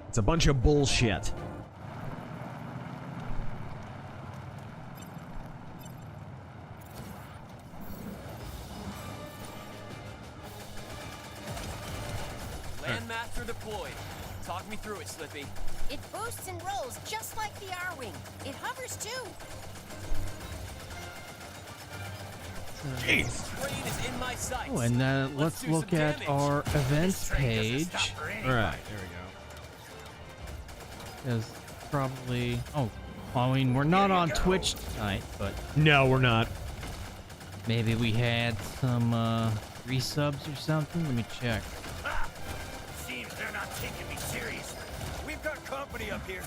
It's a bunch of bullshit. Landmaster deployed. Talk me through it, Slippy. It boosts and rolls just like the R-Wing. It hovers too. Screen is in my sights. Oh, and let's do look some at damage. our events page. All right, there we go. There's probably... Oh, I mean, we're not on Twitch tonight, but... No, we're not. Maybe we had some resubs or something? Let me check. Seems they're not taking me seriously. We've got company up here.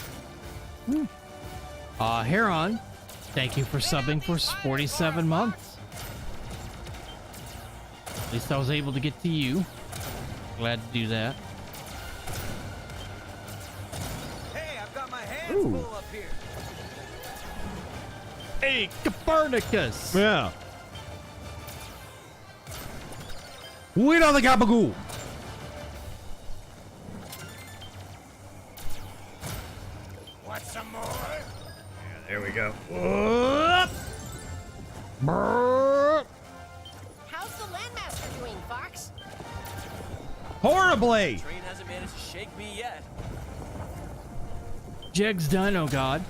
Heron, Thank you for subbing for 47 months. At least I was able to get to you. Glad to do that. Hey, I've got my hands full up here. Hey, Copernicus! Yeah. We know the gabagoo. Want some more? There we go. How's the Landmaster doing, Fox? Horribly. Train hasn't managed to shake me yet. Jegs Dino God.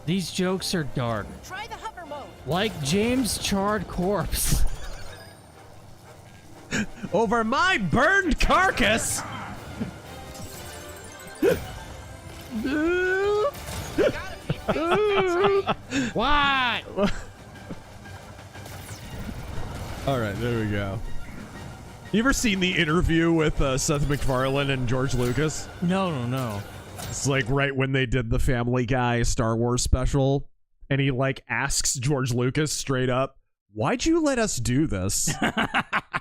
These jokes are dark. Try the hover mode. Like James' charred corpse. Over my burned carcass. What? All right, there we go. You ever seen the interview with Seth MacFarlane and George Lucas? No. It's like right when they did the Family Guy Star Wars special, and he like asks George Lucas straight up, "Why'd you let us do this?"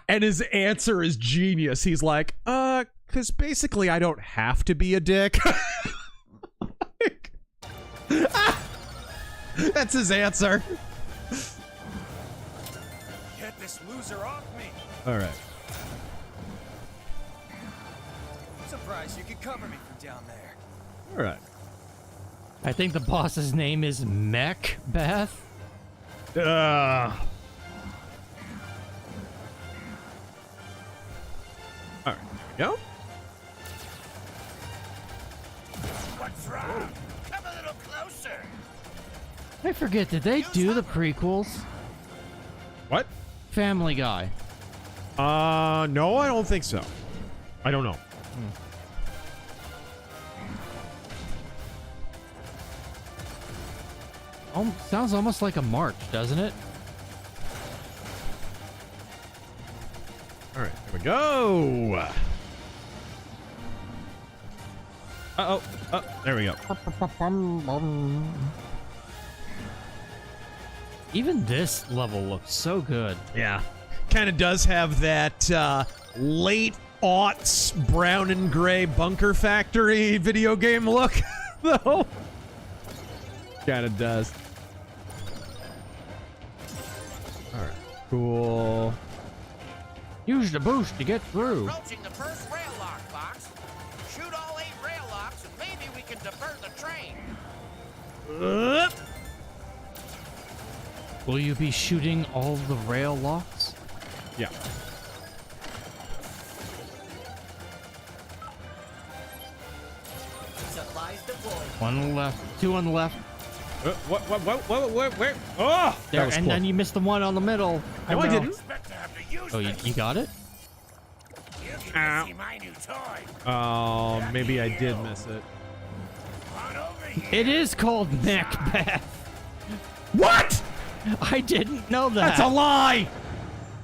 And his answer is genius. He's like, "'Cause basically I don't have to be a dick." That's his answer. Get this loser off me. All right. I'm surprised you could cover me from down there. All right. I think the boss's name is Mechbeth. All right, there we go. What's wrong? Come a little closer. I forget, did they do the prequels? What? Family Guy. No, I don't think so. I don't know. Sounds almost like a march, doesn't it? All right, here we go. Uh-oh. Oh, there we go. Even this level looks so good. Yeah. Kind of does have that late aughts brown and gray Bunker Factory video game look, though. Kind of does. All right. Cool. Use the boost to get through. Approaching the first rail lock, Fox. Shoot all 8 rail locks and maybe we can divert the train. Will you be shooting all the rail locks? Yeah. Supplies deployed. One on the left, two on the left. Where? Oh! There, That was and cool. then you missed the one on the middle. No, I didn't. Oh, you got it? You get to see my new toy. Oh, maybe I did miss it. On over here. It is called Mechbeth. What? I didn't know that. That's a lie.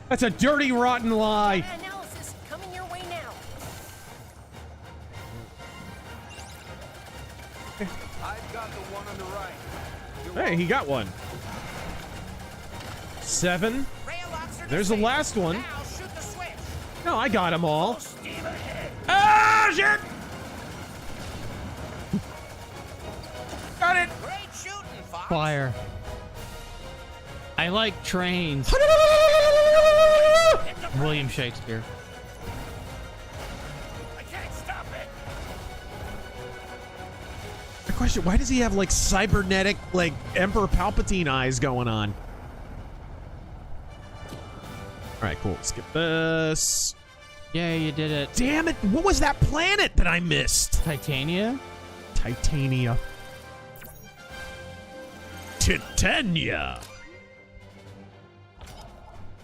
That's a dirty, rotten lie. Analysis coming your way now. I've got the one on the right. Hey, he got one. 7. There's the last one. Now shoot the switch. No, I got them all. Steam ahead. Ah, shit! Got it. Great shooting, Fox. Fire. I like trains. William Shakespeare. I can't stop it. The question: why does he have like cybernetic, like Emperor Palpatine eyes going on? All right, cool. Skip this. Yay, you did it. Damn it! What was that planet that I missed? Titania? Titania. Titania.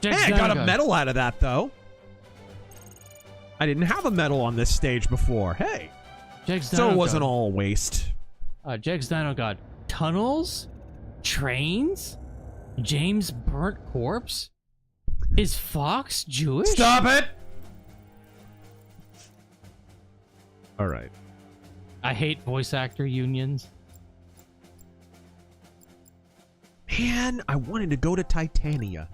Hey, I got a medal out of that, though. I didn't have a medal on this stage before. Hey. So it wasn't all waste. Jegs Dino God. Tunnels? Trains? James' burnt corpse? Is Fox Jewish? Stop it! All right. I hate voice actor unions. Man, I wanted to go to Titania.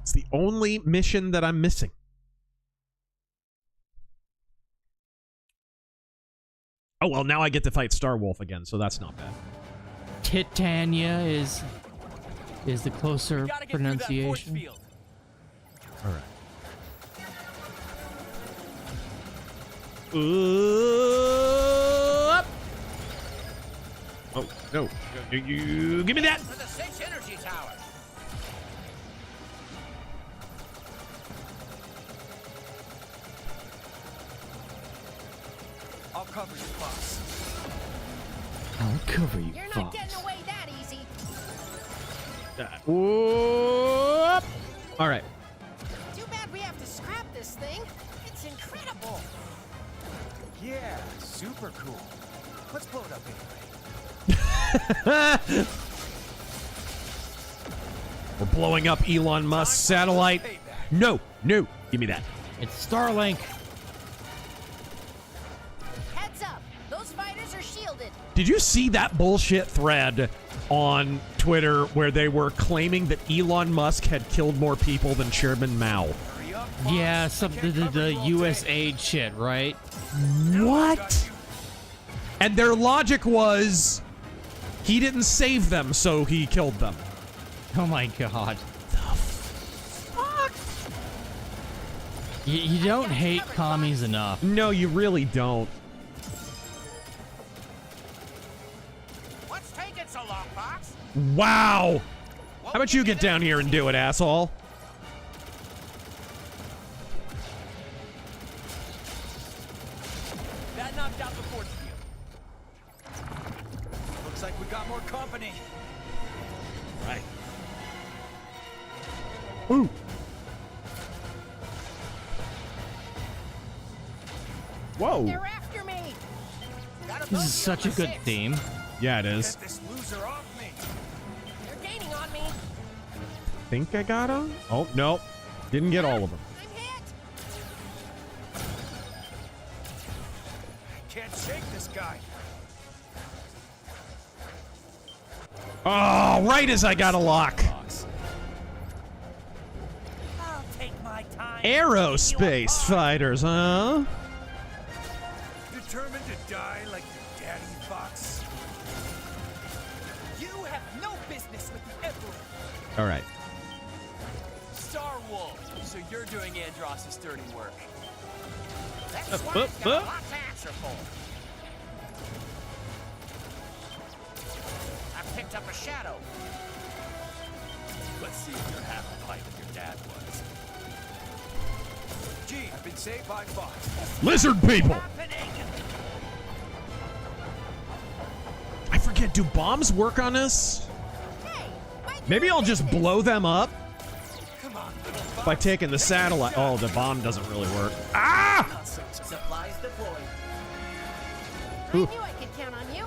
It's the only mission that I'm missing. Oh, well, now I get to fight Starwolf again, so that's not bad. Titania is the closer pronunciation. All right. Oh, no. You give me that! For the 6 energy towers. I'll cover you, boss. I'll cover you, You're not getting away that easy. Whoop. All right. Too bad we have to scrap this thing. It's incredible. Yeah, super cool. Let's blow it up anyway. We're blowing up Elon Musk's satellite. No, no, give me that. It's Starlink. Heads up, those fighters are shielded. Did you see that bullshit thread on Twitter where they were claiming that Elon Musk had killed more people than Chairman Mao? Yeah, the U.S. aid shit, right? What? And their logic was he didn't save them, so he killed them. Oh my god. You don't hate commies enough. No, you really don't. What's taking so long, Fox? Wow. How about you get down here and do it, asshole? That knocked out the force field. Looks like we got more company. Right. Ooh. Whoa. They're after me. This is such a good theme. Yeah, it is. Get this loser off me. They're gaining on me. Think I got him? Oh, no. Didn't get all of them. I'm hit. Can't shake this guy. Oh, right as I got a lock. I'll take my time. Aerospace fighters, huh? Determined to die like your daddy, Fox? You have no business with the Emperor. All right. Star Wolf. So you're doing Andross's dirty work. That's Up, why up, he's got up. a lot to answer for. I picked up a shadow. Let's see if you're half the height of your dad was. Gee, I've been saved by Fox. Lizard people. I forget, do bombs work on us? Maybe I'll just blow them up by taking the satellite. Oh, the bomb doesn't really work. Ah! Supplies deployed. I knew I could count on you.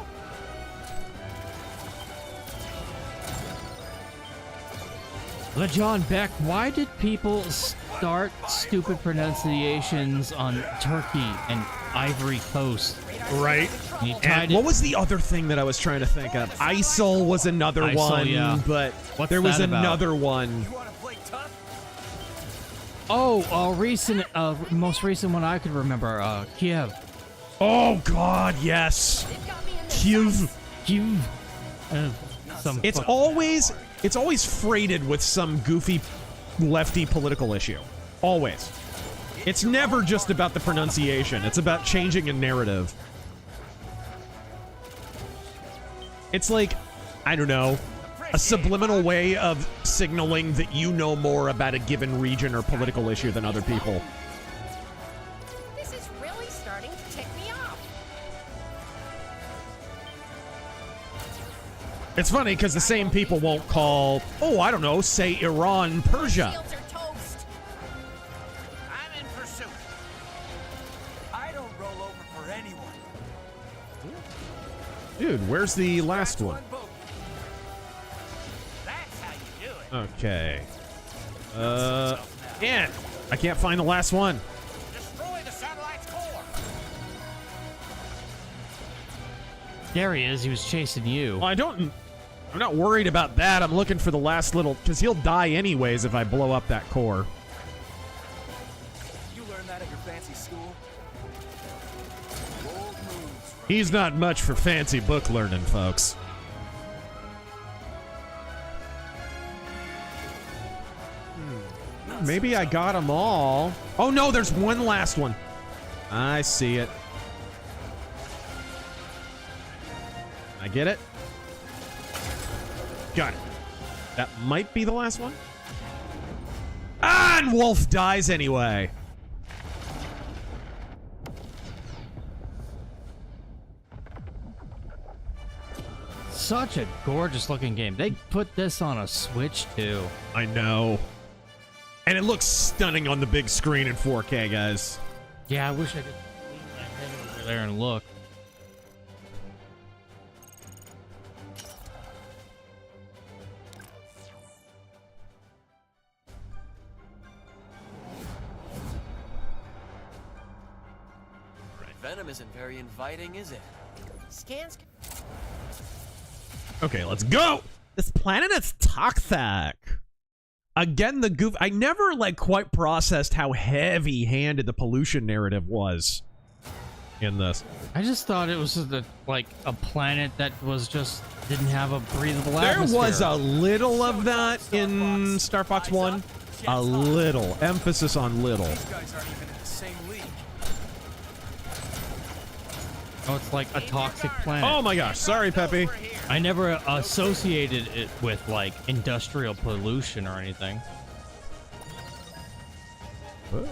LeJohn Beck, why did people start stupid pronunciations on Turkey and Ivory Coast? Right. And what was the other thing that I was trying to think of? ISIL was another ISIL, one, yeah. but What's there was that about? another one. Oh, most recent one I could remember, Kiev. Oh God, yes. Kiev. It's always freighted with some goofy lefty political issue. Always. It's never just about the pronunciation. It's about changing a narrative. It's like, I don't know, a subliminal way of signaling that you know more about a given region or political issue than other people. This is really starting to tick me off. It's funny because the same people won't call, oh, I don't know, say Iran, Persia. Shields are toast. I'm in pursuit. I don't roll over for anyone. Dude, where's the last one? That's how you do it. Okay. Yeah, I can't find the last one. Destroy the satellite's core. There he is. He was chasing you. Well, I'm not worried about that. I'm looking for the last little, because he'll die anyways if I blow up that core. You learned that at your fancy school? Bold moves. He's not much for fancy book learning, folks. Maybe I got them all. Oh no, there's one last one. I see it. I get it. Got it. That might be the last one. Ah, and Wolf dies anyway. Such a gorgeous looking game. They put this on a Switch too. I know. And it looks stunning on the big screen in 4K, guys. Yeah, I wish I could lean my head over there and look. Venom isn't very inviting, is it? Scans. Okay, let's go. This planet is toxic. Again, the goof. I never like quite processed how heavy-handed the pollution narrative was in this. I just thought it was like a planet that was just didn't have a breathable There atmosphere. was a little of that in Star Fox 1. A little. Emphasis on little. These guys aren't even in the same league. Oh, it's like a toxic planet. Oh my gosh. Sorry, Peppy. I never associated it with like industrial pollution or anything. Don't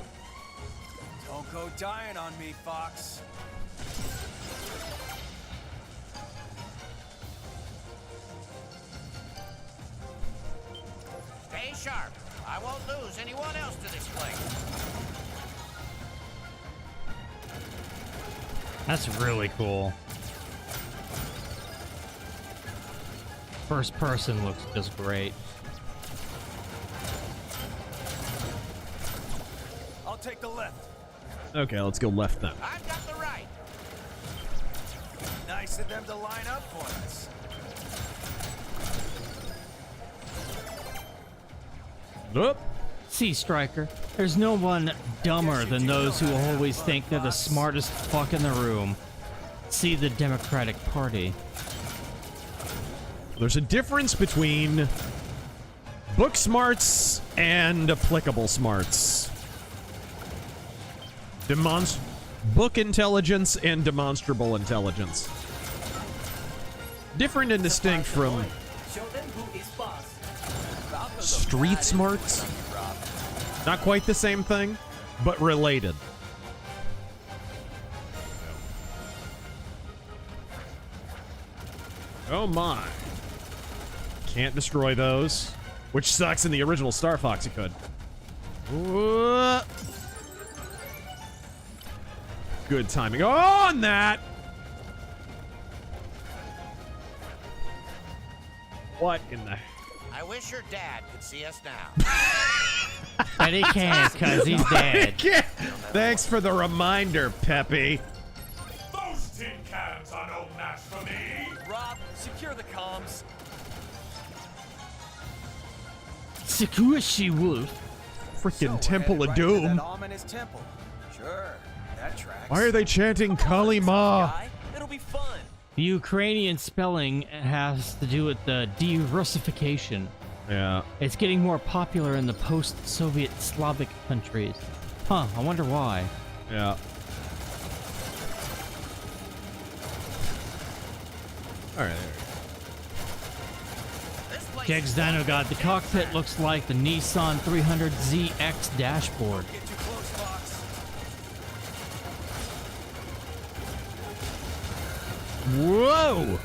go dying on me, Fox. Stay sharp. I won't lose anyone else to this place. That's really cool. First person looks just great. I'll take the left. Okay, let's go left then. I've got the right. Nice of them to line up for us. Nope. Sea Striker, there's no one dumber than those who always think they're the smartest fuck in the room. See the Democratic Party. There's a difference between book smarts and applicable smarts. Book intelligence and demonstrable intelligence. Different and distinct from street smarts. Not quite the same thing, but related. Oh my. Can't destroy those. Which sucks in the original Star Fox you could. Whoa. Good timing on that. What in the... I wish your dad could see us now. But he can't, cause he's dead. Thanks for the reminder, Peppy. Those tin cans are no match for me. Rob, secure the comms. Sakushi Wolf. Freaking Temple of Doom. That ominous temple. Sure, that tracks. Why are they chanting Kali Ma? It'll be fun. The Ukrainian spelling has to do with the de-Russification. Yeah. It's getting more popular in the post-Soviet Slavic countries. Huh, I wonder why. Yeah. Alright, Jegs Dino God, the cockpit looks like the Nissan 300ZX dashboard. Get too close, Fox. Whoa!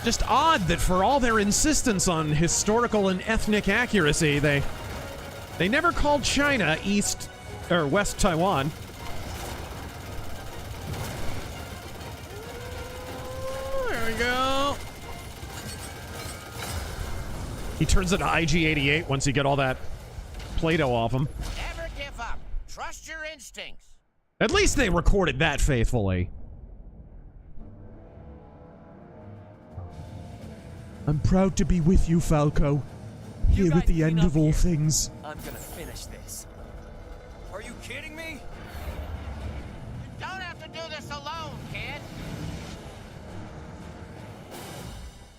Just odd that for all their insistence on historical and ethnic accuracy, they never called China East or West Taiwan. There we go. He turns into IG-88 once you get all that Play-Doh off him. Never give up. Trust your instincts. At least they recorded that faithfully. I'm proud to be with you, Falco. Here at the end of all things. I'm gonna finish this. Are you kidding me? You don't have to do this alone, kid.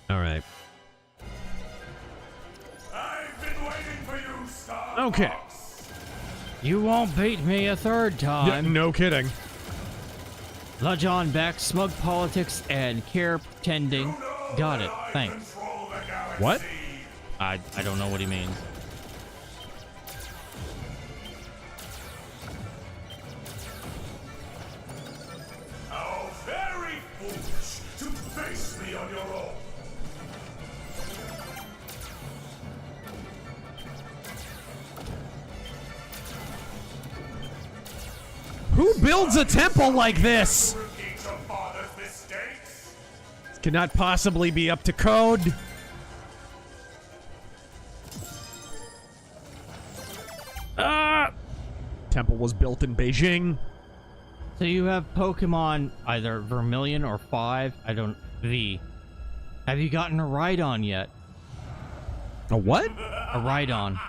All right. I've been waiting for you, Star. Okay. You won't beat me a third time. Yeah, no kidding. Lajon Beck, smug politics, and care pretending. Got it. Thanks. What? I don't know what he means. How very foolish to face me on your own. Who builds a temple like this? Repeat your father's mistakes. Cannot possibly be up to code. Temple was built in Beijing. So you have Pokemon either Vermilion or 5. V. Have you gotten a Rhydon yet? A what? A Rhydon.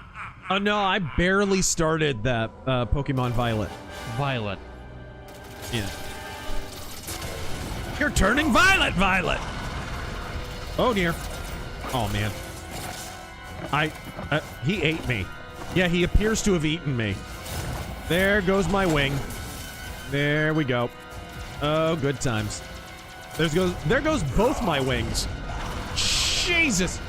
Oh no, I barely started that Pokemon Violet. Violet. Yeah. You're turning violet, Violet! Oh dear. Oh man. He ate me. Yeah, he appears to have eaten me. There goes my wing. There we go. Oh, good times. There goes both my wings. Jesus.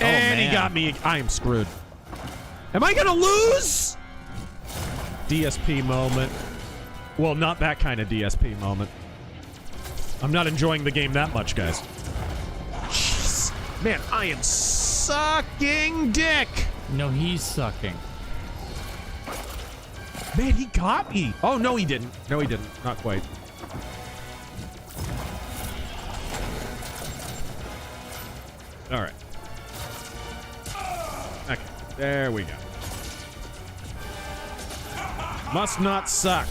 And man. he got me. I am screwed. Am I gonna lose? DSP moment. Well, not that kind of DSP moment. I'm not enjoying the game that much, guys. Jeez. Man, I am sucking dick. No, he's sucking. Man, he got me. Oh, no, he didn't. No, he didn't. Not quite. All right. Okay, there we go. Must not suck.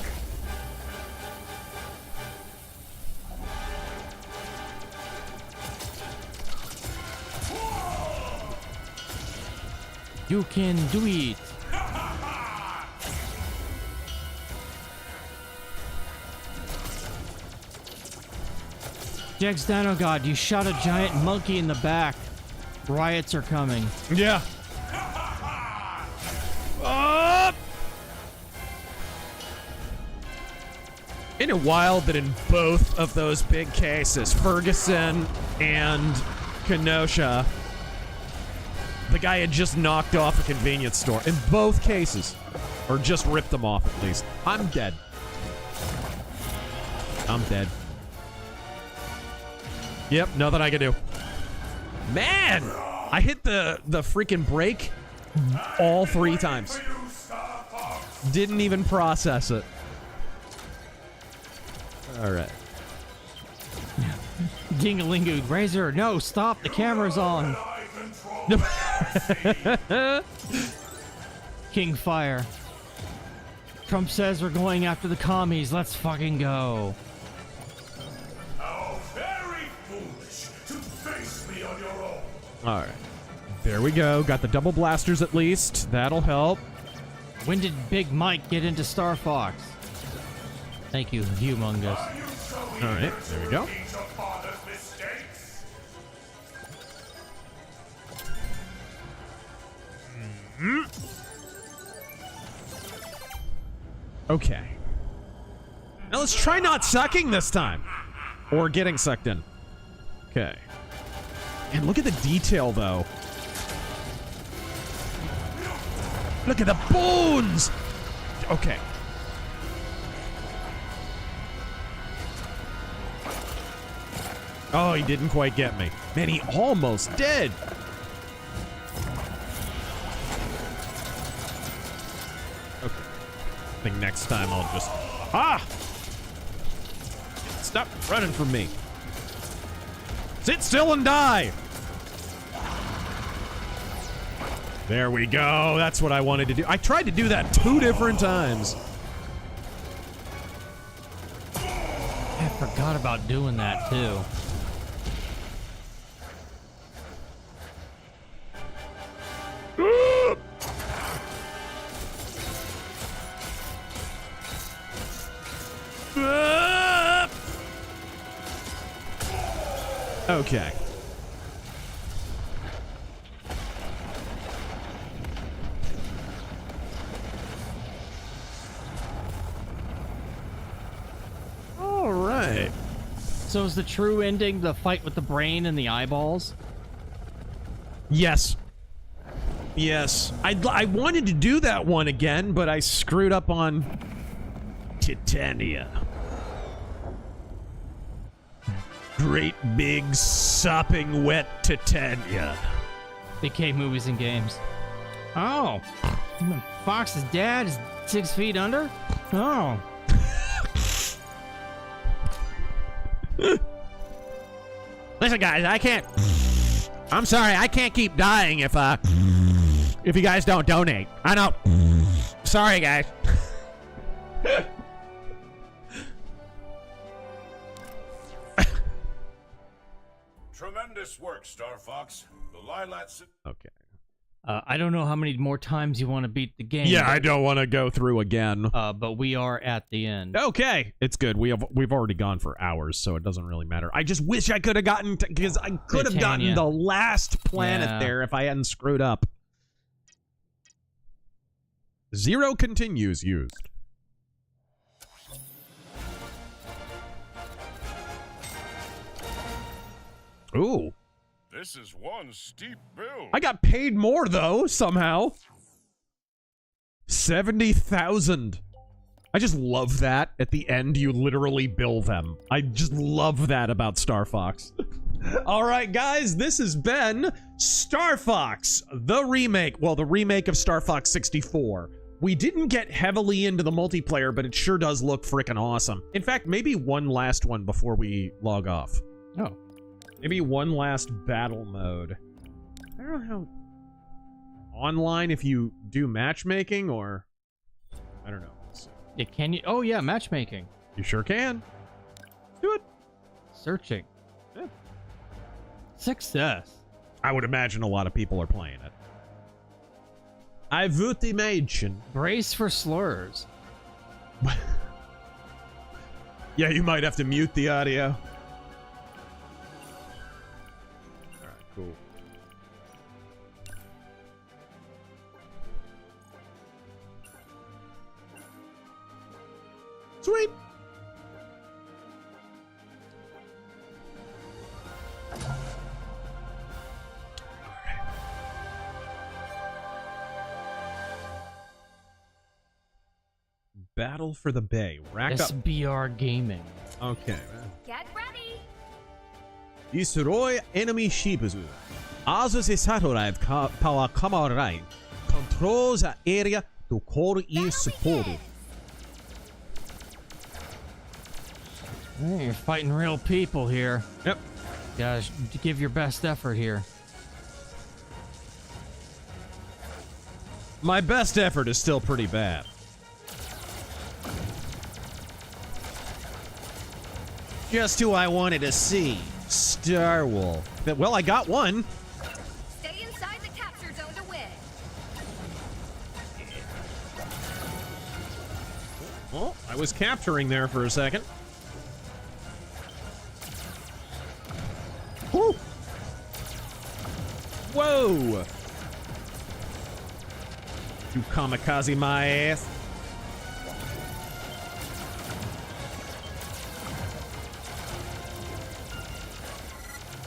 You can do it. Jex Dino God, you shot a giant monkey in the back. Riots are coming. Yeah. Up! Ain't it wild that in both of those big cases, Ferguson and Kenosha, the guy had just knocked off a convenience store. In both cases. Or just ripped them off, at least. I'm dead. I'm dead. Yep, nothing I can do. Man! I hit the freaking brake all 3 times. Didn't even process it. Alright. Dingalingo, Razor, no, stop, the camera's on. King Fire. Trump says we're going after the commies, let's fucking go. How very foolish to face me on your own. Alright. There we go. Got the double blasters at least. That'll help. When did Big Mike get into Star Fox? Thank you, Humongous. Alright, there we go. Okay. Now let's try not sucking this time. Or getting sucked in. Okay. And look at the detail, though. Look at the bones! Okay. Oh, he didn't quite get me. Man, he almost did. Okay. I think next time I'll just... Ah! Stop running from me. Sit still and die! There we go. That's what I wanted to do. I tried to do that 2 different times. I forgot about doing that too. Okay. All right. So is the true ending the fight with the brain and the eyeballs? Yes. Yes. I wanted to do that one again, but I screwed up on Titania. Great big sopping wet Titania. BK Movies and Games. Oh. Fox's dad is 6 feet under? Oh. Listen, guys, I can't. I'm sorry, I can't keep dying if you guys don't donate. I know. Sorry, guys. Tremendous work, Star Fox. The Lilacs. Okay. I don't know how many more times you want to beat the game. Yeah, I don't want to go through again. But we are at the end. Okay, it's good. We've already gone for hours, so it doesn't really matter. I just wish I could have gotten because I could have gotten the last planet there if I hadn't screwed up. 0 continues used. Ooh. This is one steep build. I got paid more though, somehow. 70,000. I just love that. At the end, you literally bill them. I just love that about Star Fox. All right, guys, this has been Star Fox, the remake. Well, the remake of Star Fox 64. We didn't get heavily into the multiplayer, but it sure does look freaking awesome. In fact, maybe one last one before we log off. Oh. Maybe one last battle mode. I don't know how... Online if you do matchmaking, or... I don't know. Let's see. Yeah, can you... Oh, yeah, matchmaking. You sure can. Do it. Searching. Yeah. Success. I would imagine a lot of people are playing it. I would imagine. Brace for slurs. Yeah, you might have to mute the audio. Cool. Sweet. Battle for the Bay. Rack up. SBR Gaming. Okay. Get ready. Isroi enemy ships. As a satellite power Kamarai controls the area to call in support. Hey, you're fighting real people here. Yep. Gotta give your best effort here. My best effort is still pretty bad. Just who I wanted to see. Star Wolf. Well, I got one. Stay inside the capture zone to win. Well, I was capturing there for a second. Woo! Whoa! You kamikaze my ass.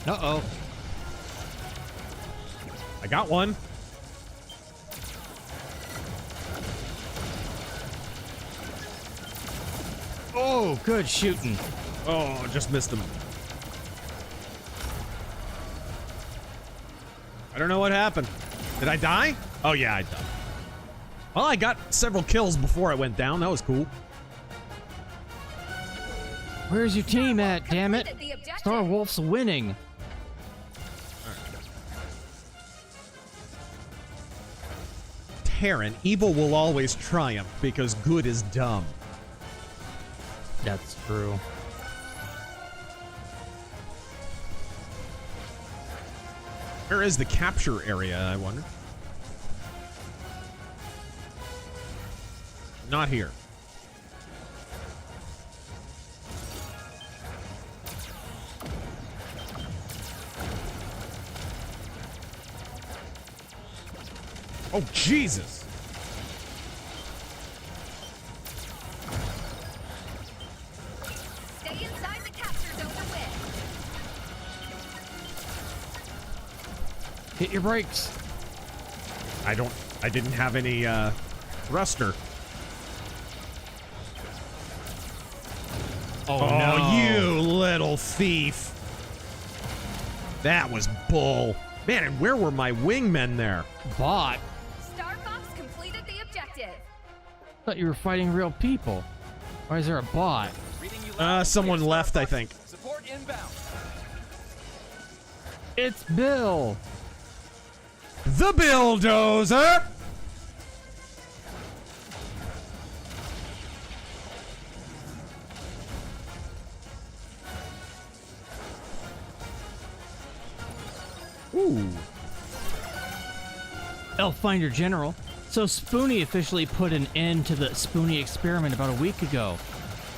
Uh-oh. I got one. Oh, good shooting. Oh, just missed him. I don't know what happened. Did I die? Oh, yeah, I died. Well, I got several kills before I went down. That was cool. Where's your team at, damn it? Star Wolf's winning. inherent, evil will always triumph because good is dumb. That's true. Where is the capture area, I wonder? Not here. Oh, Jesus. Stay inside the capture zone to win. Hit your brakes. I didn't have any, thruster. Oh, Oh, no. you little thief. That was bull. Man, and where were my wingmen there? Bot. Star Fox completed the objective. Thought you were fighting real people. Why is there a bot? Someone left, I think. Support inbound. It's Bill. The Bulldozer! Ooh. Elffinder General. So Spoonie officially put an end to the Spoonie experiment about a week ago.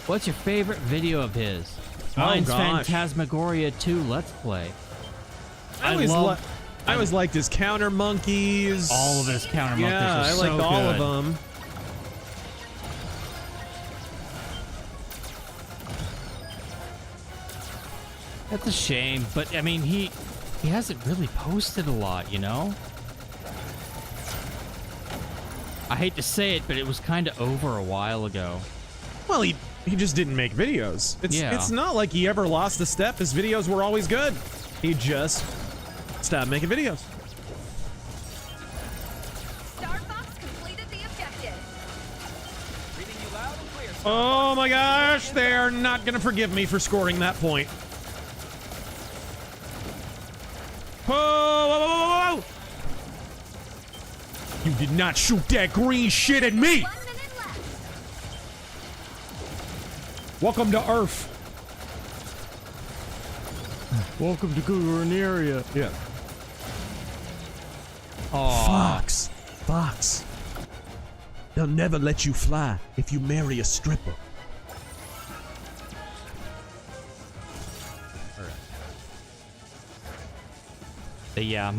What's your favorite video of his? Mine's gosh. Phantasmagoria 2 Let's Play. I always liked his counter monkeys. All of his counter monkeys Yeah, are I so liked all good. of them. That's a shame, but I mean, he hasn't really posted a lot, you know? I hate to say it, but it was kind of over a while ago. Well, he just didn't make videos. It's not like he ever lost a step. His videos were always good. He just stopped making videos. Star Fox completed the objective. Reading you loud and clear. Oh my gosh, they are not going to forgive me for scoring that point. Whoa, whoa, whoa, whoa, whoa. You did not shoot that green shit at me! 1 minute left. Welcome to Earth. Welcome to Gubernaria. Yeah. Aw. Fox. They'll never let you fly if you marry a stripper. Yeah,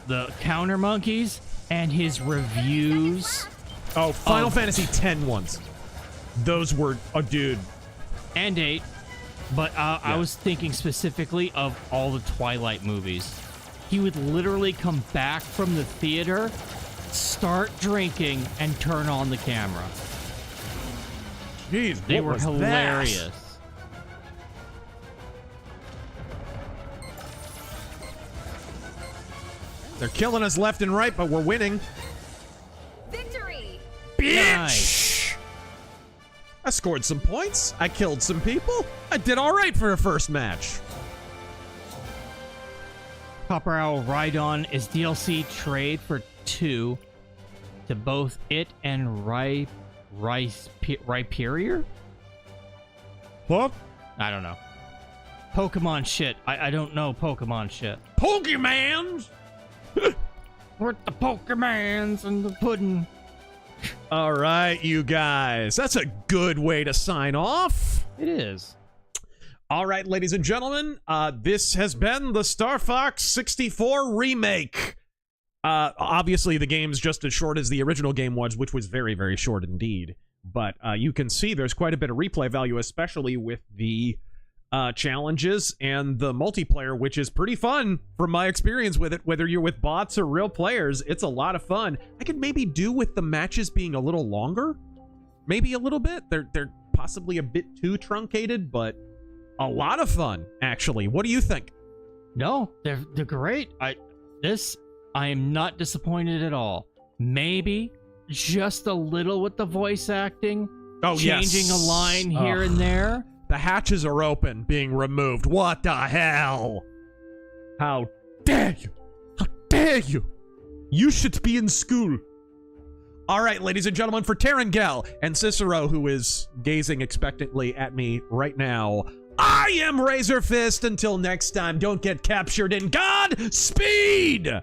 the counter monkeys and his reviews. Oh, Final Fantasy X ones. Those were, oh, dude. And 8. But I was thinking specifically of all the Twilight movies. He would literally come back from the theater, start drinking, and turn on the camera. Jeez, They what were was hilarious. that? They're killing us left and right, but we're winning. Victory. Bitch! Nice. I scored some points. I killed some people. I did all right for a first match. Copper Owl Rhydon is DLC trade for 2 to both it and Rhyperior? What? I don't know. Pokemon shit. I don't know Pokemon shit. Pokemans! We're the Pokemans and the pudding. All right, you guys. That's a good way to sign off. It is. All right, ladies and gentlemen, this has been the Star Fox 64 remake. Obviously, the game's just as short as the original game was, which was very, very short indeed. But you can see there's quite a bit of replay value, especially with the challenges and the multiplayer, which is pretty fun from my experience with it. Whether you're with bots or real players, it's a lot of fun. I could maybe do with the matches being a little longer, maybe a little bit. They're possibly a bit too truncated, but a lot of fun actually. What do you think? No, they're great. I am not disappointed at all. Maybe just a little with the voice acting. Oh, changing yes. a line here and there. The hatches are open, being removed. What the hell? How dare you? How dare you? You should be in school. All right, ladies and gentlemen, for Terangel and Cicero, who is gazing expectantly at me right now, I am Razor Fist. Until next time, don't get captured in Godspeed!